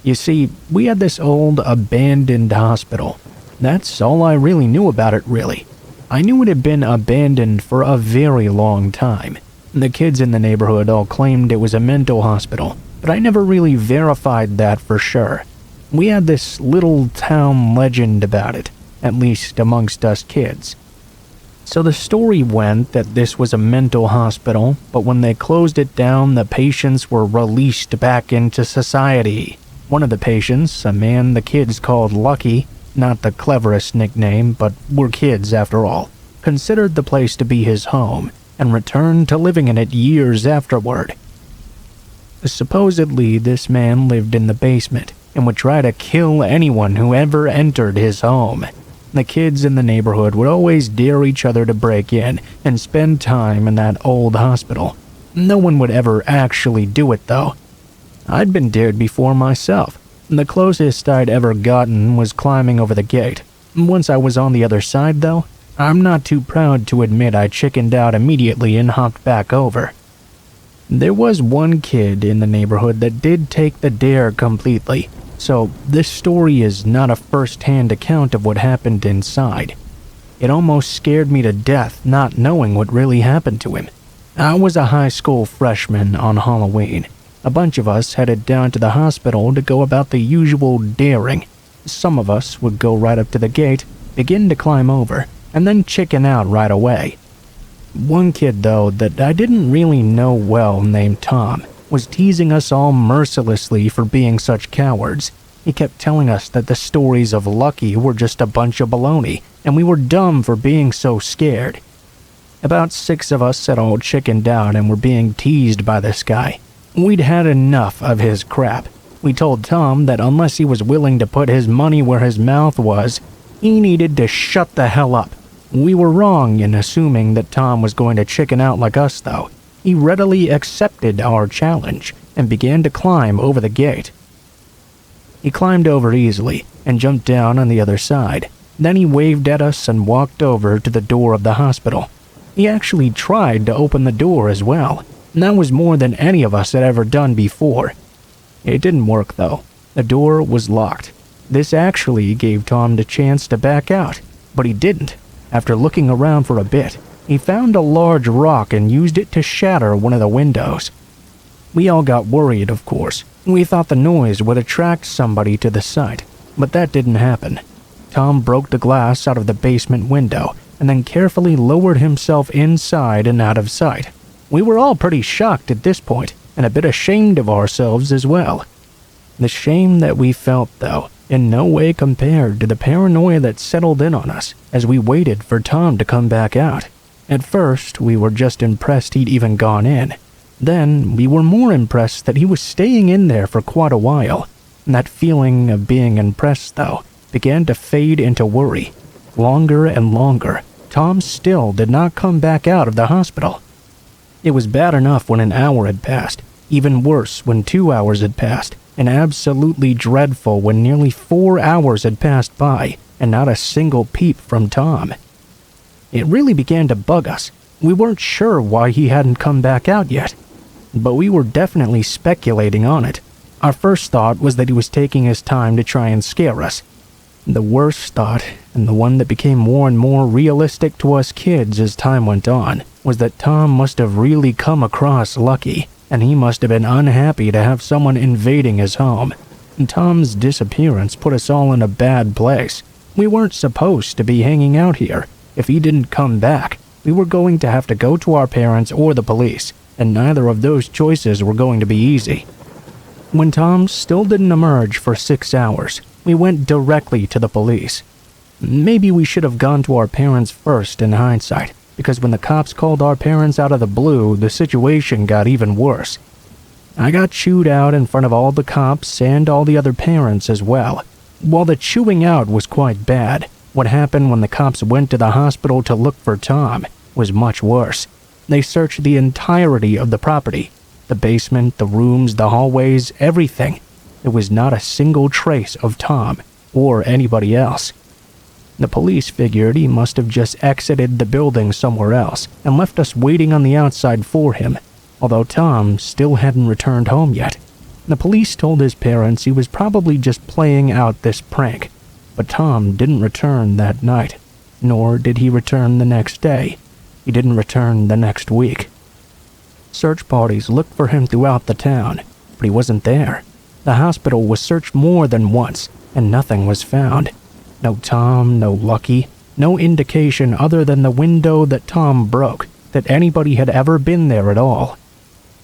You see, we had this old abandoned hospital. That's all I really knew about it, really. I knew it had been abandoned for a very long time. The kids in the neighborhood all claimed it was a mental hospital, but I never really verified that for sure. We had this little town legend about it, at least amongst us kids. So the story went that this was a mental hospital, but when they closed it down, the patients were released back into society. One of the patients, a man the kids called Lucky, not the cleverest nickname, but we're kids after all, considered the place to be his home and returned to living in it years afterward. Supposedly, this man lived in the basement and would try to kill anyone who ever entered his home. The kids in the neighborhood would always dare each other to break in and spend time in that old hospital. No one would ever actually do it, though. I'd been dared before myself. The closest I'd ever gotten was climbing over the gate. Once I was on the other side, though, I'm not too proud to admit I chickened out immediately and hopped back over. There was one kid in the neighborhood that did take the dare completely, so this story is not a first-hand account of what happened inside. It almost scared me to death not knowing what really happened to him. I was a high school freshman on Halloween. A bunch of us headed down to the hospital to go about the usual daring. Some of us would go right up to the gate, begin to climb over, and then chicken out right away. One kid, though, that I didn't really know well, named Tom, was teasing us all mercilessly for being such cowards. He kept telling us that the stories of Lucky were just a bunch of baloney, and we were dumb for being so scared. About 6 of us had all chickened out and were being teased by this guy. We'd had enough of his crap. We told Tom that unless he was willing to put his money where his mouth was, he needed to shut the hell up. We were wrong in assuming that Tom was going to chicken out like us, though. He readily accepted our challenge and began to climb over the gate. He climbed over easily and jumped down on the other side. Then he waved at us and walked over to the door of the hospital. He actually tried to open the door as well, and that was more than any of us had ever done before. It didn't work, though. The door was locked. This actually gave Tom the chance to back out, but he didn't. After looking around for a bit, he found a large rock and used it to shatter one of the windows. We all got worried, of course. We thought the noise would attract somebody to the site, but that didn't happen. Tom broke the glass out of the basement window and then carefully lowered himself inside and out of sight. We were all pretty shocked at this point and a bit ashamed of ourselves as well. The shame that we felt, though, in no way compared to the paranoia that settled in on us as we waited for Tom to come back out. At first, we were just impressed he'd even gone in. Then, we were more impressed that he was staying in there for quite a while. And that feeling of being impressed, though, began to fade into worry. Longer and longer, Tom still did not come back out of the hospital. It was bad enough when an hour had passed, even worse when 2 hours had passed, and absolutely dreadful when nearly 4 hours had passed by and not a single peep from Tom. It really began to bug us. We weren't sure why he hadn't come back out yet, but we were definitely speculating on it. Our first thought was that he was taking his time to try and scare us. The worst thought, and the one that became more and more realistic to us kids as time went on, was that Tom must have really come across Lucky, and he must have been unhappy to have someone invading his home. And Tom's disappearance put us all in a bad place. We weren't supposed to be hanging out here. If he didn't come back, we were going to have to go to our parents or the police, and neither of those choices were going to be easy. When Tom still didn't emerge for 6 hours, we went directly to the police. Maybe we should have gone to our parents first in hindsight, because when the cops called our parents out of the blue, the situation got even worse. I got chewed out in front of all the cops and all the other parents as well. While the chewing out was quite bad, what happened when the cops went to the hospital to look for Tom was much worse. They searched the entirety of the property. The basement, the rooms, the hallways, everything. There was not a single trace of Tom or anybody else. The police figured he must have just exited the building somewhere else and left us waiting on the outside for him, although Tom still hadn't returned home yet. The police told his parents he was probably just playing out this prank, but Tom didn't return that night, nor did he return the next day. He didn't return the next week. Search parties looked for him throughout the town, but he wasn't there. The hospital was searched more than once, and nothing was found. No Tom, no Lucky, no indication other than the window that Tom broke that anybody had ever been there at all.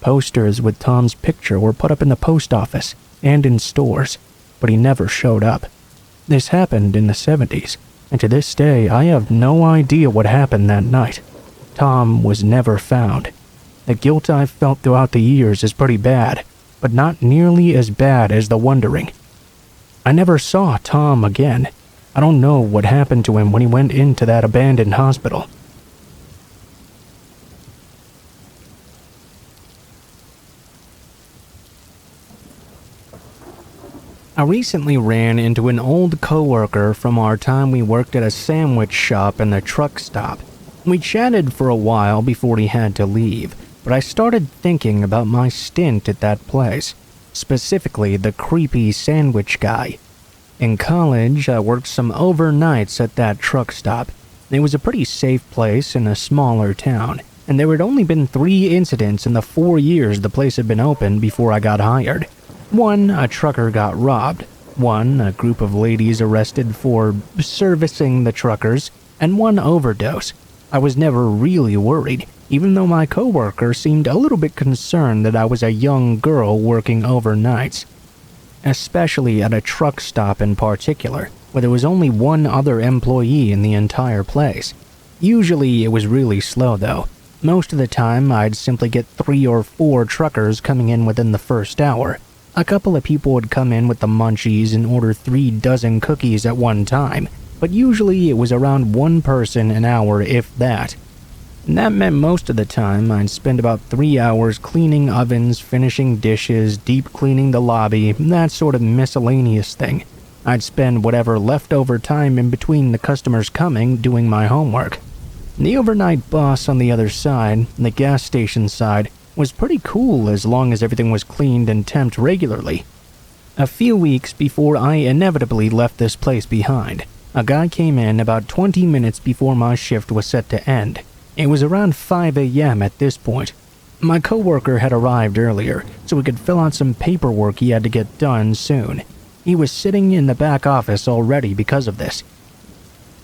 Posters with Tom's picture were put up in the post office and in stores, but he never showed up. This happened in the 70s, and to this day I have no idea what happened that night. Tom was never found. The guilt I've felt throughout the years is pretty bad, but not nearly as bad as the wondering. I never saw Tom again. I don't know what happened to him when he went into that abandoned hospital. I recently ran into an old coworker from our time we worked at a sandwich shop in the truck stop. We chatted for a while before he had to leave. but I started thinking about my stint at that place, specifically the creepy sandwich guy. In college, I worked some overnights at that truck stop. It was a pretty safe place in a smaller town, and there had only been 3 incidents in the 4 years the place had been open before I got hired. 1, a trucker got robbed. 1, a group of ladies arrested for servicing the truckers, and 1 overdose. I was never really worried, even though my coworker seemed a little bit concerned that I was a young girl working overnights. Especially at a truck stop in particular, where there was only 1 other employee in the entire place. Usually it was really slow though. Most of the time I'd simply get 3 or 4 truckers coming in within the first hour. A couple of people would come in with the munchies and order 3 dozen cookies at one time, but usually it was around 1 person an hour if that. And that meant most of the time I'd spend about 3 hours cleaning ovens, finishing dishes, deep cleaning the lobby, that sort of miscellaneous thing. I'd spend whatever leftover time in between the customers coming doing my homework. The overnight boss on the other side, the gas station side, was pretty cool as long as everything was cleaned and temped regularly. A few weeks before I inevitably left this place behind, a guy came in about 20 minutes before my shift was set to end. It was around 5 a.m. at this point. My coworker had arrived earlier, so we could fill out some paperwork he had to get done soon. He was sitting in the back office already because of this.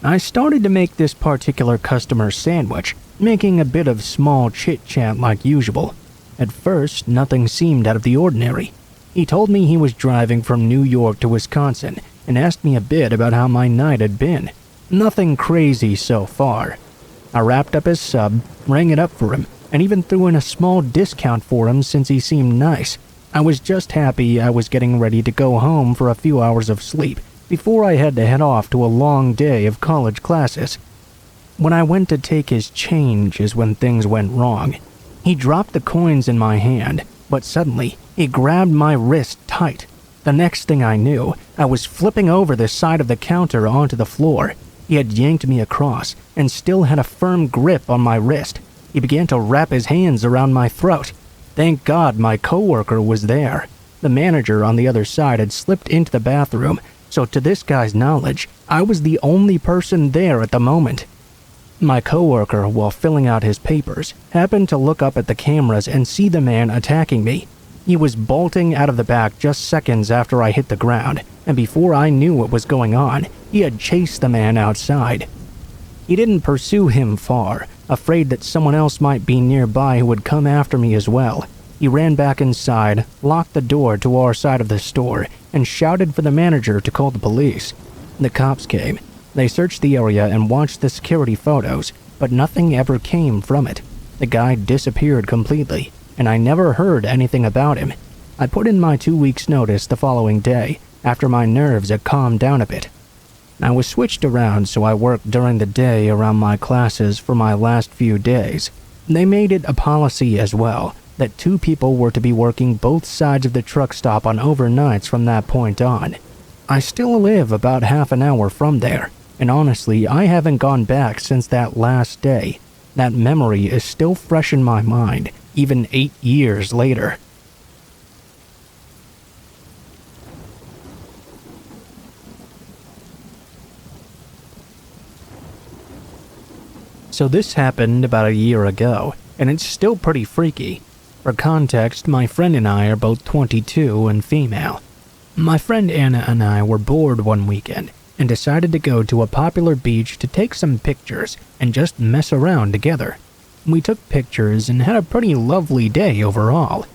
I started to make this particular customer sandwich, making a bit of small chit-chat like usual. At first, nothing seemed out of the ordinary. He told me he was driving from New York to Wisconsin and asked me a bit about how my night had been. Nothing crazy so far. I wrapped up his sub, rang it up for him, and even threw in a small discount for him since he seemed nice. I was just happy I was getting ready to go home for a few hours of sleep before I had to head off to a long day of college classes. When I went to take his change is when things went wrong. He dropped the coins in my hand, but suddenly he grabbed my wrist tight. The next thing I knew, I was flipping over the side of the counter onto the floor. He had yanked me across and still had a firm grip on my wrist. He began to wrap his hands around my throat. Thank God my coworker was there. The manager on the other side had slipped into the bathroom, so to this guy's knowledge, I was the only person there at the moment. My coworker, while filling out his papers, happened to look up at the cameras and see the man attacking me. He was bolting out of the back just seconds after I hit the ground, and before I knew what was going on, he had chased the man outside. He didn't pursue him far, afraid that someone else might be nearby who would come after me as well. He ran back inside, locked the door to our side of the store, and shouted for the manager to call the police. The cops came. They searched the area and watched the security photos, but nothing ever came from it. The guy disappeared completely, and I never heard anything about him. I put in my 2 weeks' notice the following day, after my nerves had calmed down a bit. I was switched around so I worked during the day around my classes for my last few days. They made it a policy as well that 2 people were to be working both sides of the truck stop on overnights from that point on. I still live about half an hour from there, and honestly, I haven't gone back since that last day. That memory is still fresh in my mind, even 8 years later. So this happened about a year ago, and it's still pretty freaky. For context, my friend and I are both 22 and female. My friend Anna and I were bored one weekend and decided to go to a popular beach to take some pictures and just mess around together. We took pictures and had a pretty lovely day overall.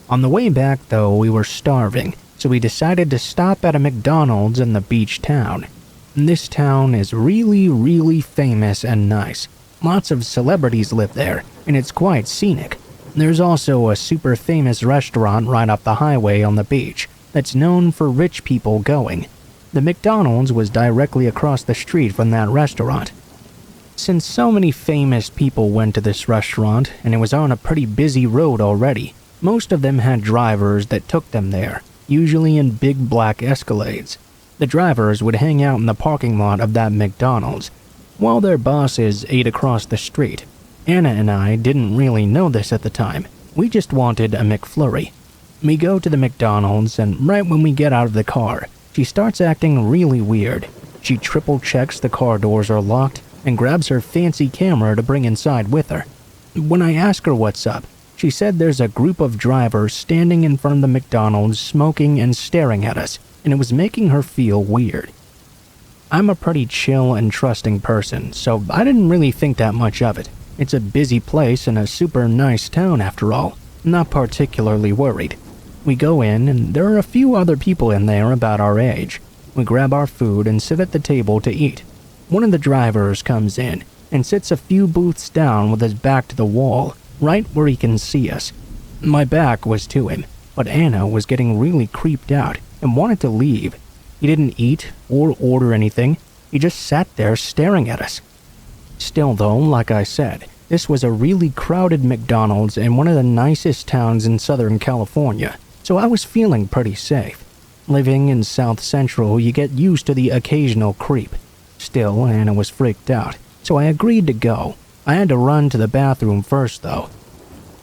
On the way back though, we were starving, so we decided to stop at a McDonald's in the beach town. This town is really famous and nice. Lots of celebrities live there, and it's quite scenic. There's also a super famous restaurant right off the highway on the beach that's known for rich people going. The McDonald's was directly across the street from that restaurant. Since so many famous people went to this restaurant, and it was on a pretty busy road already, most of them had drivers that took them there, usually in big black Escalades. The drivers would hang out in the parking lot of that McDonald's, while their bosses ate across the street. Anna and I didn't really know this at the time. We just wanted a McFlurry. We go to the McDonald's, and right when we get out of the car, she starts acting really weird. She triple checks the car doors are locked and grabs her fancy camera to bring inside with her. When I ask her what's up, she said there's a group of drivers standing in front of the McDonald's smoking and staring at us, and it was making her feel weird. I'm a pretty chill and trusting person, so I didn't really think that much of it. It's a busy place and a super nice town after all. Not particularly worried. We go in, and there are a few other people in there about our age. We grab our food and sit at the table to eat. One of the drivers comes in and sits a few booths down with his back to the wall, right where he can see us. My back was to him, but Anna was getting really creeped out and wanted to leave. He didn't eat or order anything. He just sat there staring at us. Still though, like I said, this was a really crowded McDonald's in one of the nicest towns in Southern California, so I was feeling pretty safe. Living in South Central, you get used to the occasional creep. Still, Anna was freaked out, so I agreed to go. I had to run to the bathroom first though.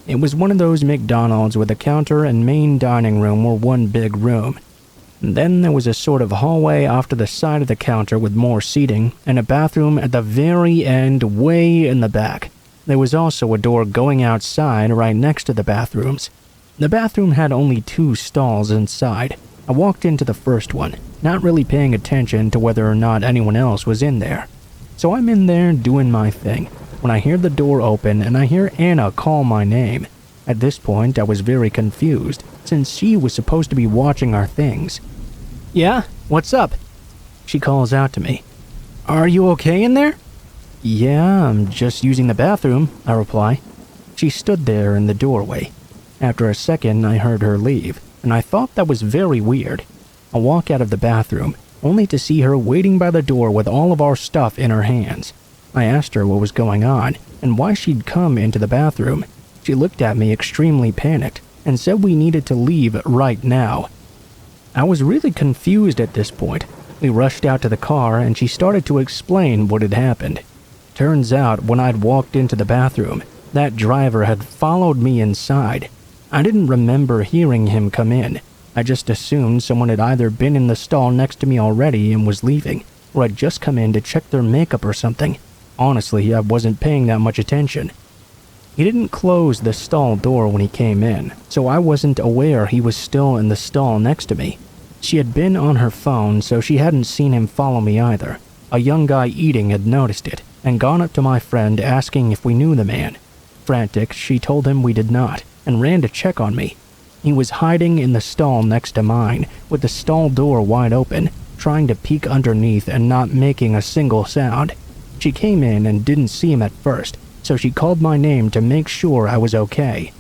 It was one of those McDonald's where the counter and main dining room were one big room. Then there was a sort of hallway off to the side of the counter with more seating, and a bathroom at the very end way in the back. There was also a door going outside right next to the bathrooms. The bathroom had only 2 stalls inside. I walked into the first one, not really paying attention to whether or not anyone else was in there. So I'm in there doing my thing, when I hear the door open and I hear Anna call my name. At this point, I was very confused, since she was supposed to be watching our things. "Yeah? What's up?" She calls out to me. "Are you okay in there?" "Yeah, I'm just using the bathroom," I reply. She stood there in the doorway. After a second, I heard her leave, and I thought that was very weird. I walk out of the bathroom, only to see her waiting by the door with all of our stuff in her hands. I asked her what was going on, and why she'd come into the bathroom. She looked at me extremely panicked, and said we needed to leave right now. I was really confused at this point. We rushed out to the car, and she started to explain what had happened. Turns out, when I'd walked into the bathroom, that driver had followed me inside. I didn't remember hearing him come in. I just assumed someone had either been in the stall next to me already and was leaving, or had just come in to check their makeup or something. Honestly, I wasn't paying that much attention. He didn't close the stall door when he came in, so I wasn't aware he was still in the stall next to me. She had been on her phone, so she hadn't seen him follow me either. A young guy eating had noticed it, and gone up to my friend asking if we knew the man. Frantic, she told him we did not, and ran to check on me. He was hiding in the stall next to mine, with the stall door wide open, trying to peek underneath and not making a single sound. She came in and didn't see him at first, so she called my name to make sure I was okay.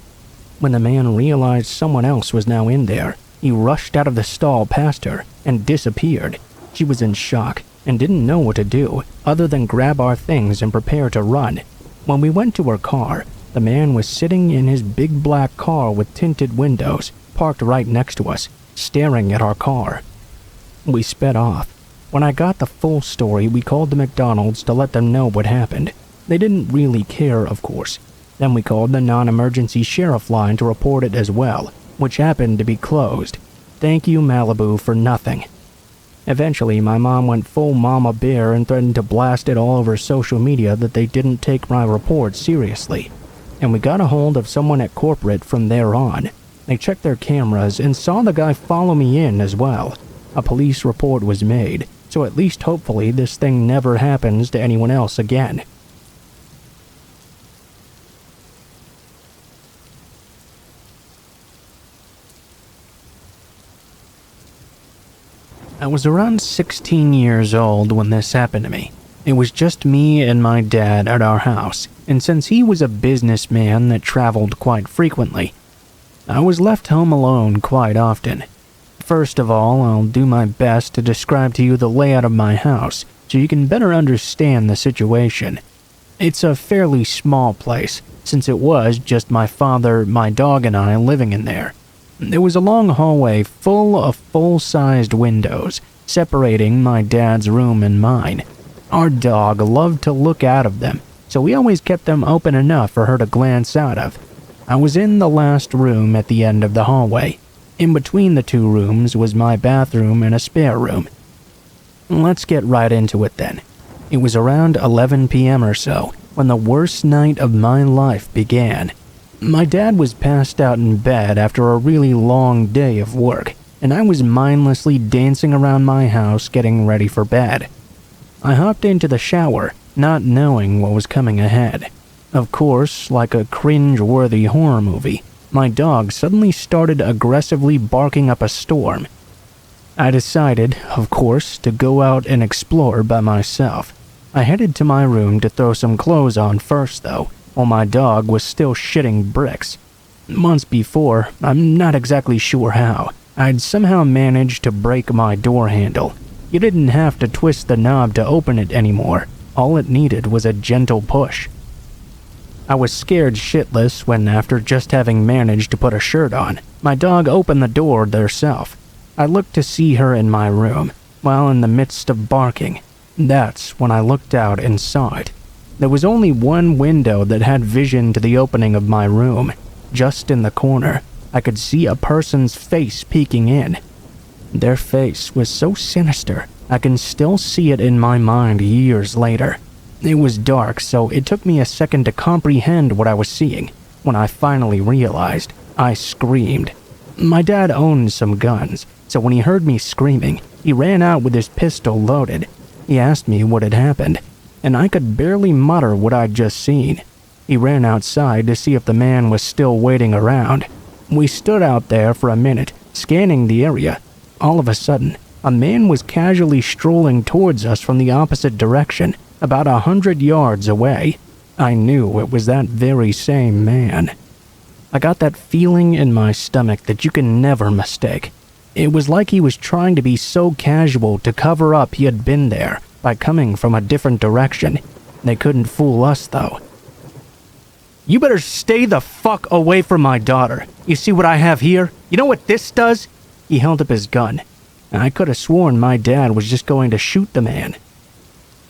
When the man realized someone else was now in there, he rushed out of the stall past her and disappeared. She was in shock and didn't know what to do other than grab our things and prepare to run. When we went to her car, the man was sitting in his big black car with tinted windows, parked right next to us, staring at our car. We sped off. When I got the full story, we called the McDonald's to let them know what happened. They didn't really care, of course. Then we called the non-emergency sheriff line to report it as well, which happened to be closed. Thank you, Malibu, for nothing. Eventually, my mom went full mama bear and threatened to blast it all over social media that they didn't take my report seriously. And we got a hold of someone at corporate from there on. They checked their cameras and saw the guy follow me in as well. A police report was made, so at least hopefully this thing never happens to anyone else again. I was around 16 years old when this happened to me. It was just me and my dad at our house, and since he was a businessman that traveled quite frequently, I was left home alone quite often. First of all, I'll do my best to describe to you the layout of my house so you can better understand the situation. It's a fairly small place, since it was just my father, my dog, and I living in there. There was a long hallway full of full-sized windows, separating my dad's room and mine. Our dog loved to look out of them, so we always kept them open enough for her to glance out of. I was in the last room at the end of the hallway. In between the two rooms was my bathroom and a spare room. Let's get right into it then. It was around 11 p.m. or so when the worst night of my life began. My dad was passed out in bed after a really long day of work, and I was mindlessly dancing around my house getting ready for bed. I hopped into the shower, not knowing what was coming ahead. Of course, like a cringe-worthy horror movie, my dog suddenly started aggressively barking up a storm. I decided, of course, to go out and explore by myself. I headed to my room to throw some clothes on first, though, while my dog was still shitting bricks. Months before, I'm not exactly sure how, I'd somehow managed to break my door handle. You didn't have to twist the knob to open it anymore. All it needed was a gentle push. I was scared shitless when, after just having managed to put a shirt on, my dog opened the door theirself. I looked to see her in my room, while in the midst of barking. That's when I looked out and saw it. There was only one window that had vision to the opening of my room. Just in the corner, I could see a person's face peeking in. Their face was so sinister, I can still see it in my mind years later. It was dark, so it took me a second to comprehend what I was seeing. When I finally realized, I screamed. My dad owned some guns, so when he heard me screaming, he ran out with his pistol loaded. He asked me what had happened, and I could barely mutter what I'd just seen. He ran outside to see if the man was still waiting around. We stood out there for a minute, scanning the area. All of a sudden, a man was casually strolling towards us from the opposite direction, about 100 yards away. I knew it was that very same man. I got that feeling in my stomach that you can never mistake. It was like he was trying to be so casual to cover up he had been there by coming from a different direction. They couldn't fool us, though. "You better stay the fuck away from my daughter. You see what I have here? You know what this does?" He held up his gun. I could have sworn my dad was just going to shoot the man.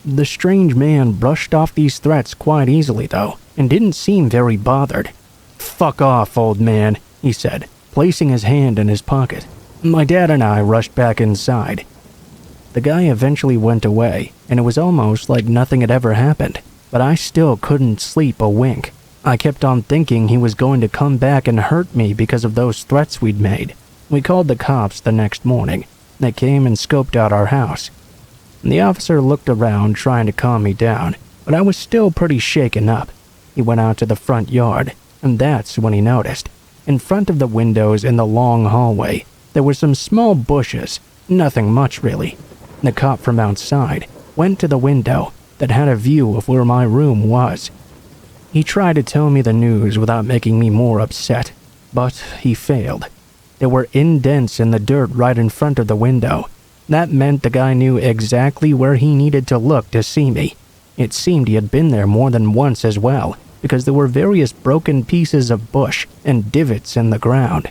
The strange man brushed off these threats quite easily, though, and didn't seem very bothered. "Fuck off, old man," he said, placing his hand in his pocket. My dad and I rushed back inside. The guy eventually went away, and it was almost like nothing had ever happened, but I still couldn't sleep a wink. I kept on thinking he was going to come back and hurt me because of those threats we'd made. We called the cops the next morning. They came and scoped out our house. The officer looked around trying to calm me down, but I was still pretty shaken up. He went out to the front yard, and that's when he noticed. In front of the windows in the long hallway, there were some small bushes, nothing much really. The cop from outside went to the window that had a view of where my room was. He tried to tell me the news without making me more upset, but he failed. There were indents in the dirt right in front of the window. That meant the guy knew exactly where he needed to look to see me. It seemed he had been there more than once as well, because there were various broken pieces of bush and divots in the ground.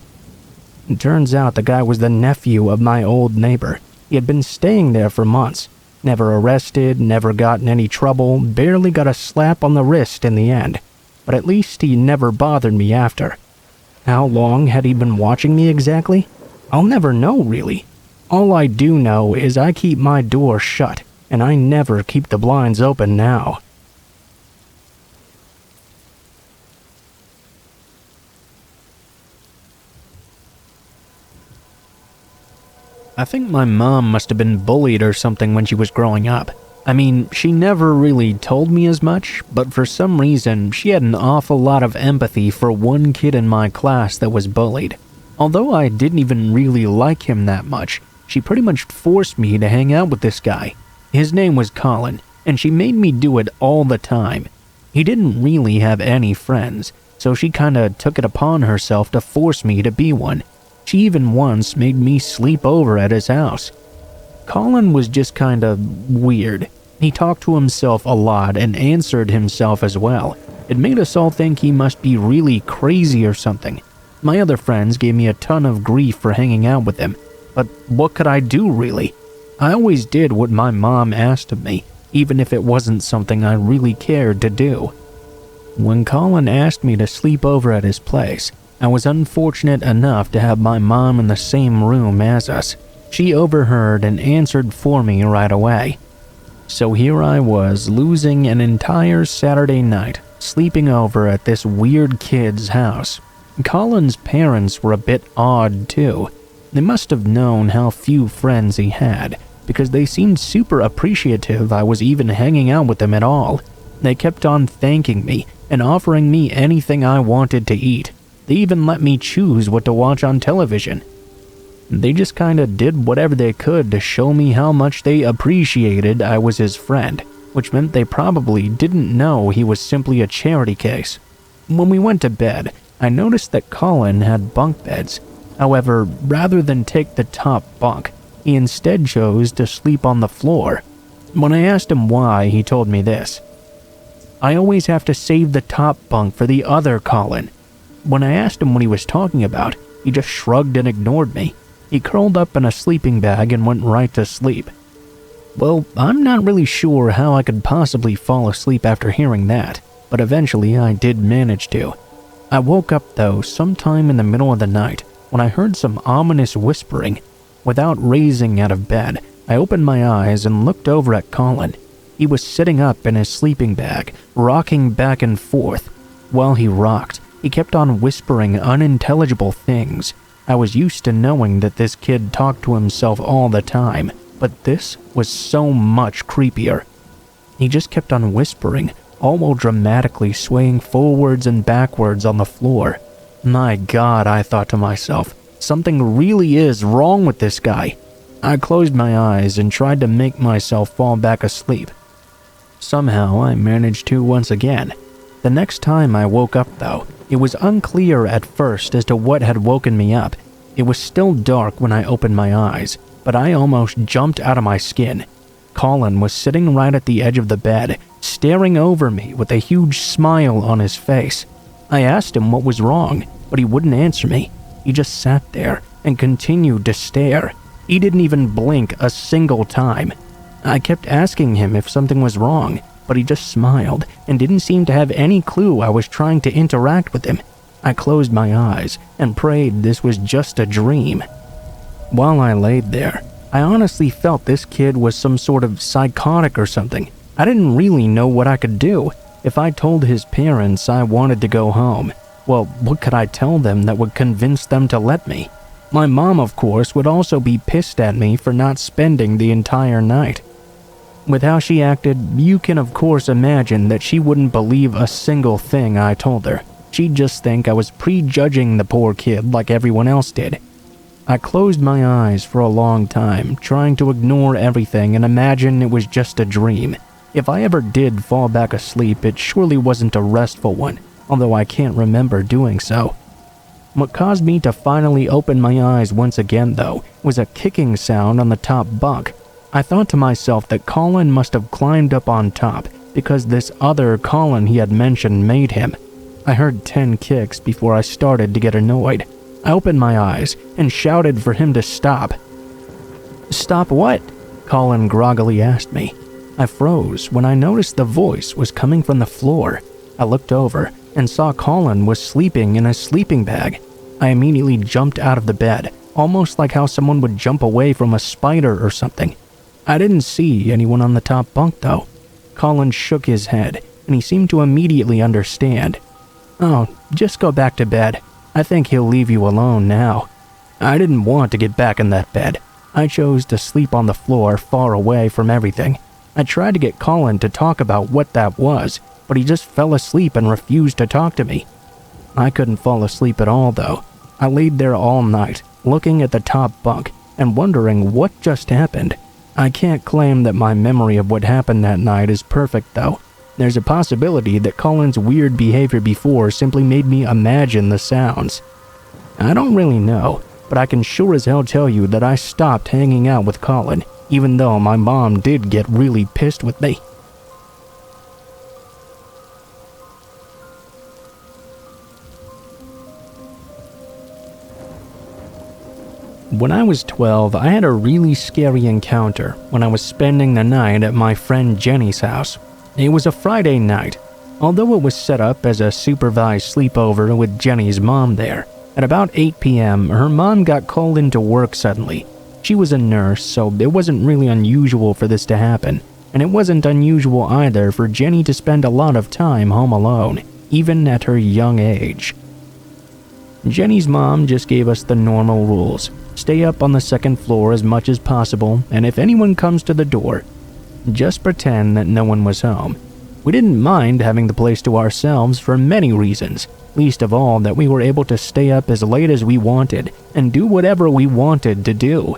It turns out the guy was the nephew of my old neighbor. He had been staying there for months. Never arrested, never got in any trouble, barely got a slap on the wrist in the end. But at least he never bothered me after. How long had he been watching me exactly? I'll never know, really. All I do know is I keep my door shut, and I never keep the blinds open now. I think my mom must have been bullied or something when she was growing up. I mean, she never really told me as much, but for some reason, she had an awful lot of empathy for one kid in my class that was bullied. Although I didn't even really like him that much, she pretty much forced me to hang out with this guy. His name was Colin, and she made me do it all the time. He didn't really have any friends, so she kinda took it upon herself to force me to be one. She even once made me sleep over at his house. Colin was just kinda weird. He talked to himself a lot and answered himself as well. It made us all think he must be really crazy or something. My other friends gave me a ton of grief for hanging out with him, but what could I do really? I always did what my mom asked of me, even if it wasn't something I really cared to do. When Colin asked me to sleep over at his place, I was unfortunate enough to have my mom in the same room as us. She overheard and answered for me right away. So here I was, losing an entire Saturday night, sleeping over at this weird kid's house. Colin's parents were a bit odd too. They must have known how few friends he had, because they seemed super appreciative I was even hanging out with them at all. They kept on thanking me and offering me anything I wanted to eat. They even let me choose what to watch on television. They just kinda did whatever they could to show me how much they appreciated I was his friend, which meant they probably didn't know he was simply a charity case. When we went to bed, I noticed that Colin had bunk beds. However, rather than take the top bunk, he instead chose to sleep on the floor. When I asked him why, he told me this: "I always have to save the top bunk for the other Colin." When I asked him what he was talking about, he just shrugged and ignored me. He curled up in a sleeping bag and went right to sleep. Well, I'm not really sure how I could possibly fall asleep after hearing that, but eventually I did manage to. I woke up though sometime in the middle of the night when I heard some ominous whispering. Without raising out of bed, I opened my eyes and looked over at Colin. He was sitting up in his sleeping bag, rocking back and forth. While he rocked, he kept on whispering unintelligible things. I was used to knowing that this kid talked to himself all the time, but this was so much creepier. He just kept on whispering, all while dramatically swaying forwards and backwards on the floor. My God, I thought to myself, something really is wrong with this guy. I closed my eyes and tried to make myself fall back asleep. Somehow I managed to once again. The next time I woke up though, it was unclear at first as to what had woken me up. It was still dark when I opened my eyes, but I almost jumped out of my skin. Colin was sitting right at the edge of the bed, staring over me with a huge smile on his face. I asked him what was wrong, but he wouldn't answer me. He just sat there and continued to stare. He didn't even blink a single time. I kept asking him if something was wrong, but he just smiled and didn't seem to have any clue I was trying to interact with him. I closed my eyes and prayed this was just a dream. While I laid there, I honestly felt this kid was some sort of psychotic or something. I didn't really know what I could do. If I told his parents I wanted to go home, well, what could I tell them that would convince them to let me? My mom, of course, would also be pissed at me for not spending the entire night. With how she acted, you can of course imagine that she wouldn't believe a single thing I told her. She'd just think I was prejudging the poor kid like everyone else did. I closed my eyes for a long time, trying to ignore everything and imagine it was just a dream. If I ever did fall back asleep, it surely wasn't a restful one, although I can't remember doing so. What caused me to finally open my eyes once again, though, was a kicking sound on the top bunk. I thought to myself that Colin must have climbed up on top because this other Colin he had mentioned made him. I heard 10 kicks before I started to get annoyed. I opened my eyes and shouted for him to stop. "Stop what?" Colin groggily asked me. I froze when I noticed the voice was coming from the floor. I looked over and saw Colin was sleeping in a sleeping bag. I immediately jumped out of the bed, almost like how someone would jump away from a spider or something. I didn't see anyone on the top bunk though. Colin shook his head and he seemed to immediately understand. "Oh, just go back to bed. I think he'll leave you alone now." I didn't want to get back in that bed. I chose to sleep on the floor far away from everything. I tried to get Colin to talk about what that was, but he just fell asleep and refused to talk to me. I couldn't fall asleep at all though. I laid there all night, looking at the top bunk and wondering what just happened. I can't claim that my memory of what happened that night is perfect though. There's a possibility that Colin's weird behavior before simply made me imagine the sounds. I don't really know, but I can sure as hell tell you that I stopped hanging out with Colin, even though my mom did get really pissed with me. When I was 12, I had a really scary encounter when I was spending the night at my friend Jenny's house. It was a Friday night. Although it was set up as a supervised sleepover with Jenny's mom there, at about 8 p.m., her mom got called into work suddenly. She was a nurse, so it wasn't really unusual for this to happen, and it wasn't unusual either for Jenny to spend a lot of time home alone, even at her young age. Jenny's mom just gave us the normal rules. Stay up on the second floor as much as possible, and if anyone comes to the door, just pretend that no one was home. We didn't mind having the place to ourselves for many reasons, least of all that we were able to stay up as late as we wanted and do whatever we wanted to do.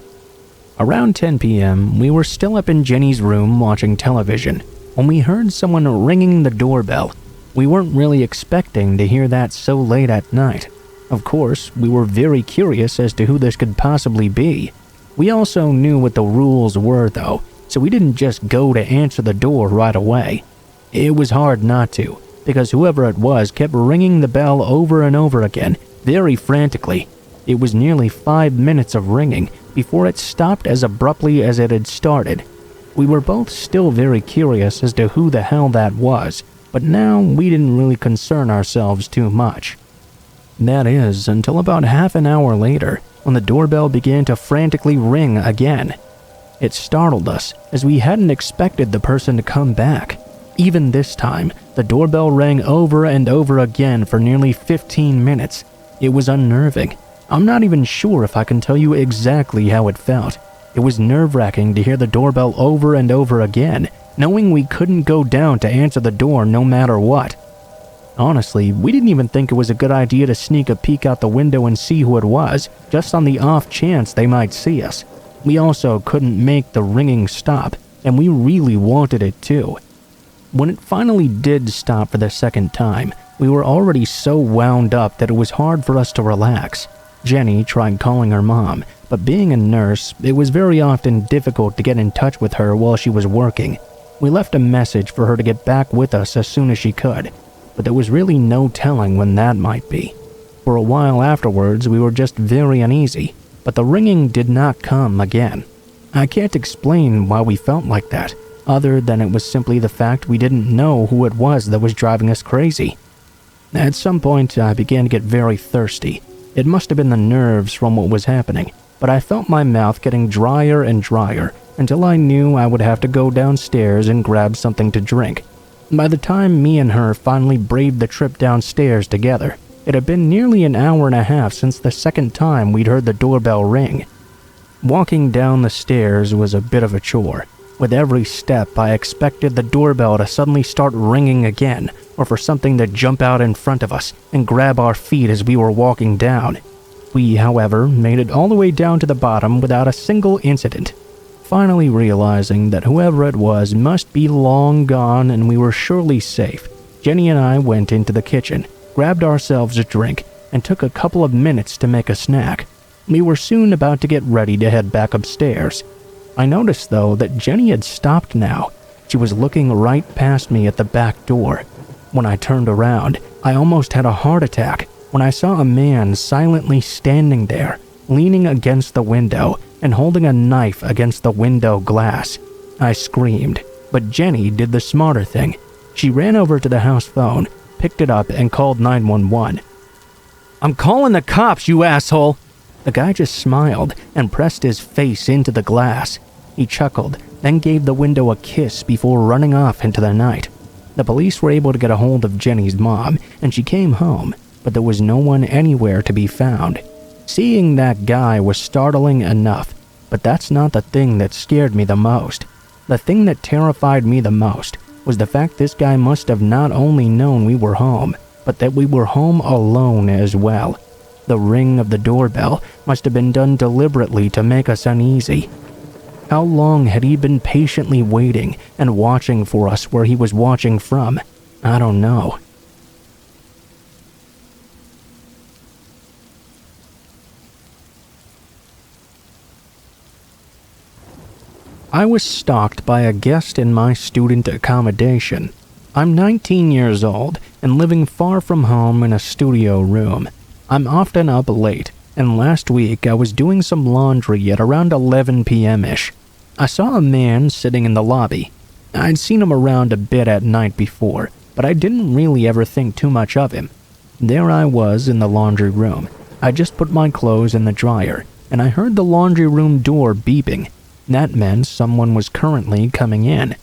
Around 10 p.m., we were still up in Jenny's room watching television when we heard someone ringing the doorbell. We weren't really expecting to hear that so late at night. Of course, we were very curious as to who this could possibly be. We also knew what the rules were though, so we didn't just go to answer the door right away. It was hard not to, because whoever it was kept ringing the bell over and over again, very frantically. It was nearly 5 minutes of ringing before it stopped as abruptly as it had started. We were both still very curious as to who the hell that was, but now we didn't really concern ourselves too much. That is, until about half an hour later, when the doorbell began to frantically ring again. It startled us, as we hadn't expected the person to come back. Even this time, the doorbell rang over and over again for nearly 15 minutes. It was unnerving. I'm not even sure if I can tell you exactly how it felt. It was nerve-wracking to hear the doorbell over and over again, knowing we couldn't go down to answer the door no matter what. Honestly, we didn't even think it was a good idea to sneak a peek out the window and see who it was, just on the off chance they might see us. We also couldn't make the ringing stop, and we really wanted it to. When it finally did stop for the second time, we were already so wound up that it was hard for us to relax. Jenny tried calling her mom, but being a nurse, it was very often difficult to get in touch with her while she was working. We left a message for her to get back with us as soon as she could, but there was really no telling when that might be. For a while afterwards, we were just very uneasy, but the ringing did not come again. I can't explain why we felt like that, other than it was simply the fact we didn't know who it was that was driving us crazy. At some point, I began to get very thirsty. It must have been the nerves from what was happening, but I felt my mouth getting drier and drier until I knew I would have to go downstairs and grab something to drink. By the time me and her finally braved the trip downstairs together, it had been nearly an hour and a half since the second time we'd heard the doorbell ring. Walking down the stairs was a bit of a chore. With every step, I expected the doorbell to suddenly start ringing again, or for something to jump out in front of us and grab our feet as we were walking down. We, however, made it all the way down to the bottom without a single incident. Finally realizing that whoever it was must be long gone and we were surely safe, Jenny and I went into the kitchen, grabbed ourselves a drink, and took a couple of minutes to make a snack. We were soon about to get ready to head back upstairs. I noticed, though, that Jenny had stopped now. She was looking right past me at the back door. When I turned around, I almost had a heart attack when I saw a man silently standing there, leaning against the window and holding a knife against the window glass. I screamed, but Jenny did the smarter thing. She ran over to the house phone, picked it up, and called 911. "I'm calling the cops, you asshole!" The guy just smiled and pressed his face into the glass. He chuckled, then gave the window a kiss before running off into the night. The police were able to get a hold of Jenny's mom, and she came home, but there was no one anywhere to be found. Seeing that guy was startling enough, but that's not the thing that scared me the most. The thing that terrified me the most was the fact this guy must have not only known we were home, but that we were home alone as well. The ring of the doorbell must have been done deliberately to make us uneasy. How long had he been patiently waiting and watching for us where he was watching from? I don't know. I was stalked by a guest in my student accommodation. I'm 19 years old and living far from home in a studio room. I'm often up late, and last week I was doing some laundry at around 11 p.m.-ish. I saw a man sitting in the lobby. I'd seen him around a bit at night before, but I didn't really ever think too much of him. There I was in the laundry room. I just put my clothes in the dryer, and I heard the laundry room door beeping. That meant someone was currently coming in.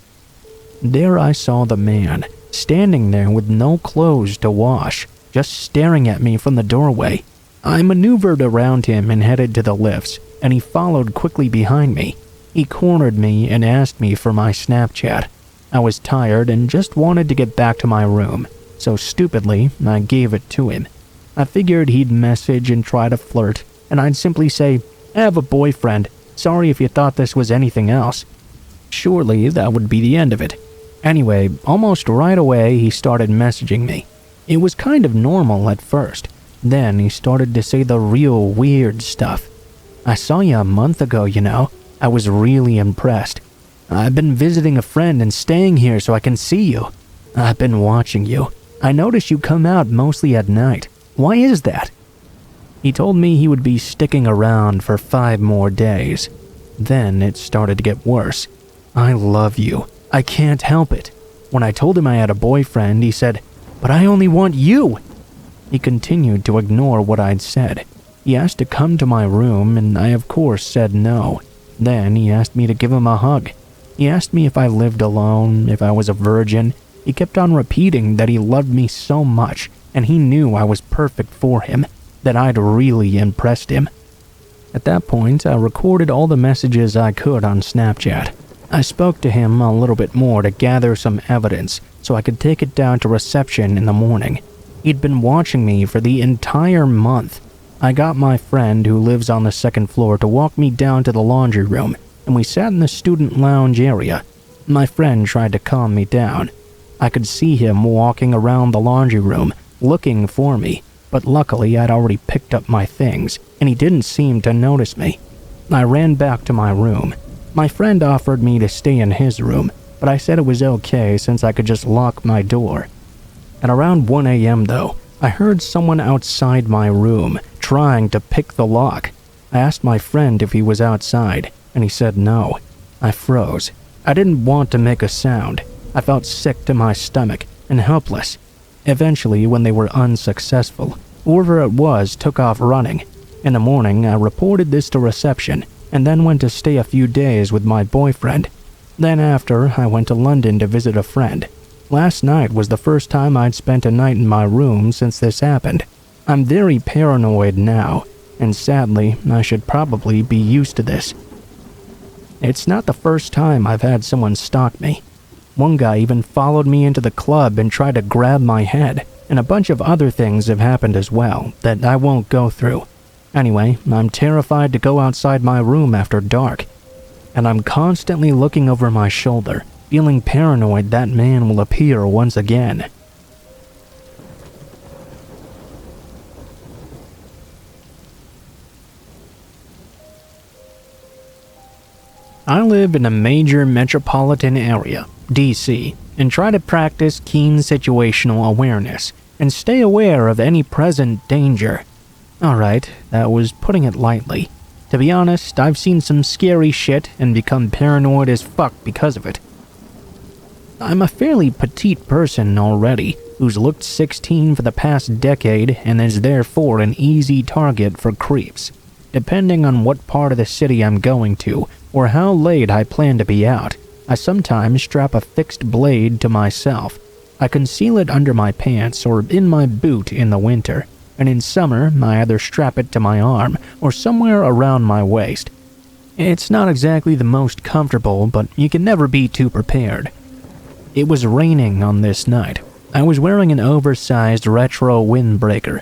There I saw the man, standing there with no clothes to wash, just staring at me from the doorway. I maneuvered around him and headed to the lifts, and he followed quickly behind me. He cornered me and asked me for my Snapchat. I was tired and just wanted to get back to my room, so stupidly, I gave it to him. I figured he'd message and try to flirt, and I'd simply say, "I have a boyfriend. Sorry if you thought this was anything else." Surely that would be the end of it. Anyway, almost right away he started messaging me. It was kind of normal at first. Then he started to say the real weird stuff. "I saw you a month ago, you know. I was really impressed. I've been visiting a friend and staying here so I can see you. I've been watching you. I notice you come out mostly at night. Why is that?" He told me he would be sticking around for 5 more days. Then it started to get worse. "I love you. I can't help it." When I told him I had a boyfriend, he said, "But I only want you." He continued to ignore what I'd said. He asked to come to my room, and I of course said no. Then he asked me to give him a hug. He asked me if I lived alone, if I was a virgin. He kept on repeating that he loved me so much, and he knew I was perfect for him, that I'd really impressed him. At that point, I recorded all the messages I could on Snapchat. I spoke to him a little bit more to gather some evidence so I could take it down to reception in the morning. He'd been watching me for the entire month. I got my friend who lives on the 2nd floor to walk me down to the laundry room, and we sat in the student lounge area. My friend tried to calm me down. I could see him walking around the laundry room, looking for me, but luckily I'd already picked up my things, and he didn't seem to notice me. I ran back to my room. My friend offered me to stay in his room, but I said it was okay since I could just lock my door. At around 1 a.m. though, I heard someone outside my room trying to pick the lock. I asked my friend if he was outside, and he said no. I froze. I didn't want to make a sound. I felt sick to my stomach and helpless. Eventually, when they were unsuccessful, whoever it was took off running. In the morning, I reported this to reception, and then went to stay a few days with my boyfriend. Then after, I went to London to visit a friend. Last night was the first time I'd spent a night in my room since this happened. I'm very paranoid now, and sadly, I should probably be used to this. It's not the first time I've had someone stalk me. One guy even followed me into the club and tried to grab my head, and a bunch of other things have happened as well that I won't go through. Anyway, I'm terrified to go outside my room after dark, and I'm constantly looking over my shoulder, feeling paranoid that man will appear once again. I live in a major metropolitan area, DC, and try to practice keen situational awareness and stay aware of any present danger. Alright, that was putting it lightly. To be honest, I've seen some scary shit and become paranoid as fuck because of it. I'm a fairly petite person already, who's looked 16 for the past decade and is therefore an easy target for creeps. Depending on what part of the city I'm going to, or how late I plan to be out, I sometimes strap a fixed blade to myself. I conceal it under my pants or in my boot in the winter, and in summer I either strap it to my arm or somewhere around my waist. It's not exactly the most comfortable, but you can never be too prepared. It was raining on this night. I was wearing an oversized retro windbreaker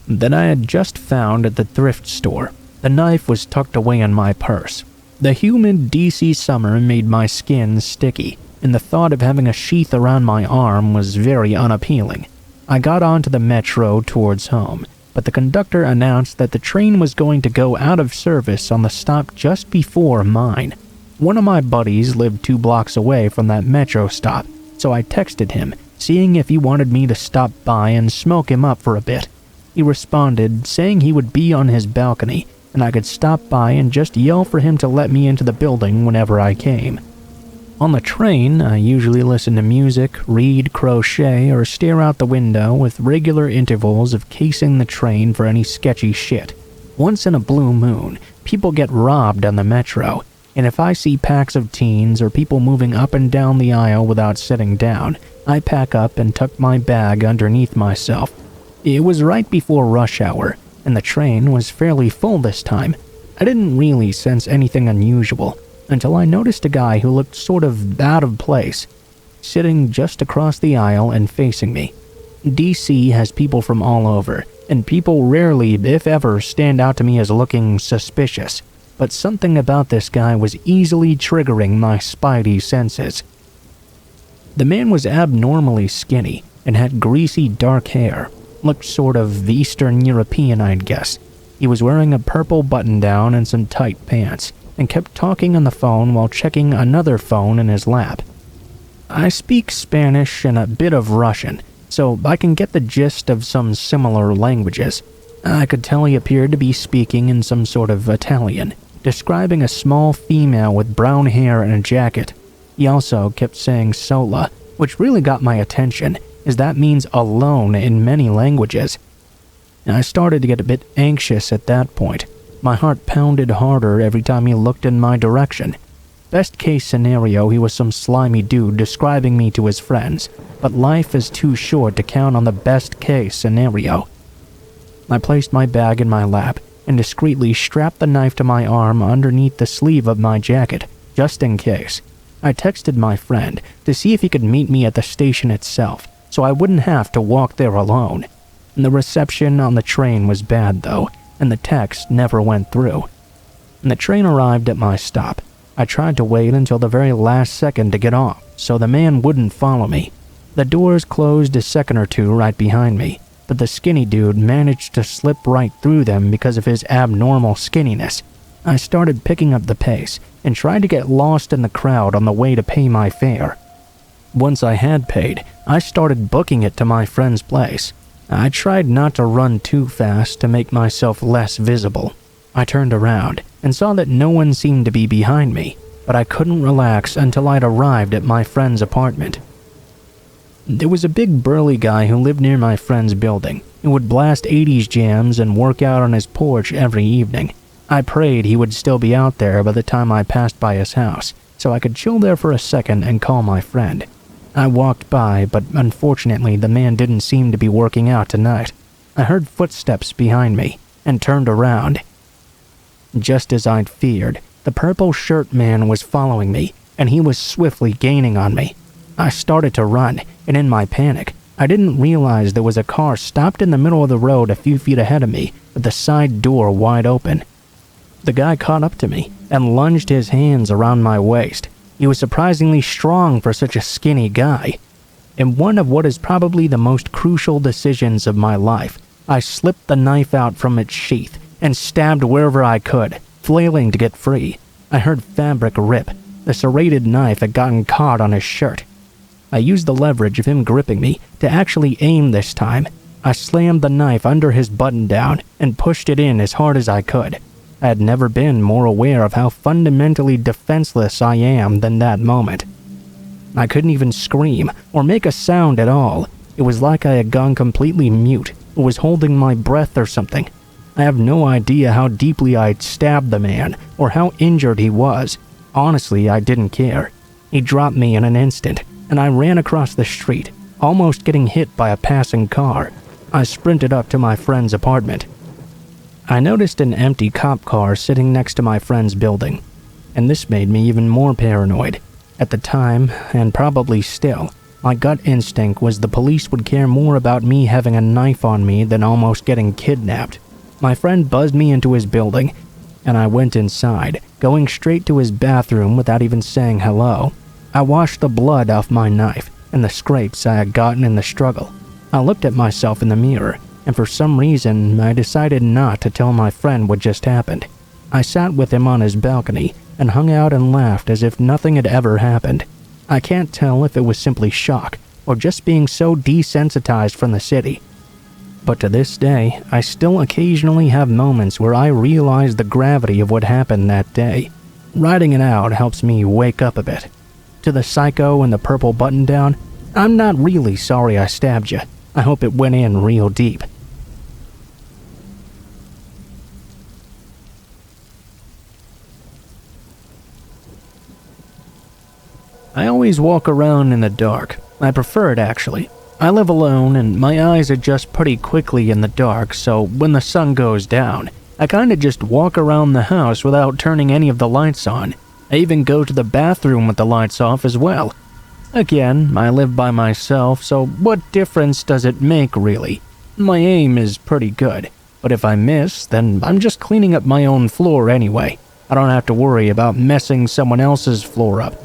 that I had just found at the thrift store. The knife was tucked away in my purse. The humid DC summer made my skin sticky, and the thought of having a sheath around my arm was very unappealing. I got onto the metro towards home, but the conductor announced that the train was going to go out of service on the stop just before mine. One of my buddies lived 2 blocks away from that metro stop, so I texted him, seeing if he wanted me to stop by and smoke him up for a bit. He responded, saying he would be on his balcony and I could stop by and just yell for him to let me into the building whenever I came. On the train, I usually listen to music, read, crochet, or stare out the window with regular intervals of casing the train for any sketchy shit. Once in a blue moon, people get robbed on the metro, and if I see packs of teens or people moving up and down the aisle without sitting down, I pack up and tuck my bag underneath myself. It was right before rush hour, and the train was fairly full this time. I didn't really sense anything unusual until I noticed a guy who looked sort of out of place, sitting just across the aisle and facing me. DC has people from all over, and people rarely, if ever, stand out to me as looking suspicious, but something about this guy was easily triggering my spidey senses. The man was abnormally skinny and had greasy dark hair, looked sort of Eastern European, I'd guess. He was wearing a purple button-down and some tight pants, and kept talking on the phone while checking another phone in his lap. I speak Spanish and a bit of Russian, so I can get the gist of some similar languages. I could tell he appeared to be speaking in some sort of Italian, describing a small female with brown hair and a jacket. He also kept saying sola, which really got my attention, as that means alone in many languages. I started to get a bit anxious at that point. My heart pounded harder every time he looked in my direction. Best case scenario, he was some slimy dude describing me to his friends, but life is too short to count on the best case scenario. I placed my bag in my lap and discreetly strapped the knife to my arm underneath the sleeve of my jacket, just in case. I texted my friend to see if he could meet me at the station itself, so I wouldn't have to walk there alone. The reception on the train was bad though, and the text never went through. The train arrived at my stop. I tried to wait until the very last second to get off, so the man wouldn't follow me. The doors closed a second or two right behind me, but the skinny dude managed to slip right through them because of his abnormal skinniness. I started picking up the pace and tried to get lost in the crowd on the way to pay my fare. Once I had paid, I started booking it to my friend's place. I tried not to run too fast to make myself less visible. I turned around and saw that no one seemed to be behind me, but I couldn't relax until I'd arrived at my friend's apartment. There was a big burly guy who lived near my friend's building who would blast 80s jams and work out on his porch every evening. I prayed he would still be out there by the time I passed by his house, so I could chill there for a second and call my friend. I walked by, but unfortunately the man didn't seem to be working out tonight. I heard footsteps behind me and turned around. Just as I'd feared, the purple shirt man was following me, and he was swiftly gaining on me. I started to run, and in my panic, I didn't realize there was a car stopped in the middle of the road a few feet ahead of me, with the side door wide open. The guy caught up to me and lunged his hands around my waist. He was surprisingly strong for such a skinny guy. In one of what is probably the most crucial decisions of my life, I slipped the knife out from its sheath and stabbed wherever I could, flailing to get free. I heard fabric rip. The serrated knife had gotten caught on his shirt. I used the leverage of him gripping me to actually aim this time. I slammed the knife under his button-down and pushed it in as hard as I could. I had never been more aware of how fundamentally defenseless I am than that moment. I couldn't even scream or make a sound at all. It was like I had gone completely mute or was holding my breath or something. I have no idea how deeply I'd stabbed the man or how injured he was. Honestly, I didn't care. He dropped me in an instant, and I ran across the street, almost getting hit by a passing car. I sprinted up to my friend's apartment. I noticed an empty cop car sitting next to my friend's building, and this made me even more paranoid. At the time, and probably still, my gut instinct was the police would care more about me having a knife on me than almost getting kidnapped. My friend buzzed me into his building, and I went inside, going straight to his bathroom without even saying hello. I washed the blood off my knife and the scrapes I had gotten in the struggle. I looked at myself in the mirror, and for some reason, I decided not to tell my friend what just happened. I sat with him on his balcony and hung out and laughed as if nothing had ever happened. I can't tell if it was simply shock or just being so desensitized from the city. But to this day, I still occasionally have moments where I realize the gravity of what happened that day. Writing it out helps me wake up a bit. To the psycho in the purple button-down, I'm not really sorry I stabbed you. I hope it went in real deep. I always walk around in the dark. I prefer it, actually. I live alone and my eyes adjust pretty quickly in the dark, so when the sun goes down, I kinda just walk around the house without turning any of the lights on. I even go to the bathroom with the lights off as well. Again, I live by myself, so what difference does it make, really? My aim is pretty good, but if I miss, then I'm just cleaning up my own floor anyway. I don't have to worry about messing someone else's floor up.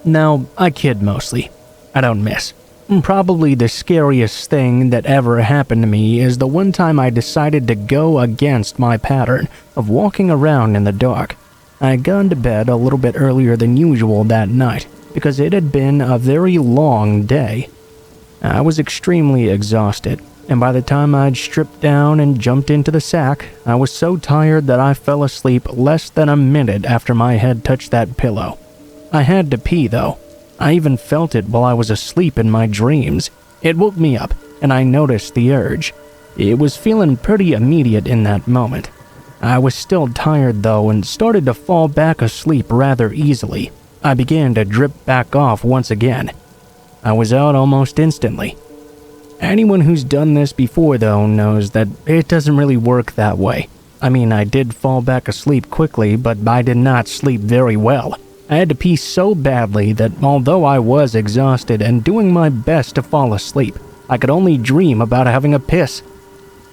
No, I kid mostly. I don't miss. Probably the scariest thing that ever happened to me is the one time I decided to go against my pattern of walking around in the dark. I had gone to bed a little bit earlier than usual that night because it had been a very long day. I was extremely exhausted, and by the time I'd stripped down and jumped into the sack, I was so tired that I fell asleep less than a minute after my head touched that pillow. I had to pee, though. I even felt it while I was asleep in my dreams. It woke me up, and I noticed the urge. It was feeling pretty immediate in that moment. I was still tired, though, and started to fall back asleep rather easily. I began to drip back off once again. I was out almost instantly. Anyone who's done this before, though, knows that it doesn't really work that way. I mean, I did fall back asleep quickly, but I did not sleep very well. I had to pee so badly that although I was exhausted and doing my best to fall asleep, I could only dream about having a piss.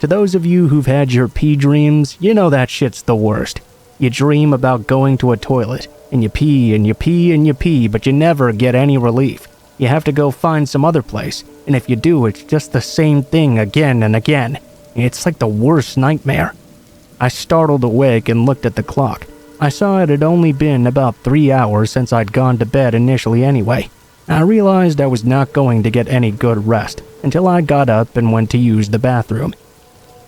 To those of you who've had your pee dreams, you know that shit's the worst. You dream about going to a toilet, and you pee and you pee and you pee, but you never get any relief. You have to go find some other place, and if you do, it's just the same thing again and again. It's like the worst nightmare. I startled awake and looked at the clock. I saw it had only been about 3 hours since I'd gone to bed initially anyway. I realized I was not going to get any good rest until I got up and went to use the bathroom.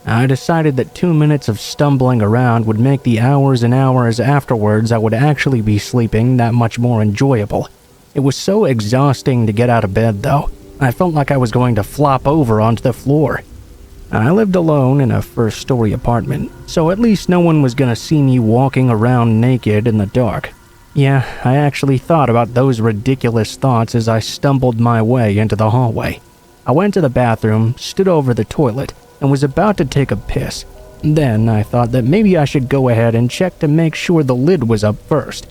I decided that 2 minutes of stumbling around would make the hours and hours afterwards I would actually be sleeping that much more enjoyable. It was so exhausting to get out of bed, though. I felt like I was going to flop over onto the floor. I lived alone in a first-story apartment, so at least no one was gonna see me walking around naked in the dark. Yeah, I actually thought about those ridiculous thoughts as I stumbled my way into the hallway. I went to the bathroom, stood over the toilet, and was about to take a piss. Then I thought that maybe I should go ahead and check to make sure the lid was up first.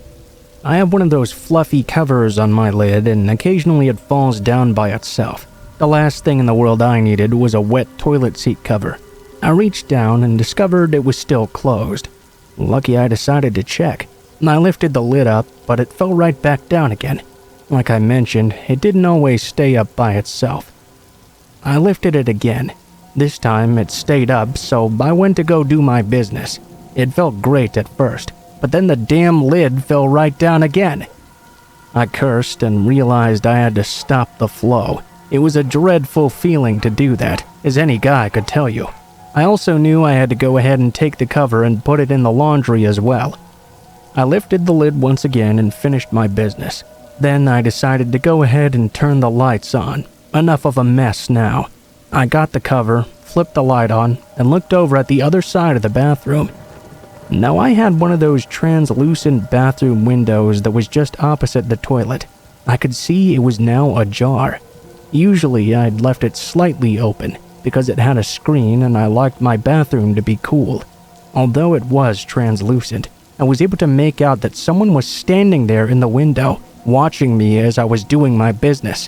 I have one of those fluffy covers on my lid, and occasionally it falls down by itself. The last thing in the world I needed was a wet toilet seat cover. I reached down and discovered it was still closed. Lucky I decided to check. I lifted the lid up, but it fell right back down again. Like I mentioned, it didn't always stay up by itself. I lifted it again. This time it stayed up, so I went to go do my business. It felt great at first, but then the damn lid fell right down again. I cursed and realized I had to stop the flow. It was a dreadful feeling to do that, as any guy could tell you. I also knew I had to go ahead and take the cover and put it in the laundry as well. I lifted the lid once again and finished my business. Then I decided to go ahead and turn the lights on. Enough of a mess now. I got the cover, flipped the light on, and looked over at the other side of the bathroom. Now I had one of those translucent bathroom windows that was just opposite the toilet. I could see it was now ajar. Usually I'd left it slightly open because it had a screen and I liked my bathroom to be cool. Although it was translucent, I was able to make out that someone was standing there in the window, watching me as I was doing my business.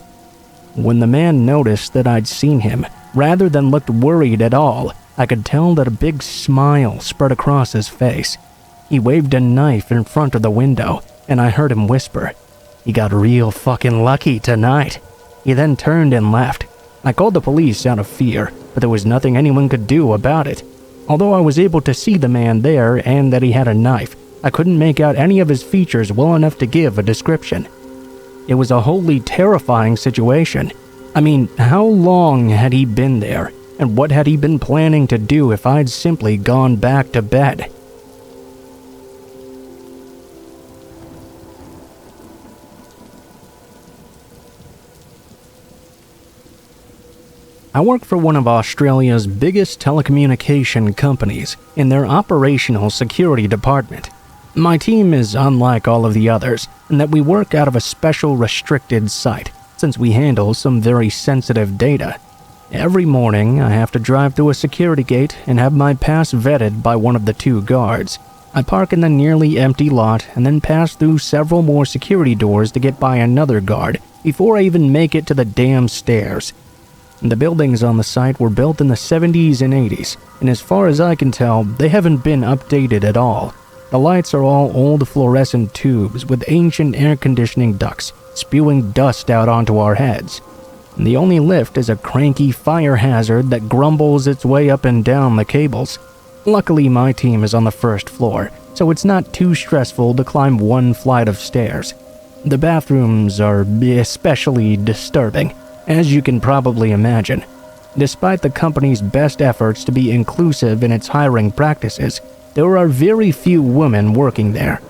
When the man noticed that I'd seen him, rather than looked worried at all, I could tell that a big smile spread across his face. He waved a knife in front of the window, and I heard him whisper, "You got real fucking lucky tonight." He then turned and left. I called the police out of fear, but there was nothing anyone could do about it. Although I was able to see the man there and that he had a knife, I couldn't make out any of his features well enough to give a description. It was a wholly terrifying situation. I mean, how long had he been there? And what had he been planning to do if I'd simply gone back to bed? I work for one of Australia's biggest telecommunication companies in their operational security department. My team is unlike all of the others in that we work out of a special restricted site since we handle some very sensitive data. Every morning, I have to drive through a security gate and have my pass vetted by one of the 2 guards. I park in the nearly empty lot and then pass through several more security doors to get by another guard before I even make it to the damn stairs. The buildings on the site were built in the 70s and 80s, and as far as I can tell, they haven't been updated at all. The lights are all old fluorescent tubes with ancient air conditioning ducts spewing dust out onto our heads. And the only lift is a cranky fire hazard that grumbles its way up and down the cables. Luckily, my team is on the first floor, so it's not too stressful to climb 1 flight of stairs. The bathrooms are especially disturbing, as you can probably imagine. Despite the company's best efforts to be inclusive in its hiring practices, there are very few women working there.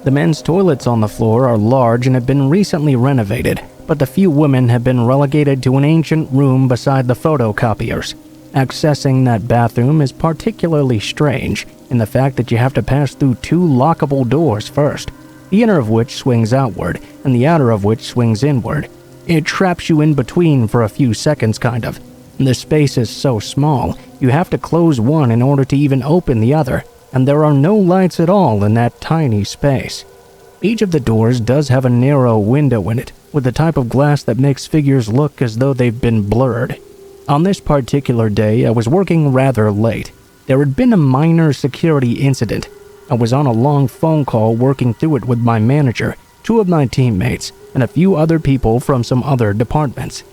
The men's toilets on the floor are large and have been recently renovated, but the few women have been relegated to an ancient room beside the photocopiers. Accessing that bathroom is particularly strange in the fact that you have to pass through 2 lockable doors first, the inner of which swings outward and the outer of which swings inward. It traps you in between for a few seconds, kind of. The space is so small, you have to close one in order to even open the other, and there are no lights at all in that tiny space. Each of the doors does have a narrow window in it, with the type of glass that makes figures look as though they've been blurred. On this particular day, I was working rather late. There had been a minor security incident. I was on a long phone call working through it with my manager, 2 of my teammates, and a few other people from some other departments.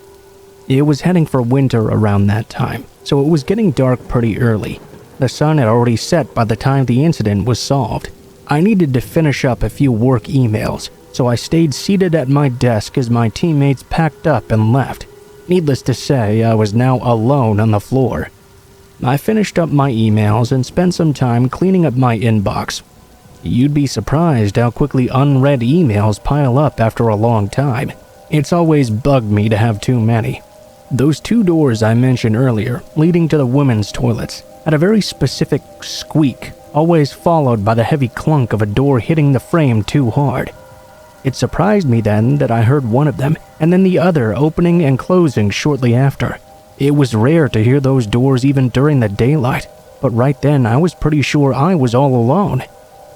It was heading for winter around that time, so it was getting dark pretty early. The sun had already set by the time the incident was solved. I needed to finish up a few work emails, so I stayed seated at my desk as my teammates packed up and left. Needless to say, I was now alone on the floor. I finished up my emails and spent some time cleaning up my inbox. You'd be surprised how quickly unread emails pile up after a long time. It's always bugged me to have too many. Those 2 doors I mentioned earlier, leading to the women's toilets, had a very specific squeak, always followed by the heavy clunk of a door hitting the frame too hard. It surprised me then that I heard one of them, and then the other opening and closing shortly after. It was rare to hear those doors even during the daylight, but right then I was pretty sure I was all alone.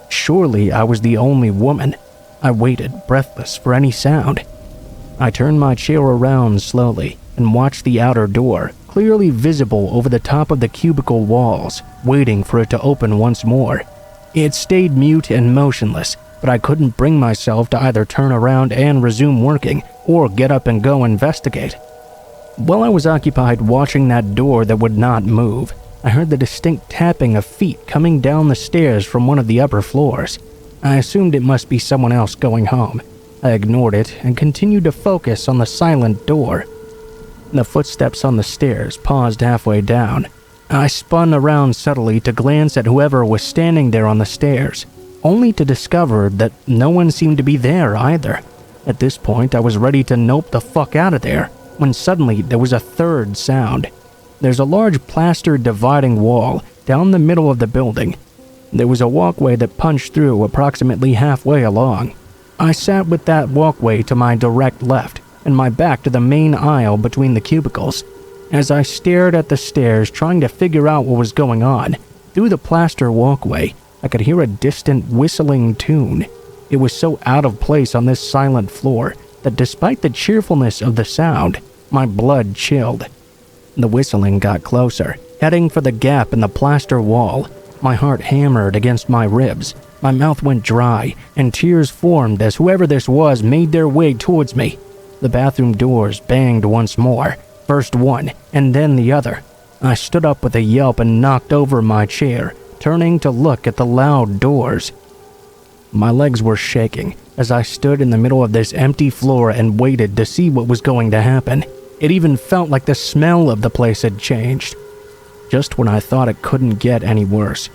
Surely I was the only woman. I waited, breathless, for any sound. I turned my chair around slowly and watched the outer door, clearly visible over the top of the cubicle walls, waiting for it to open once more. It stayed mute and motionless, but I couldn't bring myself to either turn around and resume working or get up and go investigate. While I was occupied watching that door that would not move, I heard the distinct tapping of feet coming down the stairs from one of the upper floors. I assumed it must be someone else going home. I ignored it and continued to focus on the silent door. The footsteps on the stairs paused halfway down. I spun around subtly to glance at whoever was standing there on the stairs, only to discover that no one seemed to be there either. At this point, I was ready to nope the fuck out of there, when suddenly there was a third sound. There's a large plaster dividing wall down the middle of the building. There was a walkway that punched through approximately halfway along. I sat with that walkway to my direct left and my back to the main aisle between the cubicles. As I stared at the stairs trying to figure out what was going on, through the plaster walkway, I could hear a distant whistling tune. It was so out of place on this silent floor that despite the cheerfulness of the sound, my blood chilled. The whistling got closer, heading for the gap in the plaster wall. My heart hammered against my ribs. My mouth went dry, and tears formed as whoever this was made their way towards me. The bathroom doors banged once more, first one, and then the other. I stood up with a yelp and knocked over my chair, turning to look at the loud doors. My legs were shaking as I stood in the middle of this empty floor and waited to see what was going to happen. It even felt like the smell of the place had changed. Just when I thought it couldn't get any worse,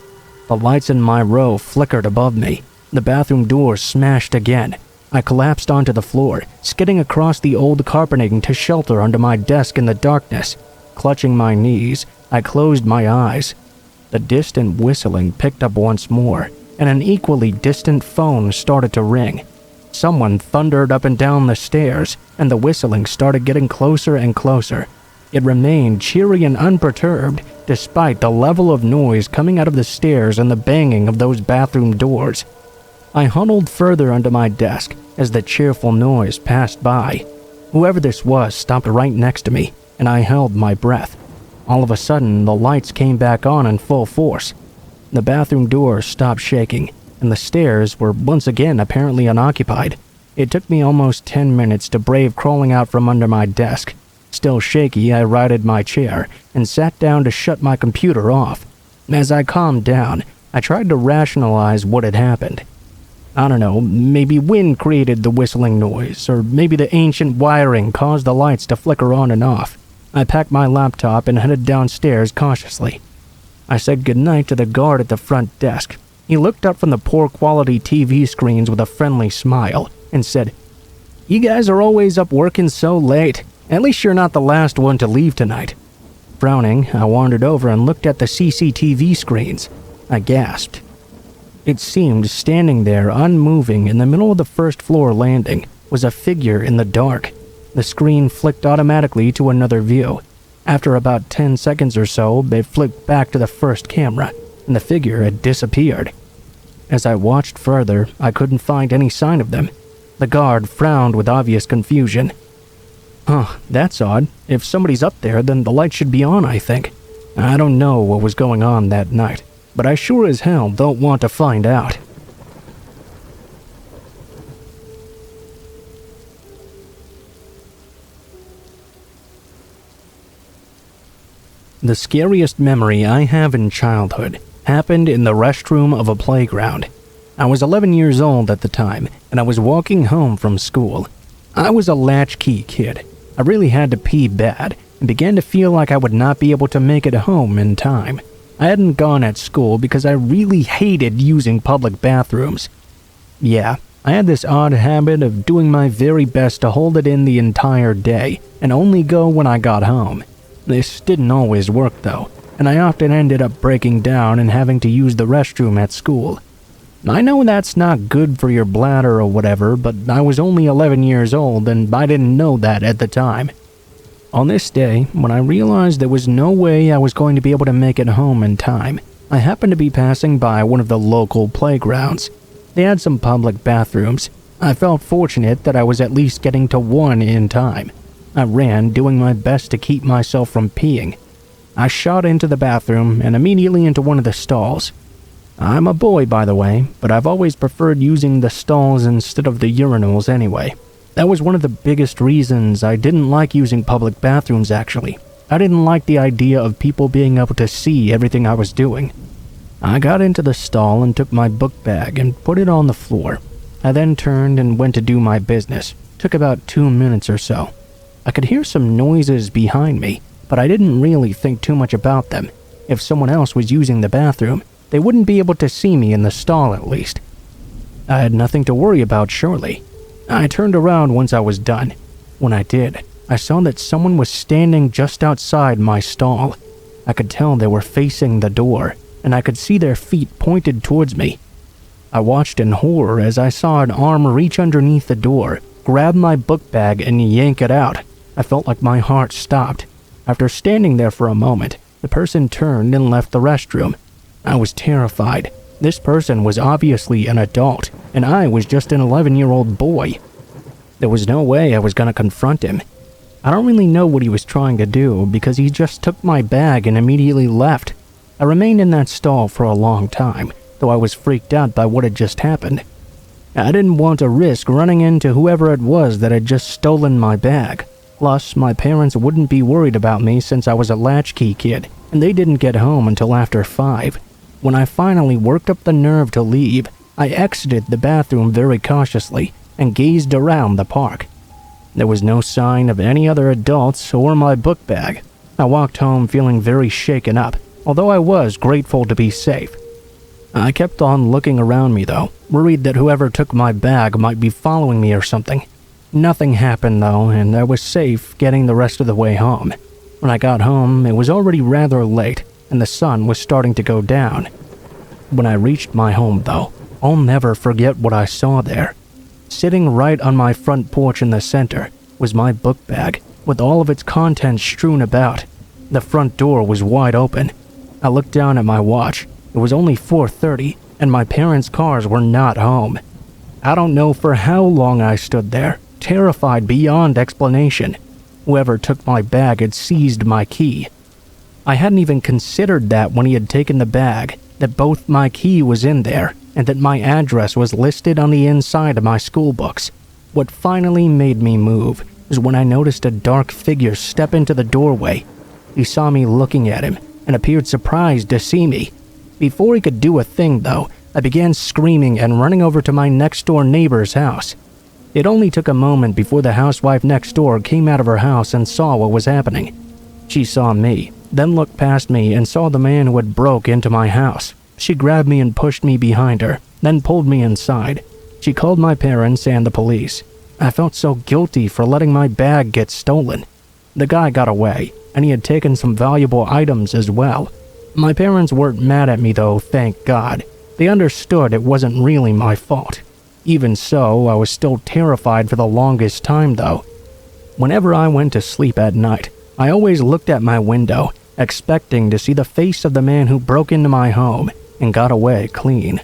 the lights in my row flickered above me. The bathroom door smashed again. I collapsed onto the floor, skidding across the old carpeting to shelter under my desk in the darkness. Clutching my knees, I closed my eyes. The distant whistling picked up once more, and an equally distant phone started to ring. Someone thundered up and down the stairs, and the whistling started getting closer and closer. It remained cheery and unperturbed, despite the level of noise coming out of the stairs and the banging of those bathroom doors. I huddled further under my desk as the cheerful noise passed by. Whoever this was stopped right next to me, and I held my breath. All of a sudden, the lights came back on in full force. The bathroom door stopped shaking, and the stairs were once again apparently unoccupied. It took me almost 10 minutes to brave crawling out from under my desk. Still shaky, I righted my chair and sat down to shut my computer off. As I calmed down, I tried to rationalize what had happened. I don't know, maybe wind created the whistling noise, or maybe the ancient wiring caused the lights to flicker on and off. I packed my laptop and headed downstairs cautiously. I said goodnight to the guard at the front desk. He looked up from the poor quality TV screens with a friendly smile and said, "You guys are always up working so late. At least you're not the last one to leave tonight." Frowning, I wandered over and looked at the CCTV screens. I gasped. It seemed standing there unmoving in the middle of the first floor landing was a figure in the dark. The screen flicked automatically to another view. After about 10 seconds or so, it flipped back to the first camera, and the figure had disappeared. As I watched further, I couldn't find any sign of them. The guard frowned with obvious confusion. That's odd. If somebody's up there, then the light should be on, I think. I don't know what was going on that night, but I sure as hell don't want to find out. The scariest memory I have in childhood happened in the restroom of a playground. I was 11 years old at the time, and I was walking home from school. I was a latchkey kid. I really had to pee bad, and began to feel like I would not be able to make it home in time. I hadn't gone at school because I really hated using public bathrooms. Yeah, I had this odd habit of doing my very best to hold it in the entire day, and only go when I got home. This didn't always work though, and I often ended up breaking down and having to use the restroom at school. I know that's not good for your bladder or whatever, but I was only 11 years old and I didn't know that at the time. On this day, when I realized there was no way I was going to be able to make it home in time, I happened to be passing by one of the local playgrounds. They had some public bathrooms. I felt fortunate that I was at least getting to one in time. I ran, doing my best to keep myself from peeing. I shot into the bathroom and immediately into one of the stalls. I'm a boy, by the way, but I've always preferred using the stalls instead of the urinals anyway. That was one of the biggest reasons I didn't like using public bathrooms, actually. I didn't like the idea of people being able to see everything I was doing. I got into the stall and took my book bag and put it on the floor. I then turned and went to do my business. Took about 2 minutes or so. I could hear some noises behind me, but I didn't really think too much about them. If someone else was using the bathroom, they wouldn't be able to see me in the stall at least. I had nothing to worry about, surely. I turned around once I was done. When I did, I saw that someone was standing just outside my stall. I could tell they were facing the door, and I could see their feet pointed towards me. I watched in horror as I saw an arm reach underneath the door, grab my book bag, and yank it out. I felt like my heart stopped. After standing there for a moment, the person turned and left the restroom. I was terrified. This person was obviously an adult, and I was just an 11-year-old boy. There was no way I was going to confront him. I don't really know what he was trying to do because he just took my bag and immediately left. I remained in that stall for a long time, though I was freaked out by what had just happened. I didn't want to risk running into whoever it was that had just stolen my bag. Plus, my parents wouldn't be worried about me since I was a latchkey kid, and they didn't get home until after 5. When I finally worked up the nerve to leave, I exited the bathroom very cautiously and gazed around the park. There was no sign of any other adults or my book bag. I walked home feeling very shaken up, although I was grateful to be safe. I kept on looking around me though, worried that whoever took my bag might be following me or something. Nothing happened though, and I was safe getting the rest of the way home. When I got home, it was already rather late, and the sun was starting to go down. When I reached my home though, I'll never forget what I saw there. Sitting right on my front porch in the center was my book bag, with all of its contents strewn about. The front door was wide open. I looked down at my watch. It was only 4:30, and my parents' cars were not home. I don't know for how long I stood there, terrified beyond explanation. Whoever took my bag had seized my key. I hadn't even considered that when he had taken the bag, that both my key was in there, and that my address was listed on the inside of my school books. What finally made me move was when I noticed a dark figure step into the doorway. He saw me looking at him and appeared surprised to see me. Before he could do a thing, though, I began screaming and running over to my next-door neighbor's house. It only took a moment before the housewife next door came out of her house and saw what was happening. She saw me, then looked past me and saw the man who had broke into my house. She grabbed me and pushed me behind her, then pulled me inside. She called my parents and the police. I felt so guilty for letting my bag get stolen. The guy got away, and he had taken some valuable items as well. My parents weren't mad at me though, thank God. They understood it wasn't really my fault. Even so, I was still terrified for the longest time though. Whenever I went to sleep at night, I always looked at my window, expecting to see the face of the man who broke into my home and got away clean.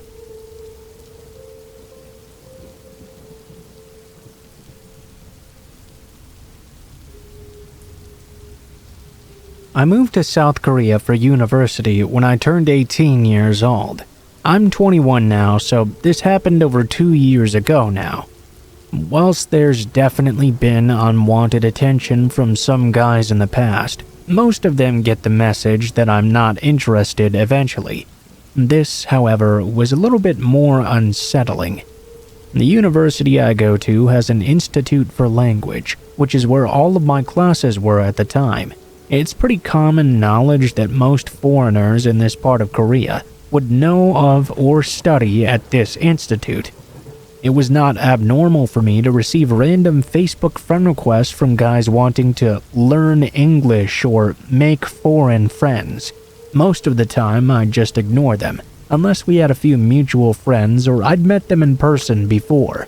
I moved to South Korea for university when I turned 18 years old. I'm 21 now, so this happened over 2 years ago now. Whilst there's definitely been unwanted attention from some guys in the past, most of them get the message that I'm not interested eventually. This, however, was a little bit more unsettling. The university I go to has an institute for language, which is where all of my classes were at the time. It's pretty common knowledge that most foreigners in this part of Korea would know of or study at this institute. It was not abnormal for me to receive random Facebook friend requests from guys wanting to learn English or make foreign friends. Most of the time, I'd just ignore them, unless we had a few mutual friends or I'd met them in person before.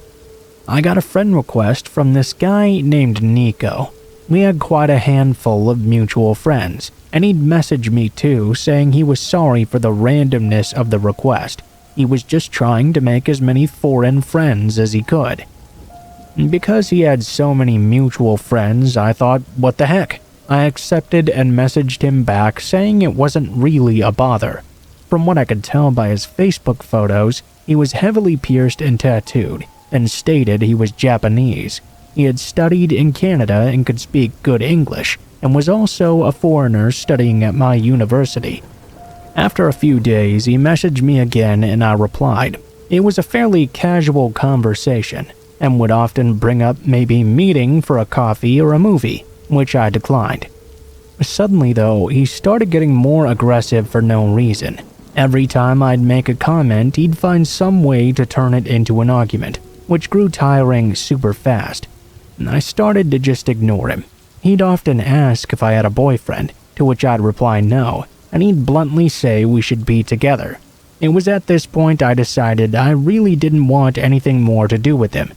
I got a friend request from this guy named Nico. We had quite a handful of mutual friends, and he'd messaged me too, saying he was sorry for the randomness of the request. He was just trying to make as many foreign friends as he could. Because he had so many mutual friends, I thought, what the heck? I accepted and messaged him back saying it wasn't really a bother. From what I could tell by his Facebook photos, he was heavily pierced and tattooed, and stated he was Japanese. He had studied in Canada and could speak good English, and was also a foreigner studying at my university. After a few days, he messaged me again and I replied. It was a fairly casual conversation, and would often bring up maybe meeting for a coffee or a movie, which I declined. Suddenly though, he started getting more aggressive for no reason. Every time I'd make a comment, he'd find some way to turn it into an argument, which grew tiring super fast. I started to just ignore him. He'd often ask if I had a boyfriend, to which I'd reply no, and he'd bluntly say we should be together. It was at this point I decided I really didn't want anything more to do with him.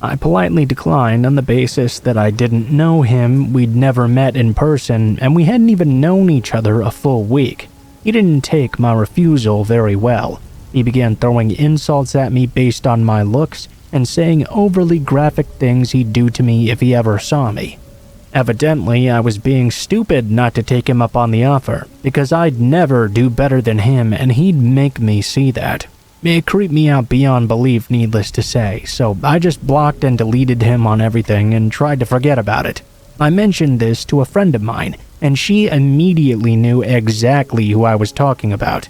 I politely declined on the basis that I didn't know him, we'd never met in person, and we hadn't even known each other a full week. He didn't take my refusal very well. He began throwing insults at me based on my looks, and saying overly graphic things he'd do to me if he ever saw me. Evidently, I was being stupid not to take him up on the offer, because I'd never do better than him and he'd make me see that. It creeped me out beyond belief, needless to say, so I just blocked and deleted him on everything and tried to forget about it. I mentioned this to a friend of mine, and she immediately knew exactly who I was talking about.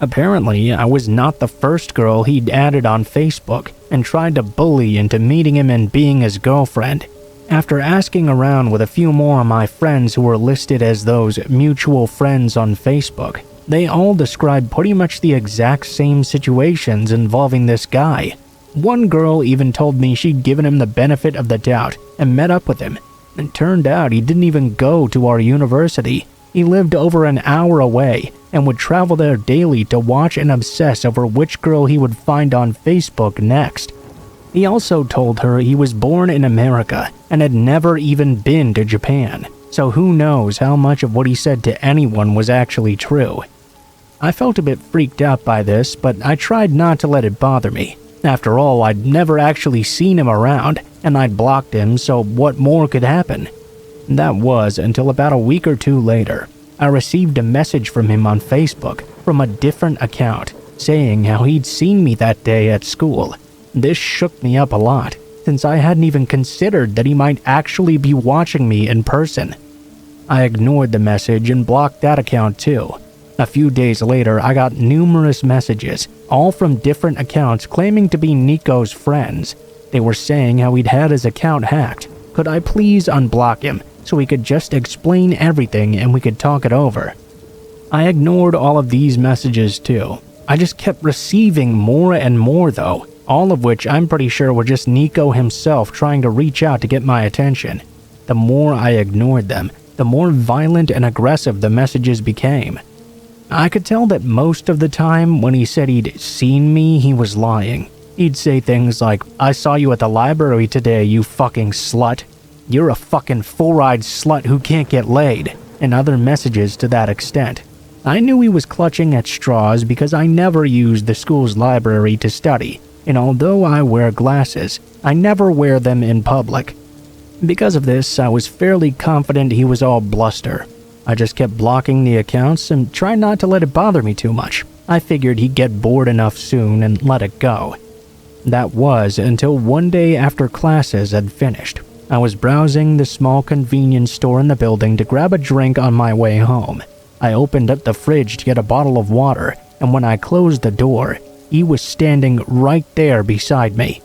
Apparently, I was not the first girl he'd added on Facebook and tried to bully into meeting him and being his girlfriend. After asking around with a few more of my friends who were listed as those mutual friends on Facebook, they all described pretty much the exact same situations involving this guy. One girl even told me she'd given him the benefit of the doubt and met up with him. It turned out he didn't even go to our university. He lived over an hour away and would travel there daily to watch and obsess over which girl he would find on Facebook next. He also told her he was born in America and had never even been to Japan, so who knows how much of what he said to anyone was actually true. I felt a bit freaked out by this, but I tried not to let it bother me. After all, I'd never actually seen him around, and I'd blocked him, so what more could happen? That was until about a week or two later. I received a message from him on Facebook from a different account, saying how he'd seen me that day at school. This shook me up a lot, since I hadn't even considered that he might actually be watching me in person. I ignored the message and blocked that account too. A few days later, I got numerous messages, all from different accounts claiming to be Nico's friends. They were saying how he'd had his account hacked. Could I please unblock him so he could just explain everything and we could talk it over? I ignored all of these messages too. I just kept receiving more and more though, all of which I'm pretty sure were just Nico himself trying to reach out to get my attention. The more I ignored them, the more violent and aggressive the messages became. I could tell that most of the time when he said he'd seen me, he was lying. He'd say things like, "I saw you at the library today, you fucking slut. You're a fucking four-eyed slut who can't get laid," and other messages to that extent. I knew he was clutching at straws because I never used the school's library to study, and although I wear glasses, I never wear them in public. Because of this, I was fairly confident he was all bluster. I just kept blocking the accounts and tried not to let it bother me too much. I figured he'd get bored enough soon and let it go. That was until one day after classes had finished. I was browsing the small convenience store in the building to grab a drink on my way home. I opened up the fridge to get a bottle of water, and when I closed the door, he was standing right there beside me.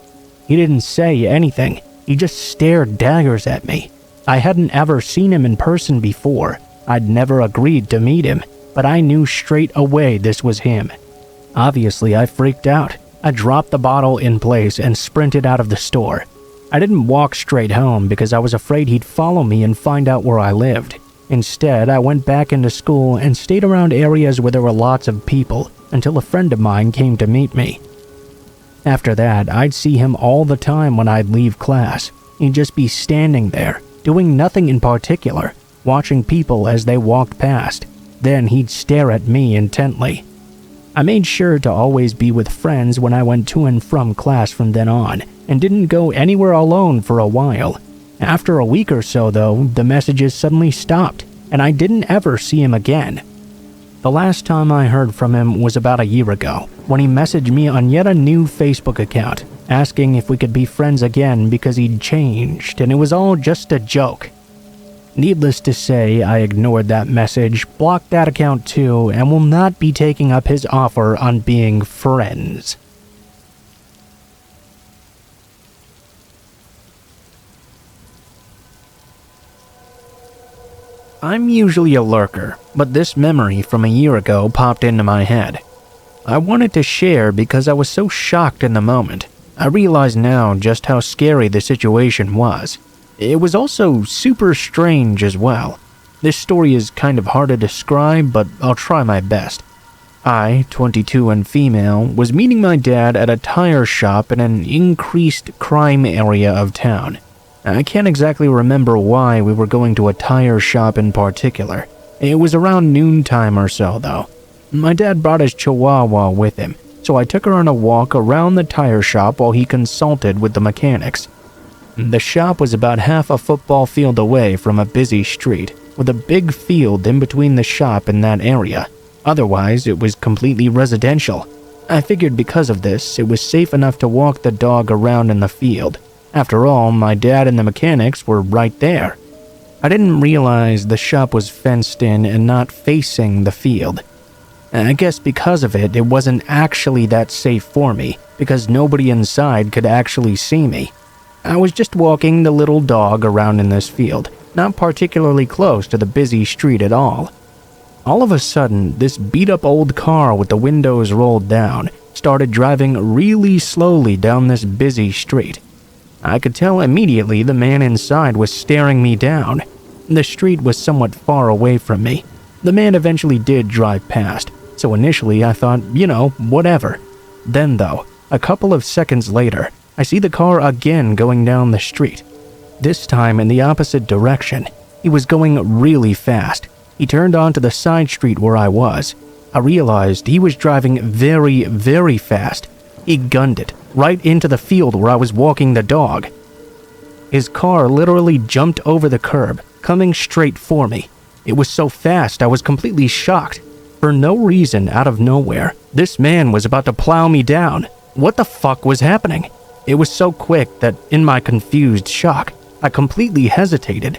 He didn't say anything. He just stared daggers at me. I hadn't ever seen him in person before. I'd never agreed to meet him, but I knew straight away this was him. Obviously, I freaked out. I dropped the bottle in place and sprinted out of the store. I didn't walk straight home because I was afraid he'd follow me and find out where I lived. Instead, I went back into school and stayed around areas where there were lots of people until a friend of mine came to meet me. After that, I'd see him all the time when I'd leave class. He'd just be standing there, doing nothing in particular, watching people as they walked past. Then he'd stare at me intently. I made sure to always be with friends when I went to and from class from then on, and didn't go anywhere alone for a while. After a week or so though, the messages suddenly stopped, and I didn't ever see him again. The last time I heard from him was about a year ago, when he messaged me on yet a new Facebook account, asking if we could be friends again because he'd changed, and it was all just a joke. Needless to say, I ignored that message, blocked that account too, and will not be taking up his offer on being friends. I'm usually a lurker, but this memory from a year ago popped into my head. I wanted to share because I was so shocked in the moment. I realize now just how scary the situation was. It was also super strange as well. This story is kind of hard to describe, but I'll try my best. I, 22 and female, was meeting my dad at a tire shop in an increased crime area of town. I can't exactly remember why we were going to a tire shop in particular. It was around noontime or so, though. My dad brought his chihuahua with him, so I took her on a walk around the tire shop while he consulted with the mechanics. The shop was about half a football field away from a busy street, with a big field in between the shop and that area. Otherwise, it was completely residential. I figured because of this, it was safe enough to walk the dog around in the field. After all, my dad and the mechanics were right there. I didn't realize the shop was fenced in and not facing the field. I guess because of it, it wasn't actually that safe for me, because nobody inside could actually see me. I was just walking the little dog around in this field, not particularly close to the busy street at all. All of a sudden, this beat-up old car with the windows rolled down started driving really slowly down this busy street. I could tell immediately the man inside was staring me down. The street was somewhat far away from me. The man eventually did drive past, so initially I thought, whatever. Then though, a couple of seconds later, I see the car again going down the street. This time in the opposite direction. He was going really fast. He turned onto the side street where I was. I realized he was driving very, very fast. He gunned it right into the field where I was walking the dog. His car literally jumped over the curb, coming straight for me. It was so fast I was completely shocked. For no reason, out of nowhere, this man was about to plow me down. What the fuck was happening? It was so quick that, in my confused shock, I completely hesitated.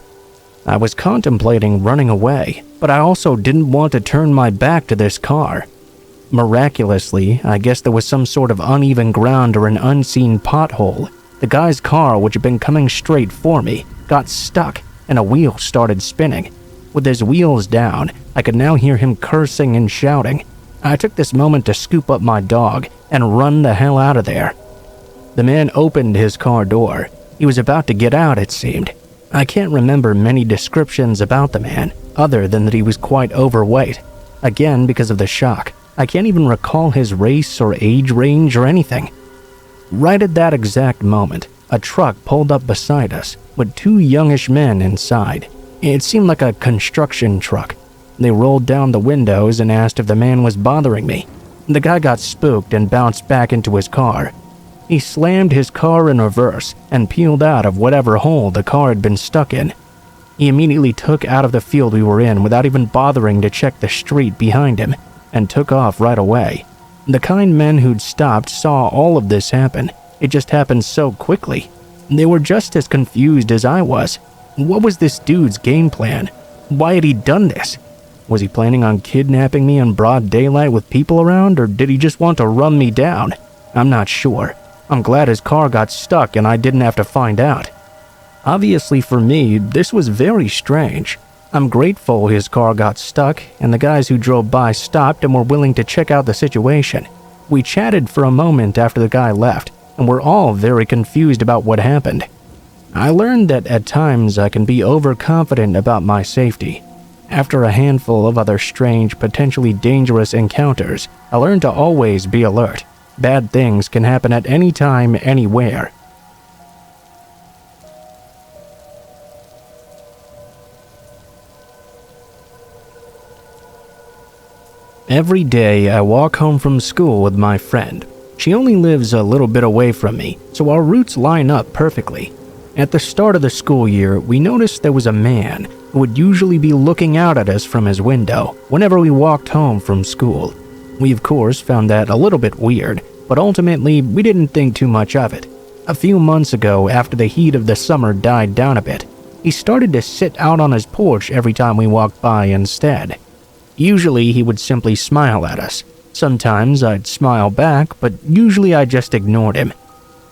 I was contemplating running away, but I also didn't want to turn my back to this car. Miraculously, I guess there was some sort of uneven ground or an unseen pothole. The guy's car, which had been coming straight for me, got stuck and a wheel started spinning. With his wheels down, I could now hear him cursing and shouting. I took this moment to scoop up my dog and run the hell out of there. The man opened his car door. He was about to get out, it seemed. I can't remember many descriptions about the man, other than that he was quite overweight. Again, because of the shock, I can't even recall his race or age range or anything. Right at that exact moment, a truck pulled up beside us with two youngish men inside. It seemed like a construction truck. They rolled down the windows and asked if the man was bothering me. The guy got spooked and bounced back into his car. He slammed his car in reverse and peeled out of whatever hole the car had been stuck in. He immediately took out of the field we were in without even bothering to check the street behind him and took off right away. The kind men who'd stopped saw all of this happen. It just happened so quickly. They were just as confused as I was. What was this dude's game plan? Why had he done this? Was he planning on kidnapping me in broad daylight with people around, or did he just want to run me down? I'm not sure. I'm glad his car got stuck and I didn't have to find out. Obviously for me, this was very strange. I'm grateful his car got stuck and the guys who drove by stopped and were willing to check out the situation. We chatted for a moment after the guy left, and we're all very confused about what happened. I learned that at times I can be overconfident about my safety. After a handful of other strange, potentially dangerous encounters, I learned to always be alert. Bad things can happen at any time, anywhere. Every day I walk home from school with my friend. She only lives a little bit away from me, so our routes line up perfectly. At the start of the school year, we noticed there was a man who would usually be looking out at us from his window whenever we walked home from school. We of course found that a little bit weird, but ultimately we didn't think too much of it. A few months ago, after the heat of the summer died down a bit, he started to sit out on his porch every time we walked by instead. Usually he would simply smile at us. Sometimes I'd smile back, but usually I just ignored him.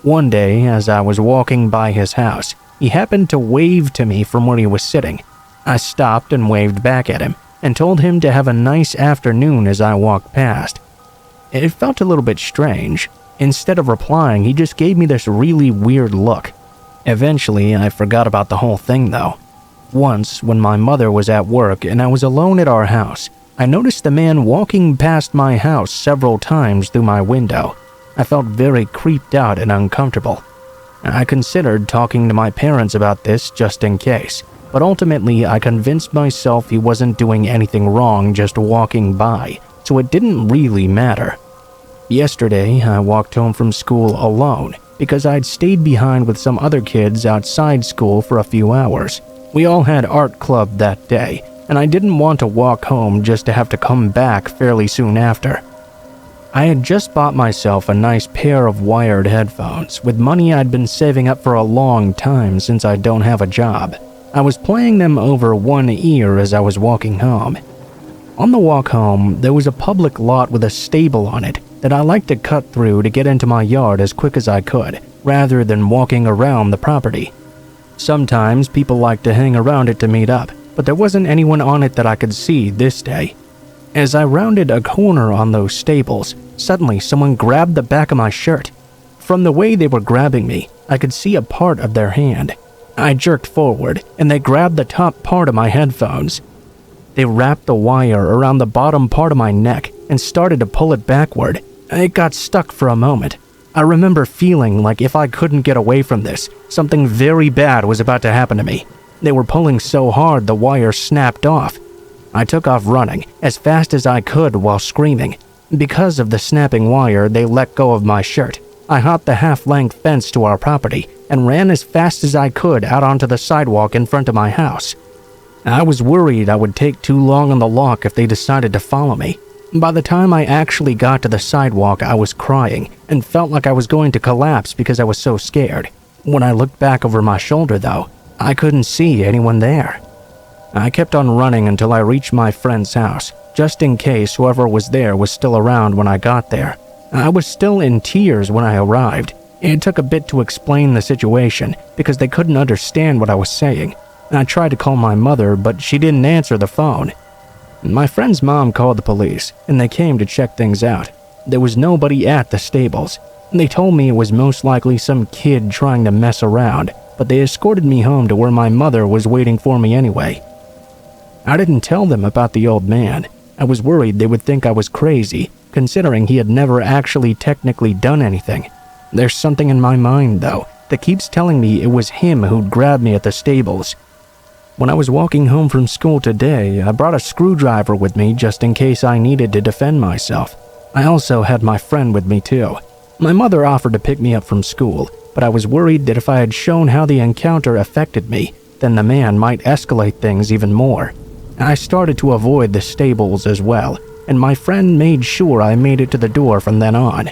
One day, as I was walking by his house, he happened to wave to me from where he was sitting. I stopped and waved back at him, and told him to have a nice afternoon as I walked past. It felt a little bit strange. Instead of replying, he just gave me this really weird look. Eventually, I forgot about the whole thing though. Once, when my mother was at work and I was alone at our house, I noticed the man walking past my house several times through my window. I felt very creeped out and uncomfortable. I considered talking to my parents about this just in case, but ultimately I convinced myself he wasn't doing anything wrong just walking by, so it didn't really matter. Yesterday, I walked home from school alone because I'd stayed behind with some other kids outside school for a few hours. We all had art club that day, and I didn't want to walk home just to have to come back fairly soon after. I had just bought myself a nice pair of wired headphones with money I'd been saving up for a long time since I don't have a job. I was playing them over one ear as I was walking home. On the walk home, there was a public lot with a stable on it that I liked to cut through to get into my yard as quick as I could. rather than walking around the property. Sometimes people like to hang around it to meet up, but there wasn't anyone on it that I could see this day. As I rounded a corner on those stables, suddenly someone grabbed the back of my shirt. From the way they were grabbing me, I could see a part of their hand. I jerked forward, and they grabbed the top part of my headphones. They wrapped the wire around the bottom part of my neck and started to pull it backward. It got stuck for a moment. I remember feeling like if I couldn't get away from this, something very bad was about to happen to me. They were pulling so hard the wire snapped off. I took off running as fast as I could while screaming. Because of the snapping wire, they let go of my shirt. I hopped the half-length fence to our property and ran as fast as I could out onto the sidewalk in front of my house. I was worried I would take too long on the lock if they decided to follow me. By the time I actually got to the sidewalk, I was crying and felt like I was going to collapse because I was so scared. When I looked back over my shoulder, though, I couldn't see anyone there. I kept on running until I reached my friend's house, just in case whoever was there was still around when I got there. I was still in tears when I arrived. It took a bit to explain the situation because they couldn't understand what I was saying. I tried to call my mother, but she didn't answer the phone. My friend's mom called the police, and they came to check things out. There was nobody at the stables. They told me it was most likely some kid trying to mess around, but they escorted me home to where my mother was waiting for me anyway. I didn't tell them about the old man. I was worried they would think I was crazy, considering he had never actually technically done anything. There's something in my mind, though, that keeps telling me it was him who'd grabbed me at the stables. When I was walking home from school today, I brought a screwdriver with me just in case I needed to defend myself. I also had my friend with me too. My mother offered to pick me up from school, but I was worried that if I had shown how the encounter affected me, then the man might escalate things even more. I started to avoid the stables as well, and my friend made sure I made it to the door from then on.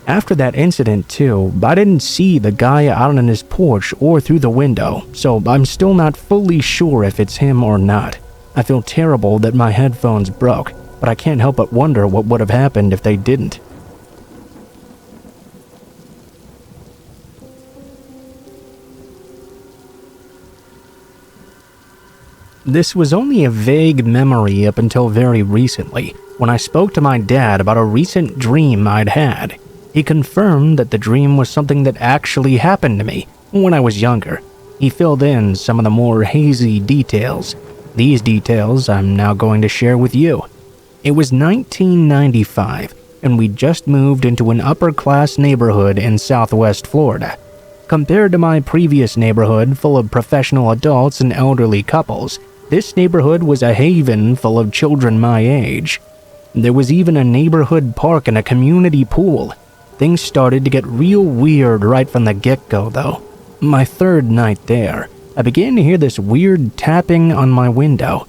After that incident too, I didn't see the guy out on his porch or through the window, so I'm still not fully sure if it's him or not. I feel terrible that my headphones broke, but I can't help but wonder what would have happened if they didn't. This was only a vague memory up until very recently, when I spoke to my dad about a recent dream I'd had. He confirmed that the dream was something that actually happened to me when I was younger. He filled in some of the more hazy details. These details I'm now going to share with you. It was 1995, and we just moved into an upper-class neighborhood in Southwest Florida. Compared to my previous neighborhood full of professional adults and elderly couples, this neighborhood was a haven full of children my age. There was even a neighborhood park and a community pool. Things started to get real weird right from the get-go, though. My third night there, I began to hear this weird tapping on my window.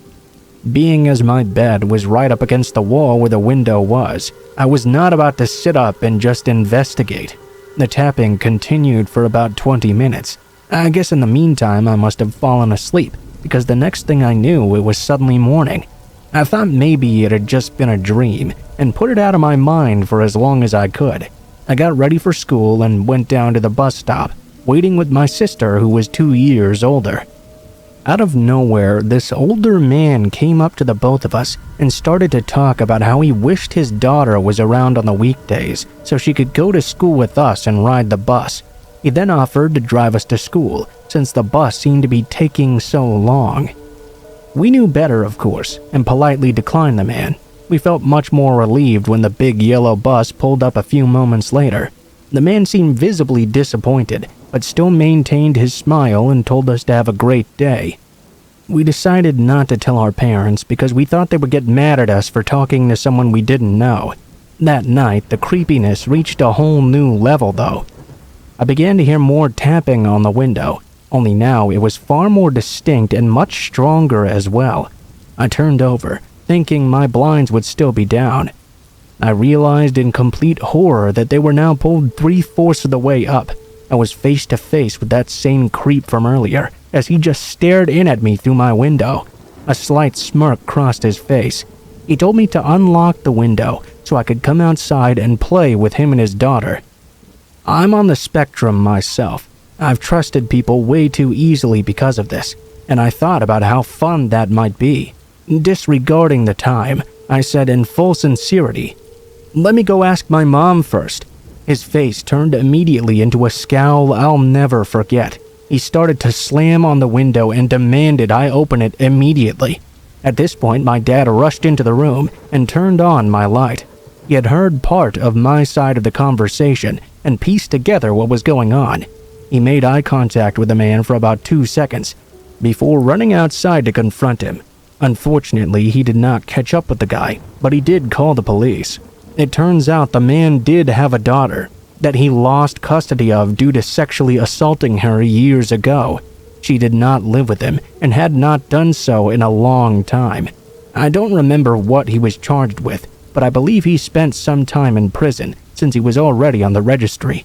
Being as my bed was right up against the wall where the window was, I was not about to sit up and just investigate. The tapping continued for about 20 minutes. I guess in the meantime I must have fallen asleep, because the next thing I knew it was suddenly morning. I thought maybe it had just been a dream, and put it out of my mind for as long as I could. I got ready for school and went down to the bus stop, waiting with my sister who was 2 years older. Out of nowhere, this older man came up to the both of us and started to talk about how he wished his daughter was around on the weekdays so she could go to school with us and ride the bus. He then offered to drive us to school since the bus seemed to be taking so long. We knew better, of course, and politely declined the man. We felt much more relieved when the big yellow bus pulled up a few moments later. The man seemed visibly disappointed, but still maintained his smile and told us to have a great day. We decided not to tell our parents because we thought they would get mad at us for talking to someone we didn't know. That night, the creepiness reached a whole new level, though. I began to hear more tapping on the window, only now it was far more distinct and much stronger as well. I turned over, thinking my blinds would still be down. I realized in complete horror that they were now pulled 3/4 of the way up. I was face to face with that same creep from earlier, as he just stared in at me through my window. A slight smirk crossed his face. He told me to unlock the window so I could come outside and play with him and his daughter. I'm on the spectrum myself. I've trusted people way too easily because of this, and I thought about how fun that might be. Disregarding the time, I said in full sincerity, "Let me go ask my mom first." His face turned immediately into a scowl I'll never forget. He started to slam on the window and demanded I open it immediately. At this point, my dad rushed into the room and turned on my light. He had heard part of my side of the conversation and pieced together what was going on. He made eye contact with the man for about 2 seconds before running outside to confront him. Unfortunately, he did not catch up with the guy, but he did call the police. It turns out the man did have a daughter that he lost custody of due to sexually assaulting her years ago. She did not live with him and had not done so in a long time. I don't remember what he was charged with, but I believe he spent some time in prison since he was already on the registry.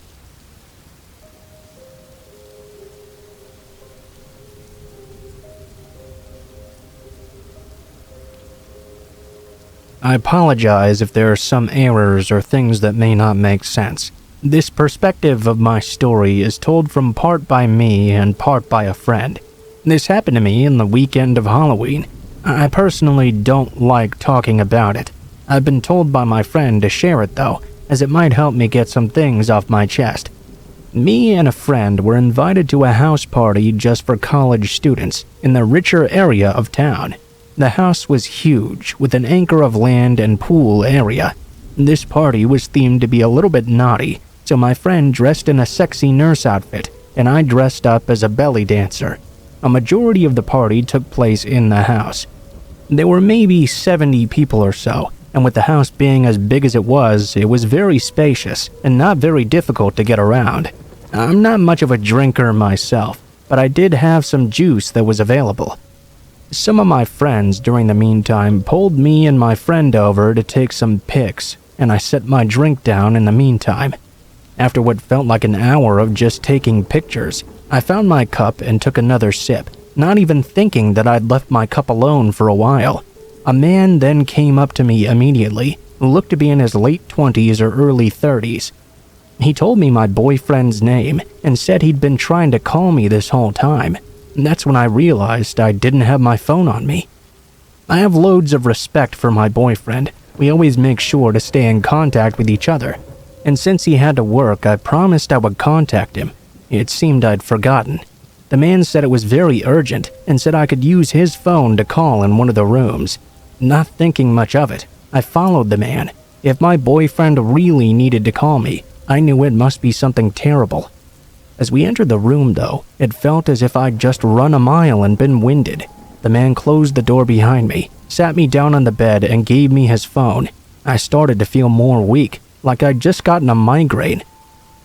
I apologize if there are some errors or things that may not make sense. This perspective of my story is told from part by me and part by a friend. This happened to me in the weekend of Halloween. I personally don't like talking about it. I've been told by my friend to share it though, as it might help me get some things off my chest. Me and a friend were invited to a house party just for college students in the richer area of town. The house was huge, with an acre of land and pool area. This party was themed to be a little bit naughty, so my friend dressed in a sexy nurse outfit, and I dressed up as a belly dancer. A majority of the party took place in the house. There were maybe 70 people or so, and with the house being as big as it was very spacious and not very difficult to get around. I'm not much of a drinker myself, but I did have some juice that was available. Some of my friends during the meantime pulled me and my friend over to take some pics, and I set my drink down in the meantime. After what felt like an hour of just taking pictures, I found my cup and took another sip, not even thinking that I'd left my cup alone for a while. A man then came up to me immediately, who looked to be in his late 20s or early 30s. He told me my boyfriend's name and said he'd been trying to call me this whole time. That's when I realized I didn't have my phone on me. I have loads of respect for my boyfriend. We always make sure to stay in contact with each other. And since he had to work, I promised I would contact him. It seemed I'd forgotten. The man said it was very urgent and said I could use his phone to call in one of the rooms. Not thinking much of it, I followed the man. If my boyfriend really needed to call me, I knew it must be something terrible. As we entered the room, though, it felt as if I'd just run a mile and been winded. The man closed the door behind me, sat me down on the bed, and gave me his phone. I started to feel more weak, like I'd just gotten a migraine.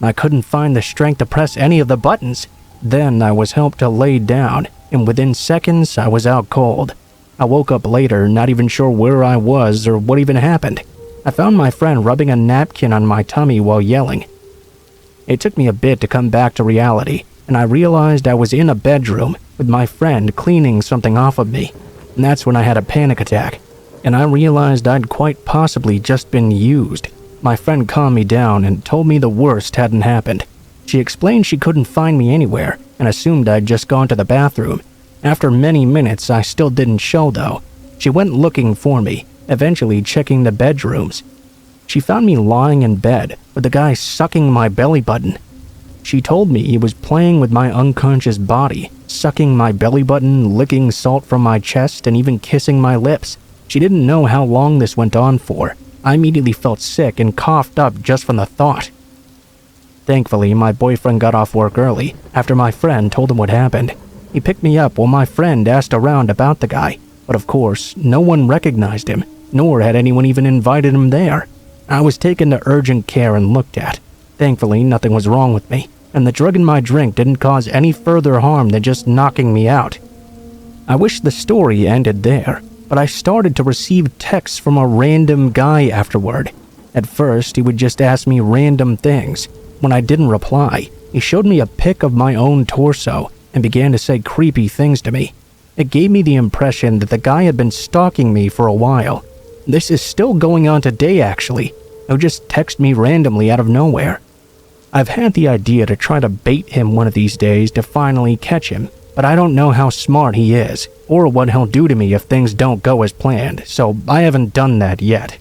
I couldn't find the strength to press any of the buttons. Then I was helped to lay down, and within seconds I was out cold. I woke up later, not even sure where I was or what even happened. I found my friend rubbing a napkin on my tummy while yelling. It took me a bit to come back to reality, and I realized I was in a bedroom with my friend cleaning something off of me. And that's when I had a panic attack, and I realized I'd quite possibly just been used. My friend calmed me down and told me the worst hadn't happened. She explained she couldn't find me anywhere and assumed I'd just gone to the bathroom. After many minutes, I still didn't show though. She went looking for me, eventually checking the bedrooms. She found me lying in bed with the guy sucking my belly button. She told me he was playing with my unconscious body, sucking my belly button, licking salt from my chest, and even kissing my lips. She didn't know how long this went on for. I immediately felt sick and coughed up just from the thought. Thankfully, my boyfriend got off work early after my friend told him what happened. He picked me up while my friend asked around about the guy, but of course, no one recognized him, nor had anyone even invited him there. I was taken to urgent care and looked at. Thankfully, nothing was wrong with me, and the drug in my drink didn't cause any further harm than just knocking me out. I wish the story ended there, but I started to receive texts from a random guy afterward. At first, he would just ask me random things. When I didn't reply, he showed me a pic of my own torso and began to say creepy things to me. It gave me the impression that the guy had been stalking me for a while. This is still going on today, actually. He'll just text me randomly out of nowhere. I've had the idea to try to bait him one of these days to finally catch him, but I don't know how smart he is, or what he'll do to me if things don't go as planned, so I haven't done that yet.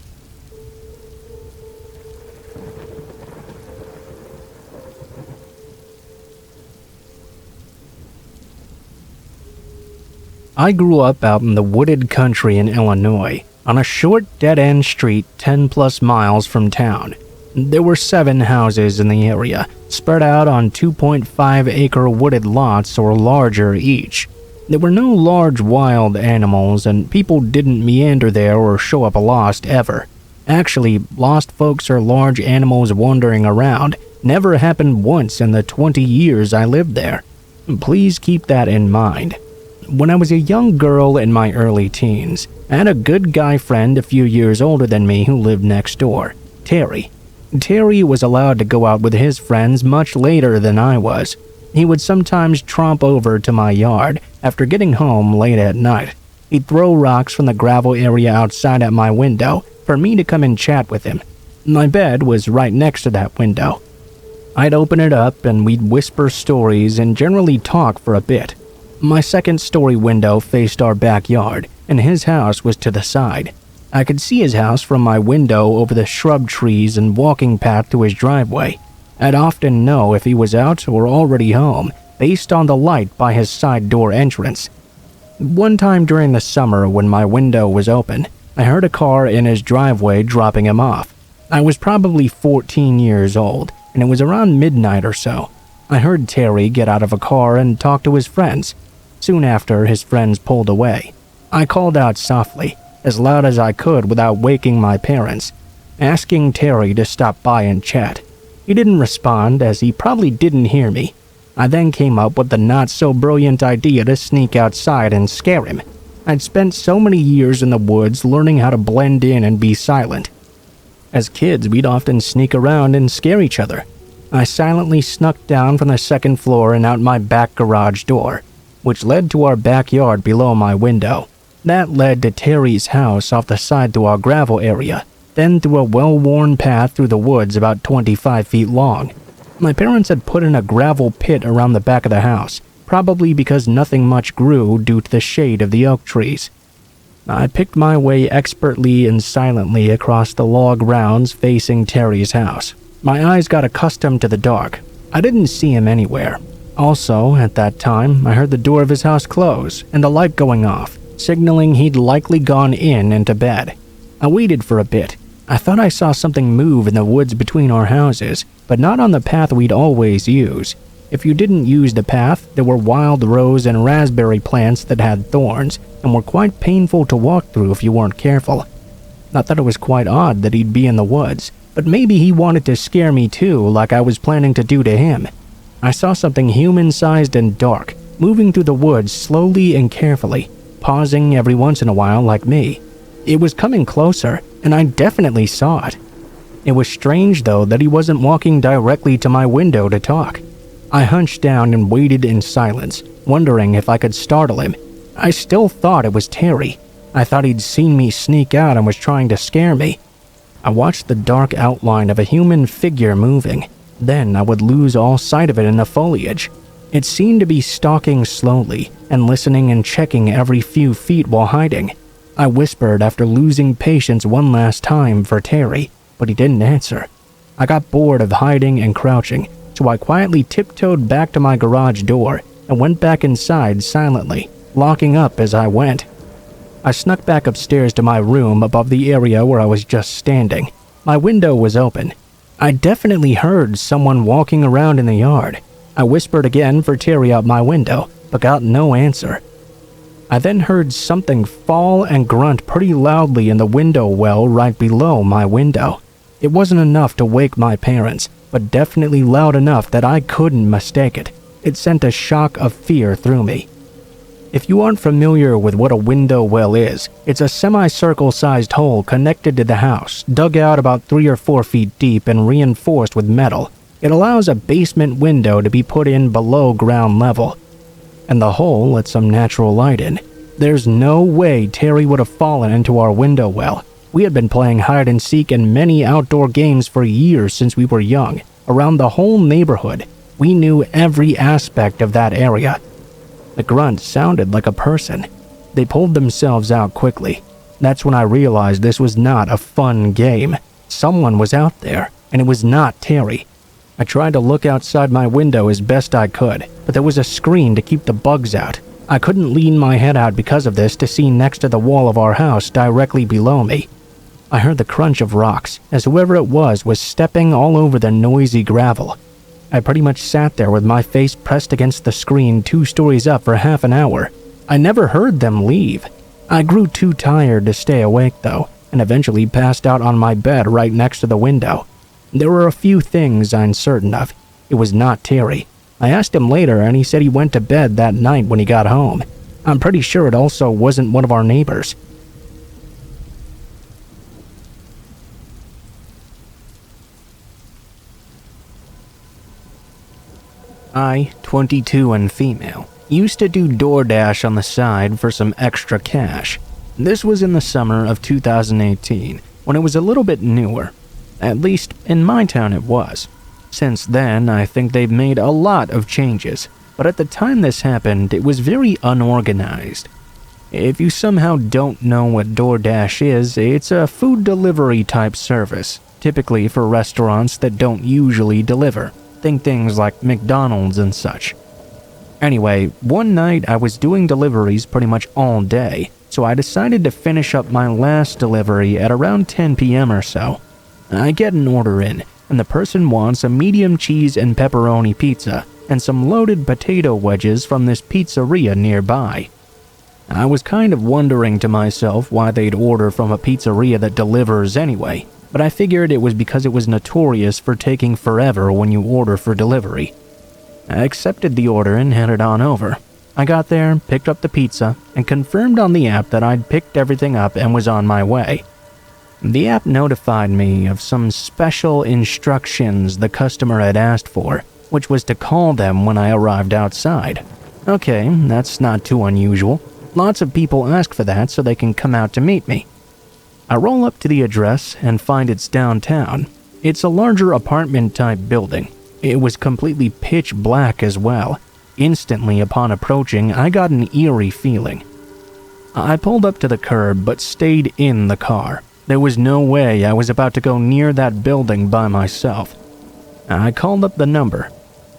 I grew up out in the wooded country in Illinois, on a short dead-end street 10 plus miles from town. There were 7 houses in the area, spread out on 2.5-acre wooded lots or larger each. There were no large wild animals, and people didn't meander there or show up lost ever. Actually, lost folks or large animals wandering around never happened once in the 20 years I lived there. Please keep that in mind. When I was a young girl in my early teens, I had a good guy friend a few years older than me who lived next door, Terry. Terry was allowed to go out with his friends much later than I was. He would sometimes tromp over to my yard after getting home late at night. He'd throw rocks from the gravel area outside at my window for me to come and chat with him. My bed was right next to that window. I'd open it up and we'd whisper stories and generally talk for a bit. My second-story window faced our backyard, and his house was to the side. I could see his house from my window over the shrub trees and walking path to his driveway. I'd often know if he was out or already home, based on the light by his side door entrance. One time during the summer when my window was open, I heard a car in his driveway dropping him off. I was probably 14 years old, and it was around midnight or so. I heard Terry get out of a car and talk to his friends. Soon after, his friends pulled away. I called out softly, as loud as I could without waking my parents, asking Terry to stop by and chat. He didn't respond, as he probably didn't hear me. I then came up with the not-so-brilliant idea to sneak outside and scare him. I'd spent so many years in the woods learning how to blend in and be silent. As kids, we'd often sneak around and scare each other. I silently snuck down from the second floor and out my back garage door, which led to our backyard below my window. That led to Terry's house off the side to our gravel area, then through a well-worn path through the woods about 25 feet long. My parents had put in a gravel pit around the back of the house, probably because nothing much grew due to the shade of the oak trees. I picked my way expertly and silently across the log rounds facing Terry's house. My eyes got accustomed to the dark. I didn't see him anywhere. Also, at that time, I heard the door of his house close and the light going off, signaling he'd likely gone in and to bed. I waited for a bit. I thought I saw something move in the woods between our houses, but not on the path we'd always use. If you didn't use the path, there were wild rose and raspberry plants that had thorns and were quite painful to walk through if you weren't careful. I thought it was quite odd that he'd be in the woods, but maybe he wanted to scare me too, like I was planning to do to him. I saw something human-sized and dark, moving through the woods slowly and carefully, pausing every once in a while like me. It was coming closer, and I definitely saw it. It was strange, though, that he wasn't walking directly to my window to talk. I hunched down and waited in silence, wondering if I could startle him. I still thought it was Terry. I thought he'd seen me sneak out and was trying to scare me. I watched the dark outline of a human figure moving. Then I would lose all sight of it in the foliage. It seemed to be stalking slowly and listening and checking every few feet while hiding. I whispered after losing patience one last time for Terry, but he didn't answer. I got bored of hiding and crouching, so I quietly tiptoed back to my garage door and went back inside silently, locking up as I went. I snuck back upstairs to my room above the area where I was just standing. My window was open. I definitely heard someone walking around in the yard. I whispered again for Terry out my window, but got no answer. I then heard something fall and grunt pretty loudly in the window well right below my window. It wasn't enough to wake my parents, but definitely loud enough that I couldn't mistake it. It sent a shock of fear through me. If you aren't familiar with what a window well is, it's a semicircle-sized hole connected to the house, dug out about 3 or 4 feet deep and reinforced with metal. It allows a basement window to be put in below ground level, and the hole lets some natural light in. There's no way Terry would have fallen into our window well. We had been playing hide and seek and many outdoor games for years since we were young. around the whole neighborhood. We knew every aspect of that area. The grunt sounded like a person. They pulled themselves out quickly. That's when I realized this was not a fun game. Someone was out there, and it was not Terry. I tried to look outside my window as best I could, but there was a screen to keep the bugs out. I couldn't lean my head out because of this to see next to the wall of our house directly below me. I heard the crunch of rocks as whoever it was stepping all over the noisy gravel. I pretty much sat there with my face pressed against the screen 2 stories up for half an hour. I never heard them leave. I grew too tired to stay awake though, and eventually passed out on my bed right next to the window. There were a few things I'm certain of. It was not Terry. I asked him later and he said he went to bed that night when he got home. I'm pretty sure it also wasn't one of our neighbors. I, 22 and female, used to do DoorDash on the side for some extra cash. This was in the summer of 2018, when it was a little bit newer. At least, in my town it was. Since then, I think they've made a lot of changes, but at the time this happened, it was very unorganized. If you somehow don't know what DoorDash is, it's a food delivery type service, typically for restaurants that don't usually deliver. Think things like McDonald's and such. Anyway, one night I was doing deliveries pretty much all day, so I decided to finish up my last delivery at around 10 p.m. or so. I get an order in, and the person wants a medium cheese and pepperoni pizza and some loaded potato wedges from this pizzeria nearby. I was kind of wondering to myself why they'd order from a pizzeria that delivers anyway, but I figured it was because it was notorious for taking forever when you order for delivery. I accepted the order and headed on over. I got there, picked up the pizza, and confirmed on the app that I'd picked everything up and was on my way. The app notified me of some special instructions the customer had asked for, which was to call them when I arrived outside. Okay, that's not too unusual. Lots of people ask for that so they can come out to meet me. I roll up to the address and find it's downtown. It's a larger apartment-type building. It was completely pitch black as well. Instantly upon approaching, I got an eerie feeling. I pulled up to the curb but stayed in the car. There was no way I was about to go near that building by myself. I called up the number.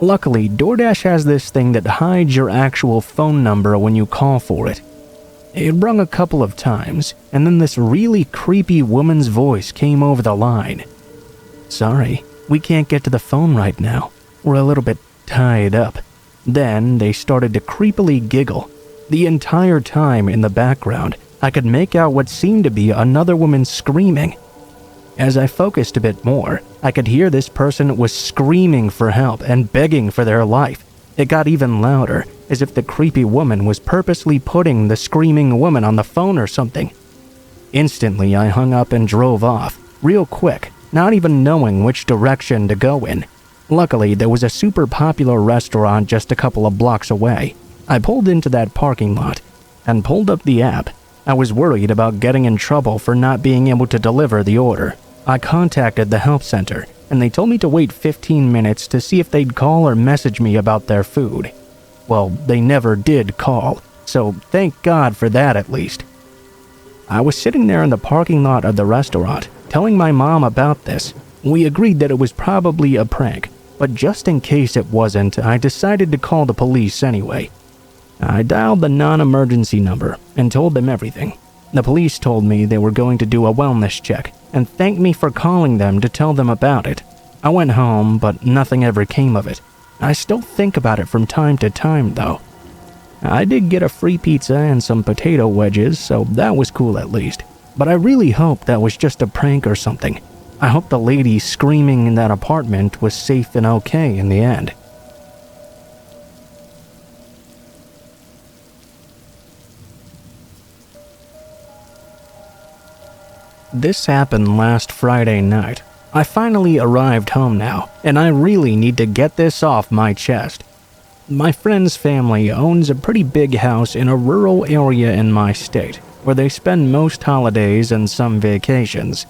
Luckily, DoorDash has this thing that hides your actual phone number when you call for it. It rung a couple of times, and then this really creepy woman's voice came over the line. "Sorry, we can't get to the phone right now. We're a little bit tied up." Then they started to creepily giggle. The entire time in the background, I could make out what seemed to be another woman screaming. As I focused a bit more, I could hear this person was screaming for help and begging for their life. It got even louder, as if the creepy woman was purposely putting the screaming woman on the phone or something. Instantly, I hung up and drove off, real quick, not even knowing which direction to go in. Luckily, there was a super popular restaurant just a couple of blocks away. I pulled into that parking lot and pulled up the app. I was worried about getting in trouble for not being able to deliver the order. I contacted the help center, and they told me to wait 15 minutes to see if they'd call or message me about their food. Well, they never did call, so thank God for that at least. I was sitting there in the parking lot of the restaurant, telling my mom about this. We agreed that it was probably a prank, but just in case it wasn't, I decided to call the police anyway. I dialed the non-emergency number and told them everything. The police told me they were going to do a wellness check and thanked me for calling them to tell them about it. I went home, but nothing ever came of it. I still think about it from time to time, though. I did get a free pizza and some potato wedges, so that was cool at least. But I really hope that was just a prank or something. I hope the lady screaming in that apartment was safe and okay in the end. This happened last Friday night. I finally arrived home now, and I really need to get this off my chest. My friend's family owns a pretty big house in a rural area in my state, where they spend most holidays and some vacations.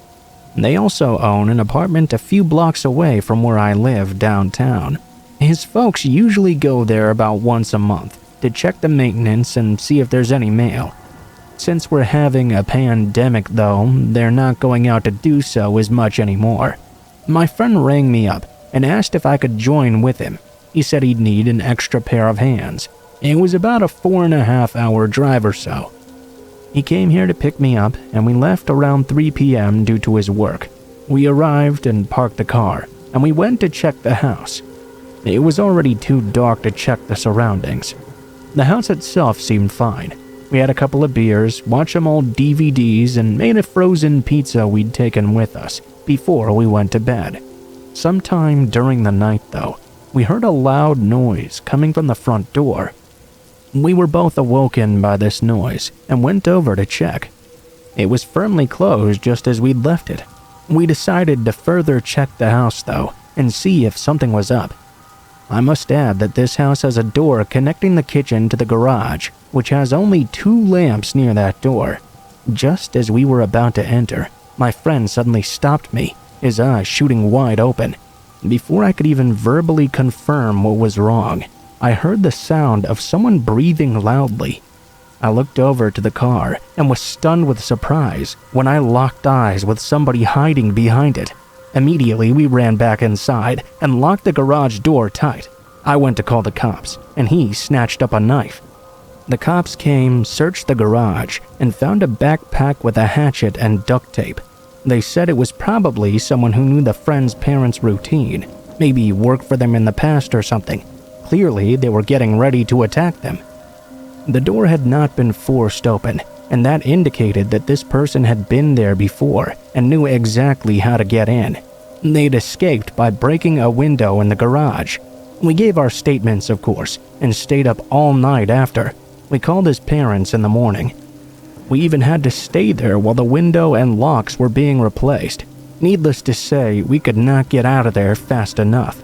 They also own an apartment a few blocks away from where I live downtown. His folks usually go there about once a month to check the maintenance and see if there's any mail. Since we're having a pandemic though, they're not going out to do so as much anymore. My friend rang me up and asked if I could join with him. He said he'd need an extra pair of hands. It was about a 4.5-hour drive or so. He came here to pick me up and we left around 3 p.m. due to his work. We arrived and parked the car and we went to check the house. It was already too dark to check the surroundings. The house itself seemed fine. We had a couple of beers, watched some old DVDs, and made a frozen pizza we'd taken with us before we went to bed. Sometime during the night, though, we heard a loud noise coming from the front door. We were both awoken by this noise and went over to check. It was firmly closed just as we'd left it. We decided to further check the house, though, and see if something was up. I must add that this house has a door connecting the kitchen to the garage, which has only 2 lamps near that door. Just as we were about to enter, my friend suddenly stopped me, his eyes shooting wide open. Before I could even verbally confirm what was wrong, I heard the sound of someone breathing loudly. I looked over to the car and was stunned with surprise when I locked eyes with somebody hiding behind it. Immediately, we ran back inside and locked the garage door tight. I went to call the cops, and he snatched up a knife. The cops came, searched the garage, and found a backpack with a hatchet and duct tape. They said it was probably someone who knew the friend's parents' routine, maybe worked for them in the past or something. Clearly, they were getting ready to attack them. The door had not been forced open, and that indicated that this person had been there before and knew exactly how to get in. They'd escaped by breaking a window in the garage. We gave our statements, of course, and stayed up all night after. We called his parents in the morning. We even had to stay there while the window and locks were being replaced. Needless to say, we could not get out of there fast enough.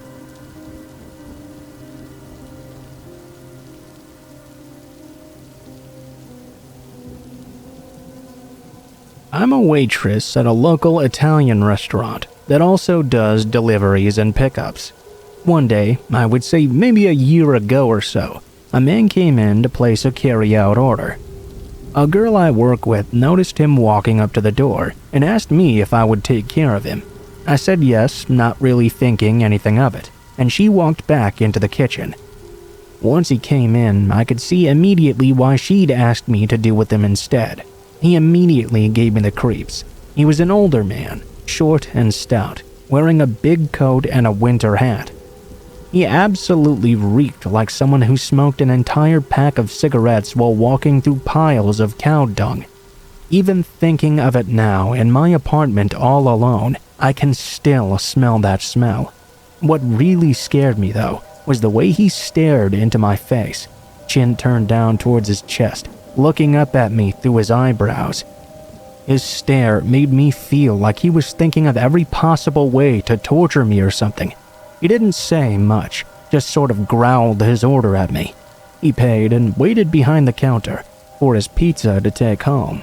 I'm a waitress at a local Italian restaurant that also does deliveries and pickups. One day, I would say maybe a year ago or so, a man came in to place a carry-out order. A girl I work with noticed him walking up to the door and asked me if I would take care of him. I said yes, not really thinking anything of it, and she walked back into the kitchen. Once he came in, I could see immediately why she'd asked me to deal with him instead. He immediately gave me the creeps. He was an older man, short and stout, wearing a big coat and a winter hat. He absolutely reeked like someone who smoked an entire pack of cigarettes while walking through piles of cow dung. Even thinking of it now in my apartment all alone, I can still smell that smell. What really scared me though was the way he stared into my face, chin turned down towards his chest, looking up at me through his eyebrows. His stare made me feel like he was thinking of every possible way to torture me or something. He didn't say much, just sort of growled his order at me. He paid and waited behind the counter for his pizza to take home.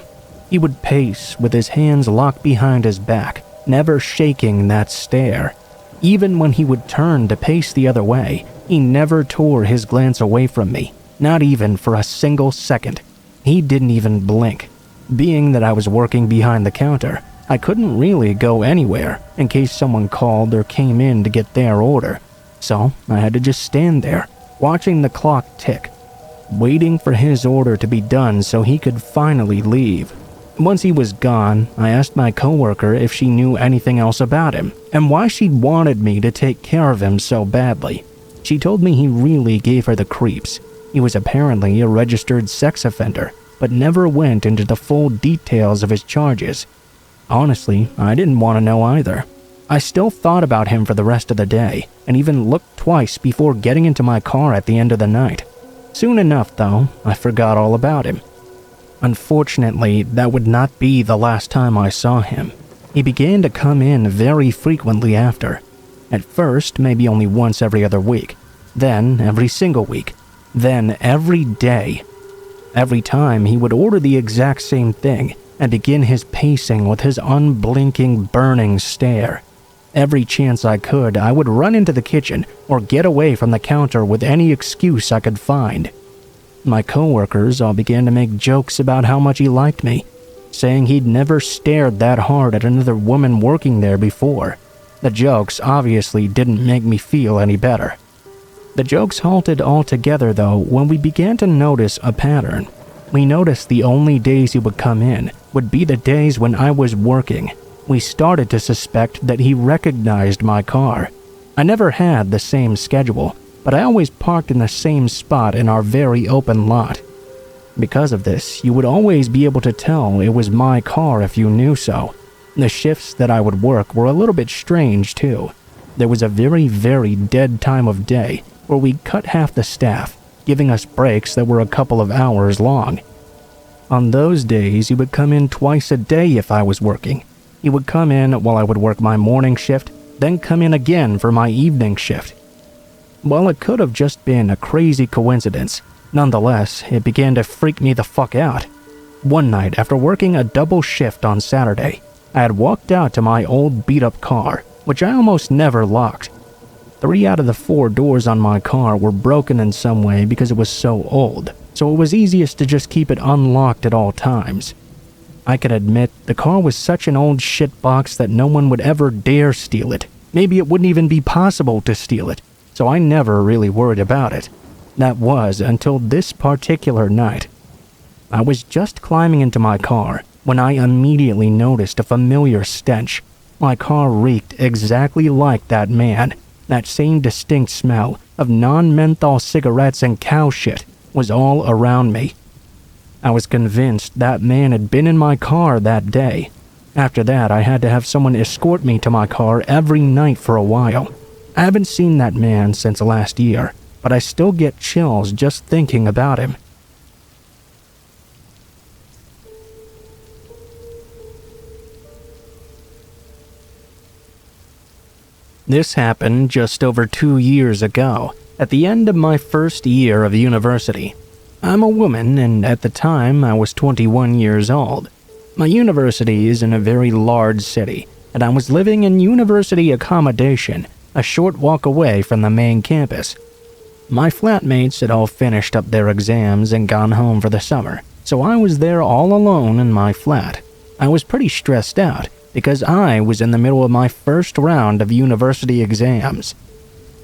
He would pace with his hands locked behind his back, never shaking that stare. Even when he would turn to pace the other way, he never tore his glance away from me, not even for a single second. He didn't even blink. Being that I was working behind the counter, I couldn't really go anywhere in case someone called or came in to get their order. So I had to just stand there, watching the clock tick, waiting for his order to be done so he could finally leave. Once he was gone, I asked my coworker if she knew anything else about him and why she'd wanted me to take care of him so badly. She told me he really gave her the creeps. He was apparently a registered sex offender, but never went into the full details of his charges. Honestly, I didn't want to know either. I still thought about him for the rest of the day, and even looked twice before getting into my car at the end of the night. Soon enough, though, I forgot all about him. Unfortunately, that would not be the last time I saw him. He began to come in very frequently after. At first, maybe only once every other week, then every single week, then every day. Every time he would order the exact same thing, and begin his pacing with his unblinking, burning stare. Every chance I could, I would run into the kitchen or get away from the counter with any excuse I could find. My coworkers all began to make jokes about how much he liked me, saying he'd never stared that hard at another woman working there before. The jokes obviously didn't make me feel any better. The jokes halted altogether, though, when we began to notice a pattern. We noticed the only days he would come in would be the days when I was working. We started to suspect that he recognized my car. I never had the same schedule, but I always parked in the same spot in our very open lot. Because of this, you would always be able to tell it was my car if you knew so. The shifts that I would work were a little bit strange, too. There was a very, very dead time of day where we'd cut half the staff, giving us breaks that were a couple of hours long. On those days, he would come in twice a day if I was working. He would come in while I would work my morning shift, then come in again for my evening shift. While it could have just been a crazy coincidence, nonetheless, it began to freak me the fuck out. One night, after working a double shift on Saturday, I had walked out to my old beat-up car, which I almost never locked. 3 out of the 4 doors on my car were broken in some way because it was so old, so it was easiest to just keep it unlocked at all times. I can admit the car was such an old shitbox that no one would ever dare steal it. Maybe it wouldn't even be possible to steal it, so I never really worried about it. That was until this particular night. I was just climbing into my car when I immediately noticed a familiar stench. My car reeked exactly like that man. That same distinct smell of non-menthol cigarettes and cow shit was all around me. I was convinced that man had been in my car that day. After that, I had to have someone escort me to my car every night for a while. I haven't seen that man since last year, but I still get chills just thinking about him. This happened just over 2 years ago, at the end of my first year of university. I'm a woman, and at the time I was 21 years old. My university is in a very large city, and I was living in university accommodation, a short walk away from the main campus. My flatmates had all finished up their exams and gone home for the summer, so I was there all alone in my flat. I was pretty stressed out, because I was in the middle of my first round of university exams.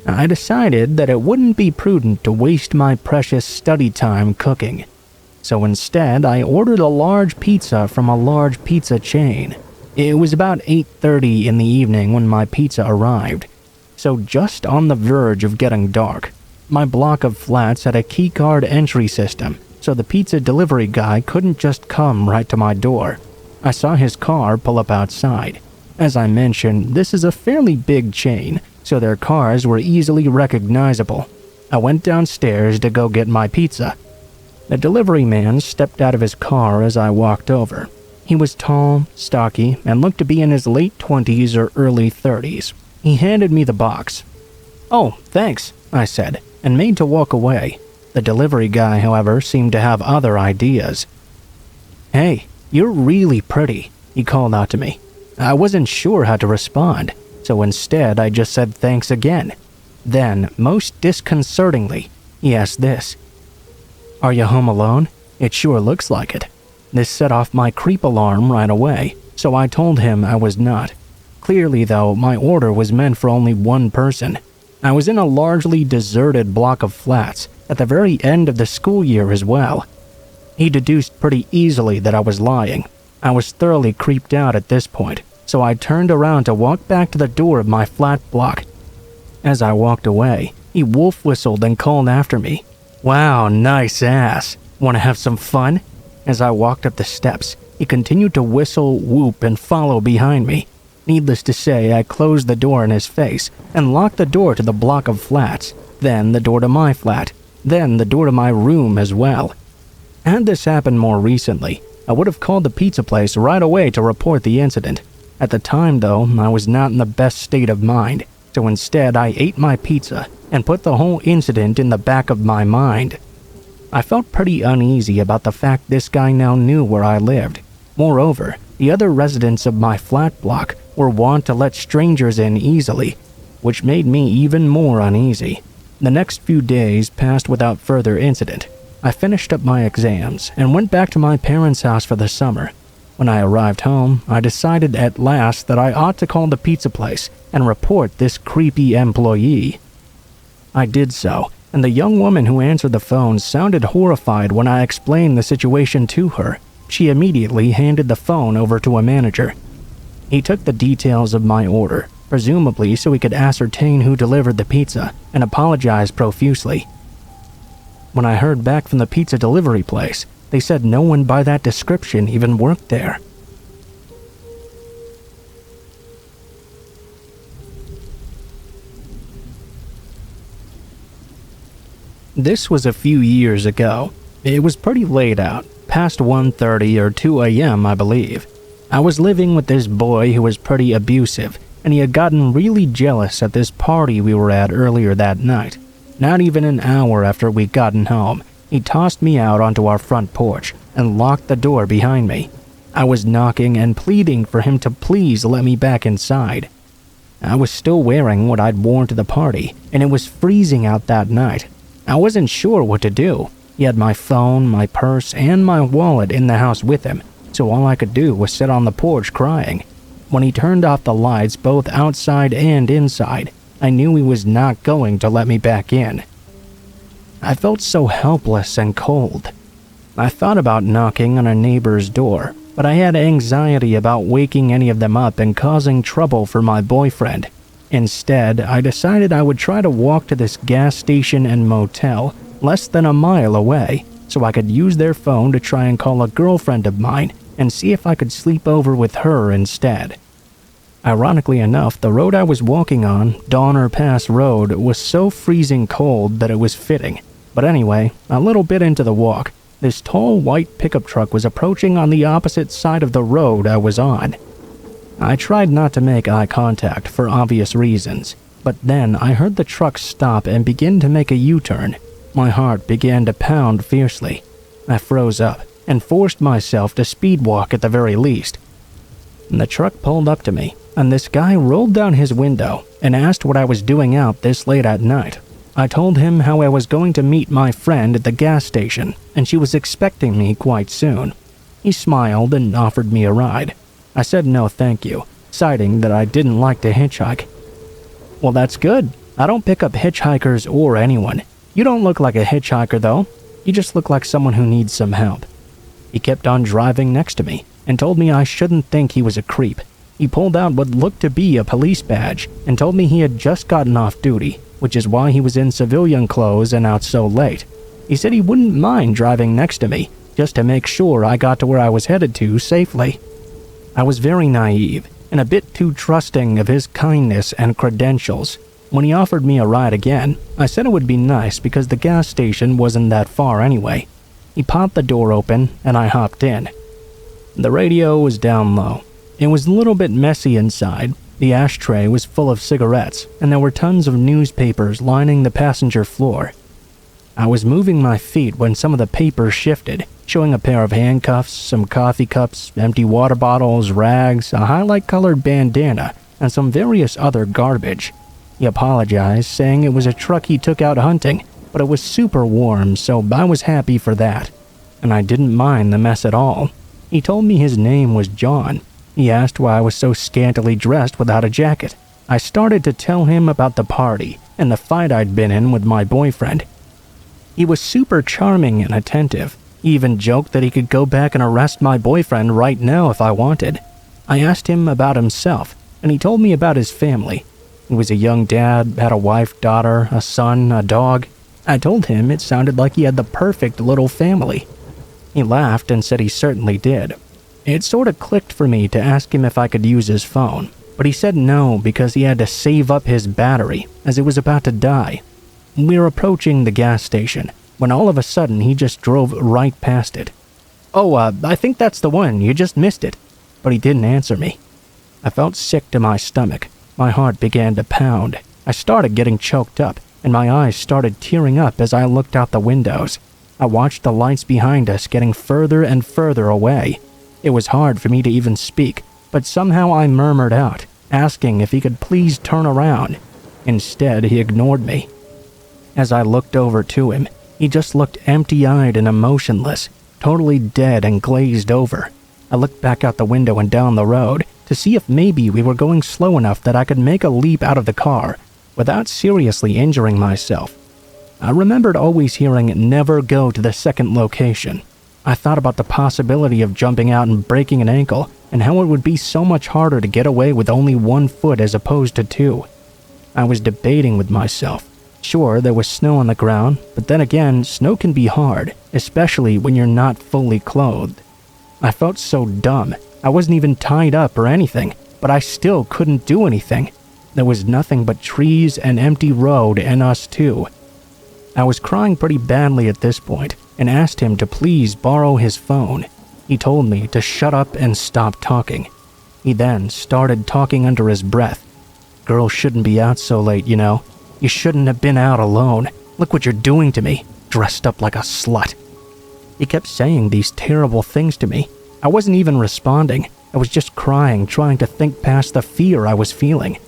I decided that it wouldn't be prudent to waste my precious study time cooking. So instead, I ordered a large pizza from a large pizza chain. It was about 8:30 in the evening when my pizza arrived, so just on the verge of getting dark. My block of flats had a keycard entry system, so the pizza delivery guy couldn't just come right to my door. I saw his car pull up outside. As I mentioned, this is a fairly big chain, so their cars were easily recognizable. I went downstairs to go get my pizza. The delivery man stepped out of his car as I walked over. He was tall, stocky, and looked to be in his late 20s or early 30s. He handed me the box. "Oh, thanks," I said, and made to walk away. The delivery guy, however, seemed to have other ideas. "Hey, you're really pretty," he called out to me. I wasn't sure how to respond, so instead I just said thanks again. Then, most disconcertingly, he asked this. "Are you home alone? It sure looks like it." This set off my creep alarm right away, so I told him I was not. Clearly, though, my order was meant for only one person. I was in a largely deserted block of flats at the very end of the school year as well. He deduced pretty easily that I was lying. I was thoroughly creeped out at this point, so I turned around to walk back to the door of my flat block. As I walked away, he wolf whistled and called after me. "Wow, nice ass. Want to have some fun?" As I walked up the steps, he continued to whistle, whoop, and follow behind me. Needless to say, I closed the door in his face and locked the door to the block of flats, then the door to my flat, then the door to my room as well. Had this happened more recently, I would have called the pizza place right away to report the incident. At the time, though, I was not in the best state of mind, so instead I ate my pizza and put the whole incident in the back of my mind. I felt pretty uneasy about the fact this guy now knew where I lived. Moreover, the other residents of my flat block were wont to let strangers in easily, which made me even more uneasy. The next few days passed without further incident. I finished up my exams and went back to my parents' house for the summer. When I arrived home, I decided at last that I ought to call the pizza place and report this creepy employee. I did so, and the young woman who answered the phone sounded horrified when I explained the situation to her. She immediately handed the phone over to a manager. He took the details of my order, presumably so he could ascertain who delivered the pizza, and apologized profusely. When I heard back from the pizza delivery place, they said no one by that description even worked there. This was a few years ago. It was pretty late out, past 1:30 or 2 a.m. I believe. I was living with this boy who was pretty abusive, and he had gotten really jealous at this party we were at earlier that night. Not even an hour after we'd gotten home, he tossed me out onto our front porch and locked the door behind me. I was knocking and pleading for him to please let me back inside. I was still wearing what I'd worn to the party, and it was freezing out that night. I wasn't sure what to do. He had my phone, my purse, and my wallet in the house with him, so all I could do was sit on the porch crying. When he turned off the lights both outside and inside, I knew he was not going to let me back in. I felt so helpless and cold. I thought about knocking on a neighbor's door, but I had anxiety about waking any of them up and causing trouble for my boyfriend. Instead, I decided I would try to walk to this gas station and motel less than a mile away, so I could use their phone to try and call a girlfriend of mine and see if I could sleep over with her instead. Ironically enough, the road I was walking on, Donner Pass Road, was so freezing cold that it was fitting. But anyway, a little bit into the walk, this tall white pickup truck was approaching on the opposite side of the road I was on. I tried not to make eye contact for obvious reasons, but then I heard the truck stop and begin to make a U-turn. My heart began to pound fiercely. I froze up and forced myself to speed walk at the very least. The truck pulled up to me, and this guy rolled down his window and asked what I was doing out this late at night. I told him how I was going to meet my friend at the gas station, and she was expecting me quite soon. He smiled and offered me a ride. I said no thank you, citing that I didn't like to hitchhike. Well, that's good. I don't pick up hitchhikers or anyone. You don't look like a hitchhiker, though. You just look like someone who needs some help. He kept on driving next to me and told me I shouldn't think he was a creep. He pulled out what looked to be a police badge and told me he had just gotten off duty, which is why he was in civilian clothes and out so late. He said he wouldn't mind driving next to me, just to make sure I got to where I was headed to safely. I was very naive and a bit too trusting of his kindness and credentials. When he offered me a ride again, I said it would be nice because the gas station wasn't that far anyway. He popped the door open and I hopped in. The radio was down low. It was a little bit messy inside. The ashtray was full of cigarettes, and there were tons of newspapers lining the passenger floor. I was moving my feet when some of the papers shifted, showing a pair of handcuffs, some coffee cups, empty water bottles, rags, a highlight-colored bandana, and some various other garbage. He apologized, saying it was a truck he took out hunting, but it was super warm, so I was happy for that. And I didn't mind the mess at all. He told me his name was John. He asked why I was so scantily dressed without a jacket. I started to tell him about the party and the fight I'd been in with my boyfriend. He was super charming and attentive. He even joked that he could go back and arrest my boyfriend right now if I wanted. I asked him about himself, and he told me about his family. He was a young dad, had a wife, daughter, a son, a dog. I told him it sounded like he had the perfect little family. He laughed and said he certainly did. It sort of clicked for me to ask him if I could use his phone, but he said no because he had to save up his battery as it was about to die. We were approaching the gas station when all of a sudden he just drove right past it. "Oh, I think that's the one, you just missed it." But he didn't answer me. I felt sick to my stomach. My heart began to pound. I started getting choked up, and my eyes started tearing up as I looked out the windows. I watched the lights behind us getting further and further away. It was hard for me to even speak, but somehow I murmured out, asking if he could please turn around. Instead, he ignored me. As I looked over to him, he just looked empty-eyed and emotionless, totally dead and glazed over. I looked back out the window and down the road to see if maybe we were going slow enough that I could make a leap out of the car without seriously injuring myself. I remembered always hearing never go to the second location. I thought about the possibility of jumping out and breaking an ankle and how it would be so much harder to get away with only 1 foot as opposed to 2. I was debating with myself. Sure, there was snow on the ground, but then again, snow can be hard, especially when you're not fully clothed. I felt so dumb. I wasn't even tied up or anything, but I still couldn't do anything. There was nothing but trees and empty road and us two. I was crying pretty badly at this point and asked him to please borrow his phone. He told me to shut up and stop talking. He then started talking under his breath. Girls shouldn't be out so late, you know. You shouldn't have been out alone. Look what you're doing to me, dressed up like a slut. He kept saying these terrible things to me. I wasn't even responding. I was just crying, trying to think past the fear I was feeling.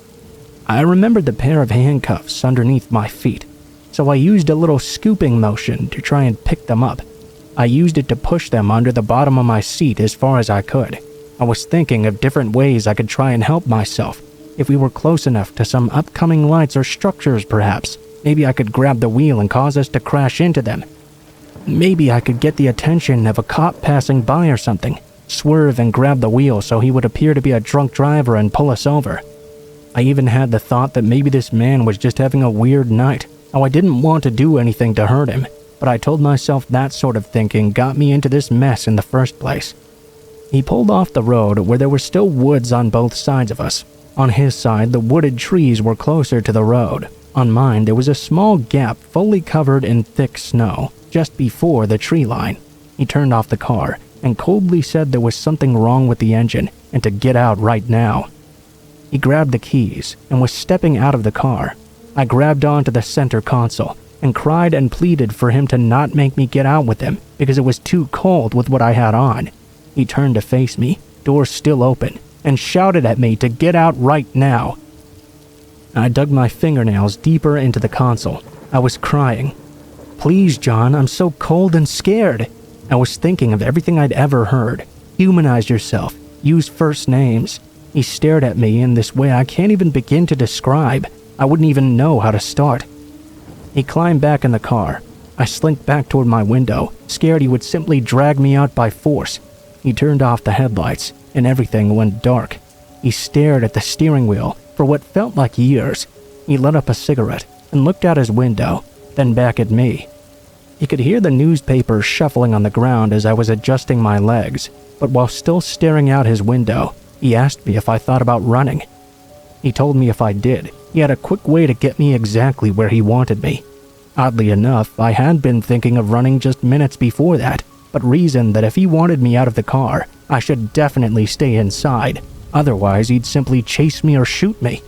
I remembered the pair of handcuffs underneath my feet, so I used a little scooping motion to try and pick them up. I used it to push them under the bottom of my seat as far as I could. I was thinking of different ways I could try and help myself. If we were close enough to some upcoming lights or structures perhaps, maybe I could grab the wheel and cause us to crash into them. Maybe I could get the attention of a cop passing by or something, swerve and grab the wheel so he would appear to be a drunk driver and pull us over. I even had the thought that maybe this man was just having a weird night, how I didn't want to do anything to hurt him, but I told myself that sort of thinking got me into this mess in the first place. He pulled off the road where there were still woods on both sides of us. On his side, the wooded trees were closer to the road. On mine, there was a small gap fully covered in thick snow, just before the tree line. He turned off the car and coldly said there was something wrong with the engine and to get out right now. He grabbed the keys and was stepping out of the car. I grabbed onto the center console and cried and pleaded for him to not make me get out with him because it was too cold with what I had on. He turned to face me, door still open, and shouted at me to get out right now. I dug my fingernails deeper into the console. I was crying. Please, John, I'm so cold and scared. I was thinking of everything I'd ever heard. Humanize yourself. Use first names. He stared at me in this way I can't even begin to describe. I wouldn't even know how to start. He climbed back in the car. I slinked back toward my window, scared he would simply drag me out by force. He turned off the headlights, and everything went dark. He stared at the steering wheel for what felt like years. He lit up a cigarette and looked out his window, then back at me. He could hear the newspaper shuffling on the ground as I was adjusting my legs, but while still staring out his window, he asked me if I thought about running. He told me if I did, he had a quick way to get me exactly where he wanted me. Oddly enough, I had been thinking of running just minutes before that, but reasoned that if he wanted me out of the car, I should definitely stay inside. Otherwise, he'd simply chase me or shoot me.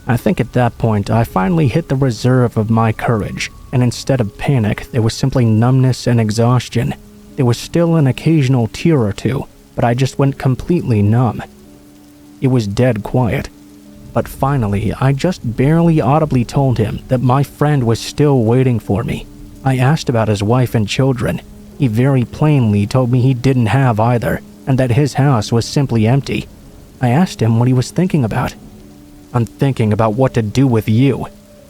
I think at that point, I finally hit the reserve of my courage, and instead of panic, there was simply numbness and exhaustion. There was still an occasional tear or two, but I just went completely numb. It was dead quiet. But finally, I just barely audibly told him that my friend was still waiting for me. I asked about his wife and children. He very plainly told me he didn't have either, and that his house was simply empty. I asked him what he was thinking about. I'm thinking about what to do with you.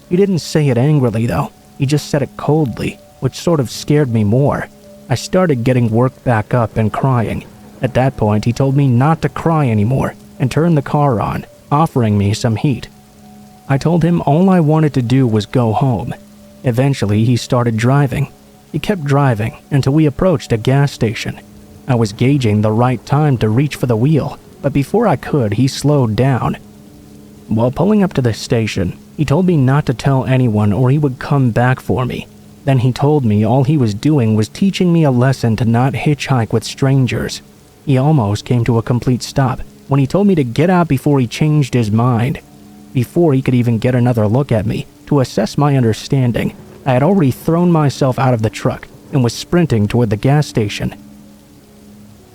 He didn't say it angrily, though. He just said it coldly, which sort of scared me more. I started getting worked back up and crying. At that point, he told me not to cry anymore and turned the car on, offering me some heat. I told him all I wanted to do was go home. Eventually, he started driving. He kept driving until we approached a gas station. I was gauging the right time to reach for the wheel, but before I could, he slowed down. While pulling up to the station, he told me not to tell anyone or he would come back for me. Then he told me all he was doing was teaching me a lesson to not hitchhike with strangers. He almost came to a complete stop when he told me to get out before he changed his mind. Before he could even get another look at me to assess my understanding, I had already thrown myself out of the truck and was sprinting toward the gas station.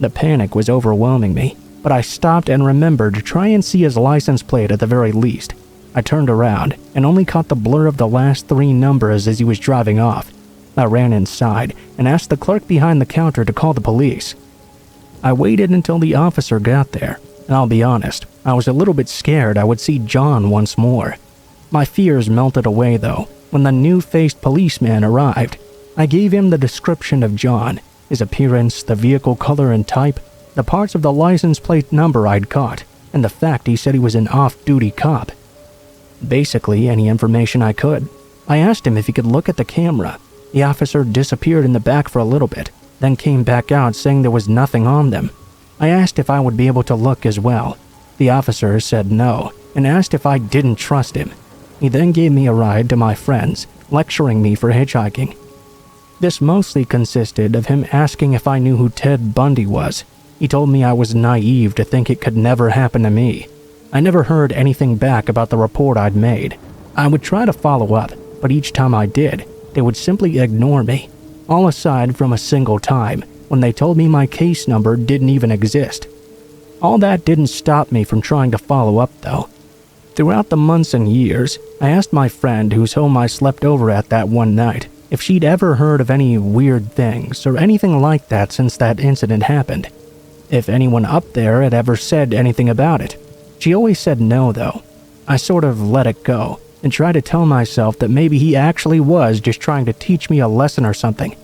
The panic was overwhelming me, but I stopped and remembered to try and see his license plate at the very least. I turned around and only caught the blur of the last 3 numbers as he was driving off. I ran inside and asked the clerk behind the counter to call the police. I waited until the officer got there, and I'll be honest, I was a little bit scared I would see John once more. My fears melted away though when the new-faced policeman arrived. I gave him the description of John, his appearance, the vehicle color and type, the parts of the license plate number I'd caught, and the fact he said he was an off-duty cop. Basically, any information I could. I asked him if he could look at the camera. The officer disappeared in the back for a little bit, then came back out saying there was nothing on them. I asked if I would be able to look as well. The officer said no, and asked if I didn't trust him. He then gave me a ride to my friends, lecturing me for hitchhiking. This mostly consisted of him asking if I knew who Ted Bundy was. He told me I was naive to think it could never happen to me. I never heard anything back about the report I'd made. I would try to follow up, but each time I did, they would simply ignore me. All aside from a single time, when they told me my case number didn't even exist. All that didn't stop me from trying to follow up though. Throughout the months and years, I asked my friend whose home I slept over at that one night if she'd ever heard of any weird things or anything like that since that incident happened. If anyone up there had ever said anything about it. She always said no though. I sort of let it go and tried to tell myself that maybe he actually was just trying to teach me a lesson or something.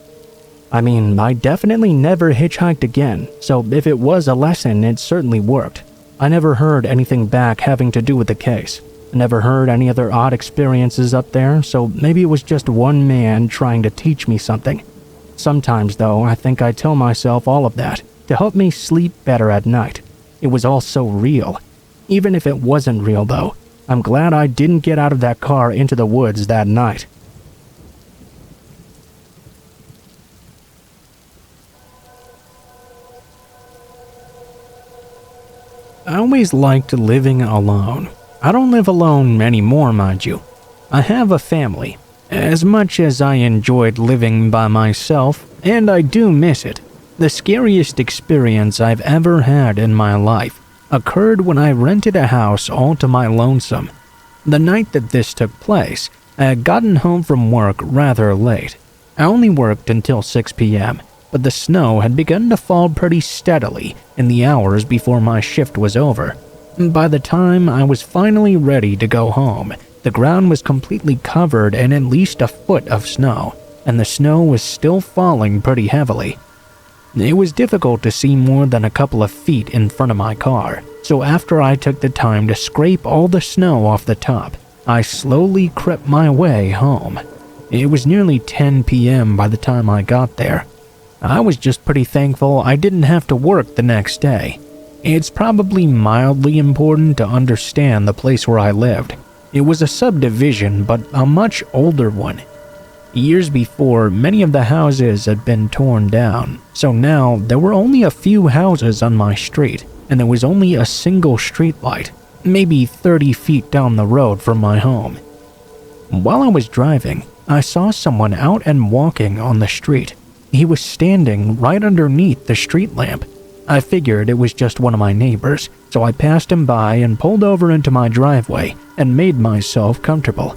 I mean, I definitely never hitchhiked again, so if it was a lesson, it certainly worked. I never heard anything back having to do with the case. I never heard any other odd experiences up there, so maybe it was just one man trying to teach me something. Sometimes, though, I think I tell myself all of that to help me sleep better at night. It was all so real. Even if it wasn't real, though, I'm glad I didn't get out of that car into the woods that night. I always liked living alone. I don't live alone anymore, mind you. I have a family. As much as I enjoyed living by myself, and I do miss it, the scariest experience I've ever had in my life occurred when I rented a house all to my lonesome. The night that this took place, I had gotten home from work rather late. I only worked until 6 p.m., but the snow had begun to fall pretty steadily in the hours before my shift was over. By the time I was finally ready to go home, the ground was completely covered in at least a foot of snow, and the snow was still falling pretty heavily. It was difficult to see more than a couple of feet in front of my car, so after I took the time to scrape all the snow off the top, I slowly crept my way home. It was nearly 10 p.m. by the time I got there. I was just pretty thankful I didn't have to work the next day. It's probably mildly important to understand the place where I lived. It was a subdivision, but a much older one. Years before, many of the houses had been torn down, so now there were only a few houses on my street, and there was only a single streetlight, maybe 30 feet down the road from my home. While I was driving, I saw someone out and walking on the street. He was standing right underneath the street lamp. I figured it was just one of my neighbors, so I passed him by and pulled over into my driveway and made myself comfortable.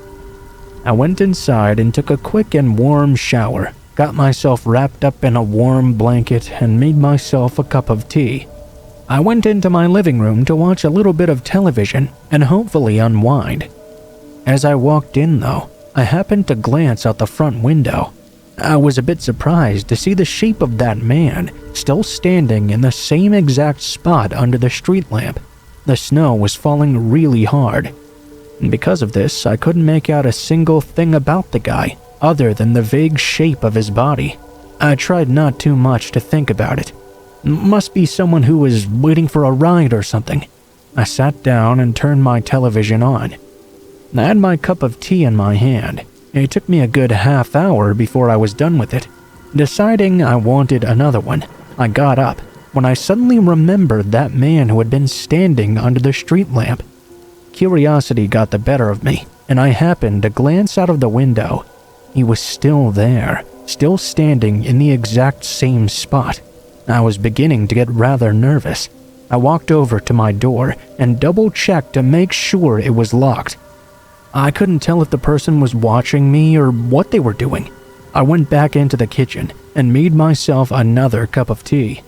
I went inside and took a quick and warm shower, got myself wrapped up in a warm blanket, and made myself a cup of tea. I went into my living room to watch a little bit of television and hopefully unwind. As I walked in, though, I happened to glance out the front window. I was a bit surprised to see the shape of that man still standing in the same exact spot under the street lamp. The snow was falling really hard. Because of this, I couldn't make out a single thing about the guy other than the vague shape of his body. I tried not too much to think about it. Must be someone who was waiting for a ride or something. I sat down and turned my television on. I had my cup of tea in my hand. It took me a good half hour before I was done with it. Deciding I wanted another one, I got up when I suddenly remembered that man who had been standing under the street lamp. Curiosity got the better of me, and I happened to glance out of the window. He was still there, still standing in the exact same spot. I was beginning to get rather nervous. I walked over to my door and double-checked to make sure it was locked. I couldn't tell if the person was watching me or what they were doing. I went back into the kitchen and made myself another cup of tea.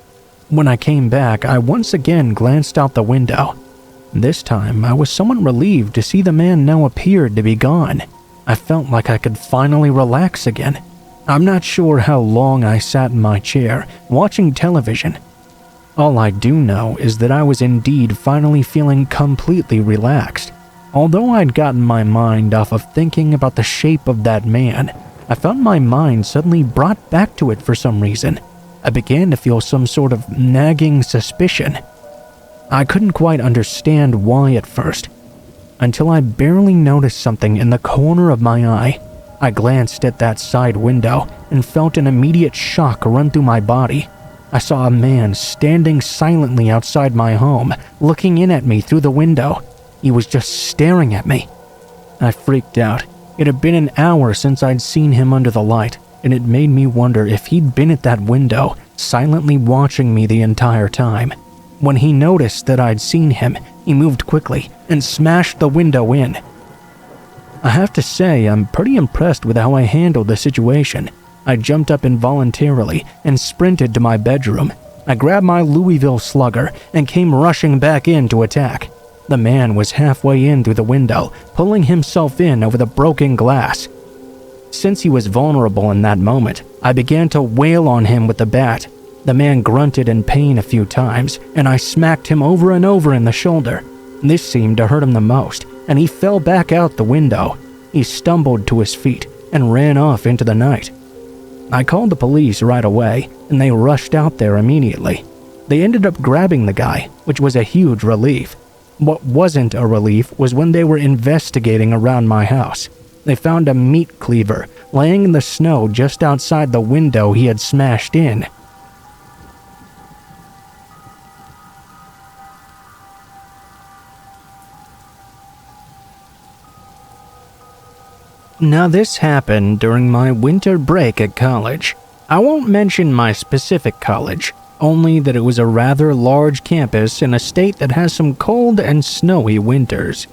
When I came back, I once again glanced out the window. This time, I was somewhat relieved to see the man now appeared to be gone. I felt like I could finally relax again. I'm not sure how long I sat in my chair, watching television. All I do know is that I was indeed finally feeling completely relaxed. Although I'd gotten my mind off of thinking about the shape of that man, I found my mind suddenly brought back to it for some reason. I began to feel some sort of nagging suspicion. I couldn't quite understand why at first, until I barely noticed something in the corner of my eye. I glanced at that side window and felt an immediate shock run through my body. I saw a man standing silently outside my home, looking in at me through the window. He was just staring at me. I freaked out. It had been an hour since I'd seen him under the light, and it made me wonder if he'd been at that window, silently watching me the entire time. When he noticed that I'd seen him, he moved quickly and smashed the window in. I have to say, I'm pretty impressed with how I handled the situation. I jumped up involuntarily and sprinted to my bedroom. I grabbed my Louisville slugger and came rushing back in to attack. The man was halfway in through the window, pulling himself in over the broken glass. Since he was vulnerable in that moment, I began to wail on him with the bat. The man grunted in pain a few times, and I smacked him over and over in the shoulder. This seemed to hurt him the most, and he fell back out the window. He stumbled to his feet and ran off into the night. I called the police right away, and they rushed out there immediately. They ended up grabbing the guy, which was a huge relief. What wasn't a relief was when they were investigating around my house. They found a meat cleaver laying in the snow just outside the window he had smashed in. Now this happened during my winter break at college. I won't mention my specific college, only that it was a rather large campus in a state that has some cold and snowy winters.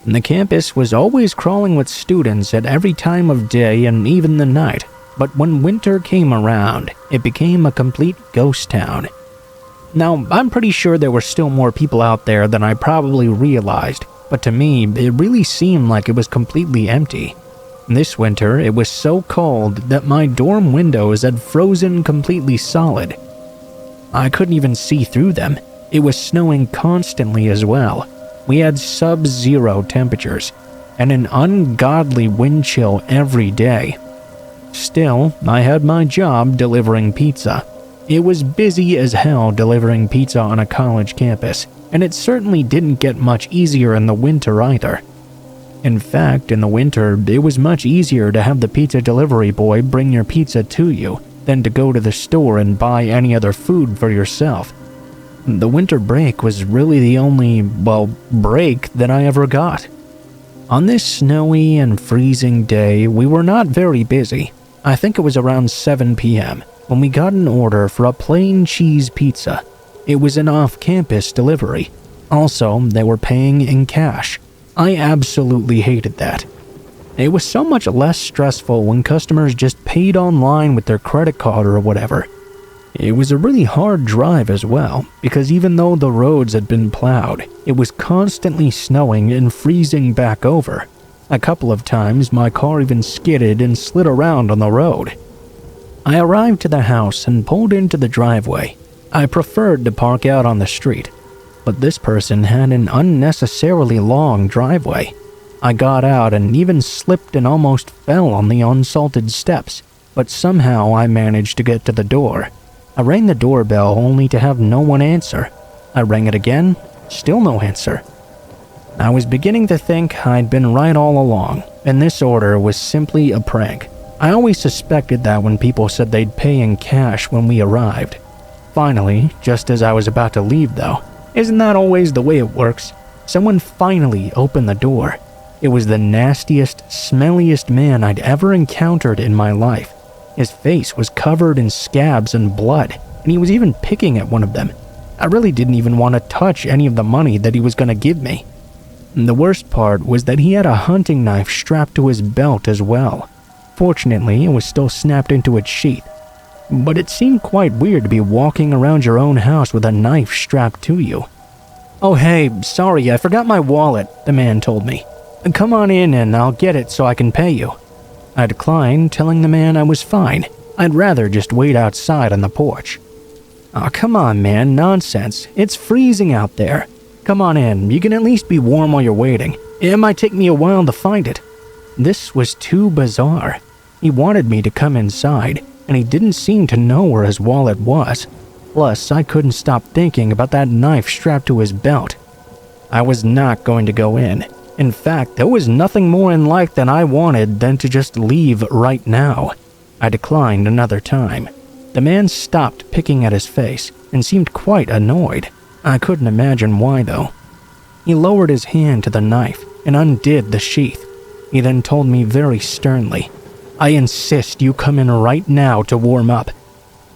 The campus was always crawling with students at every time of day and even the night, but when winter came around, it became a complete ghost town. Now, I'm pretty sure there were still more people out there than I probably realized, but to me, it really seemed like it was completely empty. This winter, it was so cold that my dorm windows had frozen completely solid. I couldn't even see through them. It was snowing constantly as well. We had sub-zero temperatures and an ungodly wind chill every day. Still, I had my job delivering pizza. It was busy as hell delivering pizza on a college campus, and it certainly didn't get much easier in the winter either. In fact, in the winter, it was much easier to have the pizza delivery boy bring your pizza to you than to go to the store and buy any other food for yourself. The winter break was really the only, break that I ever got. On this snowy and freezing day, we were not very busy. I think it was around 7 p.m. when we got an order for a plain cheese pizza. It was an off-campus delivery. Also, they were paying in cash. I absolutely hated that. It was so much less stressful when customers just paid online with their credit card or whatever. It was a really hard drive as well, because even though the roads had been plowed, it was constantly snowing and freezing back over. A couple of times, my car even skidded and slid around on the road. I arrived to the house and pulled into the driveway. I preferred to park out on the street, but this person had an unnecessarily long driveway. I got out and even slipped and almost fell on the unsalted steps, but somehow I managed to get to the door. I rang the doorbell only to have no one answer. I rang it again, still no answer. I was beginning to think I'd been right all along, and this order was simply a prank. I always suspected that when people said they'd pay in cash when we arrived. Finally, just as I was about to leave though, isn't that always the way it works? Someone finally opened the door. It was the nastiest, smelliest man I'd ever encountered in my life. His face was covered in scabs and blood. and he was even picking at one of them. I really didn't even want to touch any of the money that he was going to give me. And the worst part was that he had a hunting knife strapped to his belt as well. Fortunately, it was still snapped into its sheath. But it seemed quite weird to be walking around your own house with a knife strapped to you. "Oh hey, sorry, I forgot my wallet," the man told me. "Come on in and I'll get it so I can pay you." I declined, telling the man I was fine. I'd rather just wait outside on the porch. "Oh, come on, man, nonsense. It's freezing out there. Come on in, you can at least be warm while you're waiting. It might take me a while to find it." This was too bizarre. He wanted me to come inside, and he didn't seem to know where his wallet was. Plus, I couldn't stop thinking about that knife strapped to his belt. I was not going to go in. In fact, there was nothing more in life that I wanted than to just leave right now. I declined another time. The man stopped picking at his face and seemed quite annoyed. I couldn't imagine why though. He lowered his hand to the knife and undid the sheath. He then told me very sternly, "I insist you come in right now to warm up."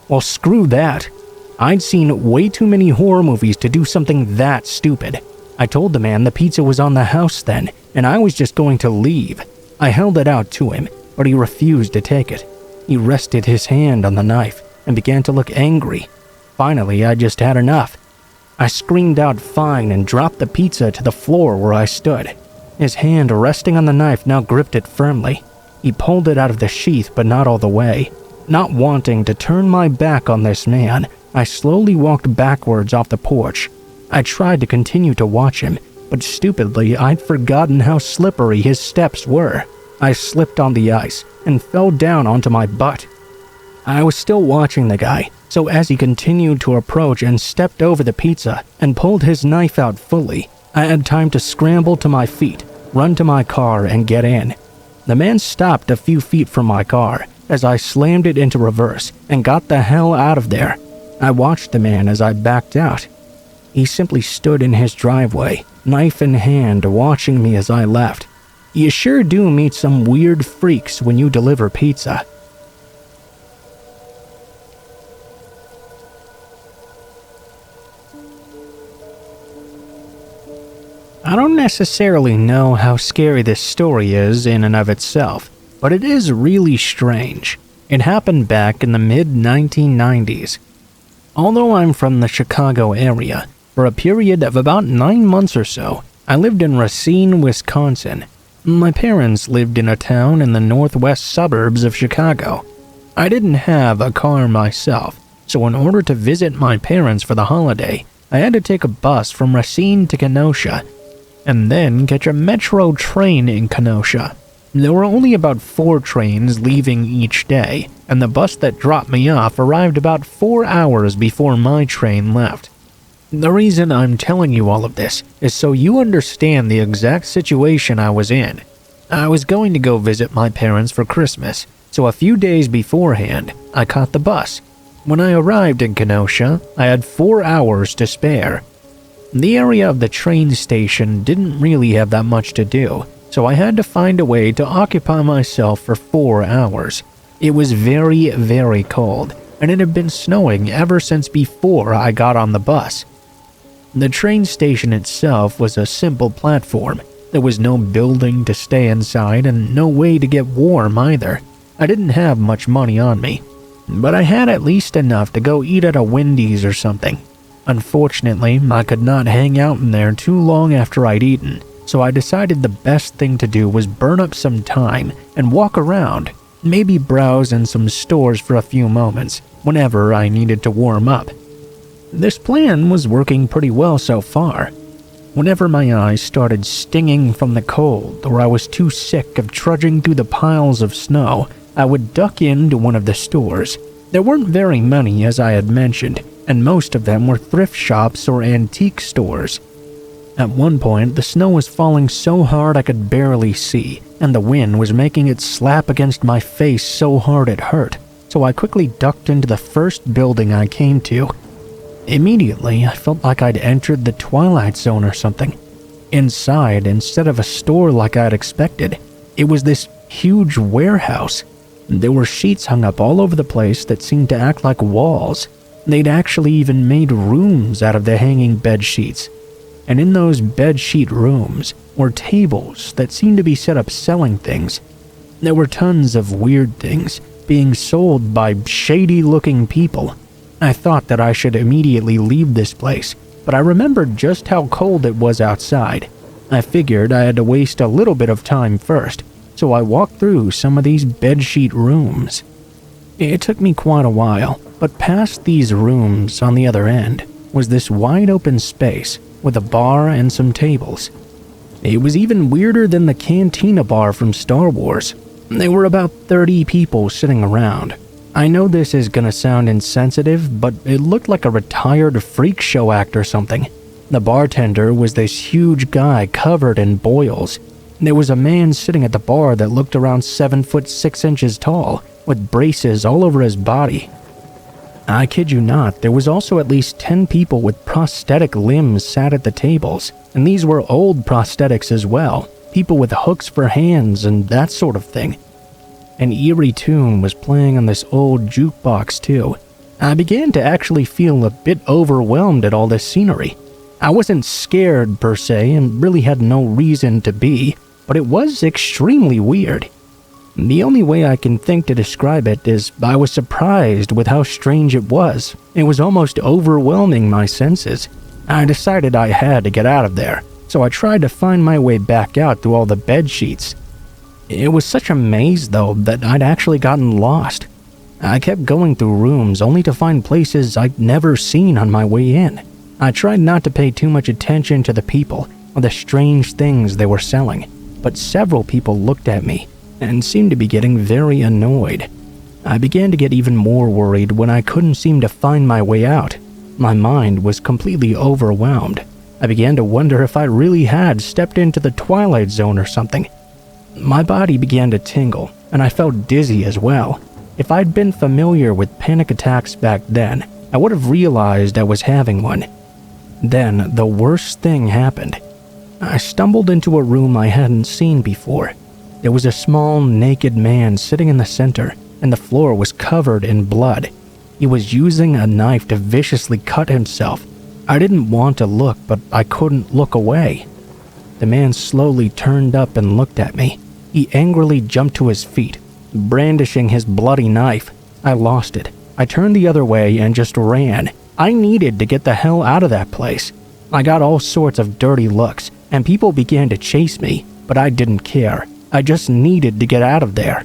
Well, screw that. I'd seen way too many horror movies to do something that stupid. I told the man the pizza was on the house then, and I was just going to leave. I held it out to him, but he refused to take it. He rested his hand on the knife and began to look angry. Finally, I just had enough. I screamed out fine and dropped the pizza to the floor where I stood. His hand resting on the knife now gripped it firmly. He pulled it out of the sheath, but not all the way. Not wanting to turn my back on this man, I slowly walked backwards off the porch. I tried to continue to watch him, but stupidly I'd forgotten how slippery his steps were. I slipped on the ice and fell down onto my butt. I was still watching the guy, so as he continued to approach and stepped over the pizza and pulled his knife out fully, I had time to scramble to my feet, run to my car, and get in. The man stopped a few feet from my car as I slammed it into reverse and got the hell out of there. I watched the man as I backed out. He simply stood in his driveway, knife in hand, watching me as I left. You sure do meet some weird freaks when you deliver pizza. I don't necessarily know how scary this story is in and of itself, but it is really strange. It happened back in the mid-1990s. Although I'm from the Chicago area, for a period of about 9 months or so, I lived in Racine, Wisconsin. My parents lived in a town in the northwest suburbs of Chicago. I didn't have a car myself, so in order to visit my parents for the holiday, I had to take a bus from Racine to Kenosha, and then catch a metro train in Kenosha. There were only about 4 trains leaving each day, and the bus that dropped me off arrived about 4 hours before my train left. The reason I'm telling you all of this is so you understand the exact situation I was in. I was going to go visit my parents for Christmas, so a few days beforehand, I caught the bus. When I arrived in Kenosha, I had 4 hours to spare. The area of the train station didn't really have that much to do, so I had to find a way to occupy myself for 4 hours. It was very, very cold, and it had been snowing ever since before I got on the bus. The train station itself was a simple platform. There was no building to stay inside and no way to get warm either. I didn't have much money on me, but I had at least enough to go eat at a Wendy's or something. Unfortunately, I could not hang out in there too long after I'd eaten, so I decided the best thing to do was burn up some time and walk around, maybe browse in some stores for a few moments whenever I needed to warm up. This plan was working pretty well so far. Whenever my eyes started stinging from the cold or I was too sick of trudging through the piles of snow, I would duck into one of the stores. There weren't very many, as I had mentioned, and most of them were thrift shops or antique stores. At one point, the snow was falling so hard I could barely see, and the wind was making it slap against my face so hard it hurt, so I quickly ducked into the first building I came to. Immediately, I felt like I'd entered the Twilight Zone or something. Inside, instead of a store like I'd expected, it was this huge warehouse. There were sheets hung up all over the place that seemed to act like walls. They'd actually even made rooms out of the hanging bed sheets. And in those bed sheet rooms were tables that seemed to be set up selling things. There were tons of weird things being sold by shady-looking people. I thought that I should immediately leave this place, but I remembered just how cold it was outside. I figured I had to waste a little bit of time first, so I walked through some of these bedsheet rooms. It took me quite a while, but past these rooms on the other end was this wide open space with a bar and some tables. It was even weirder than the cantina bar from Star Wars. There were about 30 people sitting around. I know this is gonna sound insensitive, but it looked like a retired freak show act or something. The bartender was this huge guy covered in boils. There was a man sitting at the bar that looked around 7 foot 6 inches tall, with braces all over his body. I kid you not, there was also at least 10 people with prosthetic limbs sat at the tables, and these were old prosthetics as well, people with hooks for hands and that sort of thing. An eerie tune was playing on this old jukebox too. I began to actually feel a bit overwhelmed at all this scenery. I wasn't scared per se and really had no reason to be, but it was extremely weird. The only way I can think to describe it is I was surprised with how strange it was. It was almost overwhelming my senses. I decided I had to get out of there, so I tried to find my way back out through all the bed sheets. It was such a maze though that I'd actually gotten lost. I kept going through rooms only to find places I'd never seen on my way in. I tried not to pay too much attention to the people or the strange things they were selling, but several people looked at me and seemed to be getting very annoyed. I began to get even more worried when I couldn't seem to find my way out. My mind was completely overwhelmed. I began to wonder if I really had stepped into the Twilight Zone or something. My body began to tingle, and I felt dizzy as well. If I'd been familiar with panic attacks back then, I would have realized I was having one. Then, the worst thing happened. I stumbled into a room I hadn't seen before. There was a small, naked man sitting in the center, and the floor was covered in blood. He was using a knife to viciously cut himself. I didn't want to look, but I couldn't look away. The man slowly turned up and looked at me. He angrily jumped to his feet, brandishing his bloody knife. I lost it. I turned the other way and just ran. I needed to get the hell out of that place. I got all sorts of dirty looks, and people began to chase me, but I didn't care. I just needed to get out of there.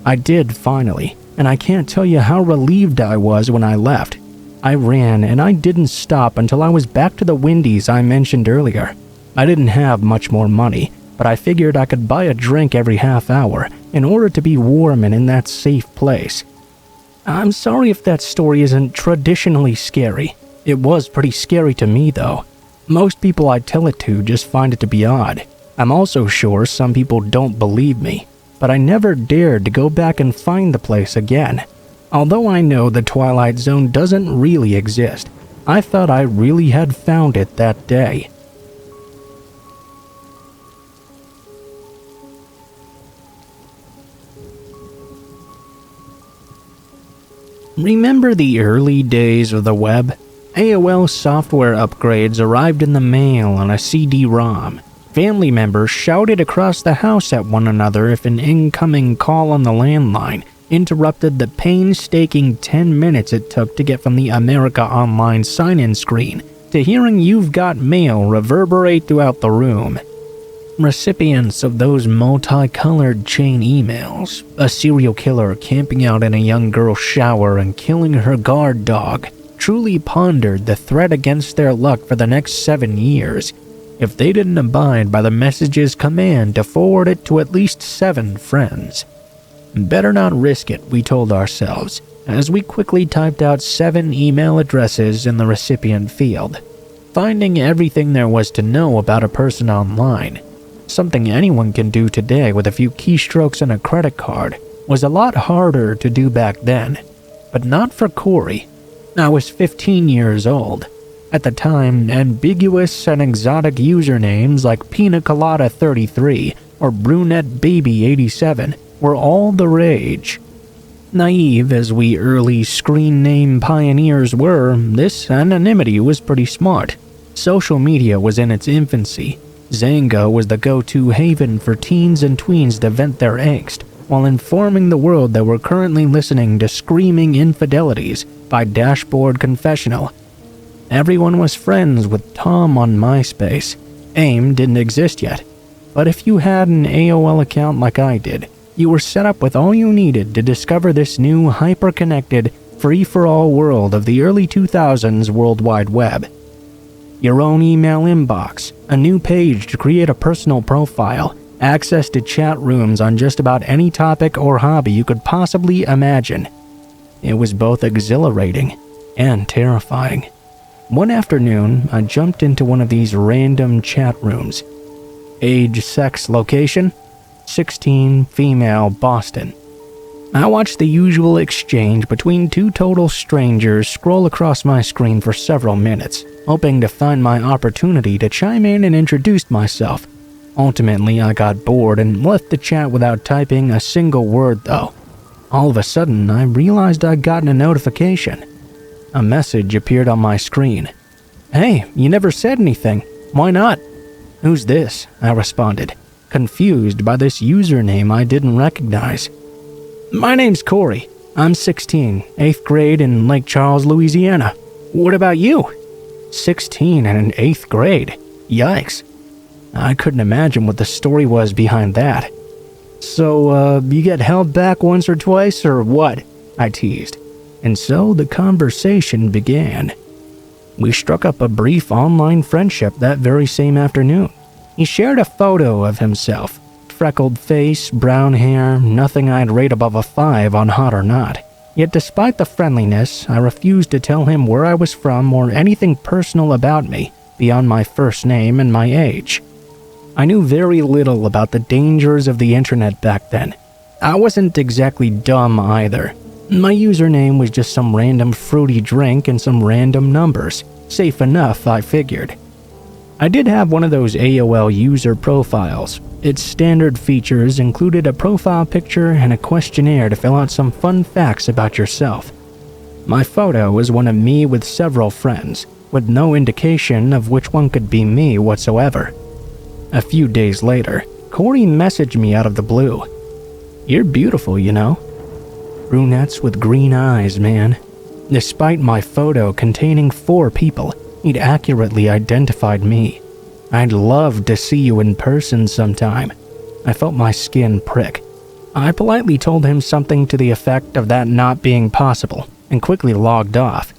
I did finally, and I can't tell you how relieved I was when I left. I ran, and I didn't stop until I was back to the Wendy's I mentioned earlier. I didn't have much more money, but I figured I could buy a drink every half hour in order to be warm and in that safe place. I'm sorry if that story isn't traditionally scary. It was pretty scary to me, though. Most people I tell it to just find it to be odd. I'm also sure some people don't believe me, but I never dared to go back and find the place again. Although I know the Twilight Zone doesn't really exist, I thought I really had found it that day. Remember the early days of the web? AOL software upgrades arrived in the mail on a CD-ROM. Family members shouted across the house at one another if an incoming call on the landline interrupted the painstaking 10 minutes it took to get from the America Online sign-in screen to hearing "You've Got Mail" reverberate throughout the room. Recipients of those multicolored chain emails, a serial killer camping out in a young girl's shower and killing her guard dog, truly pondered the threat against their luck for the next 7 years if they didn't abide by the message's command to forward it to at least 7 friends. Better not risk it, we told ourselves, as we quickly typed out 7 email addresses in the recipient field, finding everything there was to know about a person online. Something anyone can do today with a few keystrokes and a credit card was a lot harder to do back then, but not for Corey. I was 15 years old. At the time, ambiguous and exotic usernames like Pina Colada 33 or Brunette Baby 87 were all the rage. Naive as we early screen name pioneers were, this anonymity was pretty smart. Social media was in its infancy. Zanga was the go-to haven for teens and tweens to vent their angst, while informing the world that we're currently listening to screaming infidelities by Dashboard Confessional. Everyone was friends with Tom on MySpace. AIM didn't exist yet, but if you had an AOL account like I did, you were set up with all you needed to discover this new hyper-connected, free-for-all world of the early 2000s World Wide Web. Your own email inbox, a new page to create a personal profile, access to chat rooms on just about any topic or hobby you could possibly imagine. It was both exhilarating and terrifying. One afternoon, I jumped into one of these random chat rooms. Age, sex, location? 16, female, Boston. I watched the usual exchange between two total strangers scroll across my screen for several minutes, hoping to find my opportunity to chime in and introduce myself. Ultimately, I got bored and left the chat without typing a single word though. All of a sudden, I realized I'd gotten a notification. A message appeared on my screen. "Hey, you never said anything. Why not?" "Who's this?" I responded, confused by this username I didn't recognize. "My name's Corey. I'm 16, 8th grade in Lake Charles, Louisiana. What about you?" 16 and in 8th grade? Yikes. I couldn't imagine what the story was behind that. "So, you get held back once or twice, or what?" I teased. And so the conversation began. We struck up a brief online friendship that very same afternoon. He shared a photo of himself. Freckled face, brown hair, nothing I'd rate above a 5 on hot or not. Yet despite the friendliness, I refused to tell him where I was from or anything personal about me, beyond my first name and my age. I knew very little about the dangers of the internet back then. I wasn't exactly dumb either. My username was just some random fruity drink and some random numbers. Safe enough, I figured. I did have one of those AOL user profiles. Its standard features included a profile picture and a questionnaire to fill out some fun facts about yourself. My photo was one of me with several friends, with no indication of which one could be me whatsoever. A few days later, Corey messaged me out of the blue. "You're beautiful, you know." Brunettes with green eyes, man. Despite my photo containing 4 people, he'd accurately identified me. "I'd love to see you in person sometime." I felt my skin prick. I politely told him something to the effect of that not being possible, and quickly logged off.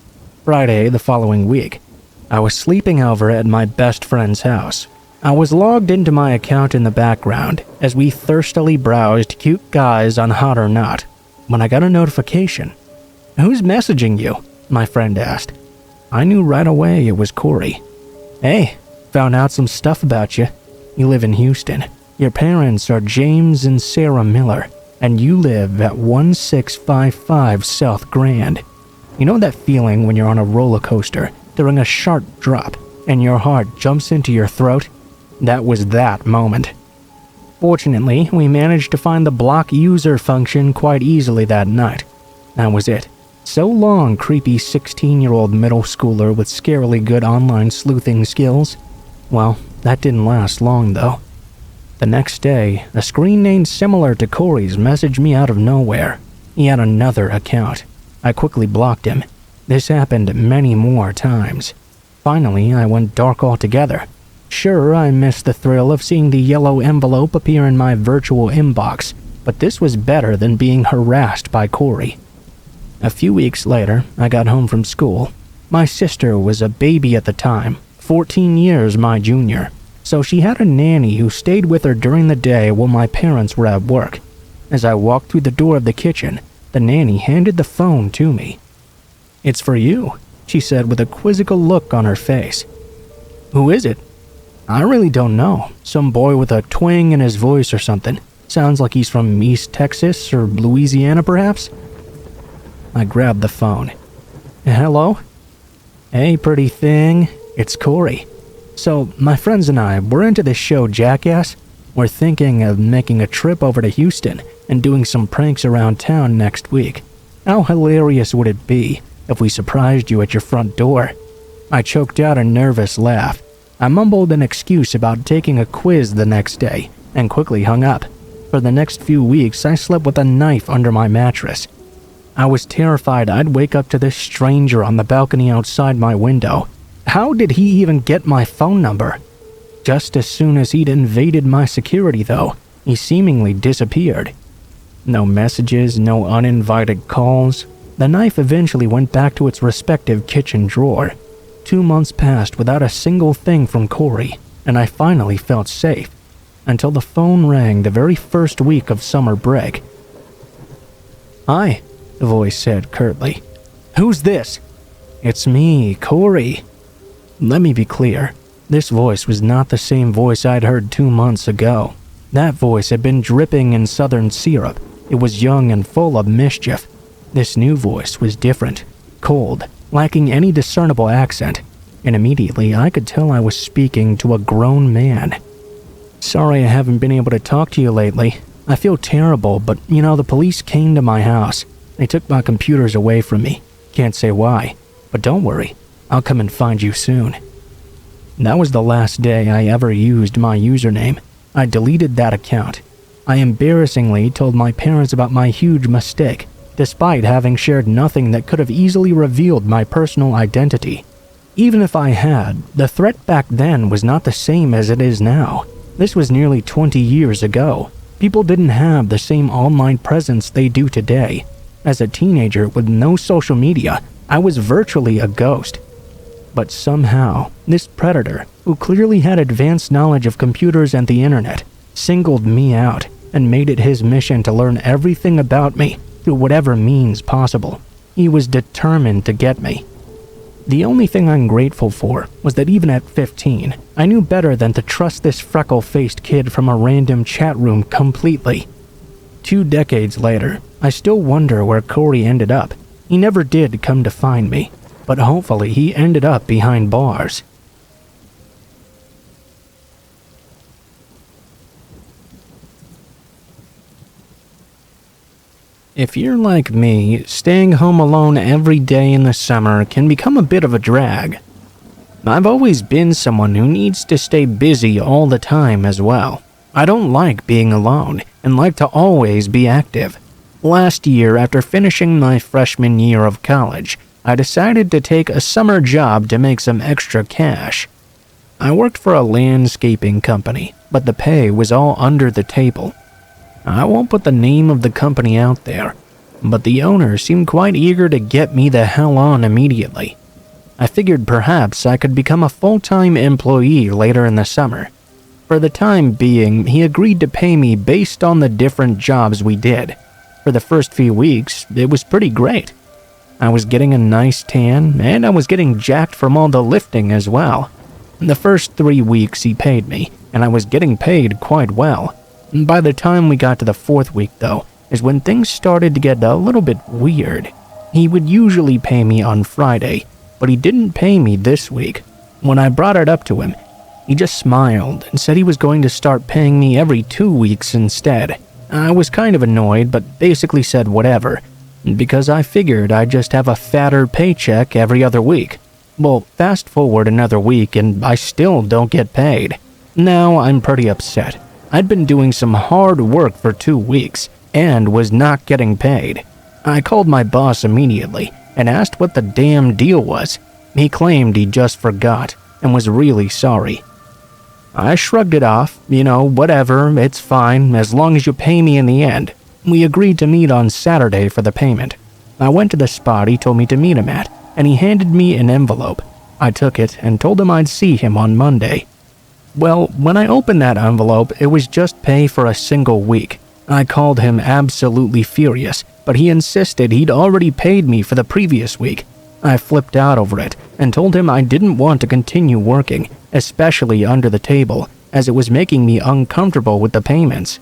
Friday the following week, I was sleeping over at my best friend's house. I was logged into my account in the background as we thirstily browsed cute guys on Hot or Not, when I got a notification. "Who's messaging you?" my friend asked. I knew right away it was Corey. "Hey, found out some stuff about you. You live in Houston. Your parents are James and Sarah Miller, and you live at 1655 South Grand. You know that feeling when you're on a roller coaster during a sharp drop and your heart jumps into your throat? That was that moment. Fortunately, we managed to find the block user function quite easily that night. That was it. So long, creepy 16-year-old middle schooler with scarily good online sleuthing skills. Well, that didn't last long though. The next day, a screen name similar to Corey's messaged me out of nowhere. He had another account. I quickly blocked him. This happened many more times. Finally, I went dark altogether. Sure, I missed the thrill of seeing the yellow envelope appear in my virtual inbox, but this was better than being harassed by Corey. A few weeks later, I got home from school. My sister was a baby at the time, 14 years my junior, so she had a nanny who stayed with her during the day while my parents were at work. As I walked through the door of the kitchen, the nanny handed the phone to me. "It's for you," she said with a quizzical look on her face. "Who is it?" "I really don't know. Some boy with a twang in his voice or something. Sounds like he's from East Texas or Louisiana, perhaps." I grabbed the phone. "Hello?" "Hey, pretty thing. It's Corey. So, my friends and I, we're into this show Jackass. We're thinking of making a trip over to Houston and doing some pranks around town next week. How hilarious would it be if we surprised you at your front door?" I choked out a nervous laugh. I mumbled an excuse about taking a quiz the next day and quickly hung up. For the next few weeks, I slept with a knife under my mattress. I was terrified I'd wake up to this stranger on the balcony outside my window. How did he even get my phone number? Just as soon as he'd invaded my security, though, he seemingly disappeared. No messages, no uninvited calls. The knife eventually went back to its respective kitchen drawer. 2 months passed without a single thing from Corey, and I finally felt safe. Until the phone rang the very first week of summer break. "Hi," the voice said curtly. "Who's this?" "It's me, Corey." Let me be clear. This voice was not the same voice I'd heard 2 months ago. That voice had been dripping in southern syrup. It was young and full of mischief. This new voice was different, cold, lacking any discernible accent, and immediately I could tell I was speaking to a grown man. "Sorry I haven't been able to talk to you lately. I feel terrible, but the police came to my house. They took my computers away from me. Can't say why, but don't worry, I'll come and find you soon." That was the last day I ever used my username. I deleted that account. I embarrassingly told my parents about my huge mistake, despite having shared nothing that could have easily revealed my personal identity. Even if I had, the threat back then was not the same as it is now. This was nearly 20 years ago. People didn't have the same online presence they do today. As a teenager with no social media, I was virtually a ghost. But somehow, this predator, who clearly had advanced knowledge of computers and the internet, singled me out and made it his mission to learn everything about me through whatever means possible. He was determined to get me. The only thing I'm grateful for was that even at 15, I knew better than to trust this freckle-faced kid from a random chat room completely. 2 decades later, I still wonder where Corey ended up. He never did come to find me, but hopefully he ended up behind bars. If you're like me, staying home alone every day in the summer can become a bit of a drag. I've always been someone who needs to stay busy all the time as well. I don't like being alone and like to always be active. Last year, after finishing my freshman year of college, I decided to take a summer job to make some extra cash. I worked for a landscaping company, but the pay was all under the table. I won't put the name of the company out there, but the owner seemed quite eager to get me the hell on immediately. I figured perhaps I could become a full-time employee later in the summer. For the time being, he agreed to pay me based on the different jobs we did. For the first few weeks, it was pretty great. I was getting a nice tan, and I was getting jacked from all the lifting as well. The first 3 weeks he paid me, and I was getting paid quite well. By the time we got to the 4th week, though, is when things started to get a little bit weird. He would usually pay me on Friday, but he didn't pay me this week. When I brought it up to him, he just smiled and said he was going to start paying me every 2 weeks instead. I was kind of annoyed, but basically said whatever, because I figured I'd just have a fatter paycheck every other week. Well, fast forward another week and I still don't get paid. Now I'm pretty upset. I'd been doing some hard work for 2 weeks and was not getting paid. I called my boss immediately and asked what the damn deal was. He claimed he just forgot and was really sorry. I shrugged it off, whatever, it's fine, as long as you pay me in the end. We agreed to meet on Saturday for the payment. I went to the spot he told me to meet him at, and he handed me an envelope. I took it and told him I'd see him on Monday. Well, when I opened that envelope, it was just pay for a single week. I called him absolutely furious, but he insisted he'd already paid me for the previous week. I flipped out over it and told him I didn't want to continue working, especially under the table, as it was making me uncomfortable with the payments.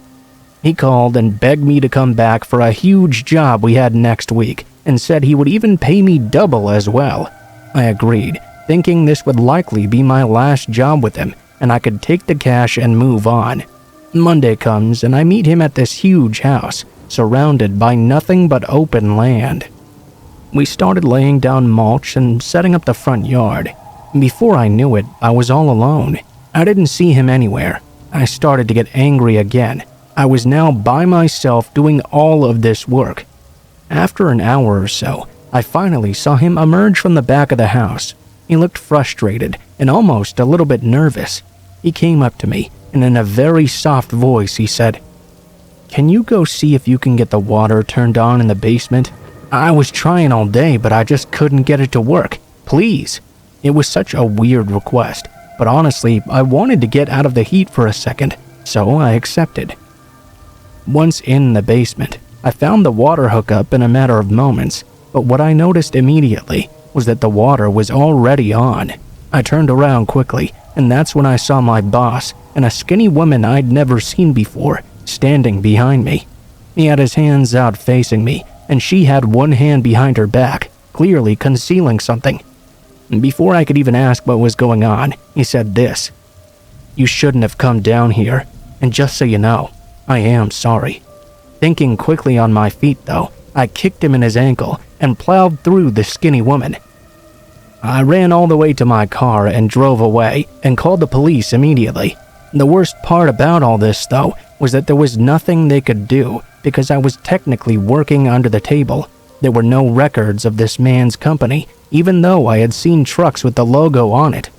He called and begged me to come back for a huge job we had next week, and said he would even pay me double as well. I agreed, thinking this would likely be my last job with him, and I could take the cash and move on. Monday comes and I meet him at this huge house. surrounded by nothing but open land. We started laying down mulch and setting up the front yard. Before I knew it, I was all alone. I didn't see him anywhere. I started to get angry again. I was now by myself doing all of this work. After an hour or so, I finally saw him emerge from the back of the house. He looked frustrated and almost a little bit nervous. He came up to me, and in a very soft voice he said, "Can you go see if you can get the water turned on in the basement? I was trying all day, but I just couldn't get it to work. Please." It was such a weird request, but honestly, I wanted to get out of the heat for a second, so I accepted. Once in the basement, I found the water hookup in a matter of moments, but what I noticed immediately was that the water was already on. I turned around quickly, and that's when I saw my boss and a skinny woman I'd never seen before standing behind me. He had his hands out facing me, and she had one hand behind her back, clearly concealing something. Before I could even ask what was going on, he said this: "You shouldn't have come down here, and just so you know, I am sorry." Thinking quickly on my feet though, I kicked him in his ankle and plowed through the skinny woman. I ran all the way to my car and drove away and called the police immediately. The worst part about all this though was that there was nothing they could do because I was technically working under the table. There were no records of this man's company, even though I had seen trucks with the logo on it.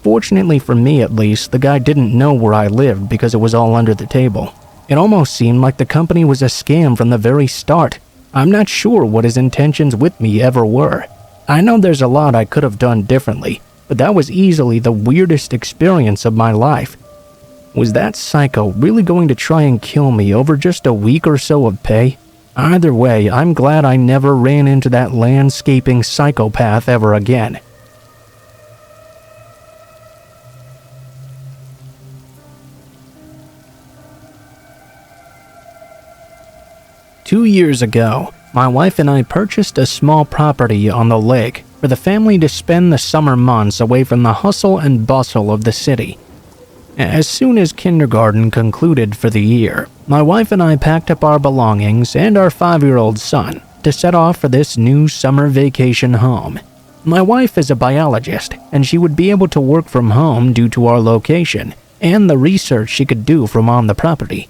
Fortunately for me at least, the guy didn't know where I lived because it was all under the table. It almost seemed like the company was a scam from the very start. I'm not sure what his intentions with me ever were. I know there's a lot I could have done differently, but that was easily the weirdest experience of my life. Was that psycho really going to try and kill me over just a week or so of pay? Either way, I'm glad I never ran into that landscaping psychopath ever again. Two years ago, my wife and I purchased a small property on the lake for the family to spend the summer months away from the hustle and bustle of the city. As soon as kindergarten concluded for the year, my wife and I packed up our belongings and our 5-year-old son to set off for this new summer vacation home. My wife is a biologist, and she would be able to work from home due to our location and the research she could do from on the property.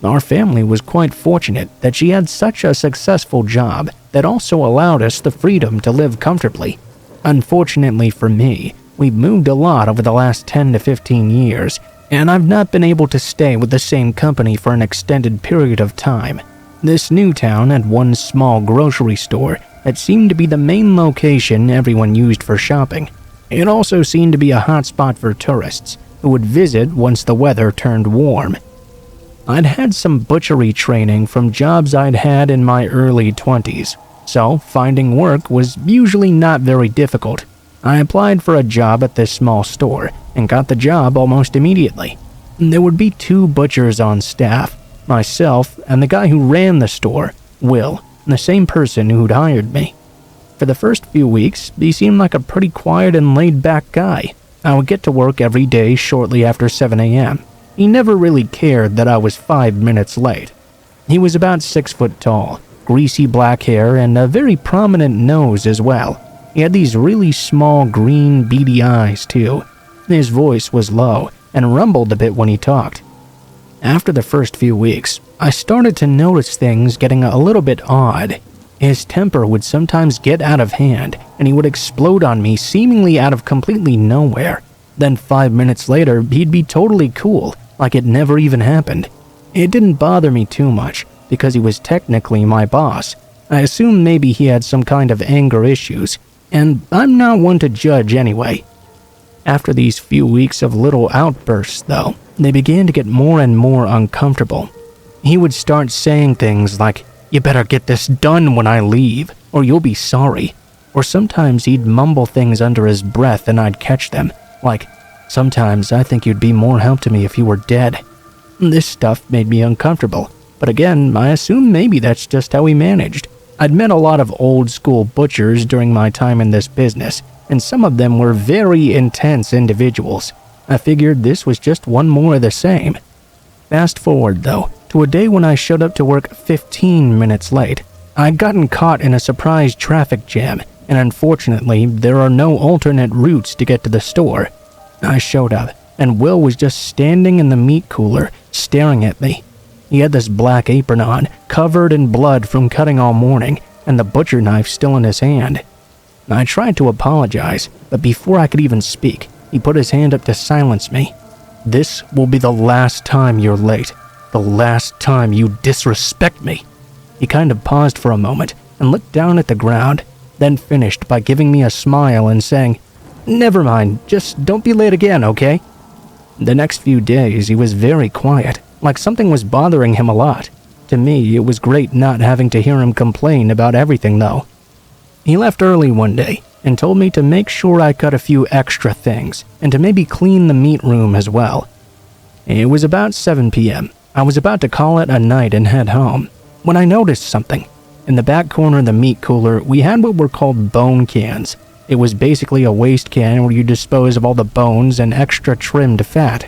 Our family was quite fortunate that she had such a successful job that also allowed us the freedom to live comfortably. Unfortunately for me, we've moved a lot over the last 10 to 15 years, and I've not been able to stay with the same company for an extended period of time. This new town had one small grocery store that seemed to be the main location everyone used for shopping. It also seemed to be a hotspot for tourists who would visit once the weather turned warm. I'd had some butchery training from jobs I'd had in my early 20s, so finding work was usually not very difficult. I applied for a job at this small store and got the job almost immediately. There would be 2 butchers on staff, myself and the guy who ran the store, Will, the same person who'd hired me. For the first few weeks, he seemed like a pretty quiet and laid-back guy. I would get to work every day shortly after 7 a.m. He never really cared that I was 5 minutes late. He was about 6 foot tall, greasy black hair, and a very prominent nose as well. He had these really small green beady eyes too. His voice was low and rumbled a bit when he talked. After the first few weeks, I started to notice things getting a little bit odd. His temper would sometimes get out of hand, and he would explode on me seemingly out of completely nowhere. Then 5 minutes later, he'd be totally cool, like it never even happened. It didn't bother me too much, because he was technically my boss. I assumed maybe he had some kind of anger issues, and I'm not one to judge anyway. After these few weeks of little outbursts, though, they began to get more and more uncomfortable. He would start saying things like, "You better get this done when I leave, or you'll be sorry." Or sometimes he'd mumble things under his breath and I'd catch them, like, "Sometimes I think you'd be more help to me if you were dead." This stuff made me uncomfortable, but again, I assume maybe that's just how he managed. I'd met a lot of old-school butchers during my time in this business, and some of them were very intense individuals. I figured this was just one more of the same. Fast forward, though, to a day when I showed up to work 15 minutes late. I'd gotten caught in a surprise traffic jam, and unfortunately, there are no alternate routes to get to the store. I showed up, and Will was just standing in the meat cooler, staring at me. He had this black apron on, covered in blood from cutting all morning, and the butcher knife still in his hand. I tried to apologize, but before I could even speak, he put his hand up to silence me. "This will be the last time you're late. The last time you disrespect me." He kind of paused for a moment and looked down at the ground, then finished by giving me a smile and saying, "Never mind, just don't be late again, okay?" The next few days he was very quiet, like something was bothering him a lot. To me, it was great not having to hear him complain about everything though. He left early one day and told me to make sure I cut a few extra things and to maybe clean the meat room as well. It was about 7 p.m. I was about to call it a night and head home when I noticed something. In the back corner of the meat cooler, we had what were called bone cans. It was basically a waste can where you dispose of all the bones and extra trimmed fat.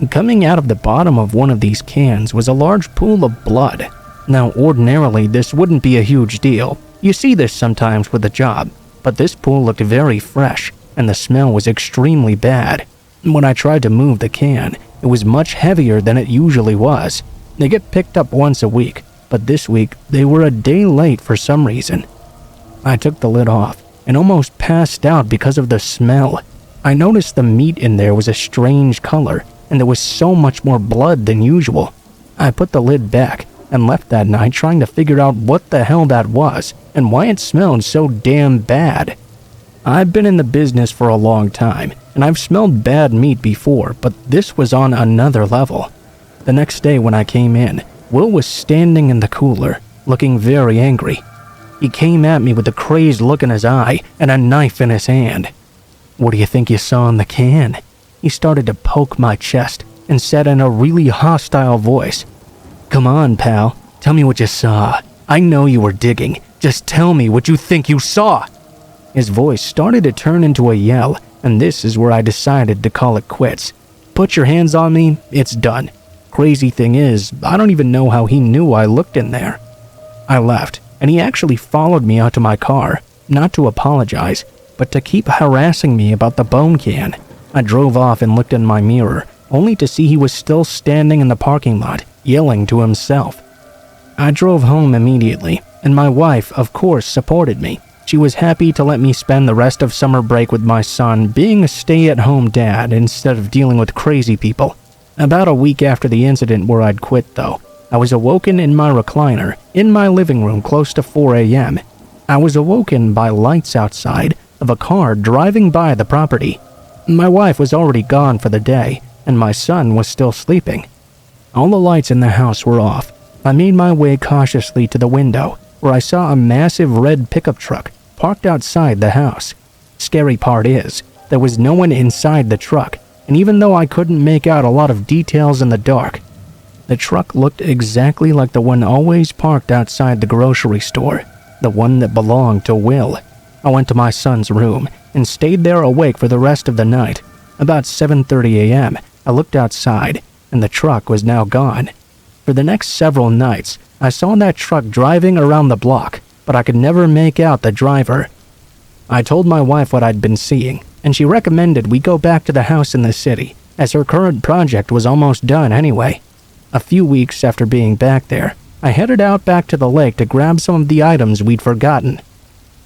Coming out of the bottom of one of these cans was a large pool of blood. Now, ordinarily, this wouldn't be a huge deal. You see this sometimes with a job, but this pool looked very fresh, and the smell was extremely bad. When I tried to move the can, it was much heavier than it usually was. They get picked up once a week, but this week they were a day late for some reason. I took the lid off and almost passed out because of the smell. I noticed the meat in there was a strange color, and there was so much more blood than usual. I put the lid back and left that night trying to figure out what the hell that was and why it smelled so damn bad. I've been in the business for a long time, and I've smelled bad meat before, but this was on another level. The next day when I came in, Will was standing in the cooler, looking very angry. He came at me with a crazed look in his eye and a knife in his hand. "What do you think you saw in the can?" He started to poke my chest and said in a really hostile voice, "Come on, pal, tell me what you saw. I know you were digging. Just tell me what you think you saw." His voice started to turn into a yell, and this is where I decided to call it quits. Put your hands on me, it's done. Crazy thing is, I don't even know how he knew I looked in there. I left, and he actually followed me out to my car, not to apologize, but to keep harassing me about the bone can. I drove off and looked in my mirror, only to see he was still standing in the parking lot, yelling to himself. I drove home immediately, and my wife, of course, supported me. She was happy to let me spend the rest of summer break with my son, being a stay-at-home dad instead of dealing with crazy people. About a week after the incident where I'd quit, though, I was awoken in my recliner, in my living room close to 4 a.m. I was awoken by lights outside of a car driving by the property. My wife was already gone for the day, and my son was still sleeping. All the lights in the house were off. I made my way cautiously to the window, where I saw a massive red pickup truck parked outside the house. Scary part is, there was no one inside the truck, and even though I couldn't make out a lot of details in the dark, the truck looked exactly like the one always parked outside the grocery store, the one that belonged to Will. I went to my son's room and stayed there awake for the rest of the night. About 7:30 a.m., I looked outside, and the truck was now gone. For the next several nights, I saw that truck driving around the block, but I could never make out the driver. I told my wife what I'd been seeing, and she recommended we go back to the house in the city, as her current project was almost done anyway. A few weeks after being back there, I headed out back to the lake to grab some of the items we'd forgotten.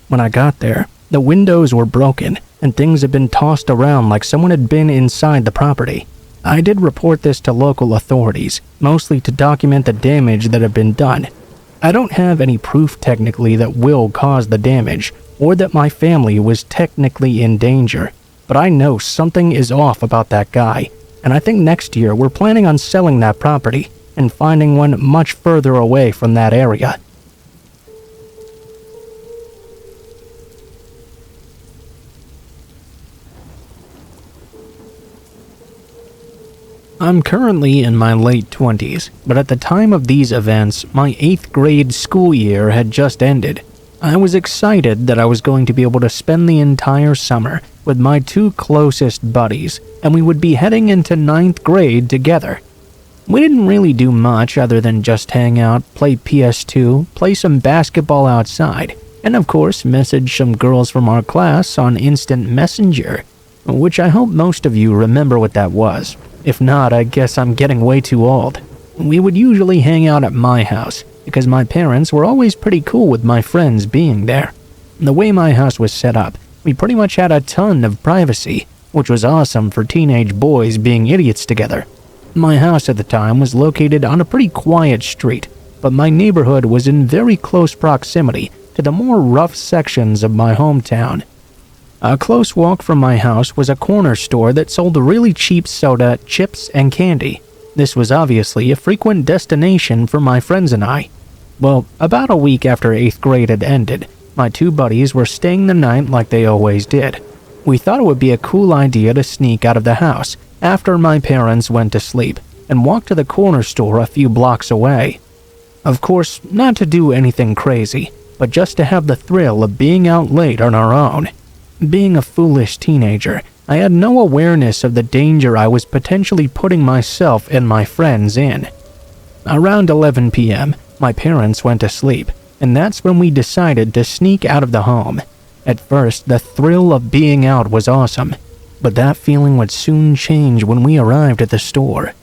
When I got there, the windows were broken, and things had been tossed around like someone had been inside the property. I did report this to local authorities, mostly to document the damage that had been done. I don't have any proof technically that Will caused the damage, or that my family was technically in danger, but I know something is off about that guy, and I think next year we're planning on selling that property and finding one much further away from that area. I'm currently in my late 20s, but at the time of these events, my 8th grade school year had just ended. I was excited that I was going to be able to spend the entire summer with my two closest buddies, and we would be heading into 9th grade together. We didn't really do much other than just hang out, play PS2, play some basketball outside, and of course message some girls from our class on Instant Messenger, which I hope most of you remember what that was. If not, I guess I'm getting way too old. We would usually hang out at my house, because my parents were always pretty cool with my friends being there. The way my house was set up, we pretty much had a ton of privacy, which was awesome for teenage boys being idiots together. My house at the time was located on a pretty quiet street, but my neighborhood was in very close proximity to the more rough sections of my hometown. A close walk from my house was a corner store that sold really cheap soda, chips, and candy. This was obviously a frequent destination for my friends and I. Well, about a week after 8th grade had ended, my two buddies were staying the night like they always did. We thought it would be a cool idea to sneak out of the house after my parents went to sleep and walk to the corner store a few blocks away. Of course, not to do anything crazy, but just to have the thrill of being out late on our own. Being a foolish teenager, I had no awareness of the danger I was potentially putting myself and my friends in. Around 11 p.m., my parents went to sleep, and that's when we decided to sneak out of the home. At first, the thrill of being out was awesome, but that feeling would soon change when we arrived at the store.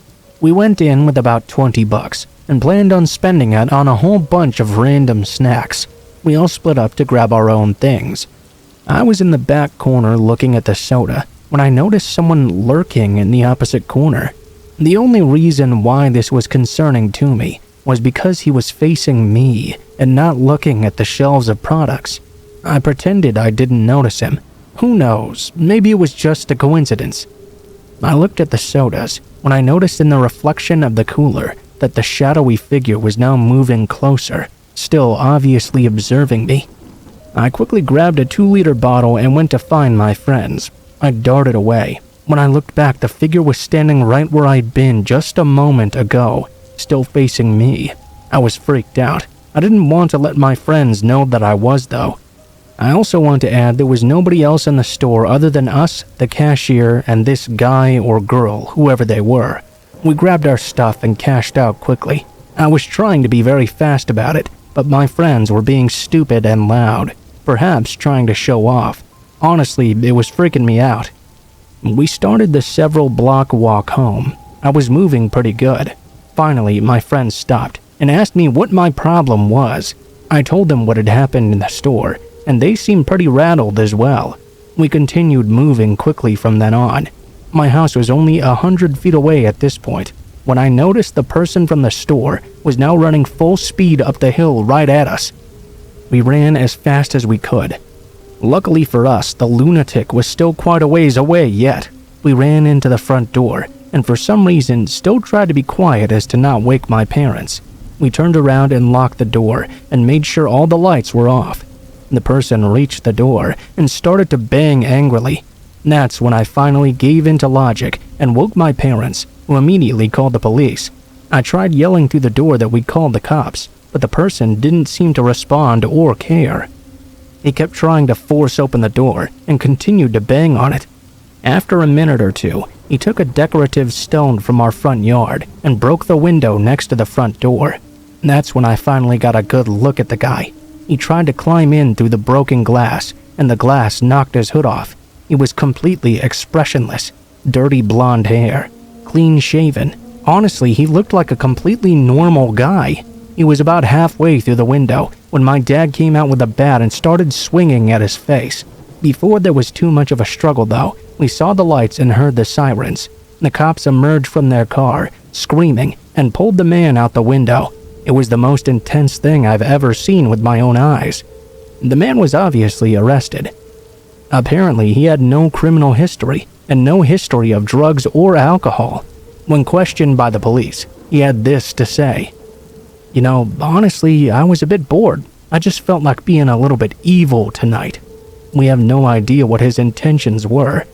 We went in with about $20 and planned on spending it on a whole bunch of random snacks. We all split up to grab our own things. I was in the back corner looking at the soda when I noticed someone lurking in the opposite corner. The only reason why this was concerning to me was because he was facing me and not looking at the shelves of products. I pretended I didn't notice him. Who knows, maybe it was just a coincidence. I looked at the sodas when I noticed in the reflection of the cooler that the shadowy figure was now moving closer, still obviously observing me. I quickly grabbed a 2-liter bottle and went to find my friends. I darted away. When I looked back, the figure was standing right where I'd been just a moment ago, still facing me. I was freaked out. I didn't want to let my friends know that I was, though. I also want to add there was nobody else in the store other than us, the cashier, and this guy or girl, whoever they were. We grabbed our stuff and cashed out quickly. I was trying to be very fast about it, but my friends were being stupid and loud, perhaps trying to show off. Honestly, it was freaking me out. We started the several block walk home. I was moving pretty good. Finally, my friends stopped and asked me what my problem was. I told them what had happened in the store, and they seemed pretty rattled as well. We continued moving quickly from then on. My house was only 100 feet away at this point, when I noticed the person from the store was now running full speed up the hill right at us. We ran as fast as we could. Luckily for us, the lunatic was still quite a ways away yet. We ran into the front door, and for some reason still tried to be quiet as to not wake my parents. We turned around and locked the door and made sure all the lights were off. The person reached the door and started to bang angrily. That's when I finally gave in to logic and woke my parents, who immediately called the police. I tried yelling through the door that we'd called the cops, but the person didn't seem to respond or care. He kept trying to force open the door and continued to bang on it. After a minute or two, he took a decorative stone from our front yard and broke the window next to the front door. That's when I finally got a good look at the guy. He tried to climb in through the broken glass, and the glass knocked his hood off. He was completely expressionless, dirty blonde hair, clean shaven. Honestly, he looked like a completely normal guy. He was about halfway through the window when my dad came out with a bat and started swinging at his face. Before there was too much of a struggle though, we saw the lights and heard the sirens. The cops emerged from their car, screaming, and pulled the man out the window. It was the most intense thing I've ever seen with my own eyes. The man was obviously arrested. Apparently, he had no criminal history and no history of drugs or alcohol. When questioned by the police, he had this to say: "You know, honestly, I was a bit bored. I just felt like being a little bit evil tonight." We have no idea what his intentions were,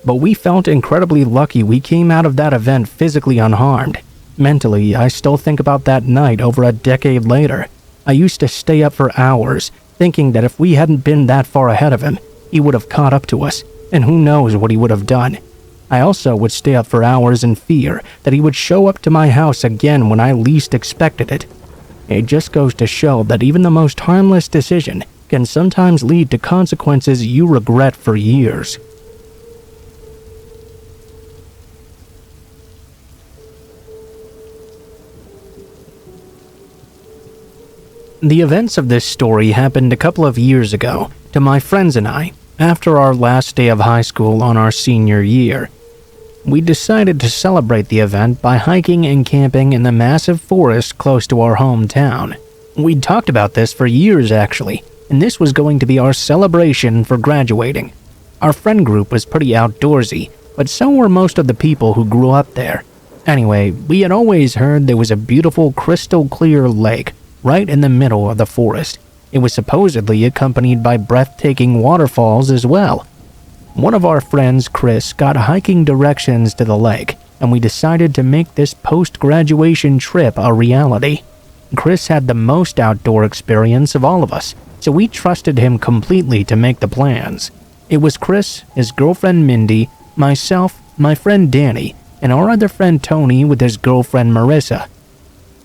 but we felt incredibly lucky we came out of that event physically unharmed. Mentally, I still think about that night over a decade later. I used to stay up for hours, thinking that if we hadn't been that far ahead of him, he would have caught up to us, and who knows what he would have done. I also would stay up for hours in fear that he would show up to my house again when I least expected it. It just goes to show that even the most harmless decision can sometimes lead to consequences you regret for years. The events of this story happened a couple of years ago to my friends and I after our last day of high school on our senior year. We decided to celebrate the event by hiking and camping in the massive forest close to our hometown. We'd talked about this for years actually, and this was going to be our celebration for graduating. Our friend group was pretty outdoorsy, but so were most of the people who grew up there. Anyway, we had always heard there was a beautiful crystal clear lake right in the middle of the forest. It was supposedly accompanied by breathtaking waterfalls as well. One of our friends, Chris, got hiking directions to the lake, and we decided to make this post-graduation trip a reality. Chris had the most outdoor experience of all of us, so we trusted him completely to make the plans. It was Chris, his girlfriend Mindy, myself, my friend Danny, and our other friend Tony with his girlfriend Marissa.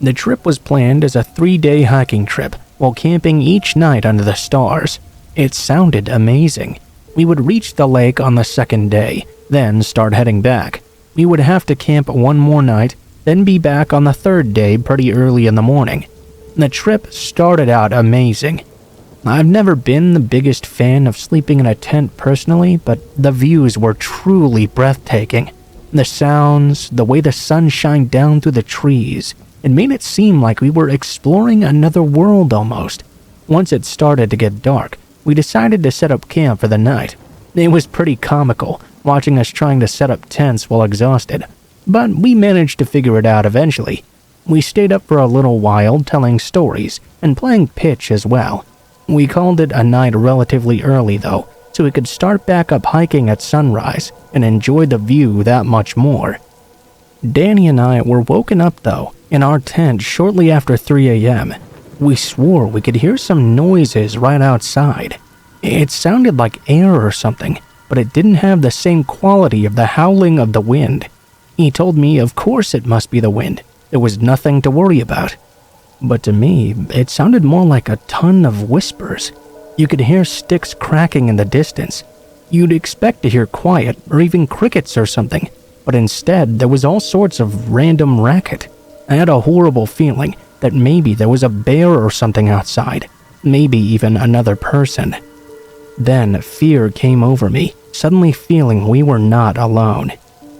The trip was planned as a 3-day hiking trip while camping each night under the stars. It sounded amazing. We would reach the lake on the second day, then start heading back. We would have to camp one more night, then be back on the third day pretty early in the morning. The trip started out amazing. I've never been the biggest fan of sleeping in a tent personally, but the views were truly breathtaking. The sounds, the way the sun shined down through the trees, it made it seem like we were exploring another world almost. Once it started to get dark, we decided to set up camp for the night. It was pretty comical, watching us trying to set up tents while exhausted, but we managed to figure it out eventually. We stayed up for a little while telling stories and playing pitch as well. We called it a night relatively early though, so we could start back up hiking at sunrise and enjoy the view that much more. Danny and I were woken up though in our tent shortly after 3 a.m. We swore we could hear some noises right outside. It sounded like air or something, but it didn't have the same quality of the howling of the wind. He told me of course it must be the wind. There was nothing to worry about. But to me, it sounded more like a ton of whispers. You could hear sticks cracking in the distance. You'd expect to hear quiet or even crickets or something, but instead there was all sorts of random racket. I had a horrible feeling that maybe there was a bear or something outside, maybe even another person. Then fear came over me, suddenly feeling we were not alone.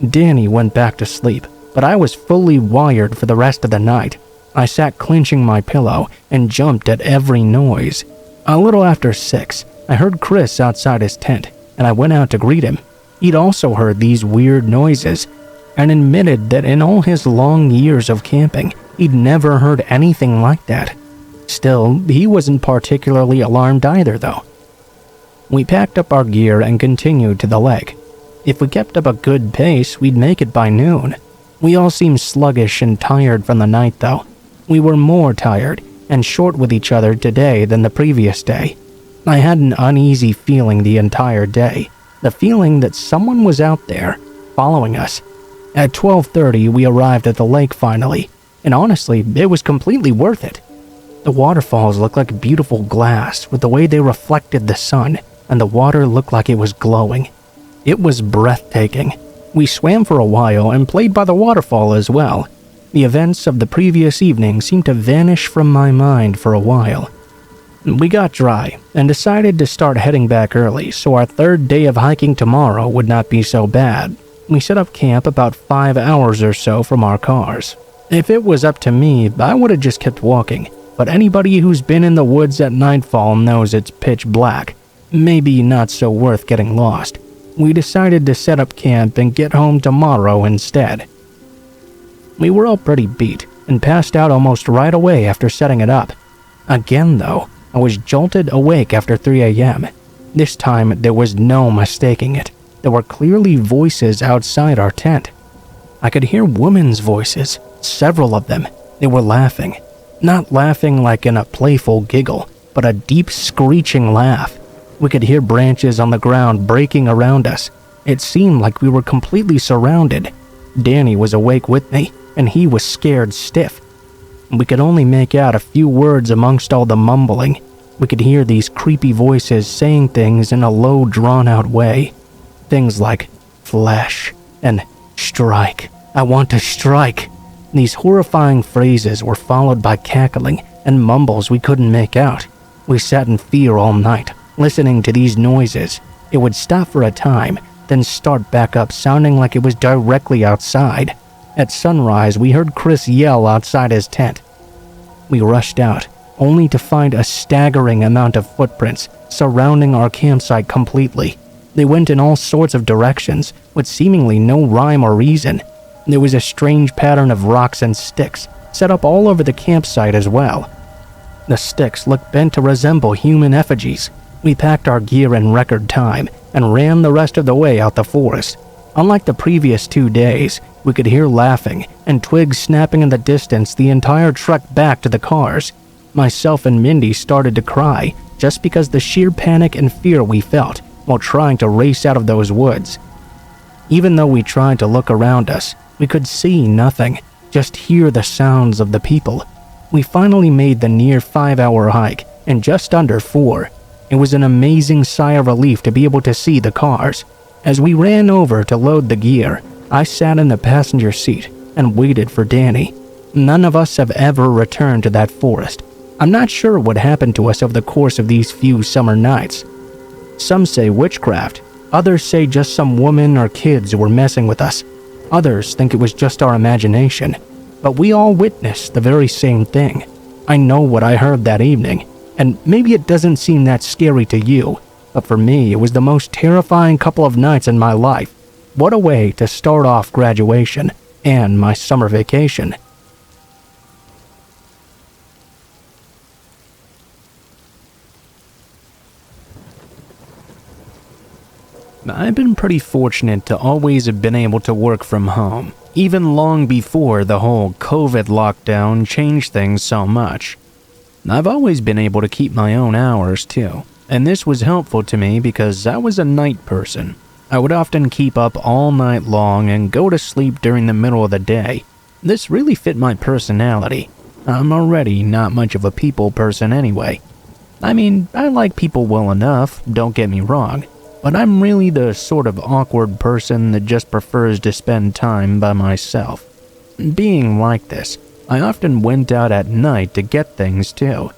Danny went back to sleep, but I was fully wired for the rest of the night. I sat clenching my pillow and jumped at every noise. A little after 6, I heard Chris outside his tent, and I went out to greet him. He'd also heard these weird noises, and admitted that in all his long years of camping, he'd never heard anything like that. Still, he wasn't particularly alarmed either though. We packed up our gear and continued to the lake. If we kept up a good pace, we'd make it by noon. We all seemed sluggish and tired from the night though. We were more tired and short with each other today than the previous day. I had an uneasy feeling the entire day, the feeling that someone was out there, following us. At 12:30, we arrived at the lake finally, and honestly, it was completely worth it. The waterfalls looked like beautiful glass with the way they reflected the sun, and the water looked like it was glowing. It was breathtaking. We swam for a while and played by the waterfall as well. The events of the previous evening seemed to vanish from my mind for a while. We got dry and decided to start heading back early so our third day of hiking tomorrow would not be so bad. We set up camp about 5 hours or so from our cars. If it was up to me, I would have just kept walking, but anybody who's been in the woods at nightfall knows it's pitch black. Maybe not so worth getting lost. We decided to set up camp and get home tomorrow instead. We were all pretty beat and passed out almost right away after setting it up. Again though, I was jolted awake after 3 a.m. This time there was no mistaking it. There were clearly voices outside our tent. I could hear women's voices, several of them. They were laughing. Not laughing like in a playful giggle, but a deep screeching laugh. We could hear branches on the ground breaking around us. It seemed like we were completely surrounded. Danny was awake with me, and he was scared stiff. We could only make out a few words amongst all the mumbling. We could hear these creepy voices saying things in a low, drawn-out way. Things like, flesh, and strike. I want to strike. These horrifying phrases were followed by cackling and mumbles we couldn't make out. We sat in fear all night, listening to these noises. It would stop for a time, then start back up sounding like it was directly outside. At sunrise, we heard Chris yell outside his tent. We rushed out, only to find a staggering amount of footprints surrounding our campsite completely. They went in all sorts of directions, with seemingly no rhyme or reason. There was a strange pattern of rocks and sticks set up all over the campsite as well. The sticks looked bent to resemble human effigies. We packed our gear in record time and ran the rest of the way out the forest. Unlike the previous 2 days, we could hear laughing and twigs snapping in the distance the entire trek back to the cars. Myself and Mindy started to cry just because the sheer panic and fear we felt while trying to race out of those woods. Even though we tried to look around us, we could see nothing, just hear the sounds of the people. We finally made the near 5-hour hike in just under 4. It was an amazing sigh of relief to be able to see the cars. As we ran over to load the gear, I sat in the passenger seat and waited for Danny. None of us have ever returned to that forest. I'm not sure what happened to us over the course of these few summer nights. Some say witchcraft, others say just some woman or kids who were messing with us. Others think it was just our imagination, but we all witnessed the very same thing. I know what I heard that evening, and maybe it doesn't seem that scary to you, but for me it was the most terrifying couple of nights in my life. What a way to start off graduation and my summer vacation. I've been pretty fortunate to always have been able to work from home, even long before the whole COVID lockdown changed things so much. I've always been able to keep my own hours too, and this was helpful to me because I was a night person. I would often keep up all night long and go to sleep during the middle of the day. This really fit my personality. I'm already not much of a people person anyway. I mean, I like people well enough, don't get me wrong, but I'm really the sort of awkward person that just prefers to spend time by myself. Being like this, I often went out at night to get things too.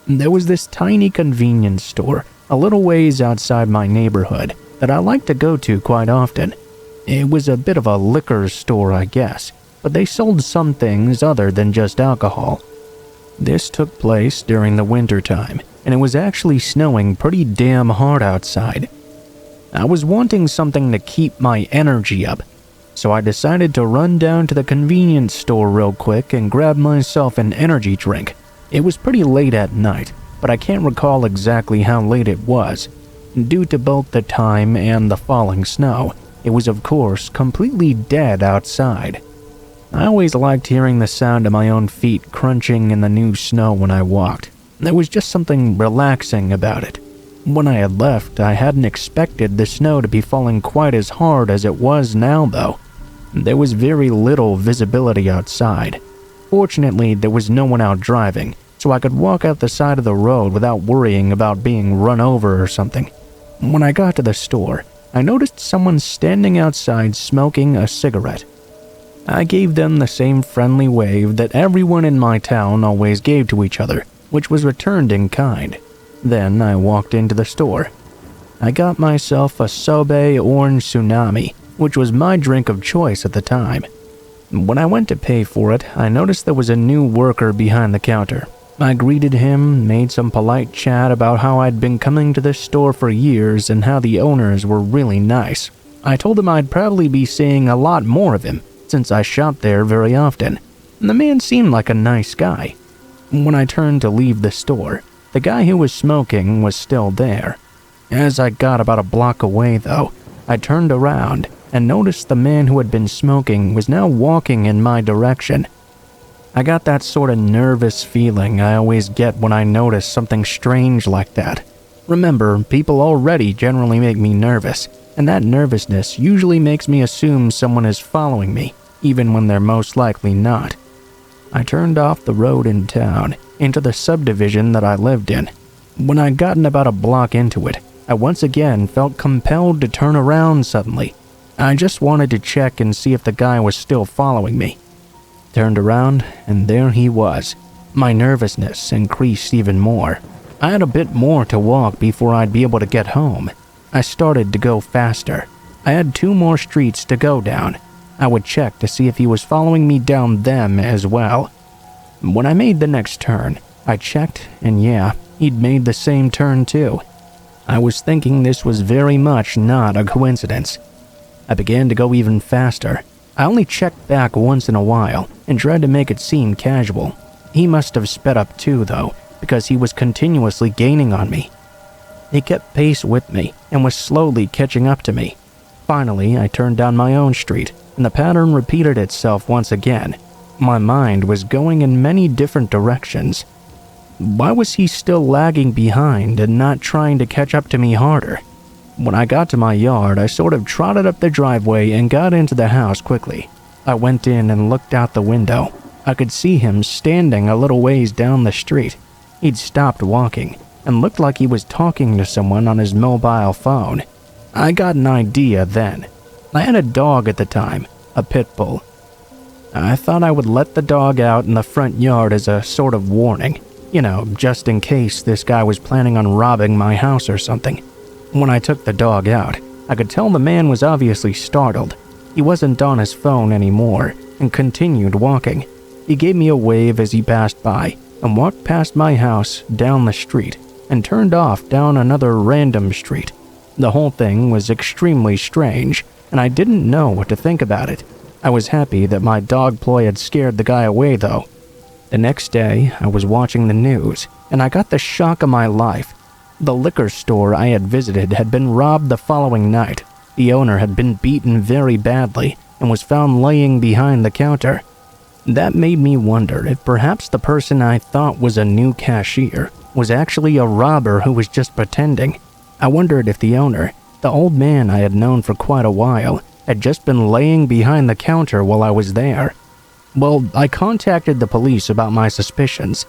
There was this tiny convenience store a little ways outside my neighborhood that I liked to go to quite often. It was a bit of a liquor store, I guess, but they sold some things other than just alcohol. This took place during the winter time, and it was actually snowing pretty damn hard outside. I was wanting something to keep my energy up, so I decided to run down to the convenience store real quick and grab myself an energy drink. It was pretty late at night, but I can't recall exactly how late it was. Due to both the time and the falling snow, it was of course completely dead outside. I always liked hearing the sound of my own feet crunching in the new snow when I walked. There was just something relaxing about it. When I had left, I hadn't expected the snow to be falling quite as hard as it was now, though. There was very little visibility outside. Fortunately, there was no one out driving, so I could walk out the side of the road without worrying about being run over or something. When I got to the store, I noticed someone standing outside smoking a cigarette. I gave them the same friendly wave that everyone in my town always gave to each other, which was returned in kind. Then I walked into the store. I got myself a Strobe Orange Tsunami, which was my drink of choice at the time. When I went to pay for it, I noticed there was a new worker behind the counter. I greeted him, made some polite chat about how I'd been coming to this store for years and how the owners were really nice. I told him I'd probably be seeing a lot more of him, since I shop there very often. The man seemed like a nice guy. When I turned to leave the store, the guy who was smoking was still there. As I got about a block away, though, I turned around and noticed the man who had been smoking was now walking in my direction. I got that sort of nervous feeling I always get when I notice something strange like that. Remember, people already generally make me nervous, and that nervousness usually makes me assume someone is following me, even when they're most likely not. I turned off the road in town, into the subdivision that I lived in. When I'd gotten about a block into it, I once again felt compelled to turn around suddenly. I just wanted to check and see if the guy was still following me. Turned around, and there he was. My nervousness increased even more. I had a bit more to walk before I'd be able to get home. I started to go faster. I had 2 more streets to go down. I would check to see if he was following me down them as well. When I made the next turn, I checked, and yeah, he'd made the same turn too. I was thinking this was very much not a coincidence. I began to go even faster. I only checked back once in a while and tried to make it seem casual. He must have sped up too, though, because he was continuously gaining on me. He kept pace with me and was slowly catching up to me. Finally, I turned down my own street, and the pattern repeated itself once again. My mind was going in many different directions. Why was he still lagging behind and not trying to catch up to me harder? When I got to my yard, I sort of trotted up the driveway and got into the house quickly. I went in and looked out the window. I could see him standing a little ways down the street. He'd stopped walking and looked like he was talking to someone on his mobile phone. I got an idea then. I had a dog at the time, a pit bull. I thought I would let the dog out in the front yard as a sort of warning. Just in case this guy was planning on robbing my house or something. When I took the dog out, I could tell the man was obviously startled. He wasn't on his phone anymore and continued walking. He gave me a wave as he passed by and walked past my house down the street and turned off down another random street. The whole thing was extremely strange, and I didn't know what to think about it. I was happy that my dog ploy had scared the guy away, though. The next day, I was watching the news, and I got the shock of my life. The liquor store I had visited had been robbed the following night. The owner had been beaten very badly and was found laying behind the counter. That made me wonder if perhaps the person I thought was a new cashier was actually a robber who was just pretending. I wondered if the owner, the old man I had known for quite a while, had just been laying behind the counter while I was there. Well, I contacted the police about my suspicions.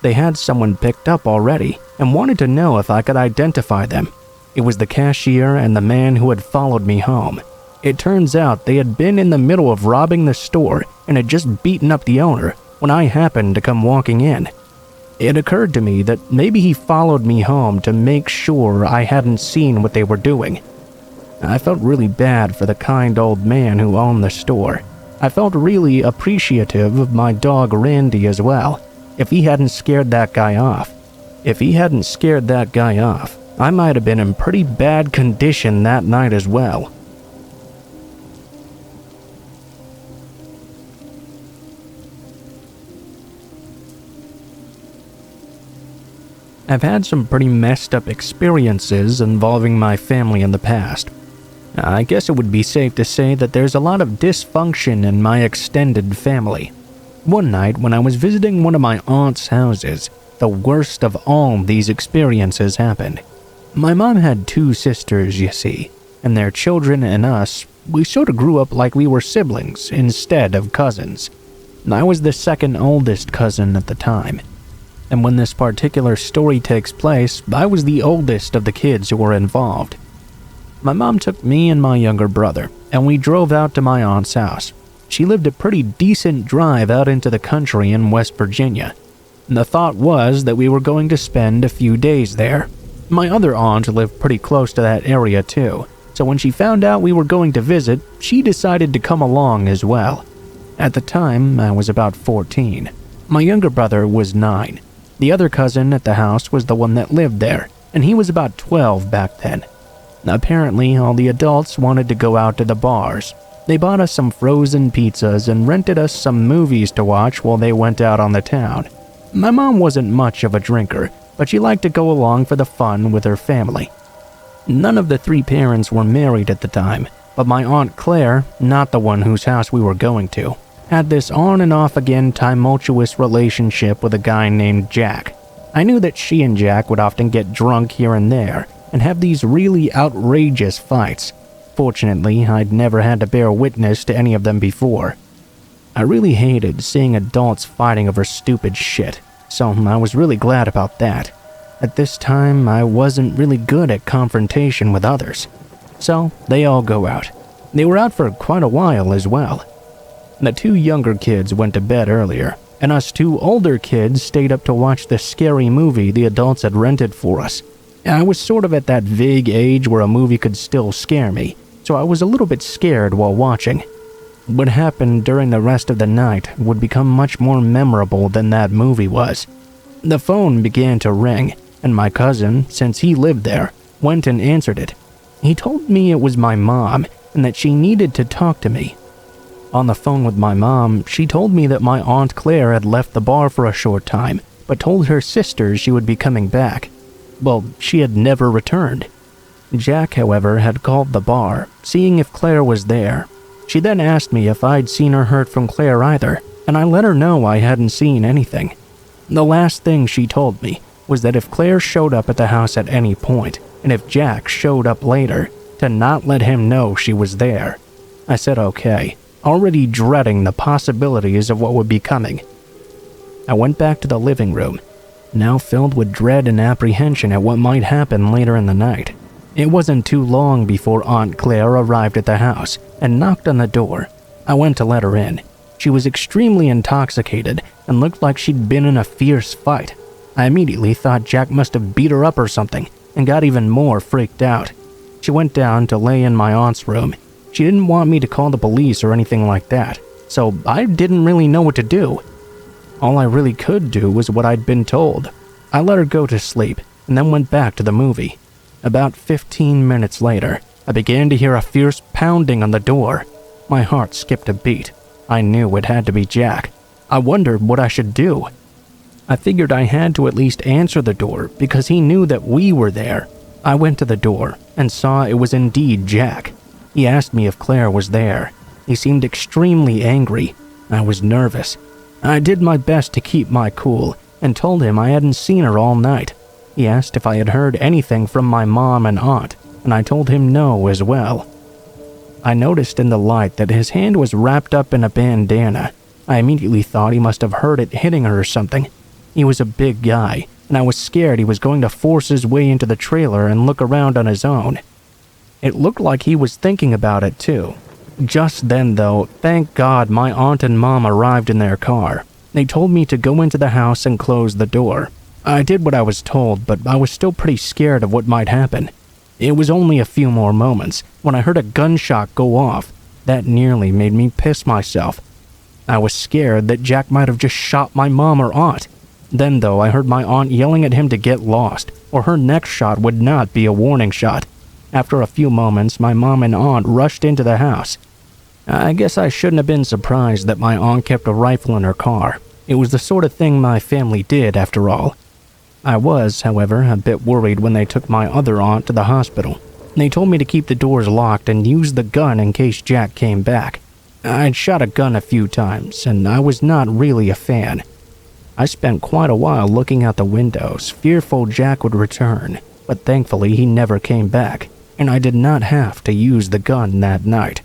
They had someone picked up already and wanted to know if I could identify them. It was the cashier and the man who had followed me home. It turns out they had been in the middle of robbing the store and had just beaten up the owner when I happened to come walking in. It occurred to me that maybe he followed me home to make sure I hadn't seen what they were doing. I felt really bad for the kind old man who owned the store. I felt really appreciative of my dog Randy as well. If he hadn't scared that guy off, I might have been in pretty bad condition that night as well. I've had some pretty messed up experiences involving my family in the past. I guess it would be safe to say that there's a lot of dysfunction in my extended family. One night when I was visiting one of my aunt's houses, the worst of all these experiences happened. My mom had 2 sisters, you see, and their children and us, we sort of grew up like we were siblings instead of cousins. I was the second oldest cousin at the time. And when this particular story takes place, I was the oldest of the kids who were involved. My mom took me and my younger brother, and we drove out to my aunt's house. She lived a pretty decent drive out into the country in West Virginia. The thought was that we were going to spend a few days there. My other aunt lived pretty close to that area too, so when she found out we were going to visit, she decided to come along as well. At the time, I was about 14. My younger brother was 9. The other cousin at the house was the one that lived there, and he was about 12 back then. Apparently, all the adults wanted to go out to the bars. They bought us some frozen pizzas and rented us some movies to watch while they went out on the town. My mom wasn't much of a drinker, but she liked to go along for the fun with her family. None of the 3 parents were married at the time, but my Aunt Claire, not the one whose house we were going to, had this on and off again tumultuous relationship with a guy named Jack. I knew that she and Jack would often get drunk here and there and have these really outrageous fights. Fortunately, I'd never had to bear witness to any of them before. I really hated seeing adults fighting over stupid shit, so I was really glad about that. At this time, I wasn't really good at confrontation with others. So, they all go out. They were out for quite a while as well. The two younger kids went to bed earlier, and us two older kids stayed up to watch the scary movie the adults had rented for us. I was sort of at that vague age where a movie could still scare me, so I was a little bit scared while watching. What happened during the rest of the night would become much more memorable than that movie was. The phone began to ring, and my cousin, since he lived there, went and answered it. He told me it was my mom and that she needed to talk to me. On the phone with my mom, she told me that my Aunt Claire had left the bar for a short time, but told her sisters she would be coming back. Well, she had never returned. Jack, however, had called the bar, seeing if Claire was there. She then asked me if I'd seen or heard from Claire either, and I let her know I hadn't seen anything. The last thing she told me was that if Claire showed up at the house at any point, and if Jack showed up later, to not let him know she was there. I said okay, already dreading the possibilities of what would be coming. I went back to the living room, now filled with dread and apprehension at what might happen later in the night. It wasn't too long before Aunt Claire arrived at the house and knocked on the door. I went to let her in. She was extremely intoxicated and looked like she'd been in a fierce fight. I immediately thought Jack must have beat her up or something and got even more freaked out. She went down to lay in my aunt's room. She didn't want me to call the police or anything like that, so I didn't really know what to do. All I really could do was what I'd been told. I let her go to sleep and then went back to the movie. About 15 minutes later, I began to hear a fierce pounding on the door. My heart skipped a beat. I knew it had to be Jack. I wondered what I should do. I figured I had to at least answer the door because he knew that we were there. I went to the door and saw it was indeed Jack. He asked me if Claire was there. He seemed extremely angry. I was nervous. I did my best to keep my cool and told him I hadn't seen her all night. He asked if I had heard anything from my mom and aunt, and I told him no as well. I noticed in the light that his hand was wrapped up in a bandana. I immediately thought he must have heard it hitting her or something. He was a big guy, and I was scared he was going to force his way into the trailer and look around on his own. It looked like he was thinking about it too. Just then, though, thank God my aunt and mom arrived in their car. They told me to go into the house and close the door. I did what I was told, but I was still pretty scared of what might happen. It was only a few more moments when I heard a gunshot go off. That nearly made me piss myself. I was scared that Jack might have just shot my mom or aunt. Then, though, I heard my aunt yelling at him to get lost, or her next shot would not be a warning shot. After a few moments, my mom and aunt rushed into the house. I guess I shouldn't have been surprised that my aunt kept a rifle in her car. It was the sort of thing my family did, after all. I was, however, a bit worried when they took my other aunt to the hospital. They told me to keep the doors locked and use the gun in case Jack came back. I'd shot a gun a few times, and I was not really a fan. I spent quite a while looking out the windows, fearful Jack would return, but thankfully he never came back, and I did not have to use the gun that night.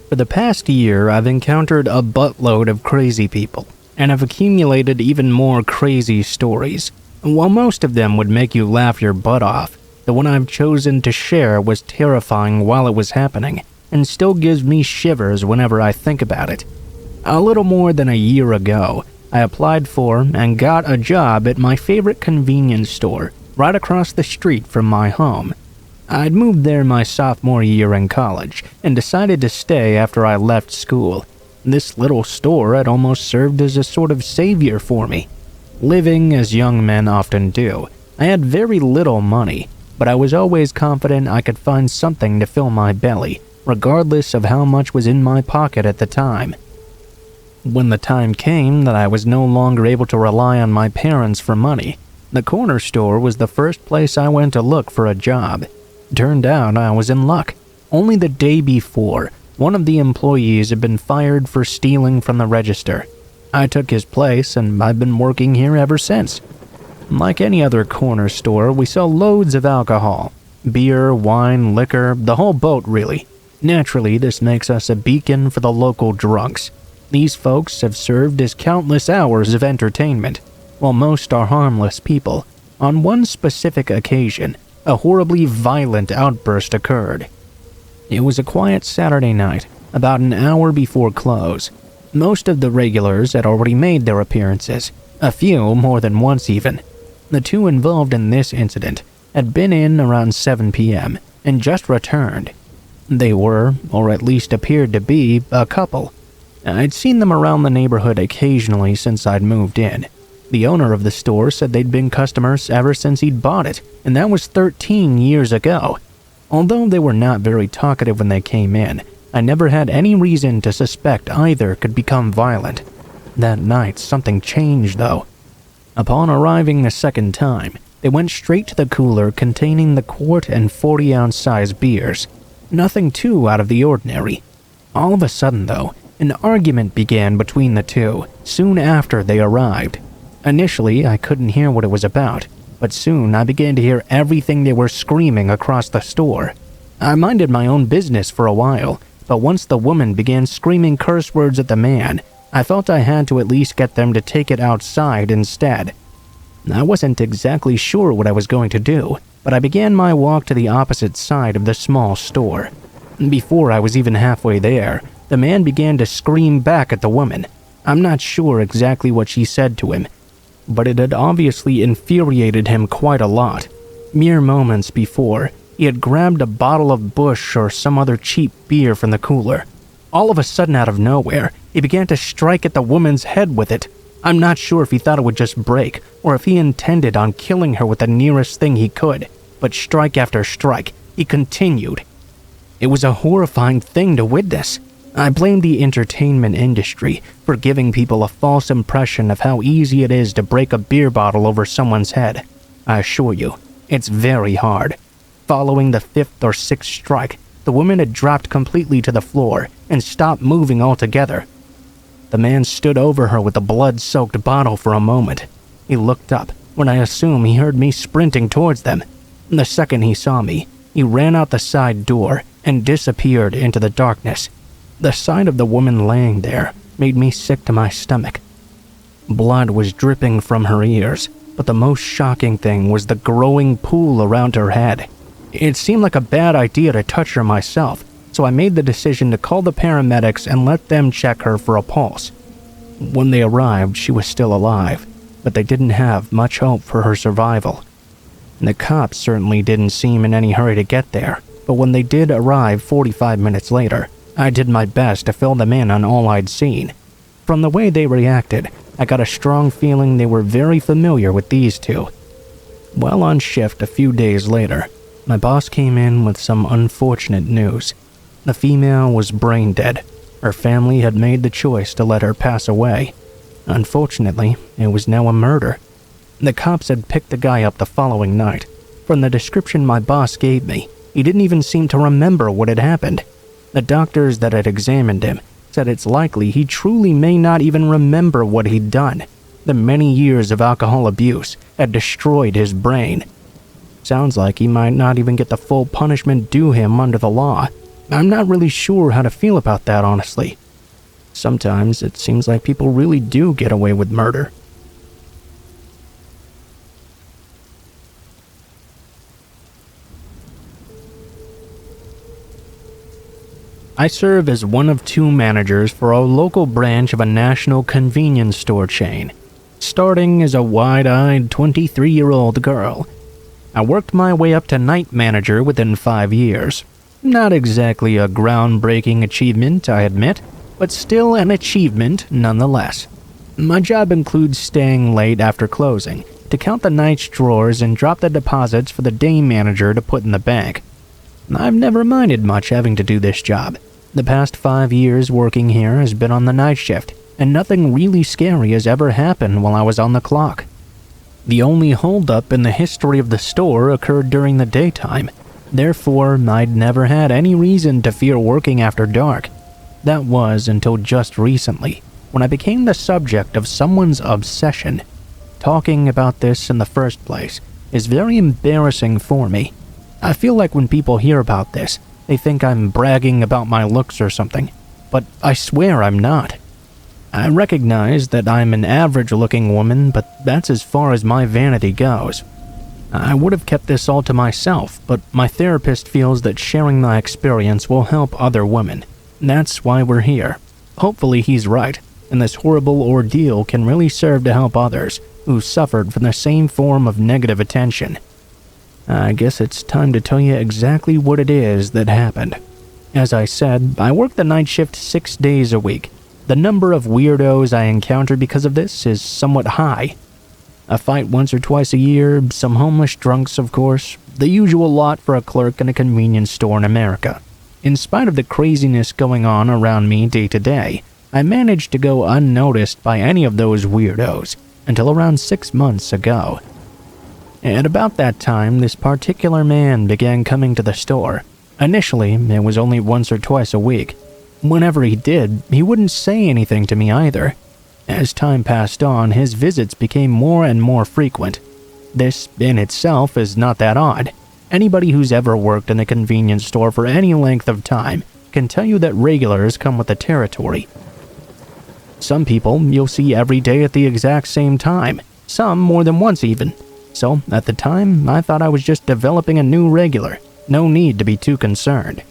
For the past year, I've encountered a buttload of crazy people, and have accumulated even more crazy stories. While most of them would make you laugh your butt off, the one I've chosen to share was terrifying while it was happening, and still gives me shivers whenever I think about it. A little more than a year ago, I applied for and got a job at my favorite convenience store, right across the street from my home. I'd moved there my sophomore year in college, and decided to stay after I left school. This little store had almost served as a sort of savior for me. Living as young men often do, I had very little money, but I was always confident I could find something to fill my belly, regardless of how much was in my pocket at the time. When the time came that I was no longer able to rely on my parents for money, the corner store was the first place I went to look for a job. Turned out I was in luck. Only the day before, one of the employees had been fired for stealing from the register. I took his place, and I've been working here ever since. Like any other corner store, we sell loads of alcohol. Beer, wine, liquor, the whole boat really. Naturally, this makes us a beacon for the local drunks. These folks have served as countless hours of entertainment. While most are harmless people, on one specific occasion, a horribly violent outburst occurred. It was a quiet Saturday night, about an hour before close. Most of the regulars had already made their appearances, a few more than once even. The two involved in this incident had been in around 7 p.m. and just returned. They were, or at least appeared to be, a couple. I'd seen them around the neighborhood occasionally since I'd moved in. The owner of the store said they'd been customers ever since he'd bought it, and that was 13 years ago. Although they were not very talkative when they came in, I never had any reason to suspect either could become violent. That night, something changed, though. Upon arriving the second time, they went straight to the cooler containing the quart and 40-ounce size beers. Nothing too out of the ordinary. All of a sudden, though, an argument began between the two soon after they arrived. Initially, I couldn't hear what it was about, but soon I began to hear everything they were screaming across the store. I minded my own business for a while, but once the woman began screaming curse words at the man, I felt I had to at least get them to take it outside instead. I wasn't exactly sure what I was going to do, but I began my walk to the opposite side of the small store. Before I was even halfway there, the man began to scream back at the woman. I'm not sure exactly what she said to him, but it had obviously infuriated him quite a lot. Mere moments before, he had grabbed a bottle of Busch or some other cheap beer from the cooler. All of a sudden, out of nowhere, he began to strike at the woman's head with it. I'm not sure if he thought it would just break, or if he intended on killing her with the nearest thing he could, but strike after strike, he continued. It was a horrifying thing to witness. I blamed the entertainment industry for giving people a false impression of how easy it is to break a beer bottle over someone's head. I assure you, it's very hard. Following the fifth or sixth strike, the woman had dropped completely to the floor and stopped moving altogether. The man stood over her with the blood-soaked bottle for a moment. He looked up when I assume he heard me sprinting towards them. The second he saw me, he ran out the side door and disappeared into the darkness. The sight of the woman laying there made me sick to my stomach. Blood was dripping from her ears, but the most shocking thing was the growing pool around her head. It seemed like a bad idea to touch her myself, so I made the decision to call the paramedics and let them check her for a pulse. When they arrived, she was still alive, but they didn't have much hope for her survival. The cops certainly didn't seem in any hurry to get there, but when they did arrive 45 minutes later, I did my best to fill them in on all I'd seen. From the way they reacted, I got a strong feeling they were very familiar with these two. While on shift a few days later, my boss came in with some unfortunate news. The female was brain dead. Her family had made the choice to let her pass away. Unfortunately, it was now a murder. The cops had picked the guy up the following night. From the description my boss gave me, he didn't even seem to remember what had happened. The doctors that had examined him said it's likely he truly may not even remember what he'd done. The many years of alcohol abuse had destroyed his brain. Sounds like he might not even get the full punishment due him under the law. I'm not really sure how to feel about that, honestly. Sometimes it seems like people really do get away with murder. I serve as one of two managers for a local branch of a national convenience store chain. Starting as a wide-eyed 23-year-old girl, I worked my way up to night manager within 5 years. Not exactly a groundbreaking achievement, I admit, but still an achievement nonetheless. My job includes staying late after closing to count the night's drawers and drop the deposits for the day manager to put in the bank. I've never minded much having to do this job. The past 5 years working here has been on the night shift, and nothing really scary has ever happened while I was on the clock. The only holdup in the history of the store occurred during the daytime. Therefore, I'd never had any reason to fear working after dark. That was until just recently, when I became the subject of someone's obsession. Talking about this in the first place is very embarrassing for me. I feel like when people hear about this, they think I'm bragging about my looks or something, but I swear I'm not. I recognize that I'm an average-looking woman, but that's as far as my vanity goes. I would have kept this all to myself, but my therapist feels that sharing my experience will help other women. That's why we're here. Hopefully he's right, and this horrible ordeal can really serve to help others who suffered from the same form of negative attention. I guess it's time to tell you exactly what it is that happened. As I said, I work the night shift 6 days a week. The number of weirdos I encounter because of this is somewhat high. A fight once or twice a year, some homeless drunks, of course, the usual lot for a clerk in a convenience store in America. In spite of the craziness going on around me day to day, I managed to go unnoticed by any of those weirdos until around 6 months ago. At about that time, this particular man began coming to the store. Initially, it was only once or twice a week. Whenever he did, he wouldn't say anything to me either. As time passed on, his visits became more and more frequent. This, in itself, is not that odd. Anybody who's ever worked in a convenience store for any length of time can tell you that regulars come with the territory. Some people you'll see every day at the exact same time, some more than once even. So, at the time, I thought I was just developing a new regular. No need to be too concerned.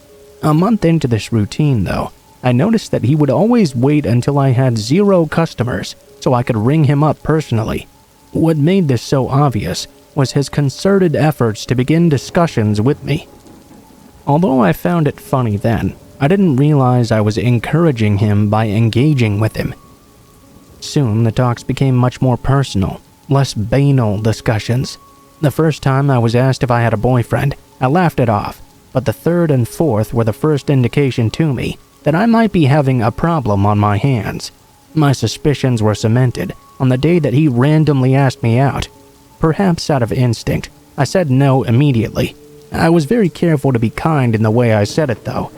A month into this routine, though, I noticed that he would always wait until I had 0 customers so I could ring him up personally. What made this so obvious was his concerted efforts to begin discussions with me. Although I found it funny then, I didn't realize I was encouraging him by engaging with him. Soon, the talks became much more personal, less banal discussions. The first time I was asked if I had a boyfriend, I laughed it off, but the third and fourth were the first indication to me that I might be having a problem on my hands. My suspicions were cemented on the day that he randomly asked me out. Perhaps out of instinct, I said no immediately. I was very careful to be kind in the way I said it, though.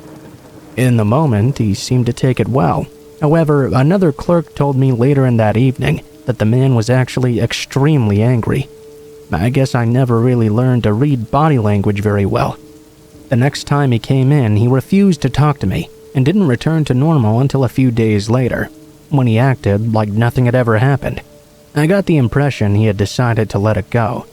In the moment, he seemed to take it well. However, another clerk told me later in that evening that the man was actually extremely angry. I guess I never really learned to read body language very well. The next time he came in, he refused to talk to me and didn't return to normal until a few days later, when he acted like nothing had ever happened. I got the impression he had decided to let it go.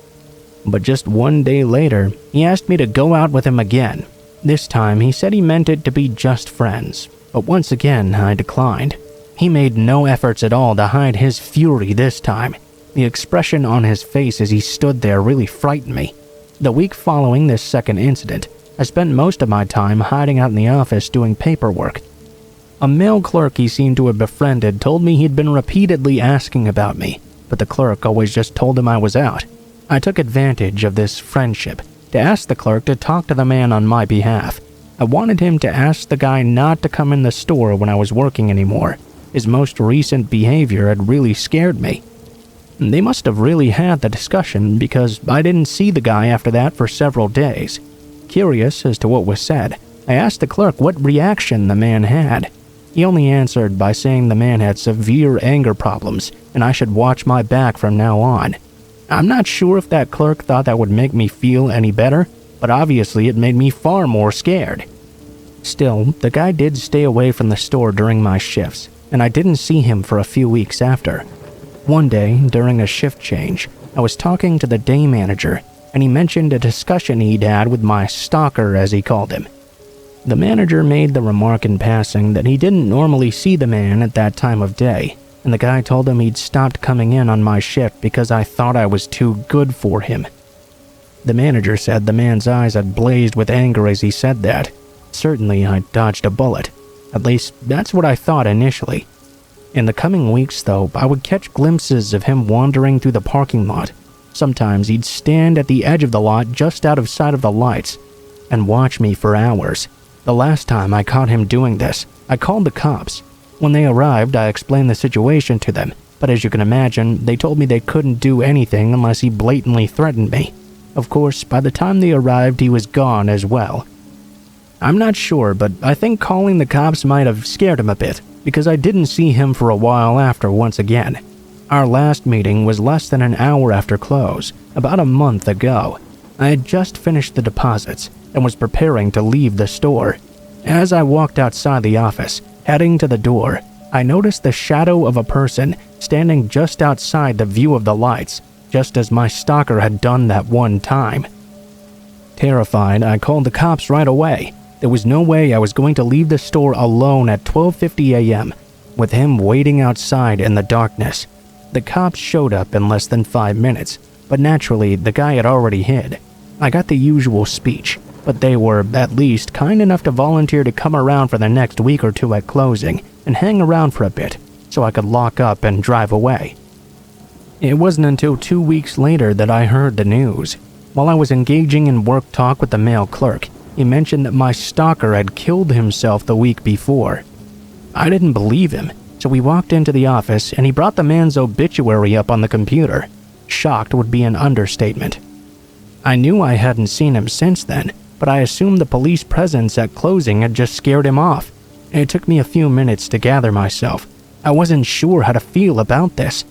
But just 1 day later, he asked me to go out with him again. This time, he said he meant it to be just friends, but once again, I declined. He made no efforts at all to hide his fury this time. The expression on his face as he stood there really frightened me. The week following this second incident, I spent most of my time hiding out in the office doing paperwork. A male clerk he seemed to have befriended told me he'd been repeatedly asking about me, but the clerk always just told him I was out. I took advantage of this friendship to ask the clerk to talk to the man on my behalf. I wanted him to ask the guy not to come in the store when I was working anymore. His most recent behavior had really scared me. They must have really had the discussion because I didn't see the guy after that for several days. Curious as to what was said, I asked the clerk what reaction the man had. He only answered by saying the man had severe anger problems and I should watch my back from now on. I'm not sure if that clerk thought that would make me feel any better, but obviously it made me far more scared. Still, the guy did stay away from the store during my shifts, and I didn't see him for a few weeks after. One day, during a shift change, I was talking to the day manager, and he mentioned a discussion he'd had with my stalker, as he called him. The manager made the remark in passing that he didn't normally see the man at that time of day, and the guy told him he'd stopped coming in on my shift because I thought I was too good for him. The manager said the man's eyes had blazed with anger as he said that. Certainly, I dodged a bullet. At least, that's what I thought initially. In the coming weeks, though, I would catch glimpses of him wandering through the parking lot. Sometimes he'd stand at the edge of the lot just out of sight of the lights and watch me for hours. The last time I caught him doing this, I called the cops. When they arrived, I explained the situation to them, but as you can imagine, they told me they couldn't do anything unless he blatantly threatened me. Of course, by the time they arrived, he was gone as well. I'm not sure, but I think calling the cops might have scared him a bit, because I didn't see him for a while after once again. Our last meeting was less than an hour after close, about a month ago. I had just finished the deposits and was preparing to leave the store. As I walked outside the office, heading to the door, I noticed the shadow of a person standing just outside the view of the lights, just as my stalker had done that one time. Terrified, I called the cops right away. There was no way I was going to leave the store alone at 12:50 a.m., with him waiting outside in the darkness. The cops showed up in less than 5 minutes, but naturally, the guy had already hid. I got the usual speech, but they were at least kind enough to volunteer to come around for the next week or two at closing and hang around for a bit, so I could lock up and drive away. It wasn't until 2 weeks later that I heard the news. While I was engaging in work talk with the male clerk, he mentioned that my stalker had killed himself the week before. I didn't believe him, so we walked into the office and he brought the man's obituary up on the computer. Shocked would be an understatement. I knew I hadn't seen him since then, but I assumed the police presence at closing had just scared him off. It took me a few minutes to gather myself. I wasn't sure how to feel about this.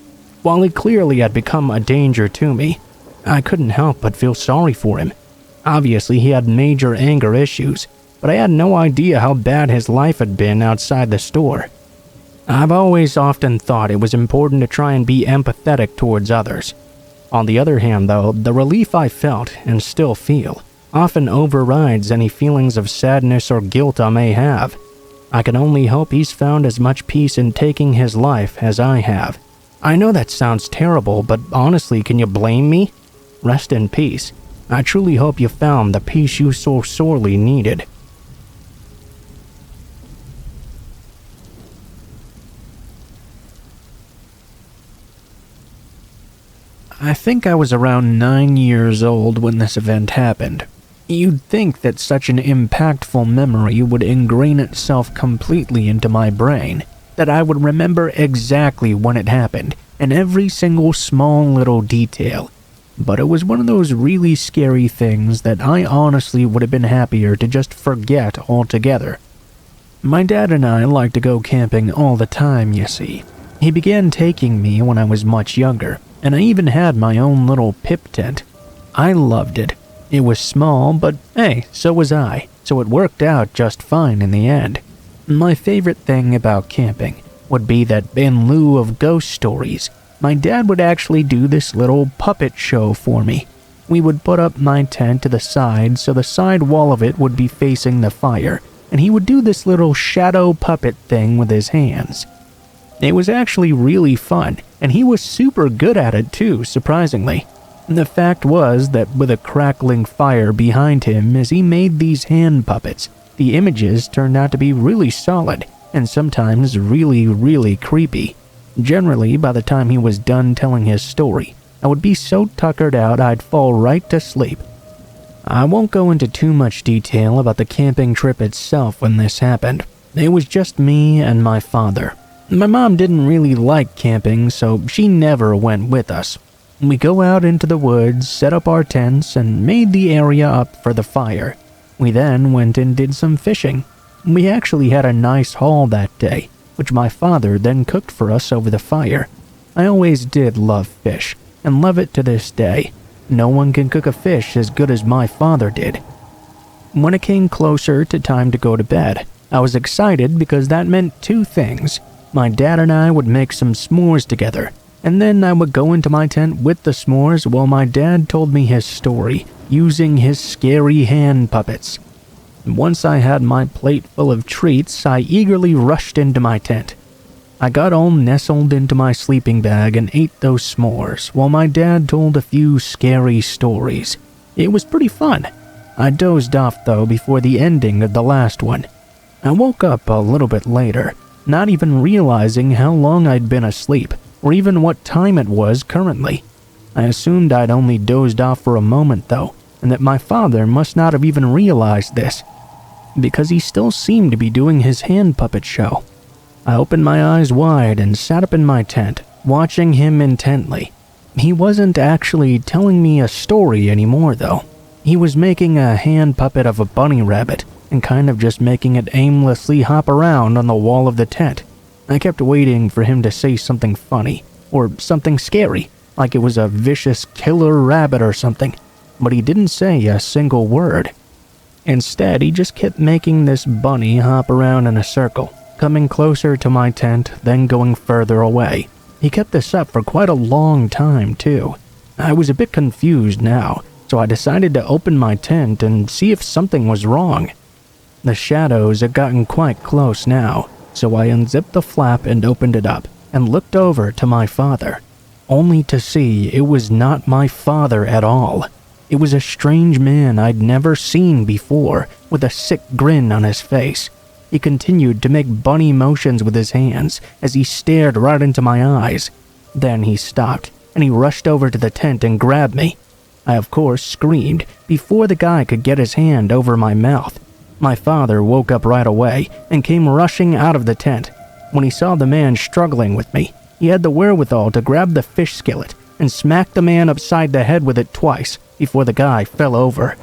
While he clearly had become a danger to me, I couldn't help but feel sorry for him. Obviously, he had major anger issues, but I had no idea how bad his life had been outside the store. I've always often thought it was important to try and be empathetic towards others. On the other hand, though, the relief I felt, and still feel, often overrides any feelings of sadness or guilt I may have. I can only hope he's found as much peace in taking his life as I have. I know that sounds terrible, but honestly, can you blame me? Rest in peace. I truly hope you found the peace you so sorely needed. I think I was around 9 years old when this event happened. You'd think that such an impactful memory would ingrain itself completely into my brain, that I would remember exactly when it happened, and every single small little detail. But it was one of those really scary things that I honestly would have been happier to just forget altogether. My dad and I like to go camping all the time, you see. He began taking me when I was much younger, and I even had my own little pip tent. I loved it. It was small, but hey, so was I, so it worked out just fine in the end. My favorite thing about camping would be that in lieu of ghost stories, my dad would actually do this little puppet show for me. We would put up my tent to the side so the side wall of it would be facing the fire, and he would do this little shadow puppet thing with his hands. It was actually really fun, and he was super good at it too, surprisingly. The fact was that with a crackling fire behind him as he made these hand puppets, the images turned out to be really solid, and sometimes really, really creepy. Generally, by the time he was done telling his story, I would be so tuckered out I'd fall right to sleep. I won't go into too much detail about the camping trip itself when this happened. It was just me and my father. My mom didn't really like camping, so she never went with us. We go out into the woods, set up our tents, and made the area up for the fire. We then went and did some fishing. We actually had a nice haul that day, which my father then cooked for us over the fire. I always did love fish, and love it to this day. No one can cook a fish as good as my father did. When it came closer to time to go to bed, I was excited because that meant two things. My dad and I would make some s'mores together, and then I would go into my tent with the s'mores while my dad told me his story, using his scary hand puppets. Once I had my plate full of treats, I eagerly rushed into my tent. I got all nestled into my sleeping bag and ate those s'mores, while my dad told a few scary stories. It was pretty fun. I dozed off, though, before the ending of the last one. I woke up a little bit later, not even realizing how long I'd been asleep, or even what time it was currently. I assumed I'd only dozed off for a moment, though, and that my father must not have even realized this, because he still seemed to be doing his hand puppet show. I opened my eyes wide and sat up in my tent, watching him intently. He wasn't actually telling me a story anymore, though. He was making a hand puppet of a bunny rabbit and kind of just making it aimlessly hop around on the wall of the tent. I kept waiting for him to say something funny or something scary, like it was a vicious killer rabbit or something, but he didn't say a single word. Instead, he just kept making this bunny hop around in a circle, coming closer to my tent, then going further away. He kept this up for quite a long time, too. I was a bit confused now, so I decided to open my tent and see if something was wrong. The shadows had gotten quite close now, so I unzipped the flap and opened it up, and looked over to my father, only to see it was not my father at all. It was a strange man I'd never seen before, with a sick grin on his face. He continued to make bunny motions with his hands as he stared right into my eyes. Then he stopped, and he rushed over to the tent and grabbed me. I, of course, screamed before the guy could get his hand over my mouth. My father woke up right away and came rushing out of the tent. When he saw the man struggling with me, he had the wherewithal to grab the fish skillet and smack the man upside the head with it twice before the guy fell over.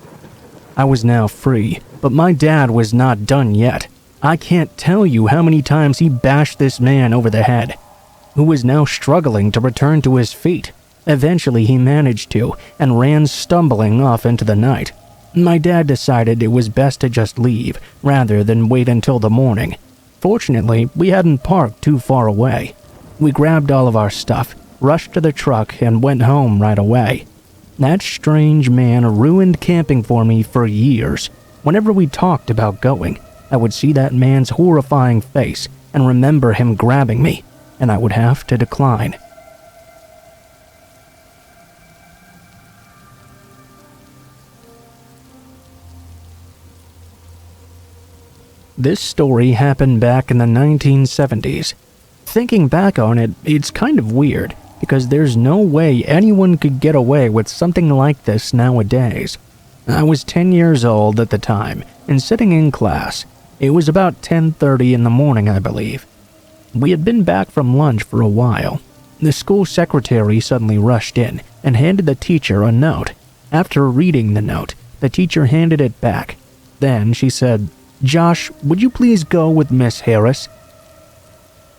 I was now free, but my dad was not done yet. I can't tell you how many times he bashed this man over the head, who was now struggling to return to his feet. Eventually he managed to, and ran stumbling off into the night. My dad decided it was best to just leave, rather than wait until the morning. Fortunately, we hadn't parked too far away. We grabbed all of our stuff, rushed to the truck, and went home right away. That strange man ruined camping for me for years. Whenever we talked about going, I would see that man's horrifying face and remember him grabbing me, and I would have to decline. This story happened back in the 1970s. Thinking back on it, it's kind of weird, because there's no way anyone could get away with something like this nowadays. I was 10 years old at the time, and sitting in class. It was about 10:30 in the morning, I believe. We had been back from lunch for a while. The school secretary suddenly rushed in and handed the teacher a note. After reading the note, the teacher handed it back. Then she said, "Josh, would you please go with Miss Harris?"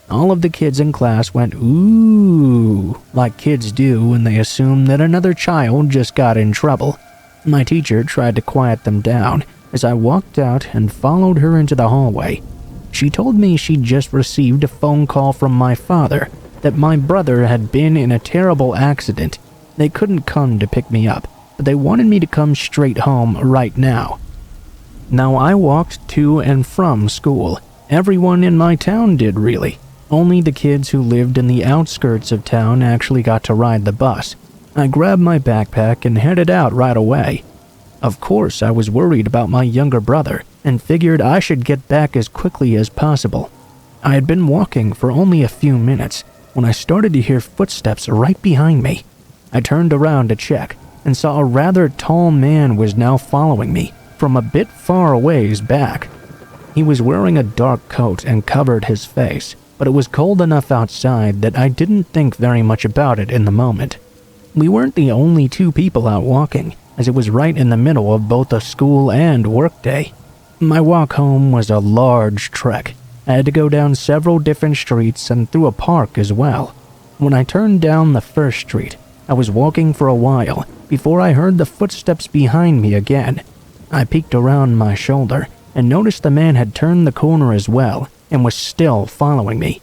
All of the kids in class went, "Ooh," like kids do when they assume that another child just got in trouble. My teacher tried to quiet them down as I walked out and followed her into the hallway. She told me she'd just received a phone call from my father that my brother had been in a terrible accident. They couldn't come to pick me up, but they wanted me to come straight home right now. Now, I walked to and from school. Everyone in my town did, really. Only the kids who lived in the outskirts of town actually got to ride the bus. I grabbed my backpack and headed out right away. Of course, I was worried about my younger brother and figured I should get back as quickly as possible. I had been walking for only a few minutes when I started to hear footsteps right behind me. I turned around to check and saw a rather tall man was now following me from a bit far a ways back. He was wearing a dark coat and covered his face, but it was cold enough outside that I didn't think very much about it in the moment. We weren't the only two people out walking, as it was right in the middle of both a school and work day. My walk home was a large trek. I had to go down several different streets and through a park as well. When I turned down the first street, I was walking for a while before I heard the footsteps behind me again. I peeked around my shoulder and noticed the man had turned the corner as well and was still following me.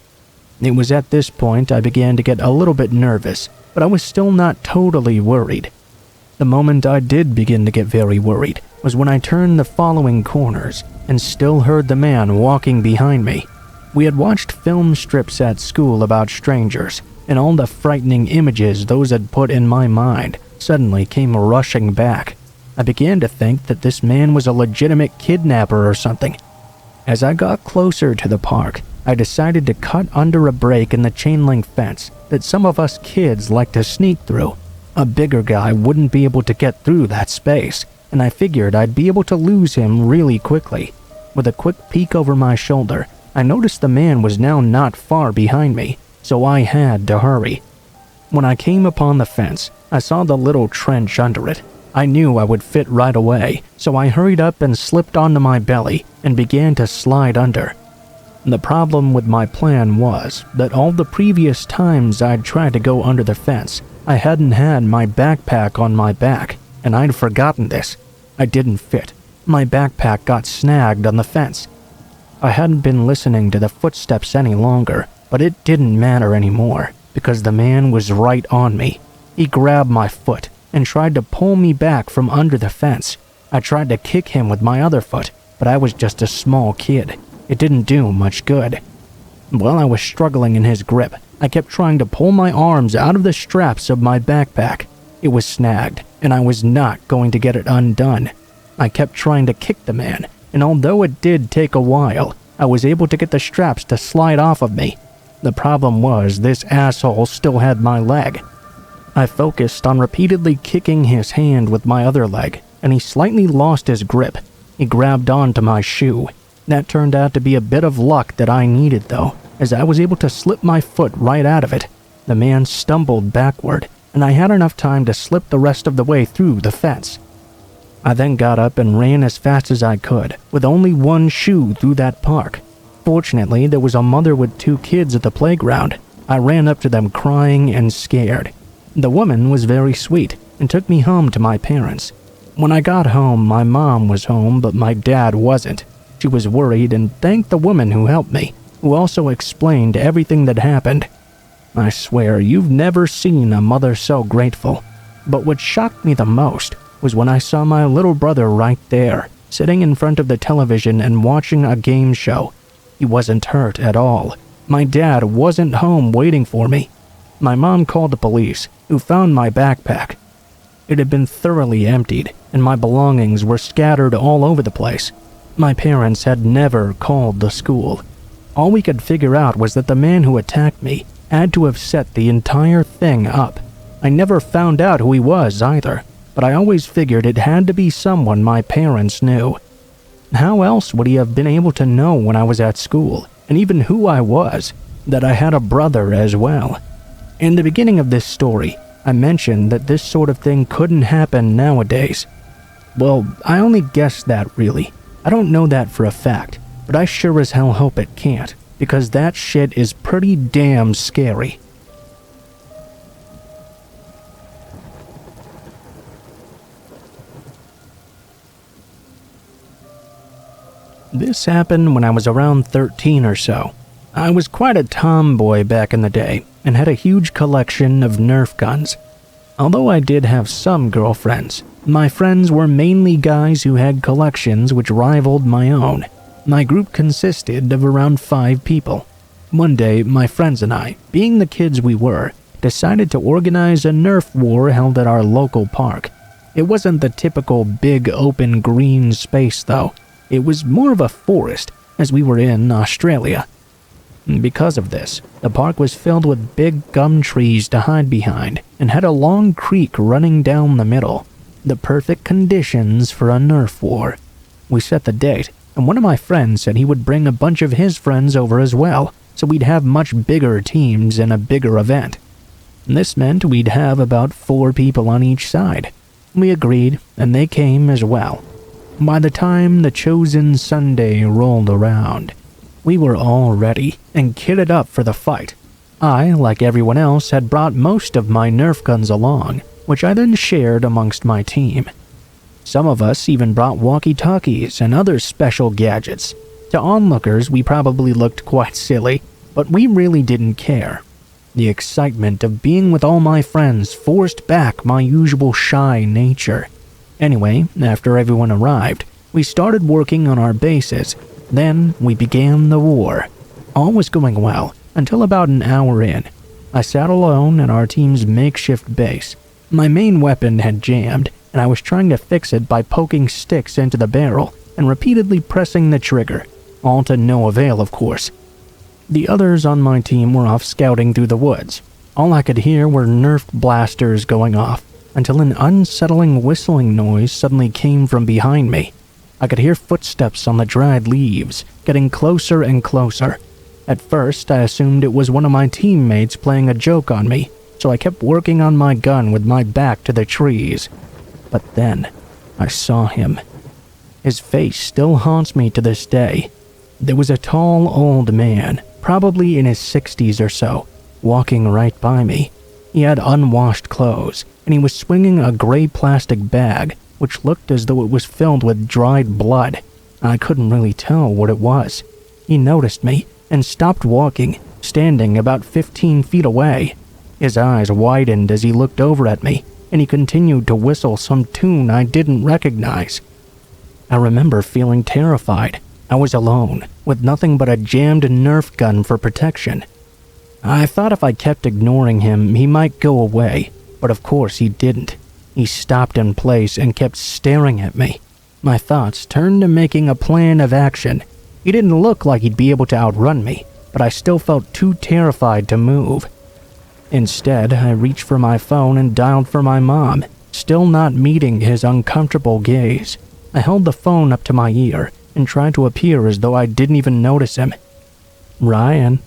It was at this point I began to get a little bit nervous, but I was still not totally worried. The moment I did begin to get very worried was when I turned the following corners and still heard the man walking behind me. We had watched film strips at school about strangers, and all the frightening images those had put in my mind suddenly came rushing back. I began to think that this man was a legitimate kidnapper or something. As I got closer to the park, I decided to cut under a break in the chain-link fence that some of us kids like to sneak through. A bigger guy wouldn't be able to get through that space, and I figured I'd be able to lose him really quickly. With a quick peek over my shoulder, I noticed the man was now not far behind me, so I had to hurry. When I came upon the fence, I saw the little trench under it. I knew I would fit right away, so I hurried up and slipped onto my belly and began to slide under. The problem with my plan was that all the previous times I'd tried to go under the fence, I hadn't had my backpack on my back, and I'd forgotten this. I didn't fit. My backpack got snagged on the fence. I hadn't been listening to the footsteps any longer, but it didn't matter anymore, because the man was right on me. He grabbed my foot and tried to pull me back from under the fence. I tried to kick him with my other foot, but I was just a small kid. It didn't do much good. While I was struggling in his grip, I kept trying to pull my arms out of the straps of my backpack. It was snagged, and I was not going to get it undone. I kept trying to kick the man, and although it did take a while, I was able to get the straps to slide off of me. The problem was this asshole still had my leg. I focused on repeatedly kicking his hand with my other leg, and he slightly lost his grip. He grabbed onto my shoe. That turned out to be a bit of luck that I needed, though, as I was able to slip my foot right out of it. The man stumbled backward, and I had enough time to slip the rest of the way through the fence. I then got up and ran as fast as I could, with only one shoe through that park. Fortunately, there was a mother with 2 kids at the playground. I ran up to them crying and scared. The woman was very sweet and took me home to my parents. When I got home, my mom was home, but my dad wasn't. She was worried and thanked the woman who helped me, who also explained everything that happened. I swear, you've never seen a mother so grateful. But what shocked me the most was when I saw my little brother right there, sitting in front of the television and watching a game show. He wasn't hurt at all. My dad wasn't home waiting for me. My mom called the police, who found my backpack. It had been thoroughly emptied, and my belongings were scattered all over the place. My parents had never called the school. All we could figure out was that the man who attacked me had to have set the entire thing up. I never found out who he was either, but I always figured it had to be someone my parents knew. How else would he have been able to know when I was at school, and even who I was, that I had a brother as well? In the beginning of this story, I mentioned that this sort of thing couldn't happen nowadays. Well, I only guessed that really. I don't know that for a fact, but I sure as hell hope it can't, because that shit is pretty damn scary. This happened when I was around 13 or so. I was quite a tomboy back in the day, and had a huge collection of Nerf guns. Although I did have some girlfriends, my friends were mainly guys who had collections which rivaled my own. My group consisted of around 5 people. One day, my friends and I, being the kids we were, decided to organize a Nerf war held at our local park. It wasn't the typical big open green space though. It was more of a forest, as we were in Australia. Because of this, the park was filled with big gum trees to hide behind and had a long creek running down the middle. The perfect conditions for a Nerf war. We set the date, and one of my friends said he would bring a bunch of his friends over as well, so we'd have much bigger teams and a bigger event. This meant we'd have about 4 people on each side. We agreed, and they came as well. By the time the chosen Sunday rolled around, we were all ready and kitted up for the fight. I, like everyone else, had brought most of my Nerf guns along, which I then shared amongst my team. Some of us even brought walkie-talkies and other special gadgets. To onlookers, we probably looked quite silly, but we really didn't care. The excitement of being with all my friends forced back my usual shy nature. Anyway, after everyone arrived, we started working on our bases. Then we began the war. All was going well until about an hour in. I sat alone at our team's makeshift base. My main weapon had jammed, and I was trying to fix it by poking sticks into the barrel and repeatedly pressing the trigger, all to no avail, of course. The others on my team were off scouting through the woods. All I could hear were Nerf blasters going off, until an unsettling whistling noise suddenly came from behind me. I could hear footsteps on the dried leaves, getting closer and closer. At first, I assumed it was one of my teammates playing a joke on me, so I kept working on my gun with my back to the trees. But then, I saw him. His face still haunts me to this day. There was a tall old man, probably in his 60s or so, walking right by me. He had unwashed clothes, and he was swinging a gray plastic bag, which looked as though it was filled with dried blood. I couldn't really tell what it was. He noticed me and stopped walking, standing about 15 feet away. His eyes widened as he looked over at me, and he continued to whistle some tune I didn't recognize. I remember feeling terrified. I was alone, with nothing but a jammed Nerf gun for protection. I thought if I kept ignoring him, he might go away, but of course he didn't. He stopped in place and kept staring at me. My thoughts turned to making a plan of action. He didn't look like he'd be able to outrun me, but I still felt too terrified to move. Instead, I reached for my phone and dialed for my mom, still not meeting his uncomfortable gaze. I held the phone up to my ear and tried to appear as though I didn't even notice him. "Ryan."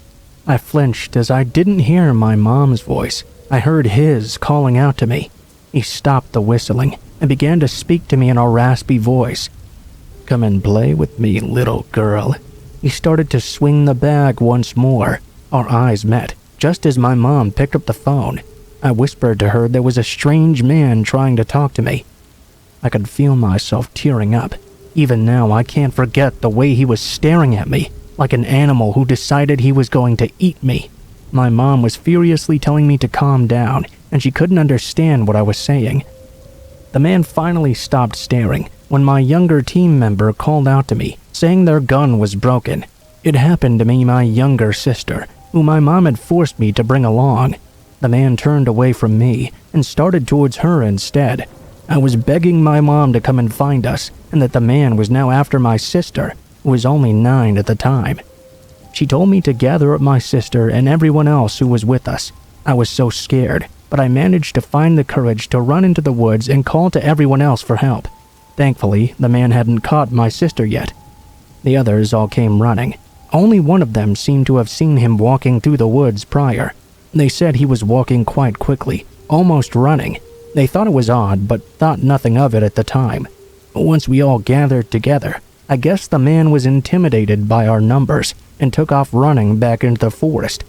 I flinched as I didn't hear my mom's voice. I heard his calling out to me. He stopped the whistling and began to speak to me in a raspy voice. "Come and play with me, little girl." He started to swing the bag once more. Our eyes met, just as my mom picked up the phone. I whispered to her there was a strange man trying to talk to me. I could feel myself tearing up. Even now, I can't forget the way he was staring at me, like an animal who decided he was going to eat me. My mom was furiously telling me to calm down, and she couldn't understand what I was saying. The man finally stopped staring when my younger team member called out to me, saying their gun was broken. It happened to be my younger sister, who my mom had forced me to bring along. The man turned away from me and started towards her instead. I was begging my mom to come and find us, and that the man was now after my sister, who was only 9 at the time. She told me to gather up my sister and everyone else who was with us. I was so scared, but I managed to find the courage to run into the woods and call to everyone else for help. Thankfully, the man hadn't caught my sister yet. The others all came running. Only one of them seemed to have seen him walking through the woods prior. They said he was walking quite quickly, almost running. They thought it was odd, but thought nothing of it at the time. Once we all gathered together, I guess the man was intimidated by our numbers and took off running back into the forest.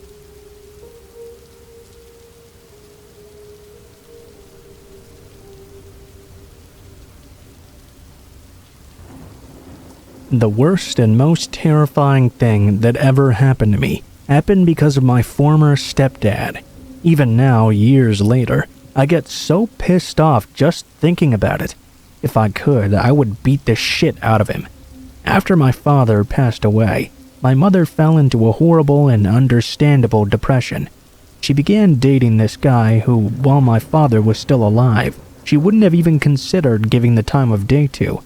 The worst and most terrifying thing that ever happened to me happened because of my former stepdad. Even now, years later, I get so pissed off just thinking about it. If I could, I would beat the shit out of him. After my father passed away, my mother fell into a horrible and understandable depression. She began dating this guy who, while my father was still alive, she wouldn't have even considered giving the time of day to.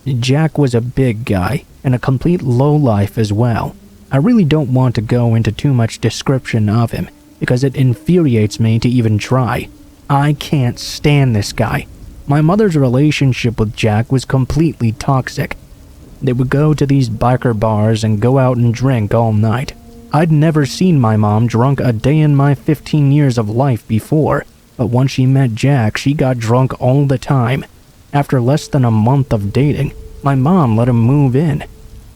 Jack was a big guy and a complete lowlife as well. I really don't want to go into too much description of him because it infuriates me to even try. I can't stand this guy. My mother's relationship with Jack was completely toxic. They would go to these biker bars and go out and drink all night. I'd never seen my mom drunk a day in my 15 years of life before, but once she met Jack, she got drunk all the time. After less than a month of dating, my mom let him move in.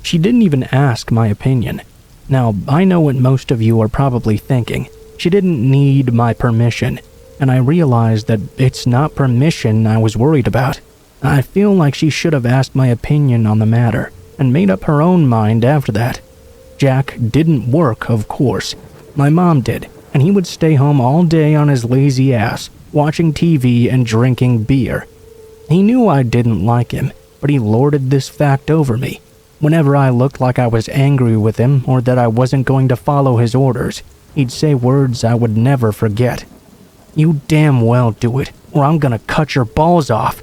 She didn't even ask my opinion. Now, I know what most of you are probably thinking. She didn't need my permission. And I realized that it's not permission I was worried about. I feel like she should have asked my opinion on the matter, and made up her own mind after that. Jack didn't work, of course. My mom did, and he would stay home all day on his lazy ass, watching TV and drinking beer. He knew I didn't like him, but he lorded this fact over me. Whenever I looked like I was angry with him or that I wasn't going to follow his orders, he'd say words I would never forget. "You damn well do it, or I'm gonna cut your balls off."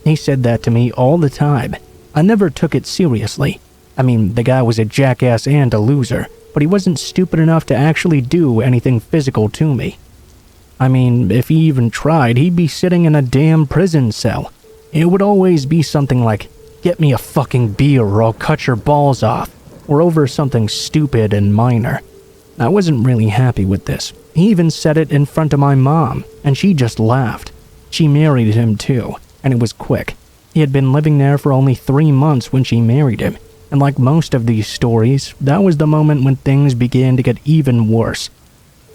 He said that to me all the time. I never took it seriously. I mean, the guy was a jackass and a loser, but he wasn't stupid enough to actually do anything physical to me. I mean, if he even tried, he'd be sitting in a damn prison cell. It would always be something like, "Get me a fucking beer or I'll cut your balls off," or over something stupid and minor. I wasn't really happy with this. He even said it in front of my mom, and she just laughed. She married him too, and it was quick. He had been living there for only 3 months when she married him, and like most of these stories, that was the moment when things began to get even worse.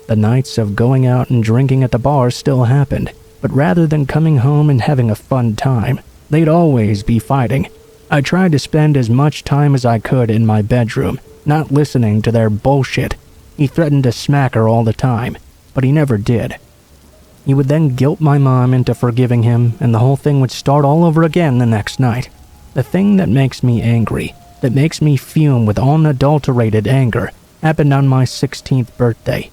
The nights of going out and drinking at the bar still happened, but rather than coming home and having a fun time, they'd always be fighting. I tried to spend as much time as I could in my bedroom, not listening to their bullshit. He threatened to smack her all the time, but he never did. He would then guilt my mom into forgiving him, and the whole thing would start all over again the next night. The thing that makes me angry, that makes me fume with unadulterated anger, happened on my 16th birthday.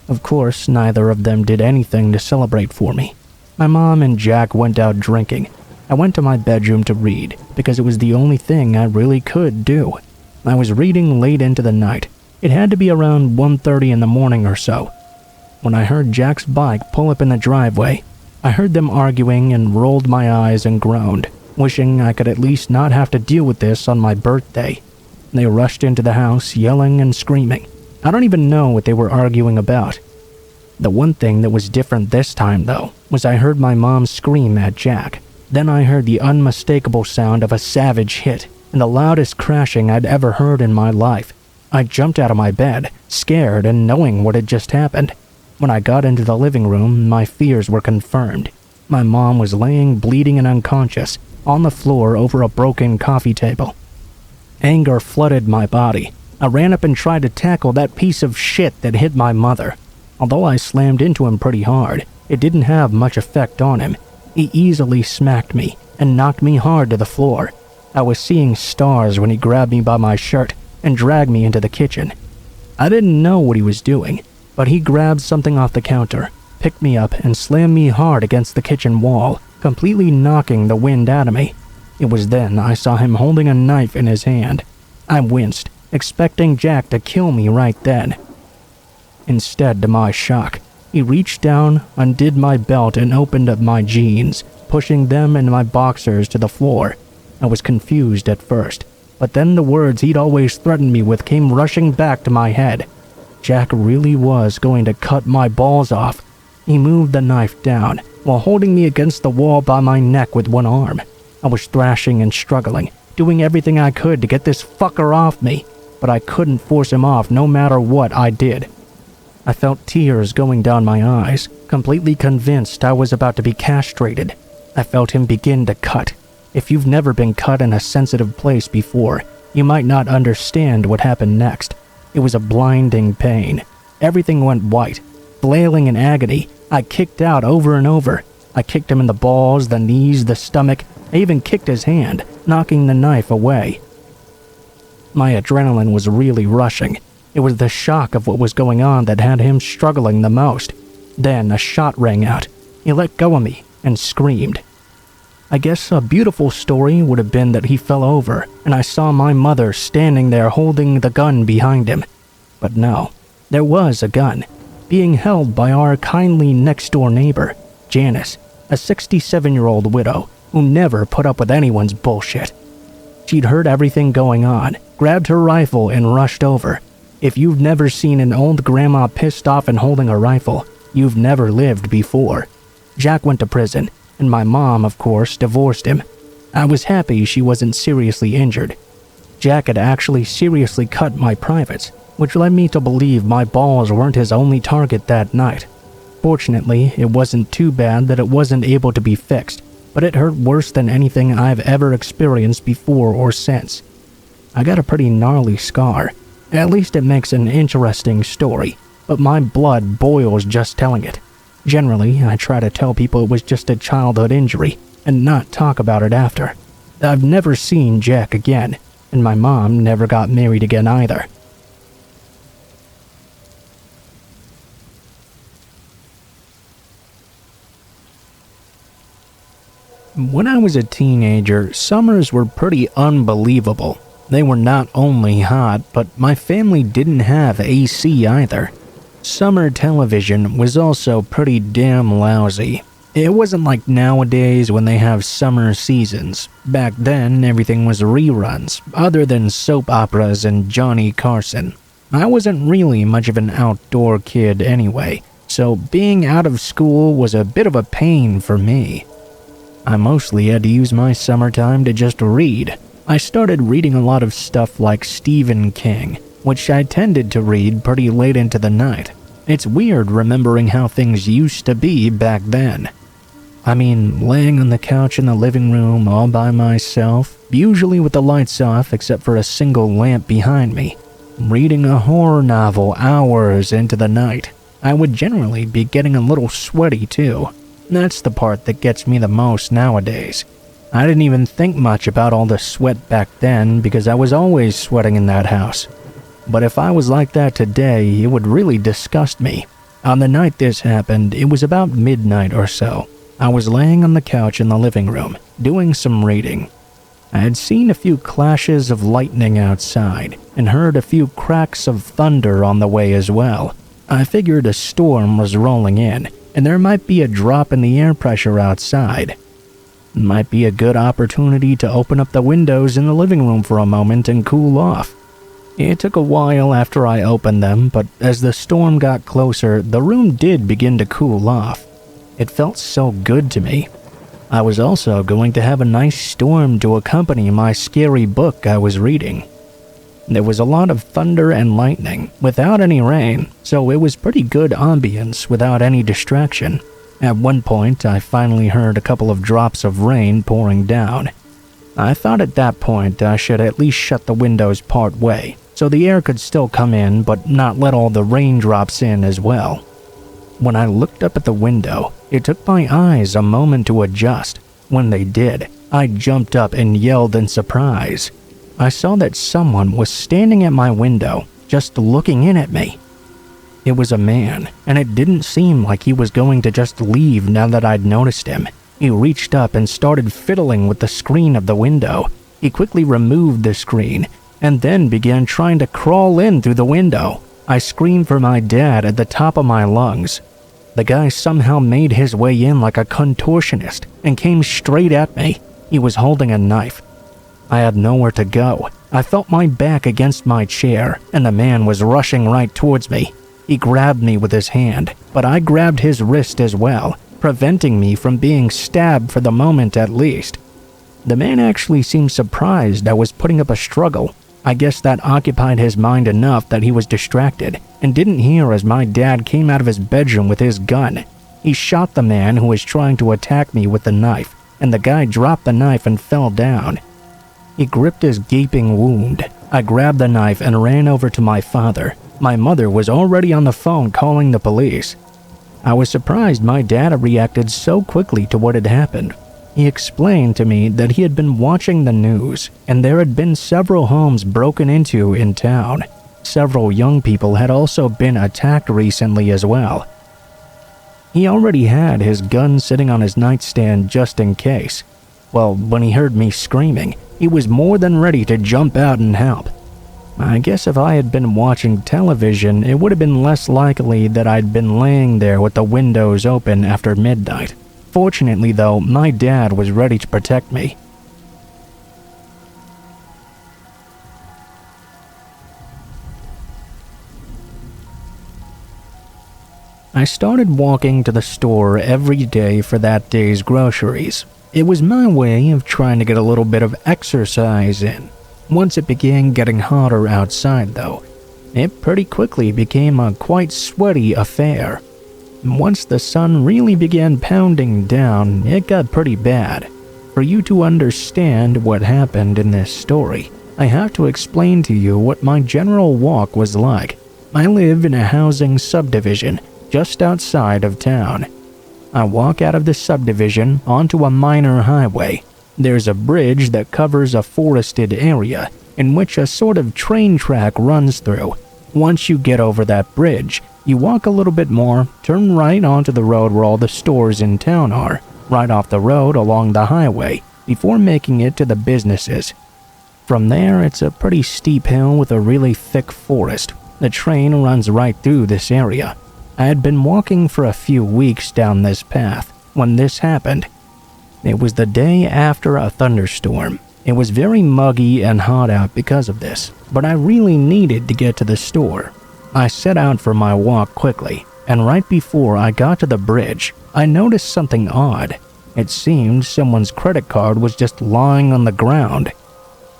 Of course, neither of them did anything to celebrate for me. My mom and Jack went out drinking. I went to my bedroom to read, because it was the only thing I really could do. I was reading late into the night. It had to be around 1:30 in the morning or so, when I heard Jack's bike pull up in the driveway. I heard them arguing and rolled my eyes and groaned, wishing I could at least not have to deal with this on my birthday. They rushed into the house, yelling and screaming. I don't even know what they were arguing about. The one thing that was different this time, though, was I heard my mom scream at Jack. Then I heard the unmistakable sound of a savage hit, and the loudest crashing I'd ever heard in my life. I jumped out of my bed, scared and knowing what had just happened. When I got into the living room, my fears were confirmed. My mom was laying bleeding and unconscious on the floor over a broken coffee table. Anger flooded my body. I ran up and tried to tackle that piece of shit that hit my mother. Although I slammed into him pretty hard, it didn't have much effect on him. He easily smacked me and knocked me hard to the floor. I was seeing stars when he grabbed me by my shirt and dragged me into the kitchen. I didn't know what he was doing, but he grabbed something off the counter, picked me up, and slammed me hard against the kitchen wall, completely knocking the wind out of me. It was then I saw him holding a knife in his hand. I winced, expecting Jack to kill me right then. Instead, to my shock, he reached down, undid my belt, and opened up my jeans, pushing them and my boxers to the floor. I was confused at first, but then the words he'd always threatened me with came rushing back to my head. Jack really was going to cut my balls off. He moved the knife down, while holding me against the wall by my neck with one arm. I was thrashing and struggling, doing everything I could to get this fucker off me, but I couldn't force him off no matter what I did. I felt tears going down my eyes, completely convinced I was about to be castrated. I felt him begin to cut. If you've never been cut in a sensitive place before, you might not understand what happened next. It was a blinding pain. Everything went white. Flailing in agony, I kicked out over and over. I kicked him in the balls, the knees, the stomach. I even kicked his hand, knocking the knife away. My adrenaline was really rushing. It was the shock of what was going on that had him struggling the most. Then a shot rang out. He let go of me and screamed. I guess a beautiful story would have been that he fell over, and I saw my mother standing there holding the gun behind him. But no, there was a gun, being held by our kindly next-door neighbor, Janice, a 67-year-old widow who never put up with anyone's bullshit. She'd heard everything going on, grabbed her rifle, and rushed over. If you've never seen an old grandma pissed off and holding a rifle, you've never lived before. Jack went to prison, and my mom, of course, divorced him. I was happy she wasn't seriously injured. Jack had actually seriously cut my privates, which led me to believe my balls weren't his only target that night. Fortunately, it wasn't too bad that it wasn't able to be fixed, but it hurt worse than anything I've ever experienced before or since. I got a pretty gnarly scar. At least it makes an interesting story, but my blood boils just telling it. Generally, I try to tell people it was just a childhood injury and not talk about it after. I've never seen Jack again, and my mom never got married again either. When I was a teenager, summers were pretty unbelievable. They were not only hot, but my family didn't have AC either. Summer television was also pretty damn lousy. It wasn't like nowadays when they have summer seasons. Back then, everything was reruns, other than soap operas and Johnny Carson. I wasn't really much of an outdoor kid anyway, so being out of school was a bit of a pain for me. I mostly had to use my summertime to just read. I started reading a lot of stuff like Stephen King, which I tended to read pretty late into the night. It's weird remembering how things used to be back then. I mean, laying on the couch in the living room all by myself, usually with the lights off except for a single lamp behind me, reading a horror novel hours into the night. I would generally be getting a little sweaty too. That's the part that gets me the most nowadays. I didn't even think much about all the sweat back then because I was always sweating in that house. But if I was like that today, it would really disgust me. On the night this happened, it was about midnight or so. I was laying on the couch in the living room, doing some reading. I had seen a few clashes of lightning outside, and heard a few cracks of thunder on the way as well. I figured a storm was rolling in, and there might be a drop in the air pressure outside. It might be a good opportunity to open up the windows in the living room for a moment and cool off. It took a while after I opened them, but as the storm got closer, the room did begin to cool off. It felt so good to me. I was also going to have a nice storm to accompany my scary book I was reading. There was a lot of thunder and lightning, without any rain, so it was pretty good ambience without any distraction. At one point, I finally heard a couple of drops of rain pouring down. I thought at that point I should at least shut the windows part way, so the air could still come in but not let all the raindrops in as well. When I looked up at the window, it took my eyes a moment to adjust. When they did, I jumped up and yelled in surprise. I saw that someone was standing at my window, just looking in at me. It was a man, and it didn't seem like he was going to just leave now that I'd noticed him. He reached up and started fiddling with the screen of the window. He quickly removed the screen, and then began trying to crawl in through the window. I screamed for my dad at the top of my lungs. The guy somehow made his way in like a contortionist and came straight at me. He was holding a knife. I had nowhere to go. I felt my back against my chair, and the man was rushing right towards me. He grabbed me with his hand, but I grabbed his wrist as well, preventing me from being stabbed for the moment at least. The man actually seemed surprised I was putting up a struggle. I guess that occupied his mind enough that he was distracted and didn't hear as my dad came out of his bedroom with his gun. He shot the man who was trying to attack me with the knife, and the guy dropped the knife and fell down. He gripped his gaping wound. I grabbed the knife and ran over to my father. My mother was already on the phone calling the police. I was surprised my dad reacted so quickly to what had happened. He explained to me that he had been watching the news, and there had been several homes broken into in town. Several young people had also been attacked recently as well. He already had his gun sitting on his nightstand just in case. Well, when he heard me screaming, he was more than ready to jump out and help. I guess if I had been watching television, it would have been less likely that I'd been laying there with the windows open after midnight. Fortunately, though, my dad was ready to protect me. I started walking to the store every day for that day's groceries. It was my way of trying to get a little bit of exercise in. Once it began getting hotter outside, though, it pretty quickly became a quite sweaty affair. Once the sun really began pounding down, it got pretty bad. For you to understand what happened in this story, I have to explain to you what my general walk was like. I live in a housing subdivision just outside of town. I walk out of the subdivision onto a minor highway. There's a bridge that covers a forested area in which a sort of train track runs through. Once you get over that bridge, you walk a little bit more, turn right onto the road where all the stores in town are, right off the road along the highway, before making it to the businesses. From there, it's a pretty steep hill with a really thick forest. The train runs right through this area. I had been walking for a few weeks down this path when this happened. It was the day after a thunderstorm. It was very muggy and hot out because of this, but I really needed to get to the store. I set out for my walk quickly, and right before I got to the bridge, I noticed something odd. It seemed someone's credit card was just lying on the ground.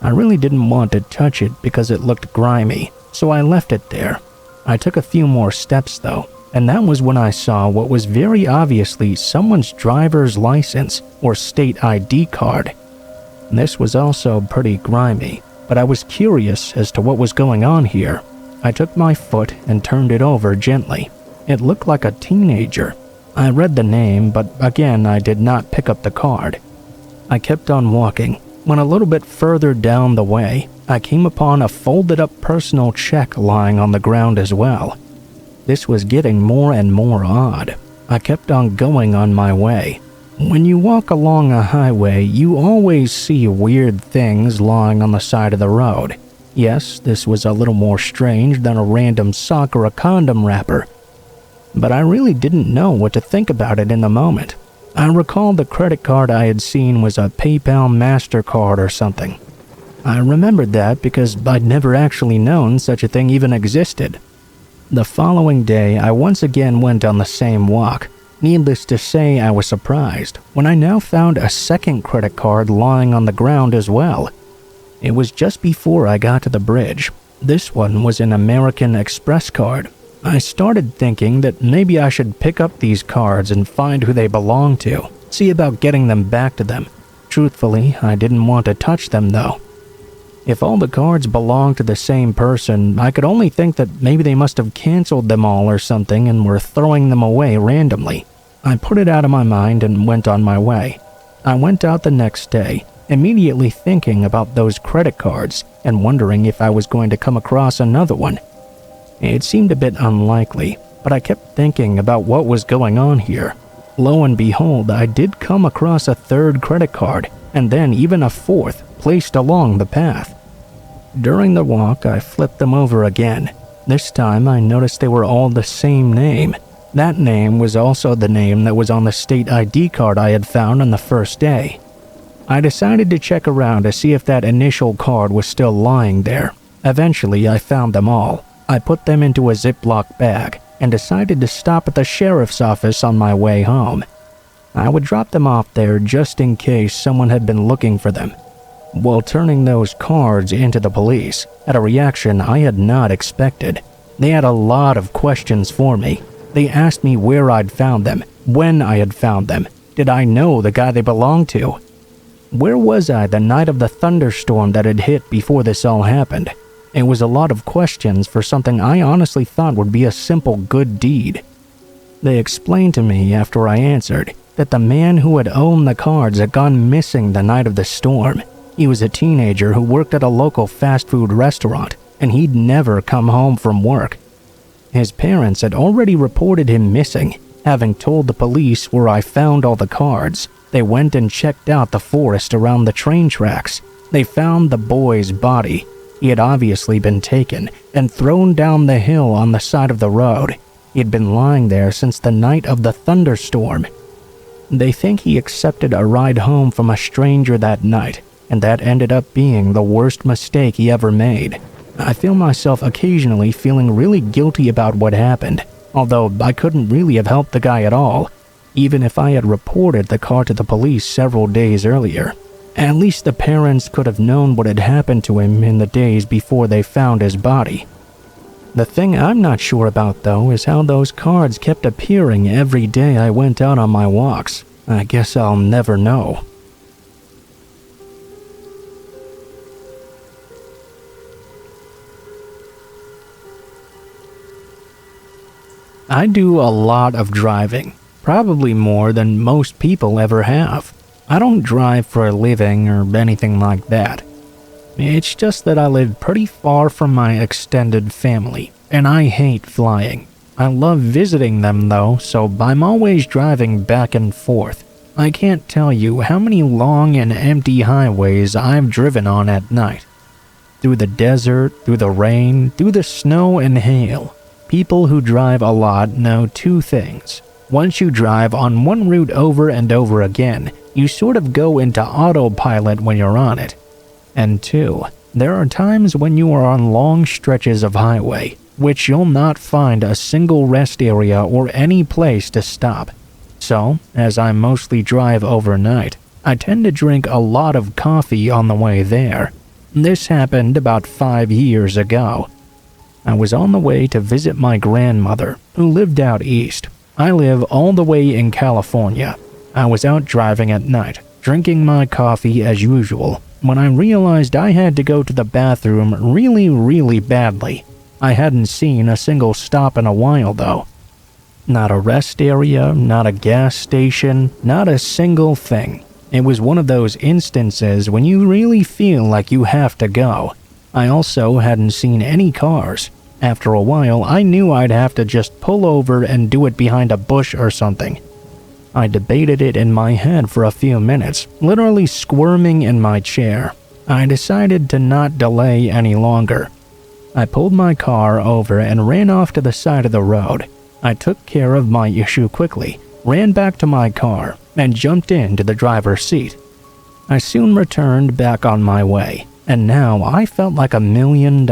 I really didn't want to touch it because it looked grimy, so I left it there. I took a few more steps though, and that was when I saw what was very obviously someone's driver's license or state ID card. This was also pretty grimy, but I was curious as to what was going on here. I took my foot and turned it over gently. It looked like a teenager. I read the name, but again I did not pick up the card. I kept on walking. When a little bit further down the way, I came upon a folded up personal check lying on the ground as well. This was getting more and more odd. I kept on going on my way. When you walk along a highway, you always see weird things lying on the side of the road. Yes, this was a little more strange than a random sock or a condom wrapper. But I really didn't know what to think about it in the moment. I recalled the credit card I had seen was a PayPal MasterCard or something. I remembered that because I'd never actually known such a thing even existed. The following day, I once again went on the same walk. Needless to say, I was surprised when I now found a second credit card lying on the ground as well. It was just before I got to the bridge. This one was an American Express card. I started thinking that maybe I should pick up these cards and find who they belong to, see about getting them back to them. Truthfully, I didn't want to touch them though. If all the cards belonged to the same person, I could only think that maybe they must have canceled them all or something and were throwing them away randomly. I put it out of my mind and went on my way. I went out the next day, immediately thinking about those credit cards and wondering if I was going to come across another one. It seemed a bit unlikely, but I kept thinking about what was going on here. Lo and behold, I did come across a third credit card, and then even a fourth placed along the path. During the walk, I flipped them over again. This time, I noticed they were all the same name. That name was also the name that was on the state ID card I had found on the first day. I decided to check around to see if that initial card was still lying there. Eventually, I found them all. I put them into a Ziploc bag and decided to stop at the sheriff's office on my way home. I would drop them off there just in case someone had been looking for them. While turning those cards into the police, at a reaction I had not expected. They had a lot of questions for me. They asked me where I'd found them, when I had found them, did I know the guy they belonged to? Where was I the night of the thunderstorm that had hit before this all happened? It was a lot of questions for something I honestly thought would be a simple good deed. They explained to me after I answered that the man who had owned the cards had gone missing the night of the storm. He was a teenager who worked at a local fast food restaurant, and he'd never come home from work. His parents had already reported him missing, having told the police where I found all the cards. They went and checked out the forest around the train tracks. They found the boy's body. He had obviously been taken and thrown down the hill on the side of the road. He had been lying there since the night of the thunderstorm. They think he accepted a ride home from a stranger that night, and that ended up being the worst mistake he ever made. I feel myself occasionally feeling really guilty about what happened, although I couldn't really have helped the guy at all, even if I had reported the car to the police several days earlier. At least the parents could have known what had happened to him in the days before they found his body. The thing I'm not sure about, though, is how those cards kept appearing every day I went out on my walks. I guess I'll never know. I do a lot of driving, probably more than most people ever have. I don't drive for a living or anything like that. It's just that I live pretty far from my extended family, and I hate flying. I love visiting them though, so I'm always driving back and forth. I can't tell you how many long and empty highways I've driven on at night. Through the desert, through the rain, through the snow and hail. People who drive a lot know two things. Once you drive on one route over and over again, you sort of go into autopilot when you're on it. And 2, there are times when you are on long stretches of highway, which you'll not find a single rest area or any place to stop. So, as I mostly drive overnight, I tend to drink a lot of coffee on the way there. This happened about 5 years ago. I was on the way to visit my grandmother, who lived out east. I live all the way in California. I was out driving at night, drinking my coffee as usual, when I realized I had to go to the bathroom really badly. I hadn't seen a single stop in a while though. Not a rest area, not a gas station, not a single thing. It was one of those instances when you really feel like you have to go. I also hadn't seen any cars. After a while, I knew I'd have to just pull over and do it behind a bush or something. I debated it in my head for a few minutes, literally squirming in my chair. I decided to not delay any longer. I pulled my car over and ran off to the side of the road. I took care of my issue quickly, ran back to my car, and jumped into the driver's seat. I soon returned back on my way, and now I felt like $1 million.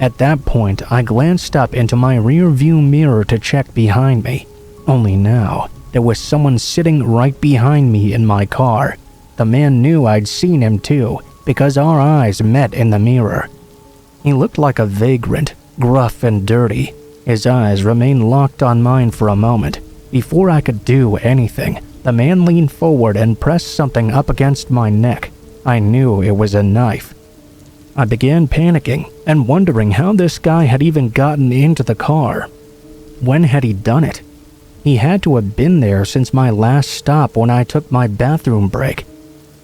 At that point, I glanced up into my rear view mirror to check behind me. Only now, there was someone sitting right behind me in my car. The man knew I'd seen him too, because our eyes met in the mirror. He looked like a vagrant, gruff and dirty. His eyes remained locked on mine for a moment. Before I could do anything, the man leaned forward and pressed something up against my neck. I knew it was a knife. I began panicking and wondering how this guy had even gotten into the car. When had he done it? He had to have been there since my last stop when I took my bathroom break.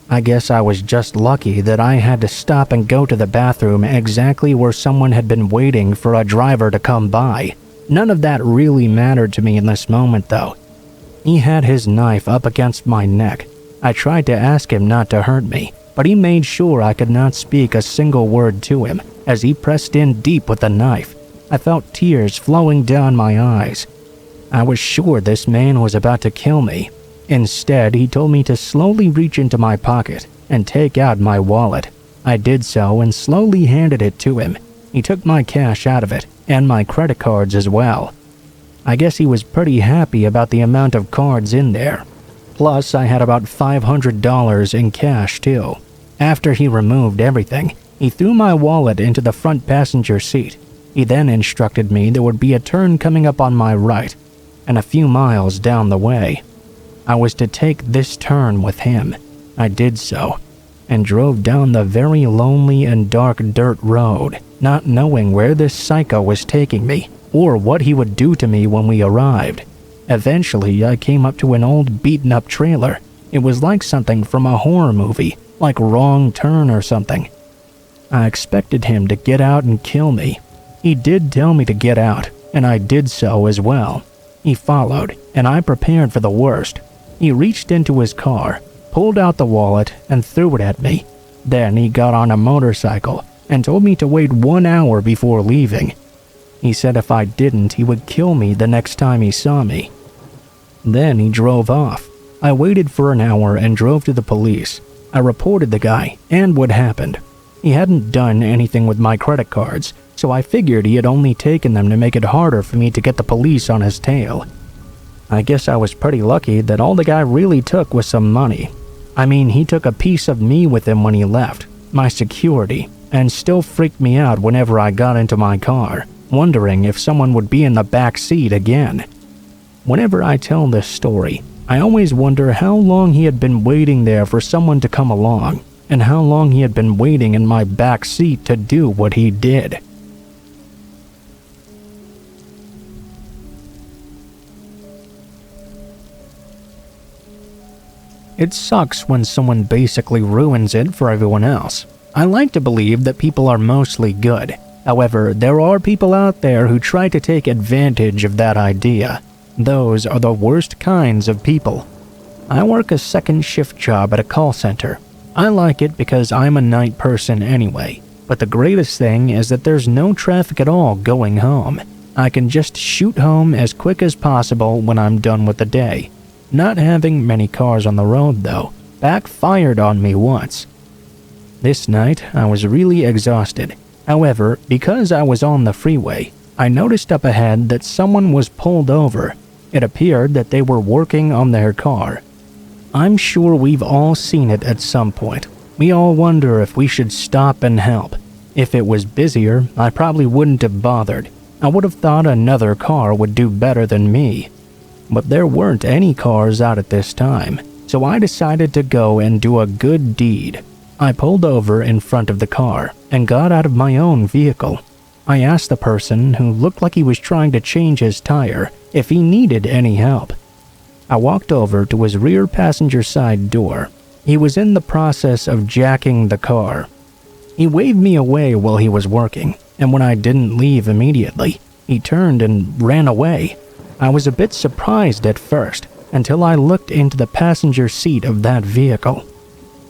I guess I was just lucky that I had to stop and go to the bathroom exactly where someone had been waiting for a driver to come by. None of that really mattered to me in this moment though. He had his knife up against my neck. I tried to ask him not to hurt me, but he made sure I could not speak a single word to him as he pressed in deep with the knife. I felt tears flowing down my eyes. I was sure this man was about to kill me. Instead, he told me to slowly reach into my pocket and take out my wallet. I did so and slowly handed it to him. He took my cash out of it and my credit cards as well. I guess he was pretty happy about the amount of cards in there. Plus, I had about $500 in cash too. After he removed everything, he threw my wallet into the front passenger seat. He then instructed me there would be a turn coming up on my right, and a few miles down the way. I was to take this turn with him. I did so, and drove down the very lonely and dark dirt road, not knowing where this psycho was taking me, or what he would do to me when we arrived. Eventually, I came up to an old beaten-up trailer. It was like something from a horror movie, like Wrong Turn or something. I expected him to get out and kill me. He did tell me to get out, and I did so as well. He followed, and I prepared for the worst. He reached into his car, pulled out the wallet, and threw it at me. Then he got on a motorcycle and told me to wait 1 hour before leaving. He said if I didn't, he would kill me the next time he saw me. Then he drove off. I waited for an hour and drove to the police. I reported the guy and what happened. He hadn't done anything with my credit cards, so I figured he had only taken them to make it harder for me to get the police on his tail. I guess I was pretty lucky that all the guy really took was some money. I mean, he took a piece of me with him when he left, my security, and still freaked me out whenever I got into my car, wondering if someone would be in the back seat again. Whenever I tell this story, I always wonder how long he had been waiting there for someone to come along, and how long he had been waiting in my back seat to do what he did. It sucks when someone basically ruins it for everyone else. I like to believe that people are mostly good. However, there are people out there who try to take advantage of that idea. Those are the worst kinds of people. I work a second shift job at a call center. I like it because I'm a night person anyway, but the greatest thing is that there's no traffic at all going home. I can just shoot home as quick as possible when I'm done with the day. Not having many cars on the road, though, backfired on me once. This night, I was really exhausted. However, because I was on the freeway, I noticed up ahead that someone was pulled over. It appeared that they were working on their car. I'm sure we've all seen it at some point. We all wonder if we should stop and help. If it was busier, I probably wouldn't have bothered. I would have thought another car would do better than me. But there weren't any cars out at this time, so I decided to go and do a good deed. I pulled over in front of the car and got out of my own vehicle. I asked the person, who looked like he was trying to change his tire, if he needed any help. I walked over to his rear passenger side door. He was in the process of jacking the car. He waved me away while he was working, and when I didn't leave immediately, he turned and ran away. I was a bit surprised at first, until I looked into the passenger seat of that vehicle.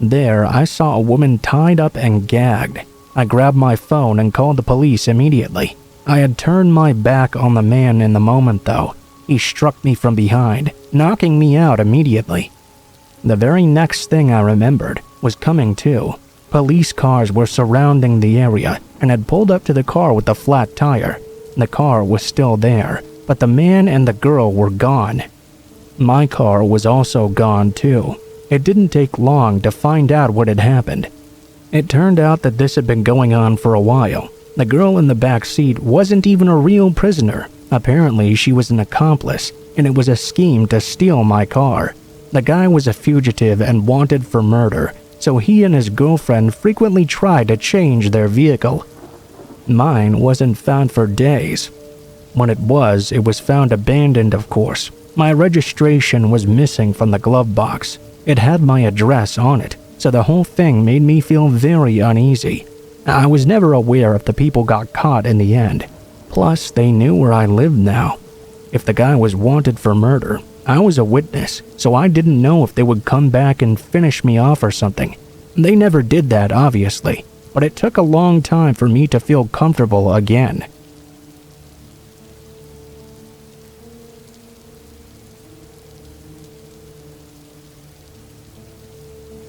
There, I saw a woman tied up and gagged. I grabbed my phone and called the police immediately. I had turned my back on the man in the moment, though. He struck me from behind, knocking me out immediately. The very next thing I remembered was coming to. Police cars were surrounding the area and had pulled up to the car with the flat tire. The car was still there, but the man and the girl were gone. My car was also gone too. It didn't take long to find out what had happened. It turned out that this had been going on for a while. The girl in the back seat wasn't even a real prisoner. Apparently, she was an accomplice, and it was a scheme to steal my car. The guy was a fugitive and wanted for murder, so he and his girlfriend frequently tried to change their vehicle. Mine wasn't found for days. When it was found abandoned, of course. My registration was missing from the glove box. It had my address on it, so the whole thing made me feel very uneasy. I was never aware if the people got caught in the end. Plus, they knew where I lived now. If the guy was wanted for murder, I was a witness, so I didn't know if they would come back and finish me off or something. They never did that, obviously, but it took a long time for me to feel comfortable again.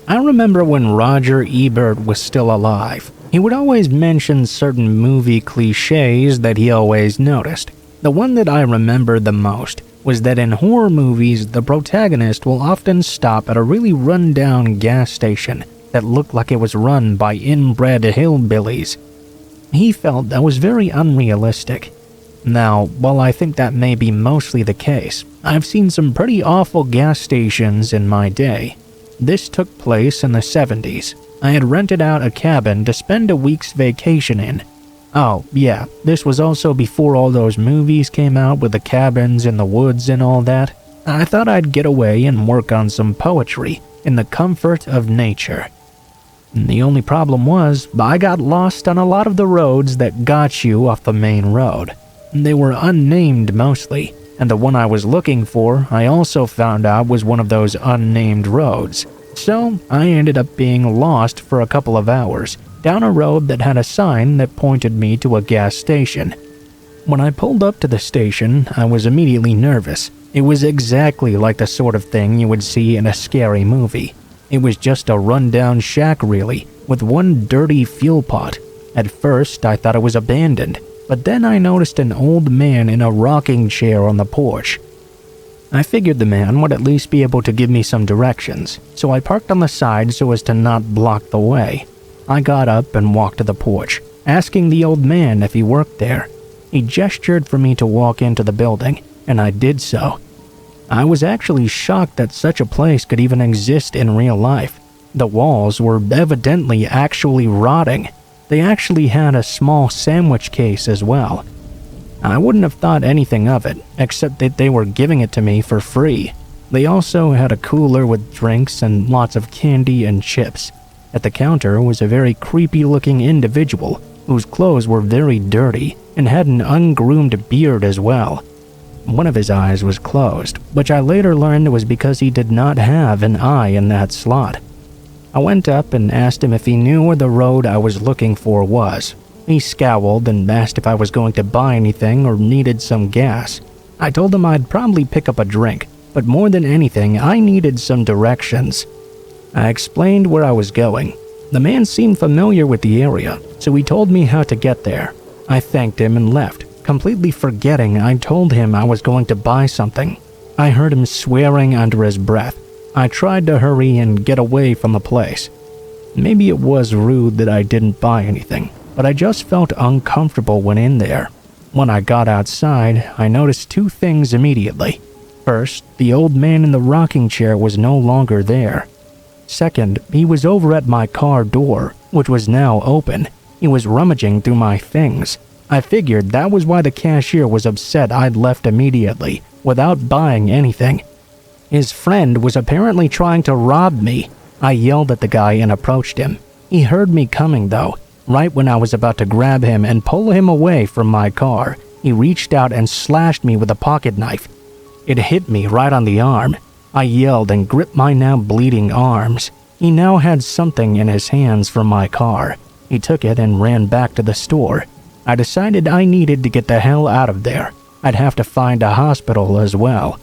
I remember when Roger Ebert was still alive. He would always mention certain movie cliches that he always noticed. The one that I remember the most was that in horror movies, the protagonist will often stop at a really run-down gas station that looked like it was run by inbred hillbillies. He felt that was very unrealistic. Now, while I think that may be mostly the case, I've seen some pretty awful gas stations in my day. This took place in the 70s. I had rented out a cabin to spend a week's vacation in. Oh, yeah, this was also before all those movies came out with the cabins in the woods and all that. I thought I'd get away and work on some poetry in the comfort of nature. The only problem was, I got lost on a lot of the roads that got you off the main road. They were unnamed mostly, and the one I was looking for I also found out was one of those unnamed roads. So I ended up being lost for a couple of hours, down a road that had a sign that pointed me to a gas station. When I pulled up to the station, I was immediately nervous. It was exactly like the sort of thing you would see in a scary movie. It was just a rundown shack really, with one dirty fuel pot. At first, I thought it was abandoned, but then I noticed an old man in a rocking chair on the porch. I figured the man would at least be able to give me some directions, so I parked on the side so as to not block the way. I got up and walked to the porch, asking the old man if he worked there. He gestured for me to walk into the building, and I did so. I was actually shocked that such a place could even exist in real life. The walls were evidently actually rotting. They actually had a small sandwich case as well. I wouldn't have thought anything of it, except that they were giving it to me for free. They also had a cooler with drinks and lots of candy and chips. At the counter was a very creepy-looking individual whose clothes were very dirty and had an ungroomed beard as well. One of his eyes was closed, which I later learned was because he did not have an eye in that slot. I went up and asked him if he knew where the road I was looking for was. He scowled and asked if I was going to buy anything or needed some gas. I told him I'd probably pick up a drink, but more than anything, I needed some directions. I explained where I was going. The man seemed familiar with the area, so he told me how to get there. I thanked him and left, completely forgetting I told him I was going to buy something. I heard him swearing under his breath. I tried to hurry and get away from the place. Maybe it was rude that I didn't buy anything, but I just felt uncomfortable when in there. When I got outside, I noticed two things immediately. First, the old man in the rocking chair was no longer there. Second, he was over at my car door, which was now open. He was rummaging through my things. I figured that was why the cashier was upset I'd left immediately, without buying anything. His friend was apparently trying to rob me. I yelled at the guy and approached him. He heard me coming though. Right when I was about to grab him and pull him away from my car, he reached out and slashed me with a pocket knife. It hit me right on the arm. I yelled and gripped my now bleeding arms. He now had something in his hands from my car. He took it and ran back to the store. I decided I needed to get the hell out of there. I'd have to find a hospital as well.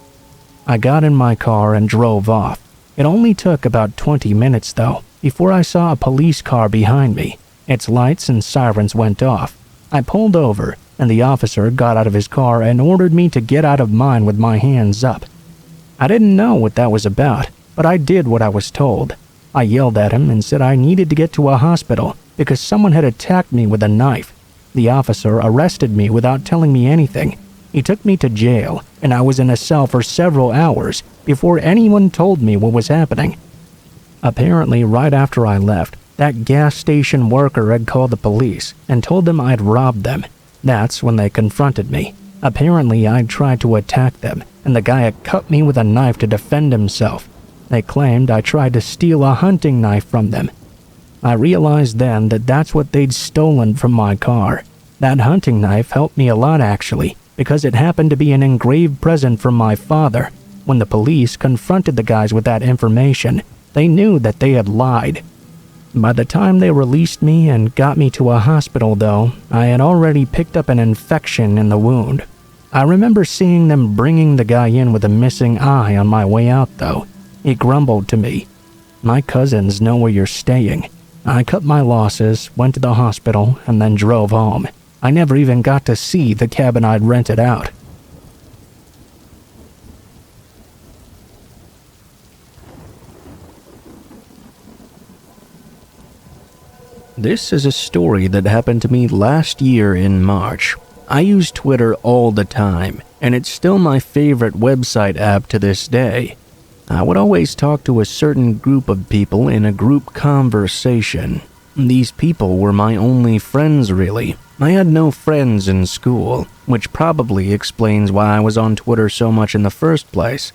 I got in my car and drove off. It only took about 20 minutes though, before I saw a police car behind me. Its lights and sirens went off. I pulled over, and the officer got out of his car and ordered me to get out of mine with my hands up. I didn't know what that was about, but I did what I was told. I yelled at him and said I needed to get to a hospital because someone had attacked me with a knife. The officer arrested me without telling me anything. He took me to jail, and I was in a cell for several hours before anyone told me what was happening. Apparently, right after I left, that gas station worker had called the police and told them I'd robbed them. That's when they confronted me. Apparently, I'd tried to attack them, and the guy had cut me with a knife to defend himself. They claimed I tried to steal a hunting knife from them. I realized then that that's what they'd stolen from my car. That hunting knife helped me a lot actually, because it happened to be an engraved present from my father. When the police confronted the guys with that information, they knew that they had lied. By the time they released me and got me to a hospital though, I had already picked up an infection in the wound. I remember seeing them bringing the guy in with a missing eye on my way out though. He grumbled to me, "My cousins know where you're staying." I cut my losses, went to the hospital, and then drove home. I never even got to see the cabin I'd rented out. This is a story that happened to me last year in March. I use Twitter all the time, and it's still my favorite website app to this day. I would always talk to a certain group of people in a group conversation. These people were my only friends, really. I had no friends in school, which probably explains why I was on Twitter so much in the first place.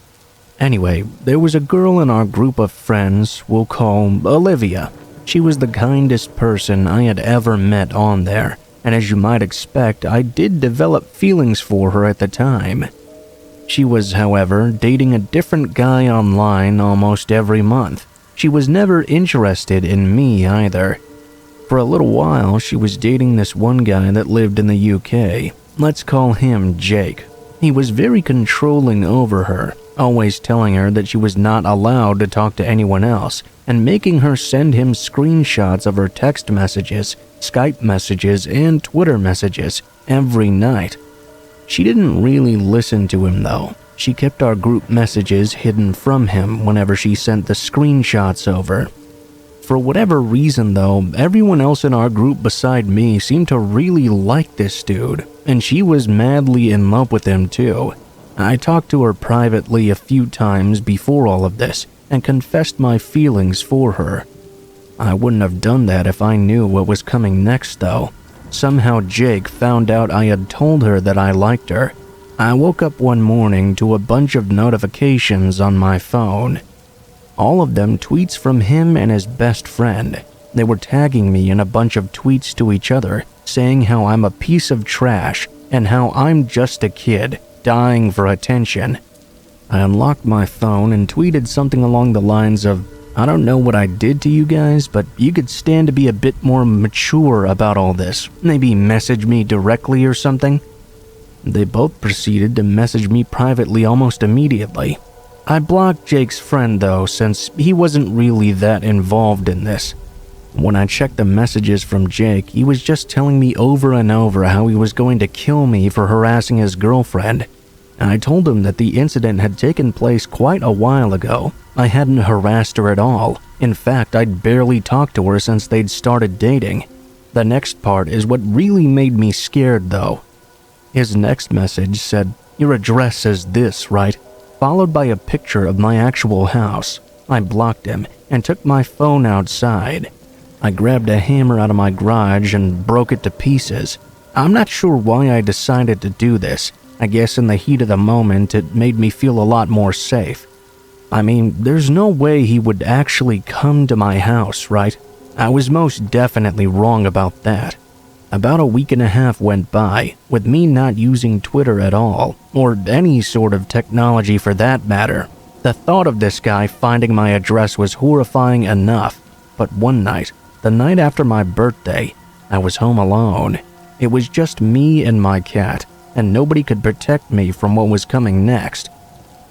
Anyway, there was a girl in our group of friends we'll call Olivia. She was the kindest person I had ever met on there, and as you might expect, I did develop feelings for her at the time. She was, however, dating a different guy online almost every month. She was never interested in me either. For a little while, she was dating this one guy that lived in the UK. Let's call him Jake. He was very controlling over her, always telling her that she was not allowed to talk to anyone else, and making her send him screenshots of her text messages, Skype messages, and Twitter messages every night. She didn't really listen to him though. She kept our group messages hidden from him whenever she sent the screenshots over. For whatever reason though, everyone else in our group beside me seemed to really like this dude, and she was madly in love with him too. I talked to her privately a few times before all of this, and confessed my feelings for her. I wouldn't have done that if I knew what was coming next though. Somehow Jake found out I had told her that I liked her. I woke up one morning to a bunch of notifications on my phone. All of them tweets from him and his best friend. They were tagging me in a bunch of tweets to each other, saying how I'm a piece of trash and how I'm just a kid, dying for attention. I unlocked my phone and tweeted something along the lines of, "I don't know what I did to you guys, but you could stand to be a bit more mature about all this. Maybe message me directly or something." They both proceeded to message me privately almost immediately. I blocked Jake's friend though, since he wasn't really that involved in this. When I checked the messages from Jake, he was just telling me over and over how he was going to kill me for harassing his girlfriend. I told him that the incident had taken place quite a while ago. I hadn't harassed her at all. In fact, I'd barely talked to her since they'd started dating. The next part is what really made me scared, though. His next message said, "Your address says this, right?" Followed by a picture of my actual house. I blocked him and took my phone outside. I grabbed a hammer out of my garage and broke it to pieces. I'm not sure why I decided to do this. I guess in the heat of the moment, it made me feel a lot more safe. I mean, there's no way he would actually come to my house, right? I was most definitely wrong about that. About a week and a half went by, with me not using Twitter at all, or any sort of technology for that matter. The thought of this guy finding my address was horrifying enough, but one night, the night after my birthday, I was home alone. It was just me and my cat, and nobody could protect me from what was coming next.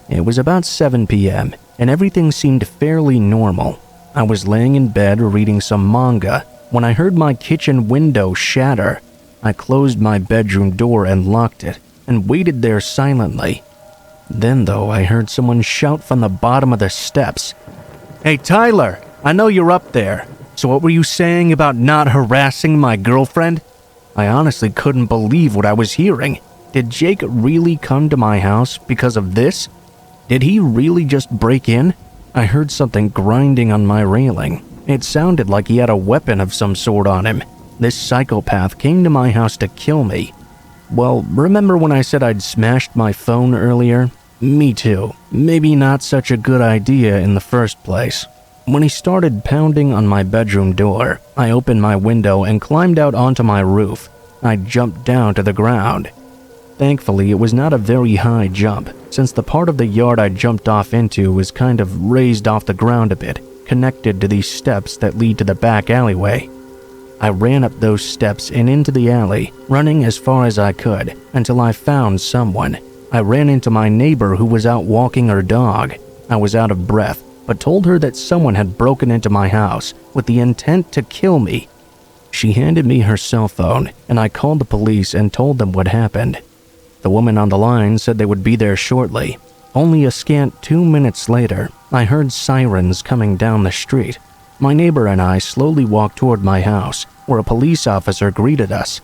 It was about 7 p.m., and everything seemed fairly normal. I was laying in bed reading some manga when I heard my kitchen window shatter. I closed my bedroom door and locked it, and waited there silently. Then, though, I heard someone shout from the bottom of the steps, "Hey, Tyler, I know you're up there. So what were you saying about not harassing my girlfriend?" I honestly couldn't believe what I was hearing. Did Jake really come to my house because of this? Did he really just break in? I heard something grinding on my railing. It sounded like he had a weapon of some sort on him. This psychopath came to my house to kill me. Well, remember when I said I'd smashed my phone earlier? Me too. Maybe not such a good idea in the first place. When he started pounding on my bedroom door, I opened my window and climbed out onto my roof. I jumped down to the ground. Thankfully, it was not a very high jump, since the part of the yard I jumped off into was kind of raised off the ground a bit, connected to these steps that lead to the back alleyway. I ran up those steps and into the alley, running as far as I could, until I found someone. I ran into my neighbor who was out walking her dog. I was out of breath, but told her that someone had broken into my house with the intent to kill me. She handed me her cell phone, and I called the police and told them what happened. The woman on the line said they would be there shortly. Only a scant 2 minutes later, I heard sirens coming down the street. My neighbor and I slowly walked toward my house, where a police officer greeted us.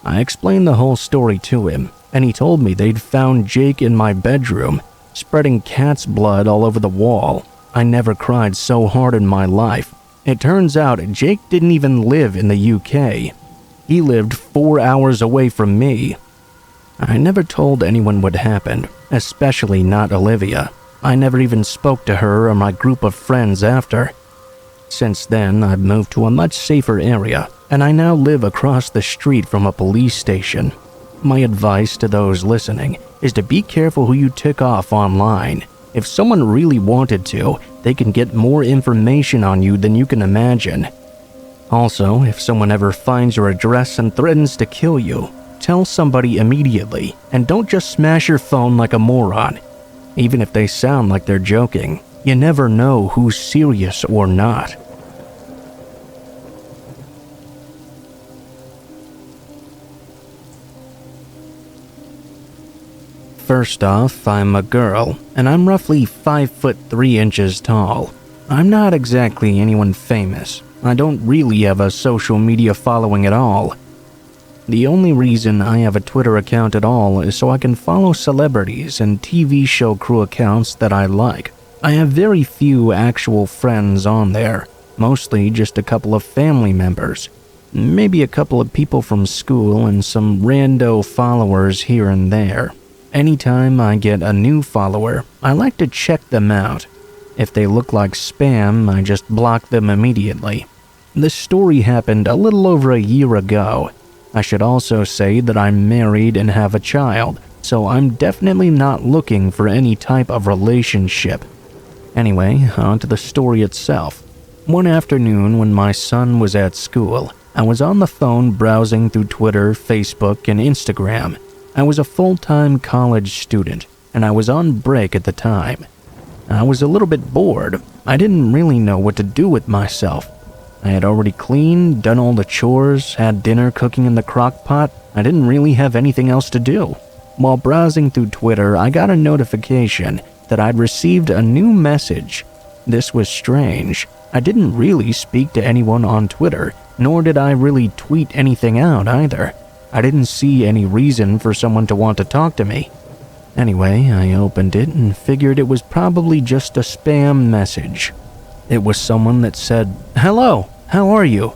I explained the whole story to him, and he told me they'd found Jake in my bedroom, spreading cat's blood all over the wall. I never cried so hard in my life. It turns out Jake didn't even live in the UK. He lived 4 hours away from me. I never told anyone what happened, especially not Olivia. I never even spoke to her or my group of friends after. Since then, I've moved to a much safer area, and I now live across the street from a police station. My advice to those listening is to be careful who you tick off online. If someone really wanted to, they can get more information on you than you can imagine. Also, if someone ever finds your address and threatens to kill you, tell somebody immediately, and don't just smash your phone like a moron. Even if they sound like they're joking, you never know who's serious or not. First off, I'm a girl, and I'm roughly 5'3" tall. I'm not exactly anyone famous. I don't really have a social media following at all. The only reason I have a Twitter account at all is so I can follow celebrities and TV show crew accounts that I like. I have very few actual friends on there, mostly just a couple of family members, maybe a couple of people from school and some rando followers here and there. Anytime I get a new follower, I like to check them out. If they look like spam, I just block them immediately. This story happened a little over a year ago. I should also say that I'm married and have a child, so I'm definitely not looking for any type of relationship. Anyway, on to the story itself. One afternoon when my son was at school, I was on the phone browsing through Twitter, Facebook, and Instagram. I was a full-time college student, and I was on break at the time. I was a little bit bored. I didn't really know what to do with myself. I had already cleaned, done all the chores, had dinner cooking in the crock pot. I didn't really have anything else to do. While browsing through Twitter, I got a notification that I'd received a new message. This was strange. I didn't really speak to anyone on Twitter, nor did I really tweet anything out either. I didn't see any reason for someone to want to talk to me. Anyway, I opened it and figured it was probably just a spam message. It was someone that said, "Hello, how are you?"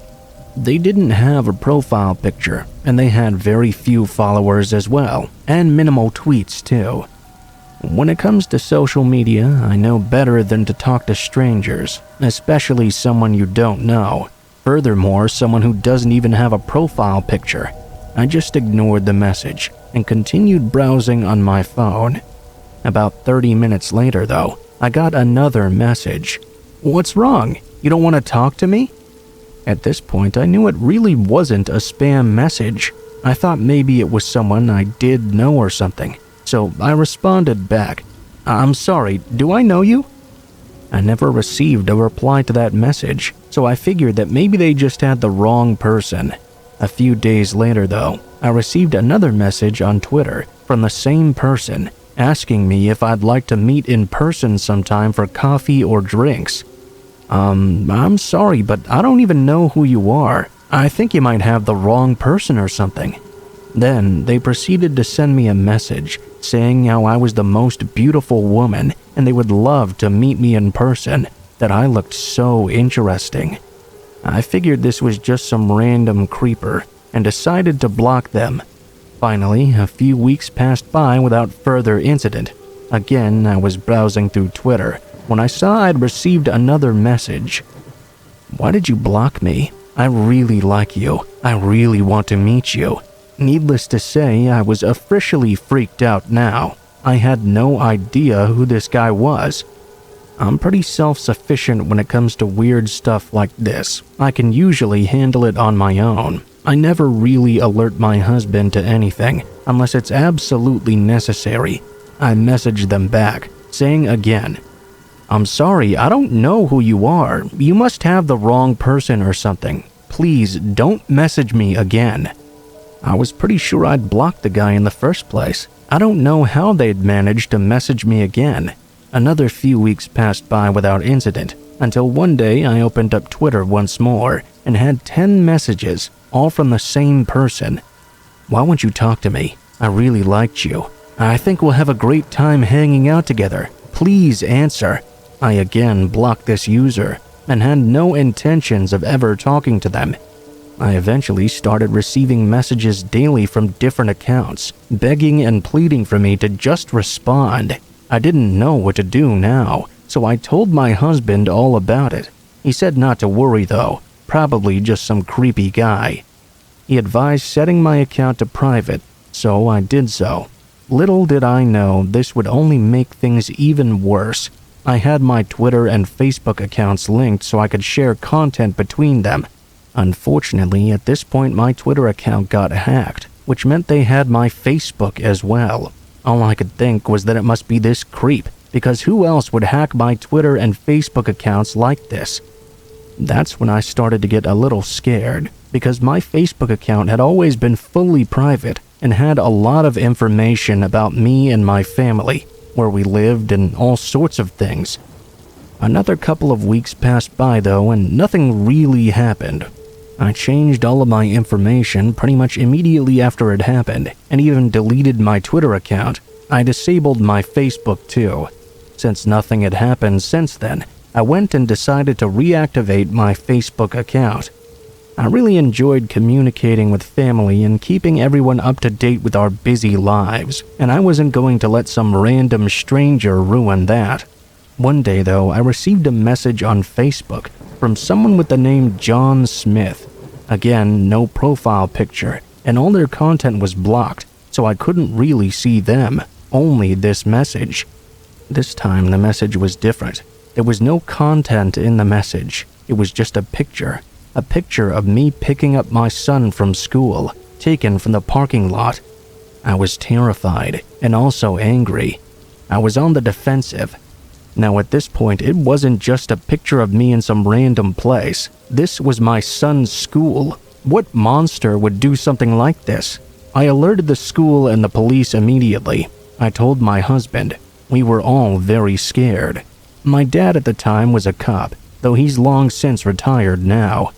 They didn't have a profile picture, and they had very few followers as well, and minimal tweets too. When it comes to social media, I know better than to talk to strangers, especially someone you don't know. Furthermore, someone who doesn't even have a profile picture. I just ignored the message and continued browsing on my phone. About 30 minutes later, though, I got another message. "What's wrong? You don't want to talk to me?" At this point, I knew it really wasn't a spam message. I thought maybe it was someone I did know or something, so I responded back, "I'm sorry, do I know you?" I never received a reply to that message, so I figured that maybe they just had the wrong person. A few days later, though, I received another message on Twitter from the same person asking me if I'd like to meet in person sometime for coffee or drinks. I'm sorry, but I don't even know who you are. I think you might have the wrong person or something." Then they proceeded to send me a message saying how I was the most beautiful woman and they would love to meet me in person, that I looked so interesting. I figured this was just some random creeper and decided to block them. Finally, a few weeks passed by without further incident. Again, I was browsing through Twitter when I saw I'd received another message. "Why did you block me? I really like you. I really want to meet you." Needless to say, I was officially freaked out now. I had no idea who this guy was. I'm pretty self-sufficient when it comes to weird stuff like this. I can usually handle it on my own. I never really alert my husband to anything, unless it's absolutely necessary. I messaged them back, saying again, "I'm sorry, I don't know who you are. You must have the wrong person or something. Please don't message me again." I was pretty sure I'd blocked the guy in the first place. I don't know how they'd managed to message me again. Another few weeks passed by without incident, until one day I opened up Twitter once more and had 10 messages, all from the same person. "Why won't you talk to me? I really liked you. I think we'll have a great time hanging out together. Please answer." I again blocked this user and had no intentions of ever talking to them. I eventually started receiving messages daily from different accounts, begging and pleading for me to just respond. I didn't know what to do now, so I told my husband all about it. He said not to worry though, probably just some creepy guy. He advised setting my account to private, so I did so. Little did I know this would only make things even worse. I had my Twitter and Facebook accounts linked so I could share content between them. Unfortunately, at this point my Twitter account got hacked, which meant they had my Facebook as well. All I could think was that it must be this creep, because who else would hack my Twitter and Facebook accounts like this? That's when I started to get a little scared, because my Facebook account had always been fully private and had a lot of information about me and my family, where we lived and all sorts of things. Another couple of weeks passed by though, and nothing really happened. I changed all of my information pretty much immediately after it happened, and even deleted my Twitter account. I disabled my Facebook too. Since nothing had happened since then, I went and decided to reactivate my Facebook account. I really enjoyed communicating with family and keeping everyone up to date with our busy lives, and I wasn't going to let some random stranger ruin that. One day though, I received a message on Facebook from someone with the name John Smith. Again, no profile picture, and all their content was blocked, so I couldn't really see them, only this message. This time the message was different. There was no content in the message. It was just a picture of me picking up my son from school, taken from the parking lot. I was terrified and also angry. I was on the defensive. Now at this point, it wasn't just a picture of me in some random place. This was my son's school. What monster would do something like this? I alerted the school and the police immediately. I told my husband. We were all very scared. My dad at the time was a cop, though he's long since retired now.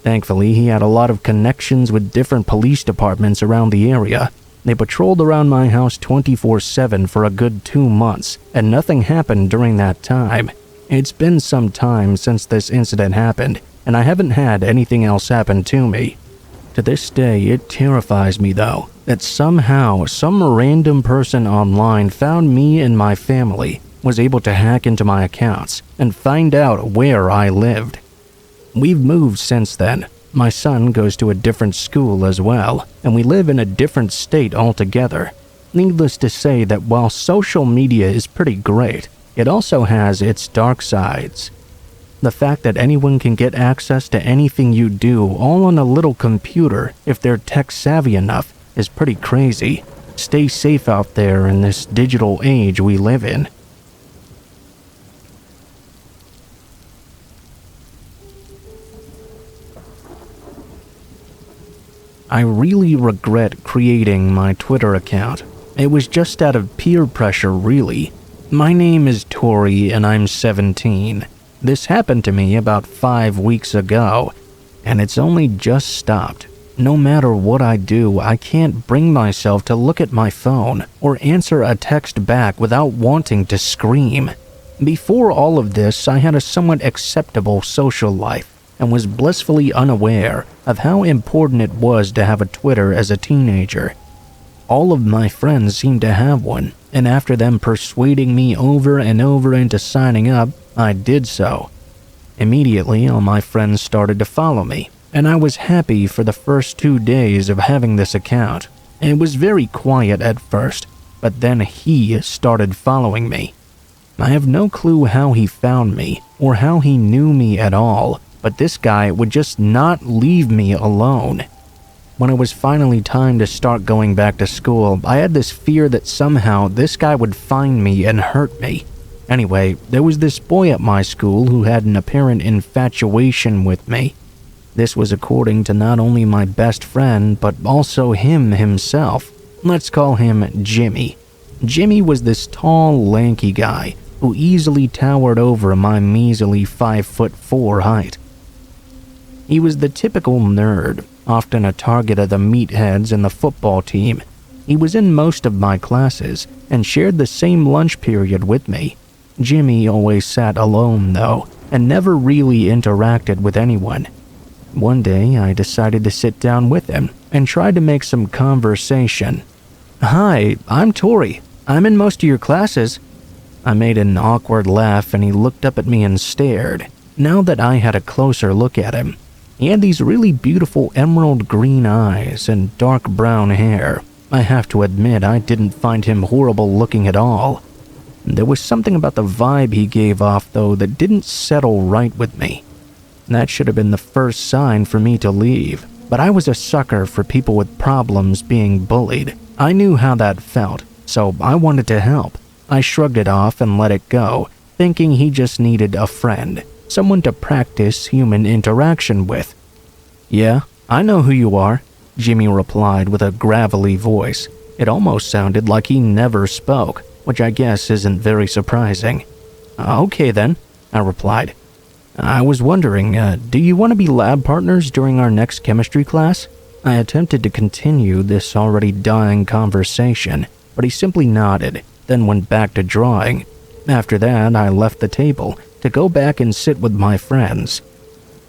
Thankfully, he had a lot of connections with different police departments around the area. They patrolled around my house 24/7 for a good 2 months, and nothing happened during that time. It's been some time since this incident happened, and I haven't had anything else happen to me. To this day, it terrifies me though, that somehow some random person online found me and my family, was able to hack into my accounts, and find out where I lived. We've moved since then. My son goes to a different school as well, and we live in a different state altogether. Needless to say that while social media is pretty great, it also has its dark sides. The fact that anyone can get access to anything you do all on a little computer if they're tech savvy enough is pretty crazy. Stay safe out there in this digital age we live in. I really regret creating my Twitter account. It was just out of peer pressure, really. My name is Tori and I'm 17. This happened to me about 5 weeks ago, and it's only just stopped. No matter what I do, I can't bring myself to look at my phone or answer a text back without wanting to scream. Before all of this, I had a somewhat acceptable social life and was blissfully unaware of how important it was to have a Twitter as a teenager. All of my friends seemed to have one, and after them persuading me over and over into signing up, I did so. Immediately, all my friends started to follow me, and I was happy for the first 2 days of having this account. It was very quiet at first, but then he started following me. I have no clue how he found me or how he knew me at all, but this guy would just not leave me alone. When it was finally time to start going back to school, I had this fear that somehow this guy would find me and hurt me. Anyway, there was this boy at my school who had an apparent infatuation with me. This was according to not only my best friend, but also him himself. Let's call him Jimmy. Jimmy was this tall, lanky guy who easily towered over my measly 5'4" height. He was the typical nerd, often a target of the meatheads and the football team. He was in most of my classes and shared the same lunch period with me. Jimmy always sat alone though, and never really interacted with anyone. One day, I decided to sit down with him and try to make some conversation. "Hi, I'm Tori. I'm in most of your classes." I made an awkward laugh and he looked up at me and stared. Now that I had a closer look at him, he had these really beautiful emerald green eyes and dark brown hair. I have to admit, I didn't find him horrible looking at all. There was something about the vibe he gave off, though, that didn't settle right with me. That should have been the first sign for me to leave, but I was a sucker for people with problems being bullied. I knew how that felt, so I wanted to help. I shrugged it off and let it go, thinking he just needed a friend. Someone to practice human interaction with. "Yeah, I know who you are," Jimmy replied with a gravelly voice. It almost sounded like he never spoke, which I guess isn't very surprising. "Okay then," I replied. "I was wondering, do you want to be lab partners during our next chemistry class?" I attempted to continue this already dying conversation, but he simply nodded, then went back to drawing. After that, I left the table to go back and sit with my friends.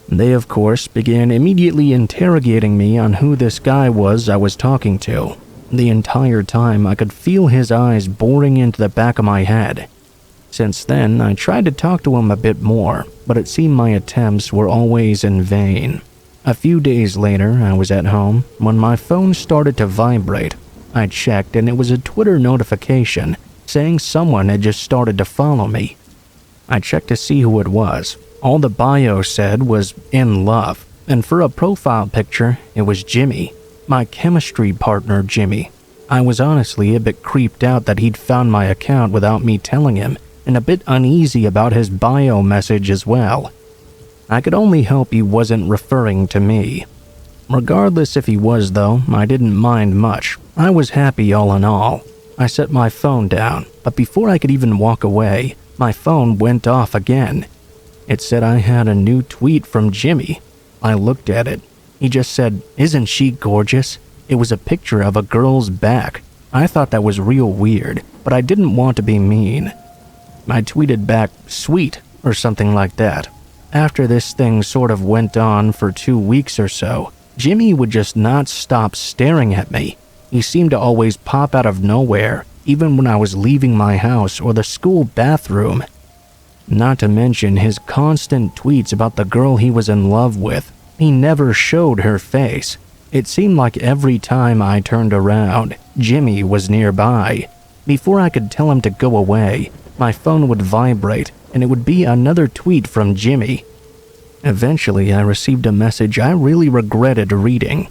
They, of course, began immediately interrogating me on who this guy was I was talking to. The entire time, I could feel his eyes boring into the back of my head. Since then, I tried to talk to him a bit more, but it seemed my attempts were always in vain. A few days later, I was at home when my phone started to vibrate. I checked and it was a Twitter notification saying someone had just started to follow me. I checked to see who it was. All the bio said was "in love," and for a profile picture, it was Jimmy, my chemistry partner Jimmy. I was honestly a bit creeped out that he'd found my account without me telling him, and a bit uneasy about his bio message as well. I could only hope he wasn't referring to me. Regardless if he was though, I didn't mind much. I was happy all in all. I set my phone down, but before I could even walk away, my phone went off again. It said I had a new tweet from Jimmy. I looked at it. He just said, "Isn't she gorgeous?" It was a picture of a girl's back. I thought that was real weird, but I didn't want to be mean. I tweeted back, "Sweet," or something like that. After this thing sort of went on for 2 weeks or so, Jimmy would just not stop staring at me. He seemed to always pop out of nowhere, even when I was leaving my house or the school bathroom. Not to mention his constant tweets about the girl he was in love with. He never showed her face. It seemed like every time I turned around, Jimmy was nearby. Before I could tell him to go away, my phone would vibrate and it would be another tweet from Jimmy. Eventually, I received a message I really regretted reading.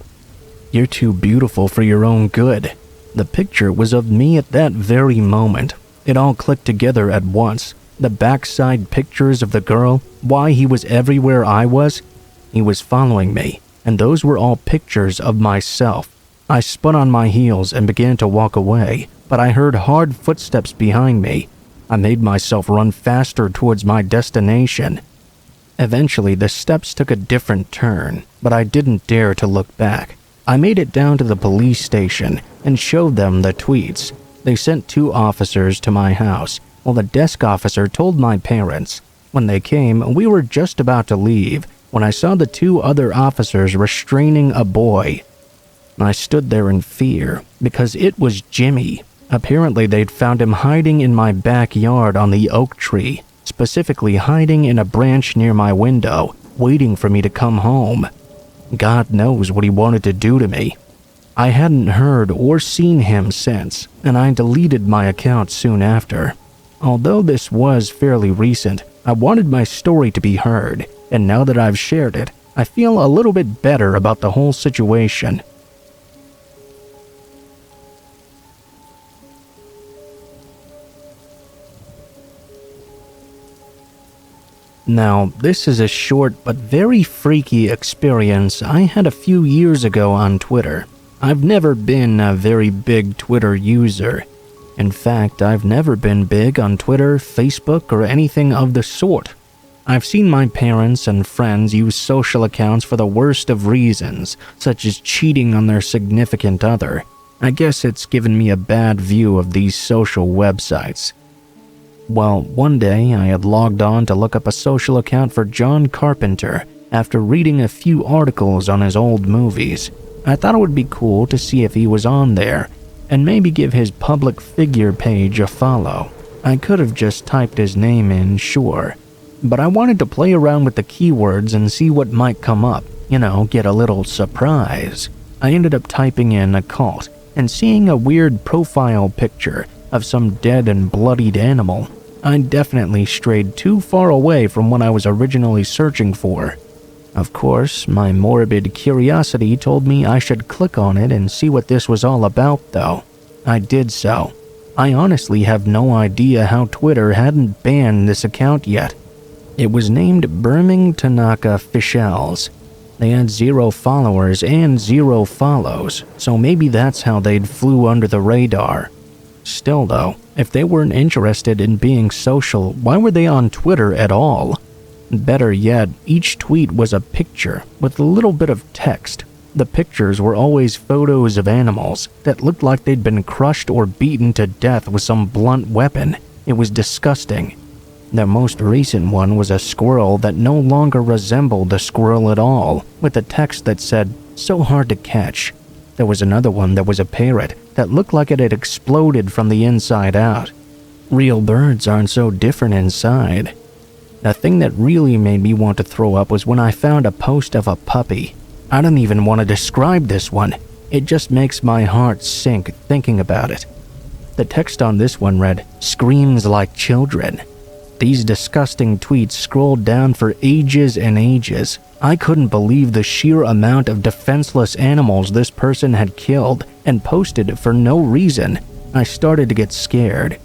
"You're too beautiful for your own good." The picture was of me at that very moment. It all clicked together at once. The backside pictures of the girl, why he was everywhere I was. He was following me, and those were all pictures of myself. I spun on my heels and began to walk away, but I heard hard footsteps behind me. I made myself run faster towards my destination. Eventually, the steps took a different turn, but I didn't dare to look back. I made it down to the police station and showed them the tweets. They sent 2 officers to my house, while the desk officer told my parents. When they came, we were just about to leave when I saw the 2 other officers restraining a boy. I stood there in fear because it was Jimmy. Apparently, they'd found him hiding in my backyard on the oak tree, specifically hiding in a branch near my window, waiting for me to come home. God knows what he wanted to do to me. I hadn't heard or seen him since, and I deleted my account soon after. Although this was fairly recent, I wanted my story to be heard, and now that I've shared it, I feel a little bit better about the whole situation. Now, this is a short but very freaky experience I had a few years ago on Twitter. I've never been a very big Twitter user. In fact, I've never been big on Twitter, Facebook, or anything of the sort. I've seen my parents and friends use social accounts for the worst of reasons, such as cheating on their significant other. I guess it's given me a bad view of these social websites. Well, one day I had logged on to look up a social account for John Carpenter after reading a few articles on his old movies. I thought it would be cool to see if he was on there, and maybe give his public figure page a follow. I could have just typed his name in, sure, but I wanted to play around with the keywords and see what might come up, get a little surprise. I ended up typing in occult and seeing a weird profile picture of some dead and bloodied animal. I definitely strayed too far away from what I was originally searching for. Of course, my morbid curiosity told me I should click on it and see what this was all about, though. I did so. I honestly have no idea how Twitter hadn't banned this account yet. It was named Birming Tanaka Fischels. They had 0 followers and 0 follows, so maybe that's how they'd flew under the radar. Still though, if they weren't interested in being social, why were they on Twitter at all? Better yet, each tweet was a picture with a little bit of text. The pictures were always photos of animals that looked like they'd been crushed or beaten to death with some blunt weapon. It was disgusting. The most recent one was a squirrel that no longer resembled a squirrel at all, with a text that said, "So hard to catch." There was another one that was a parrot that looked like it had exploded from the inside out. Real birds aren't so different inside. The thing that really made me want to throw up was when I found a post of a puppy. I don't even want to describe this one. It just makes my heart sink thinking about it. The text on this one read, "Screams like children." These disgusting tweets scrolled down for ages and ages. I couldn't believe the sheer amount of defenseless animals this person had killed and posted for no reason. I started to get scared.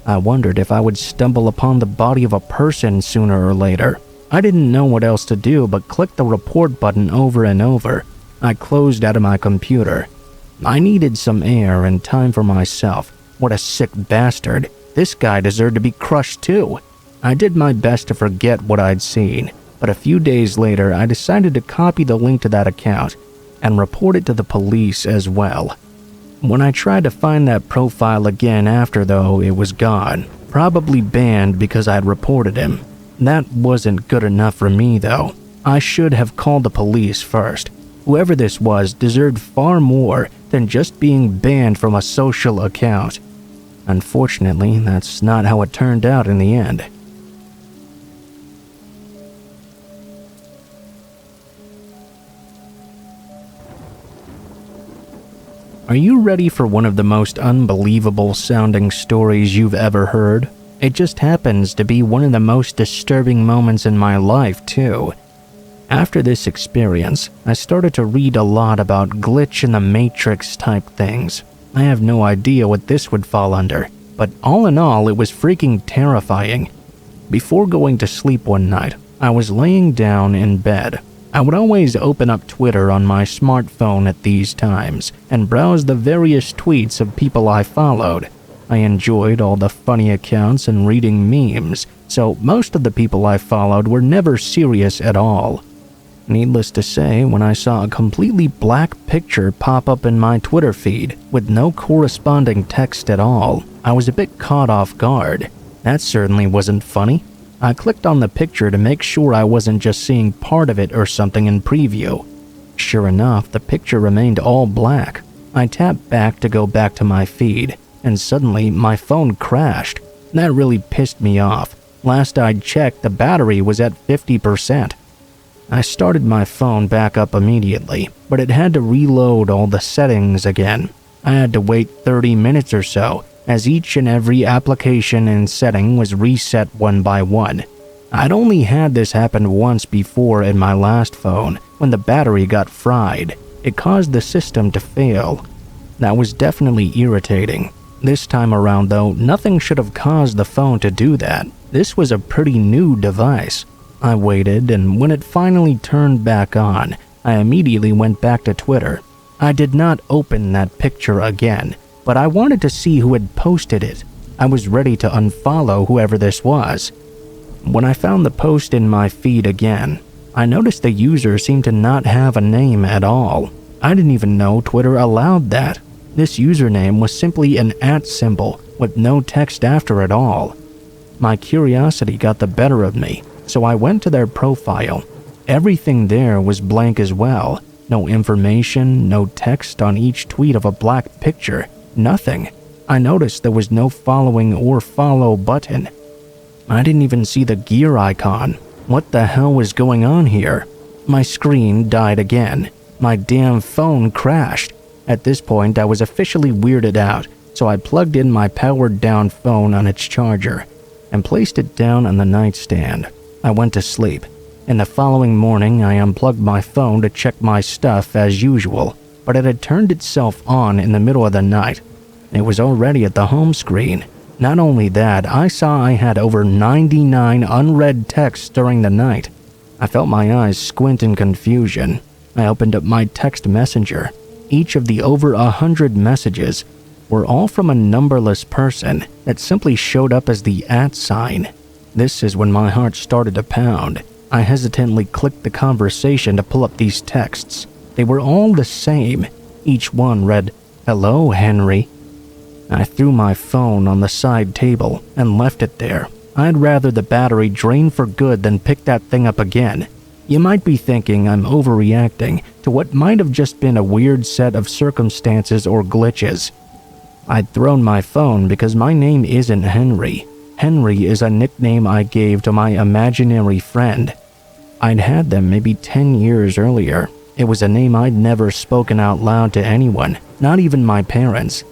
I wondered if I would stumble upon the body of a person sooner or later. I didn't know what else to do but click the report button over and over. I closed out of my computer. I needed some air and time for myself. What a sick bastard. This guy deserved to be crushed too. I did my best to forget what I'd seen, but a few days later I decided to copy the link to that account and report it to the police as well. When I tried to find that profile again after, though, it was gone. Probably banned because I'd reported him. That wasn't good enough for me, though. I should have called the police first. Whoever this was deserved far more than just being banned from a social account. Unfortunately, that's not how it turned out in the end. Are you ready for one of the most unbelievable sounding stories you've ever heard? It just happens to be one of the most disturbing moments in my life, too. After this experience, I started to read a lot about glitch in the matrix type things. I have no idea what this would fall under, but all in all, it was freaking terrifying. Before going to sleep one night, I was laying down in bed. I would always open up Twitter on my smartphone at these times and browse the various tweets of people I followed. I enjoyed all the funny accounts and reading memes, so most of the people I followed were never serious at all. Needless to say, when I saw a completely black picture pop up in my Twitter feed with no corresponding text at all, I was a bit caught off guard. That certainly wasn't funny. I clicked on the picture to make sure I wasn't just seeing part of it or something in preview. Sure enough, the picture remained all black. I tapped back to go back to my feed, and suddenly my phone crashed. That really pissed me off. Last I'd checked, the battery was at 50%. I started my phone back up immediately, but it had to reload all the settings again. I had to wait 30 minutes or so, as each and every application and setting was reset one by one. I'd only had this happen once before in my last phone, when the battery got fried. It caused the system to fail. That was definitely irritating. This time around, though, nothing should have caused the phone to do that. This was a pretty new device. I waited, and when it finally turned back on, I immediately went back to Twitter. I did not open that picture again, but I wanted to see who had posted it. I was ready to unfollow whoever this was. When I found the post in my feed again, I noticed the user seemed to not have a name at all. I didn't even know Twitter allowed that. This username was simply an @ symbol with no text after it all. My curiosity got the better of me, so I went to their profile. Everything there was blank as well. No information, no text on each tweet of a black picture. Nothing. I noticed there was no following or follow button. I didn't even see the gear icon. What the hell was going on here? My screen died again. My damn phone crashed. At this point, I was officially weirded out, so I plugged in my powered-down phone on its charger and placed it down on the nightstand. I went to sleep. In the following morning, I unplugged my phone to check my stuff as usual, but it had turned itself on in the middle of the night. It was already at the home screen. Not only that, I saw I had over 99 unread texts during the night. I felt my eyes squint in confusion. I opened up my text messenger. Each of the over 100 messages were all from a numberless person that simply showed up as the @ sign. This is when my heart started to pound. I hesitantly clicked the conversation to pull up these texts. They were all the same. Each one read, "Hello, Henry." I threw my phone on the side table and left it there. I'd rather the battery drain for good than pick that thing up again. You might be thinking I'm overreacting to what might have just been a weird set of circumstances or glitches. I'd thrown my phone because my name isn't Henry. Henry is a nickname I gave to my imaginary friend. I'd had them maybe 10 years earlier. It was a name I'd never spoken out loud to anyone, not even my parents.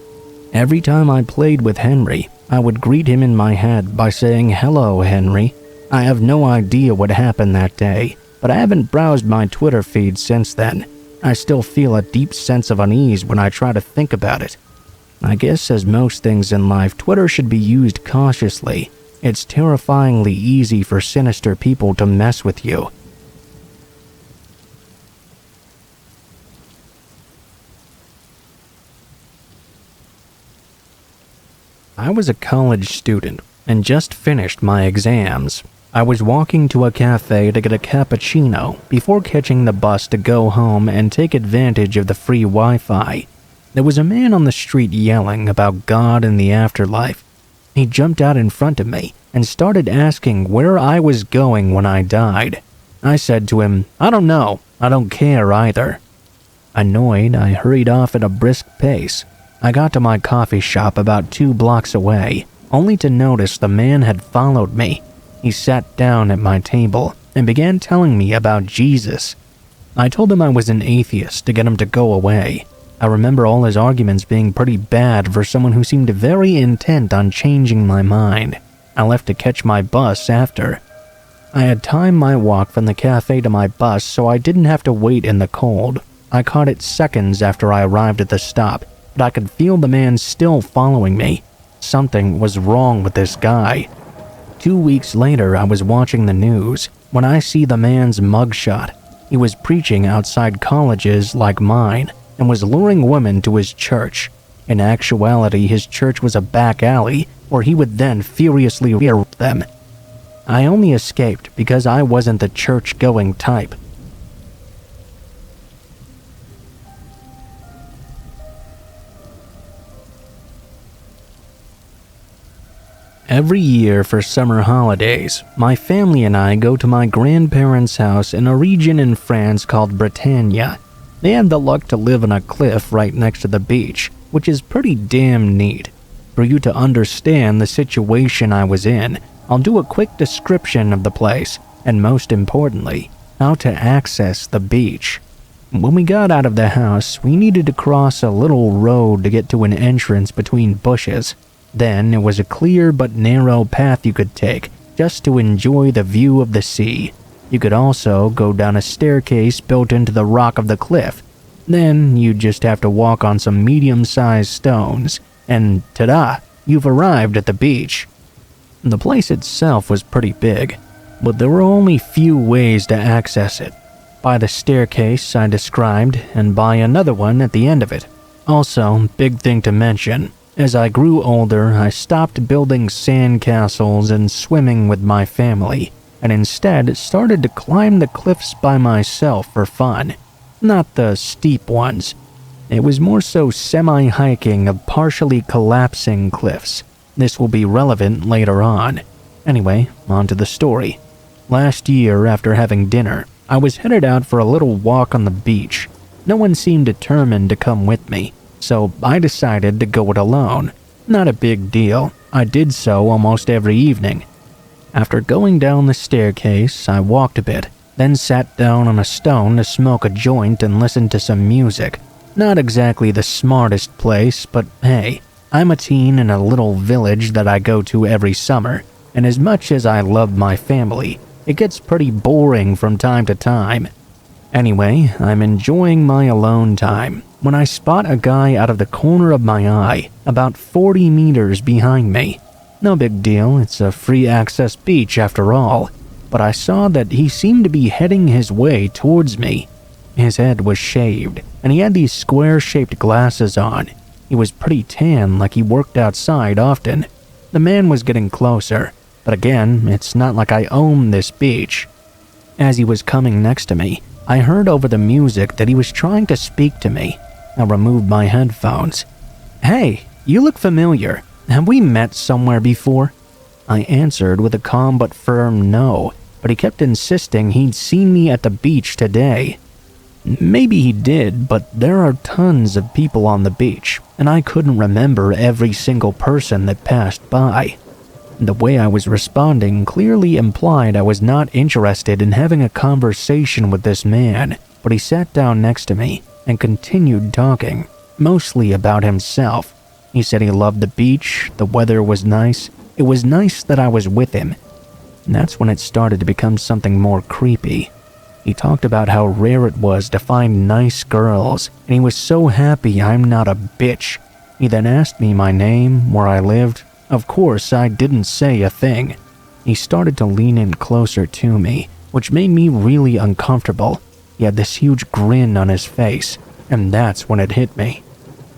Every time I played with Henry, I would greet him in my head by saying, "Hello, Henry." I have no idea what happened that day, but I haven't browsed my Twitter feed since then. I still feel a deep sense of unease when I try to think about it. I guess as most things in life, Twitter should be used cautiously. It's terrifyingly easy for sinister people to mess with you. I was a college student and just finished my exams. I was walking to a cafe to get a cappuccino before catching the bus to go home and take advantage of the free Wi-Fi. There was a man on the street yelling about God and the afterlife. He jumped out in front of me and started asking where I was going when I died. I said to him, "I don't know. I don't care either." Annoyed, I hurried off at a brisk pace. I got to my coffee shop about 2 blocks away, only to notice the man had followed me. He sat down at my table and began telling me about Jesus. I told him I was an atheist to get him to go away. I remember all his arguments being pretty bad for someone who seemed very intent on changing my mind. I left to catch my bus after. I had timed my walk from the cafe to my bus so I didn't have to wait in the cold. I caught it seconds after I arrived at the stop, but I could feel the man still following me. Something was wrong with this guy. 2 weeks later, I was watching the news when I see the man's mugshot. He was preaching outside colleges like mine and was luring women to his church. In actuality, his church was a back alley where he would then furiously rape them. I only escaped because I wasn't the church-going type. Every year for summer holidays, my family and I go to my grandparents' house in a region in France called Bretagne. They had the luck to live on a cliff right next to the beach, which is pretty damn neat. For you to understand the situation I was in, I'll do a quick description of the place, and most importantly, how to access the beach. When we got out of the house, we needed to cross a little road to get to an entrance between bushes. Then it was a clear but narrow path you could take just to enjoy the view of the sea. You could also go down a staircase built into the rock of the cliff. Then you just have to walk on some medium-sized stones, and ta-da, you've arrived at the beach. The place itself was pretty big, but there were only few ways to access it. By the staircase I described, and by another one at the end of it. Also, big thing to mention, as I grew older, I stopped building sandcastles and swimming with my family, and instead started to climb the cliffs by myself for fun. Not the steep ones. It was more so semi-hiking of partially collapsing cliffs. This will be relevant later on. Anyway, on to the story. Last year, after having dinner, I was headed out for a little walk on the beach. No one seemed determined to come with me, so I decided to go it alone. Not a big deal. I did so almost every evening. After going down the staircase, I walked a bit, then sat down on a stone to smoke a joint and listen to some music. Not exactly the smartest place, but hey, I'm a teen in a little village that I go to every summer, and as much as I love my family, it gets pretty boring from time to time. Anyway, I'm enjoying my alone time when I spot a guy out of the corner of my eye, about 40 meters behind me. No big deal, it's a free access beach after all, but I saw that he seemed to be heading his way towards me. His head was shaved, and he had these square-shaped glasses on. He was pretty tan, like he worked outside often. The man was getting closer, but again, it's not like I own this beach. As he was coming next to me, I heard over the music that he was trying to speak to me. I removed my headphones. "Hey, you look familiar. Have we met somewhere before?" I answered with a calm but firm no, but he kept insisting he'd seen me at the beach today. Maybe he did, but there are tons of people on the beach, and I couldn't remember every single person that passed by. The way I was responding clearly implied I was not interested in having a conversation with this man, but he sat down next to me and continued talking, mostly about himself. He said he loved the beach, the weather was nice, it was nice that I was with him. And that's when it started to become something more creepy. He talked about how rare it was to find nice girls, and he was so happy I'm not a bitch. He then asked me my name, where I lived. Of course, I didn't say a thing. He started to lean in closer to me, which made me really uncomfortable. He had this huge grin on his face, and that's when it hit me.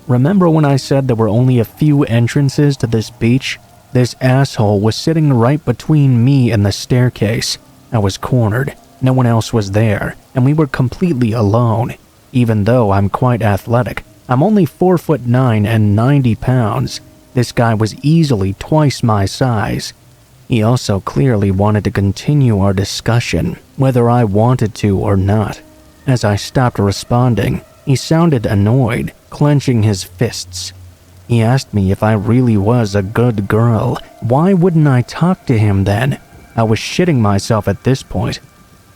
Remember when I said there were only a few entrances to this beach? This asshole was sitting right between me and the staircase. I was cornered. No one else was there, and we were completely alone. Even though I'm quite athletic, I'm only 4'9" and 90 pounds. This guy was easily twice my size. He also clearly wanted to continue our discussion, whether I wanted to or not. As I stopped responding, he sounded annoyed, clenching his fists. He asked me if I really was a good girl. Why wouldn't I talk to him then? I was shitting myself at this point.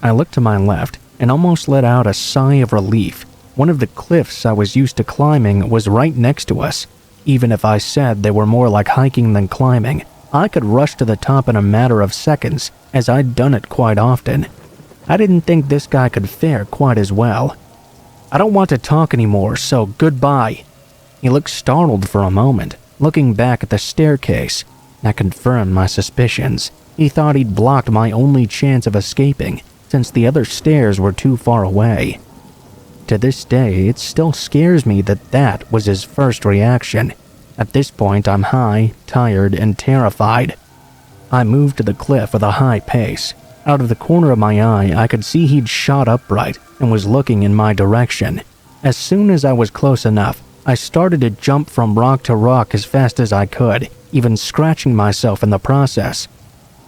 I looked to my left and almost let out a sigh of relief. One of the cliffs I was used to climbing was right next to us. Even if I said they were more like hiking than climbing, I could rush to the top in a matter of seconds, as I'd done it quite often. I didn't think this guy could fare quite as well. I don't want to talk anymore, so goodbye. He looked startled for a moment, looking back at the staircase. That confirmed my suspicions. He thought he'd blocked my only chance of escaping, since the other stairs were too far away. To this day, it still scares me that that was his first reaction. At this point, I'm high, tired, and terrified. I moved to the cliff with a high pace. Out of the corner of my eye, I could see he'd shot upright and was looking in my direction. As soon as I was close enough, I started to jump from rock to rock as fast as I could, even scratching myself in the process.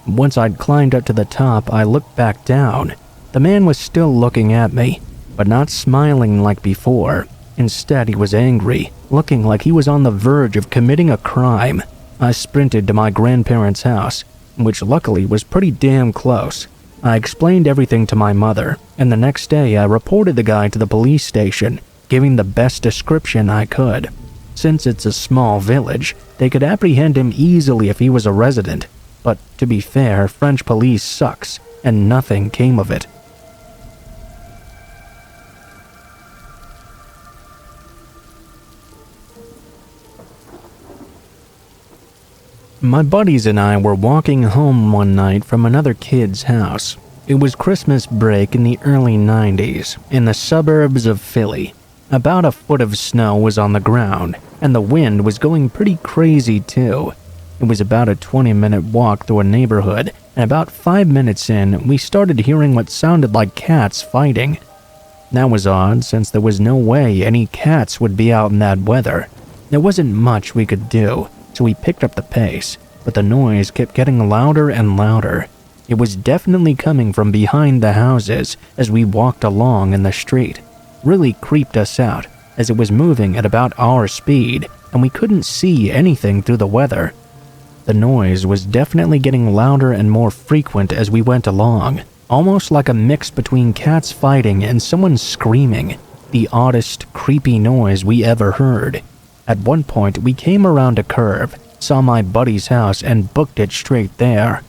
Once I'd climbed up to the top, I looked back down. The man was still looking at me, but not smiling like before. Instead, he was angry, looking like he was on the verge of committing a crime. I sprinted to my grandparents' house, which luckily was pretty damn close. I explained everything to my mother, and the next day I reported the guy to the police station, giving the best description I could. Since it's a small village, they could apprehend him easily if he was a resident. But to be fair, French police sucks, and nothing came of it. My buddies and I were walking home one night from another kid's house. It was Christmas break in the early 90s, in the suburbs of Philly. About a foot of snow was on the ground, and the wind was going pretty crazy too. It was about a 20-minute walk through a neighborhood, and about 5 minutes in, we started hearing what sounded like cats fighting. That was odd, since there was no way any cats would be out in that weather. There wasn't much we could do, so we picked up the pace, but the noise kept getting louder and louder. It was definitely coming from behind the houses as we walked along in the street. Really creeped us out, as it was moving at about our speed, and we couldn't see anything through the weather. The noise was definitely getting louder and more frequent as we went along, almost like a mix between cats fighting and someone screaming, the oddest, creepy noise we ever heard. At one point, we came around a curve, saw my buddy's house, and booked it straight there.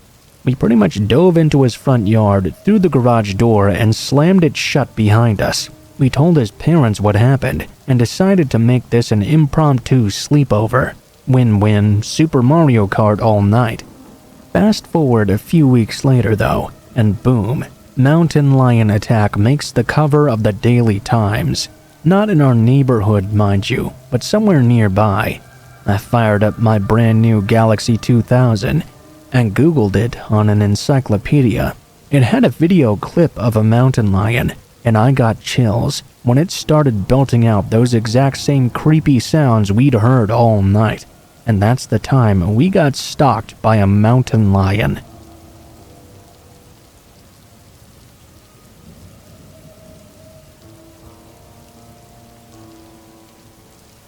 We pretty much dove into his front yard, through the garage door, and slammed it shut behind us. We told his parents what happened, and decided to make this an impromptu sleepover. Win-win, Super Mario Kart all night. Fast forward a few weeks later though, and boom, mountain lion attack makes the cover of the Daily Times. Not in our neighborhood, mind you, but somewhere nearby. I fired up my brand new Galaxy 2000 and Googled it on an encyclopedia. It had a video clip of a mountain lion, and I got chills when it started belting out those exact same creepy sounds we'd heard all night. And that's the time we got stalked by a mountain lion.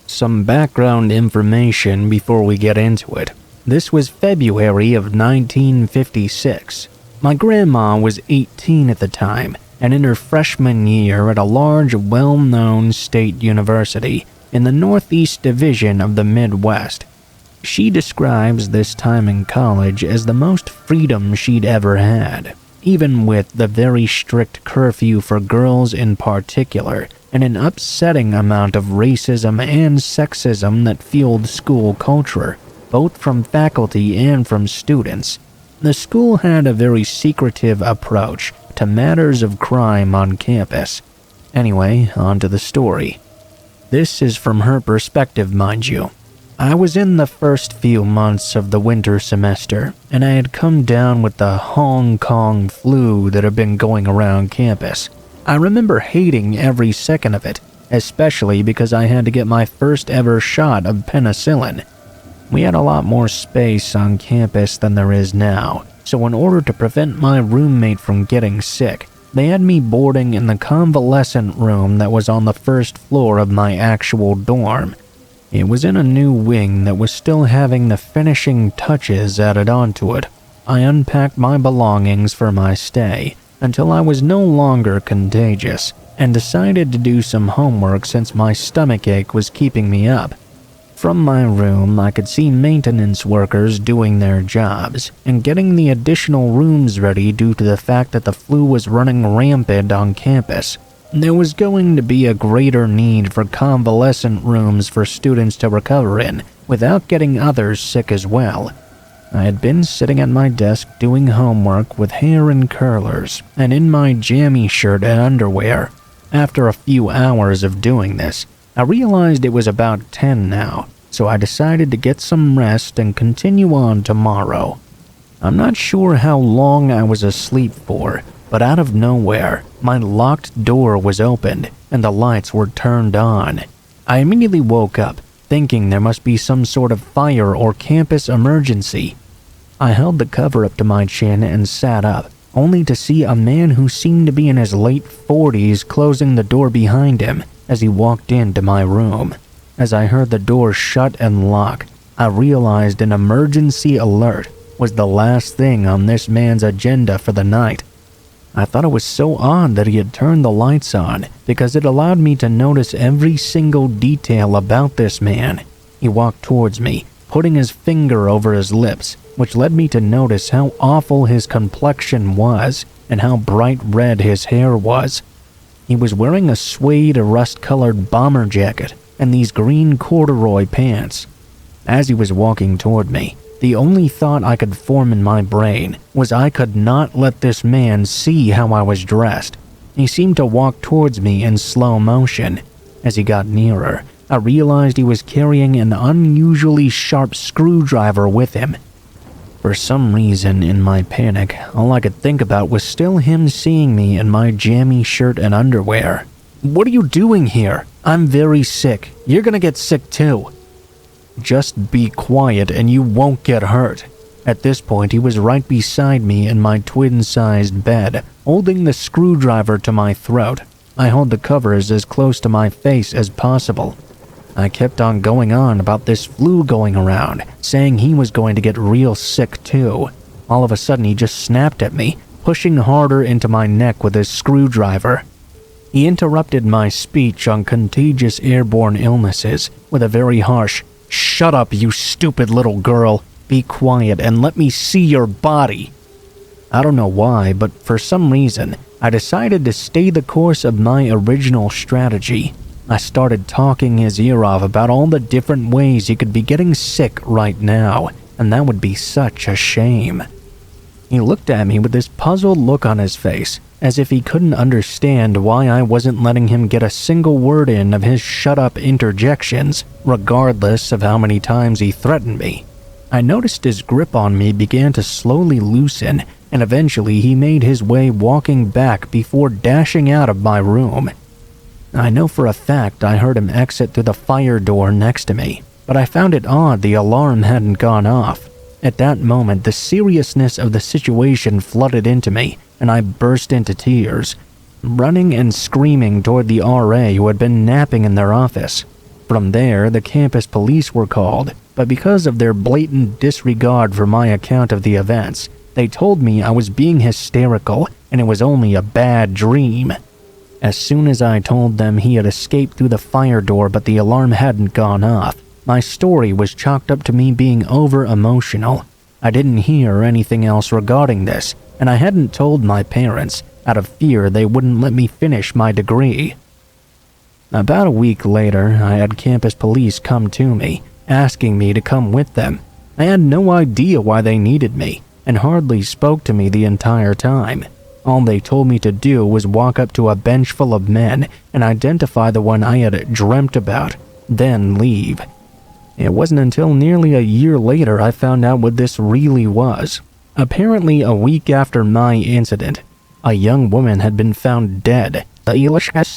Some background information before we get into it. This was February of 1956. My grandma was 18 at the time, and in her freshman year at a large, well-known state university in the Northeast Division of the Midwest. She describes this time in college as the most freedom she'd ever had, even with the very strict curfew for girls in particular, and an upsetting amount of racism and sexism that fueled school culture, both from faculty and from students. The school had a very secretive approach to matters of crime on campus. Anyway, on to the story. This is from her perspective, mind you. I was in the first few months of the winter semester, and I had come down with the Hong Kong flu that had been going around campus. I remember hating every second of it, especially because I had to get my first ever shot of penicillin. We had a lot more space on campus than there is now, so in order to prevent my roommate from getting sick, they had me boarding in the convalescent room that was on the first floor of my actual dorm. It was in a new wing that was still having the finishing touches added onto it. I unpacked my belongings for my stay until I was no longer contagious and decided to do some homework since my stomach ache was keeping me up. From my room, I could see maintenance workers doing their jobs and getting the additional rooms ready due to the fact that the flu was running rampant on campus. There was going to be a greater need for convalescent rooms for students to recover in without getting others sick as well. I had been sitting at my desk doing homework with hair in curlers and in my jammy shirt and underwear. After a few hours of doing this, I realized it was about 10 now, so I decided to get some rest and continue on tomorrow. I'm not sure how long I was asleep for, but out of nowhere, my locked door was opened and the lights were turned on. I immediately woke up, thinking there must be some sort of fire or campus emergency. I held the cover up to my chin and sat up, only to see a man who seemed to be in his late 40s closing the door behind him as he walked into my room. As I heard the door shut and lock, I realized an emergency alert was the last thing on this man's agenda for the night. I thought it was so odd that he had turned the lights on because it allowed me to notice every single detail about this man. He walked towards me, putting his finger over his lips, which led me to notice how awful his complexion was and how bright red his hair was. He was wearing a suede rust-colored bomber jacket and these green corduroy pants. As he was walking toward me, the only thought I could form in my brain was I could not let this man see how I was dressed. He seemed to walk towards me in slow motion. As he got nearer, I realized he was carrying an unusually sharp screwdriver with him. For some reason, in my panic, all I could think about was still him seeing me in my jammy shirt and underwear. "What are you doing here? I'm very sick. You're gonna get sick too." "Just be quiet and you won't get hurt." At this point, he was right beside me in my twin-sized bed, holding the screwdriver to my throat. I held the covers as close to my face as possible. I kept on going on about this flu going around, saying he was going to get real sick too. All of a sudden, he just snapped at me, pushing harder into my neck with his screwdriver. He interrupted my speech on contagious airborne illnesses with a very harsh, "Shut up, you stupid little girl. Be quiet and let me see your body." I don't know why, but for some reason, I decided to stay the course of my original strategy. I started talking his ear off about all the different ways he could be getting sick right now, and that would be such a shame. He looked at me with this puzzled look on his face, as if he couldn't understand why I wasn't letting him get a single word in of his shut-up interjections, regardless of how many times he threatened me. I noticed his grip on me began to slowly loosen, and eventually he made his way walking back before dashing out of my room. I know for a fact I heard him exit through the fire door next to me, but I found it odd the alarm hadn't gone off. At that moment, the seriousness of the situation flooded into me, and I burst into tears, running and screaming toward the RA who had been napping in their office. From there, the campus police were called, but because of their blatant disregard for my account of the events, they told me I was being hysterical and it was only a bad dream. As soon as I told them he had escaped through the fire door but the alarm hadn't gone off, my story was chalked up to me being over-emotional. I didn't hear anything else regarding this, and I hadn't told my parents, out of fear they wouldn't let me finish my degree. About a week later, I had campus police come to me, asking me to come with them. I had no idea why they needed me, and hardly spoke to me the entire time. All they told me to do was walk up to a bench full of men and identify the one I had dreamt about, then leave. It wasn't until nearly a year later I found out what this really was. Apparently, a week after my incident, a young woman had been found dead,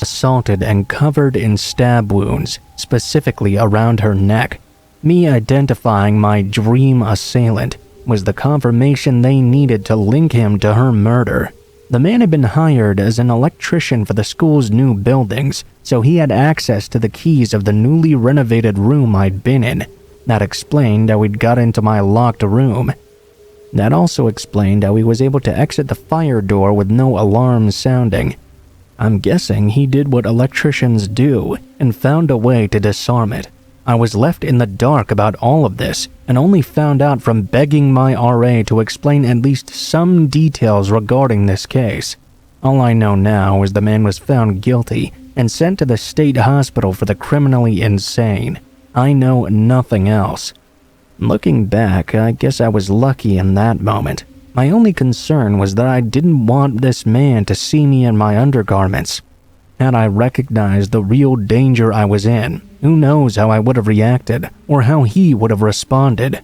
assaulted and covered in stab wounds, specifically around her neck. Me identifying my dream assailant was the confirmation they needed to link him to her murder. The man had been hired as an electrician for the school's new buildings, so he had access to the keys of the newly renovated room I'd been in. That explained how he'd got into my locked room. That also explained how he was able to exit the fire door with no alarm sounding. I'm guessing he did what electricians do and found a way to disarm it. I was left in the dark about all of this and only found out from begging my RA to explain at least some details regarding this case. All I know now is the man was found guilty and sent to the state hospital for the criminally insane. I know nothing else. Looking back, I guess I was lucky in that moment. My only concern was that I didn't want this man to see me in my undergarments. Had I recognized the real danger I was in, who knows how I would have reacted or how he would have responded.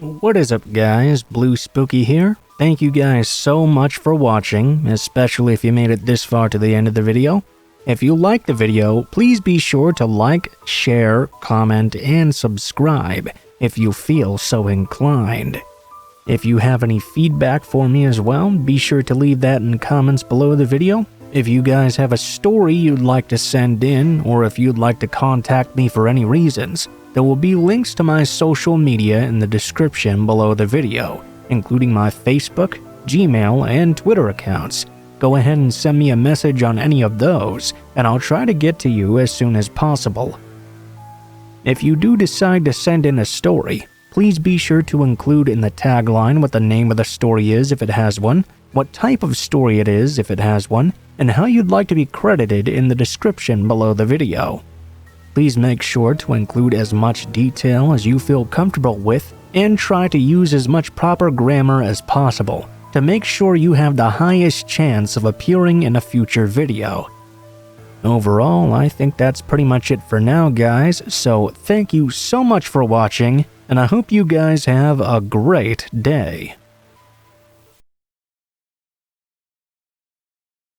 What is up, guys? Blue Spooky here. Thank you guys so much for watching, especially if you made it this far to the end of the video. If you liked the video, please be sure to like, share, comment, and subscribe if you feel so inclined. If you have any feedback for me as well, be sure to leave that in comments below the video. If you guys have a story you'd like to send in, or if you'd like to contact me for any reasons, there will be links to my social media in the description below the video, including my Facebook, Gmail, and Twitter accounts. Go ahead and send me a message on any of those, and I'll try to get to you as soon as possible. If you do decide to send in a story, please be sure to include in the tagline what the name of the story is if it has one, what type of story it is if it has one, and how you'd like to be credited in the description below the video. Please make sure to include as much detail as you feel comfortable with and try to use as much proper grammar as possible to make sure you have the highest chance of appearing in a future video. Overall, I think that's pretty much it for now, guys, so thank you so much for watching, and I hope you guys have a great day.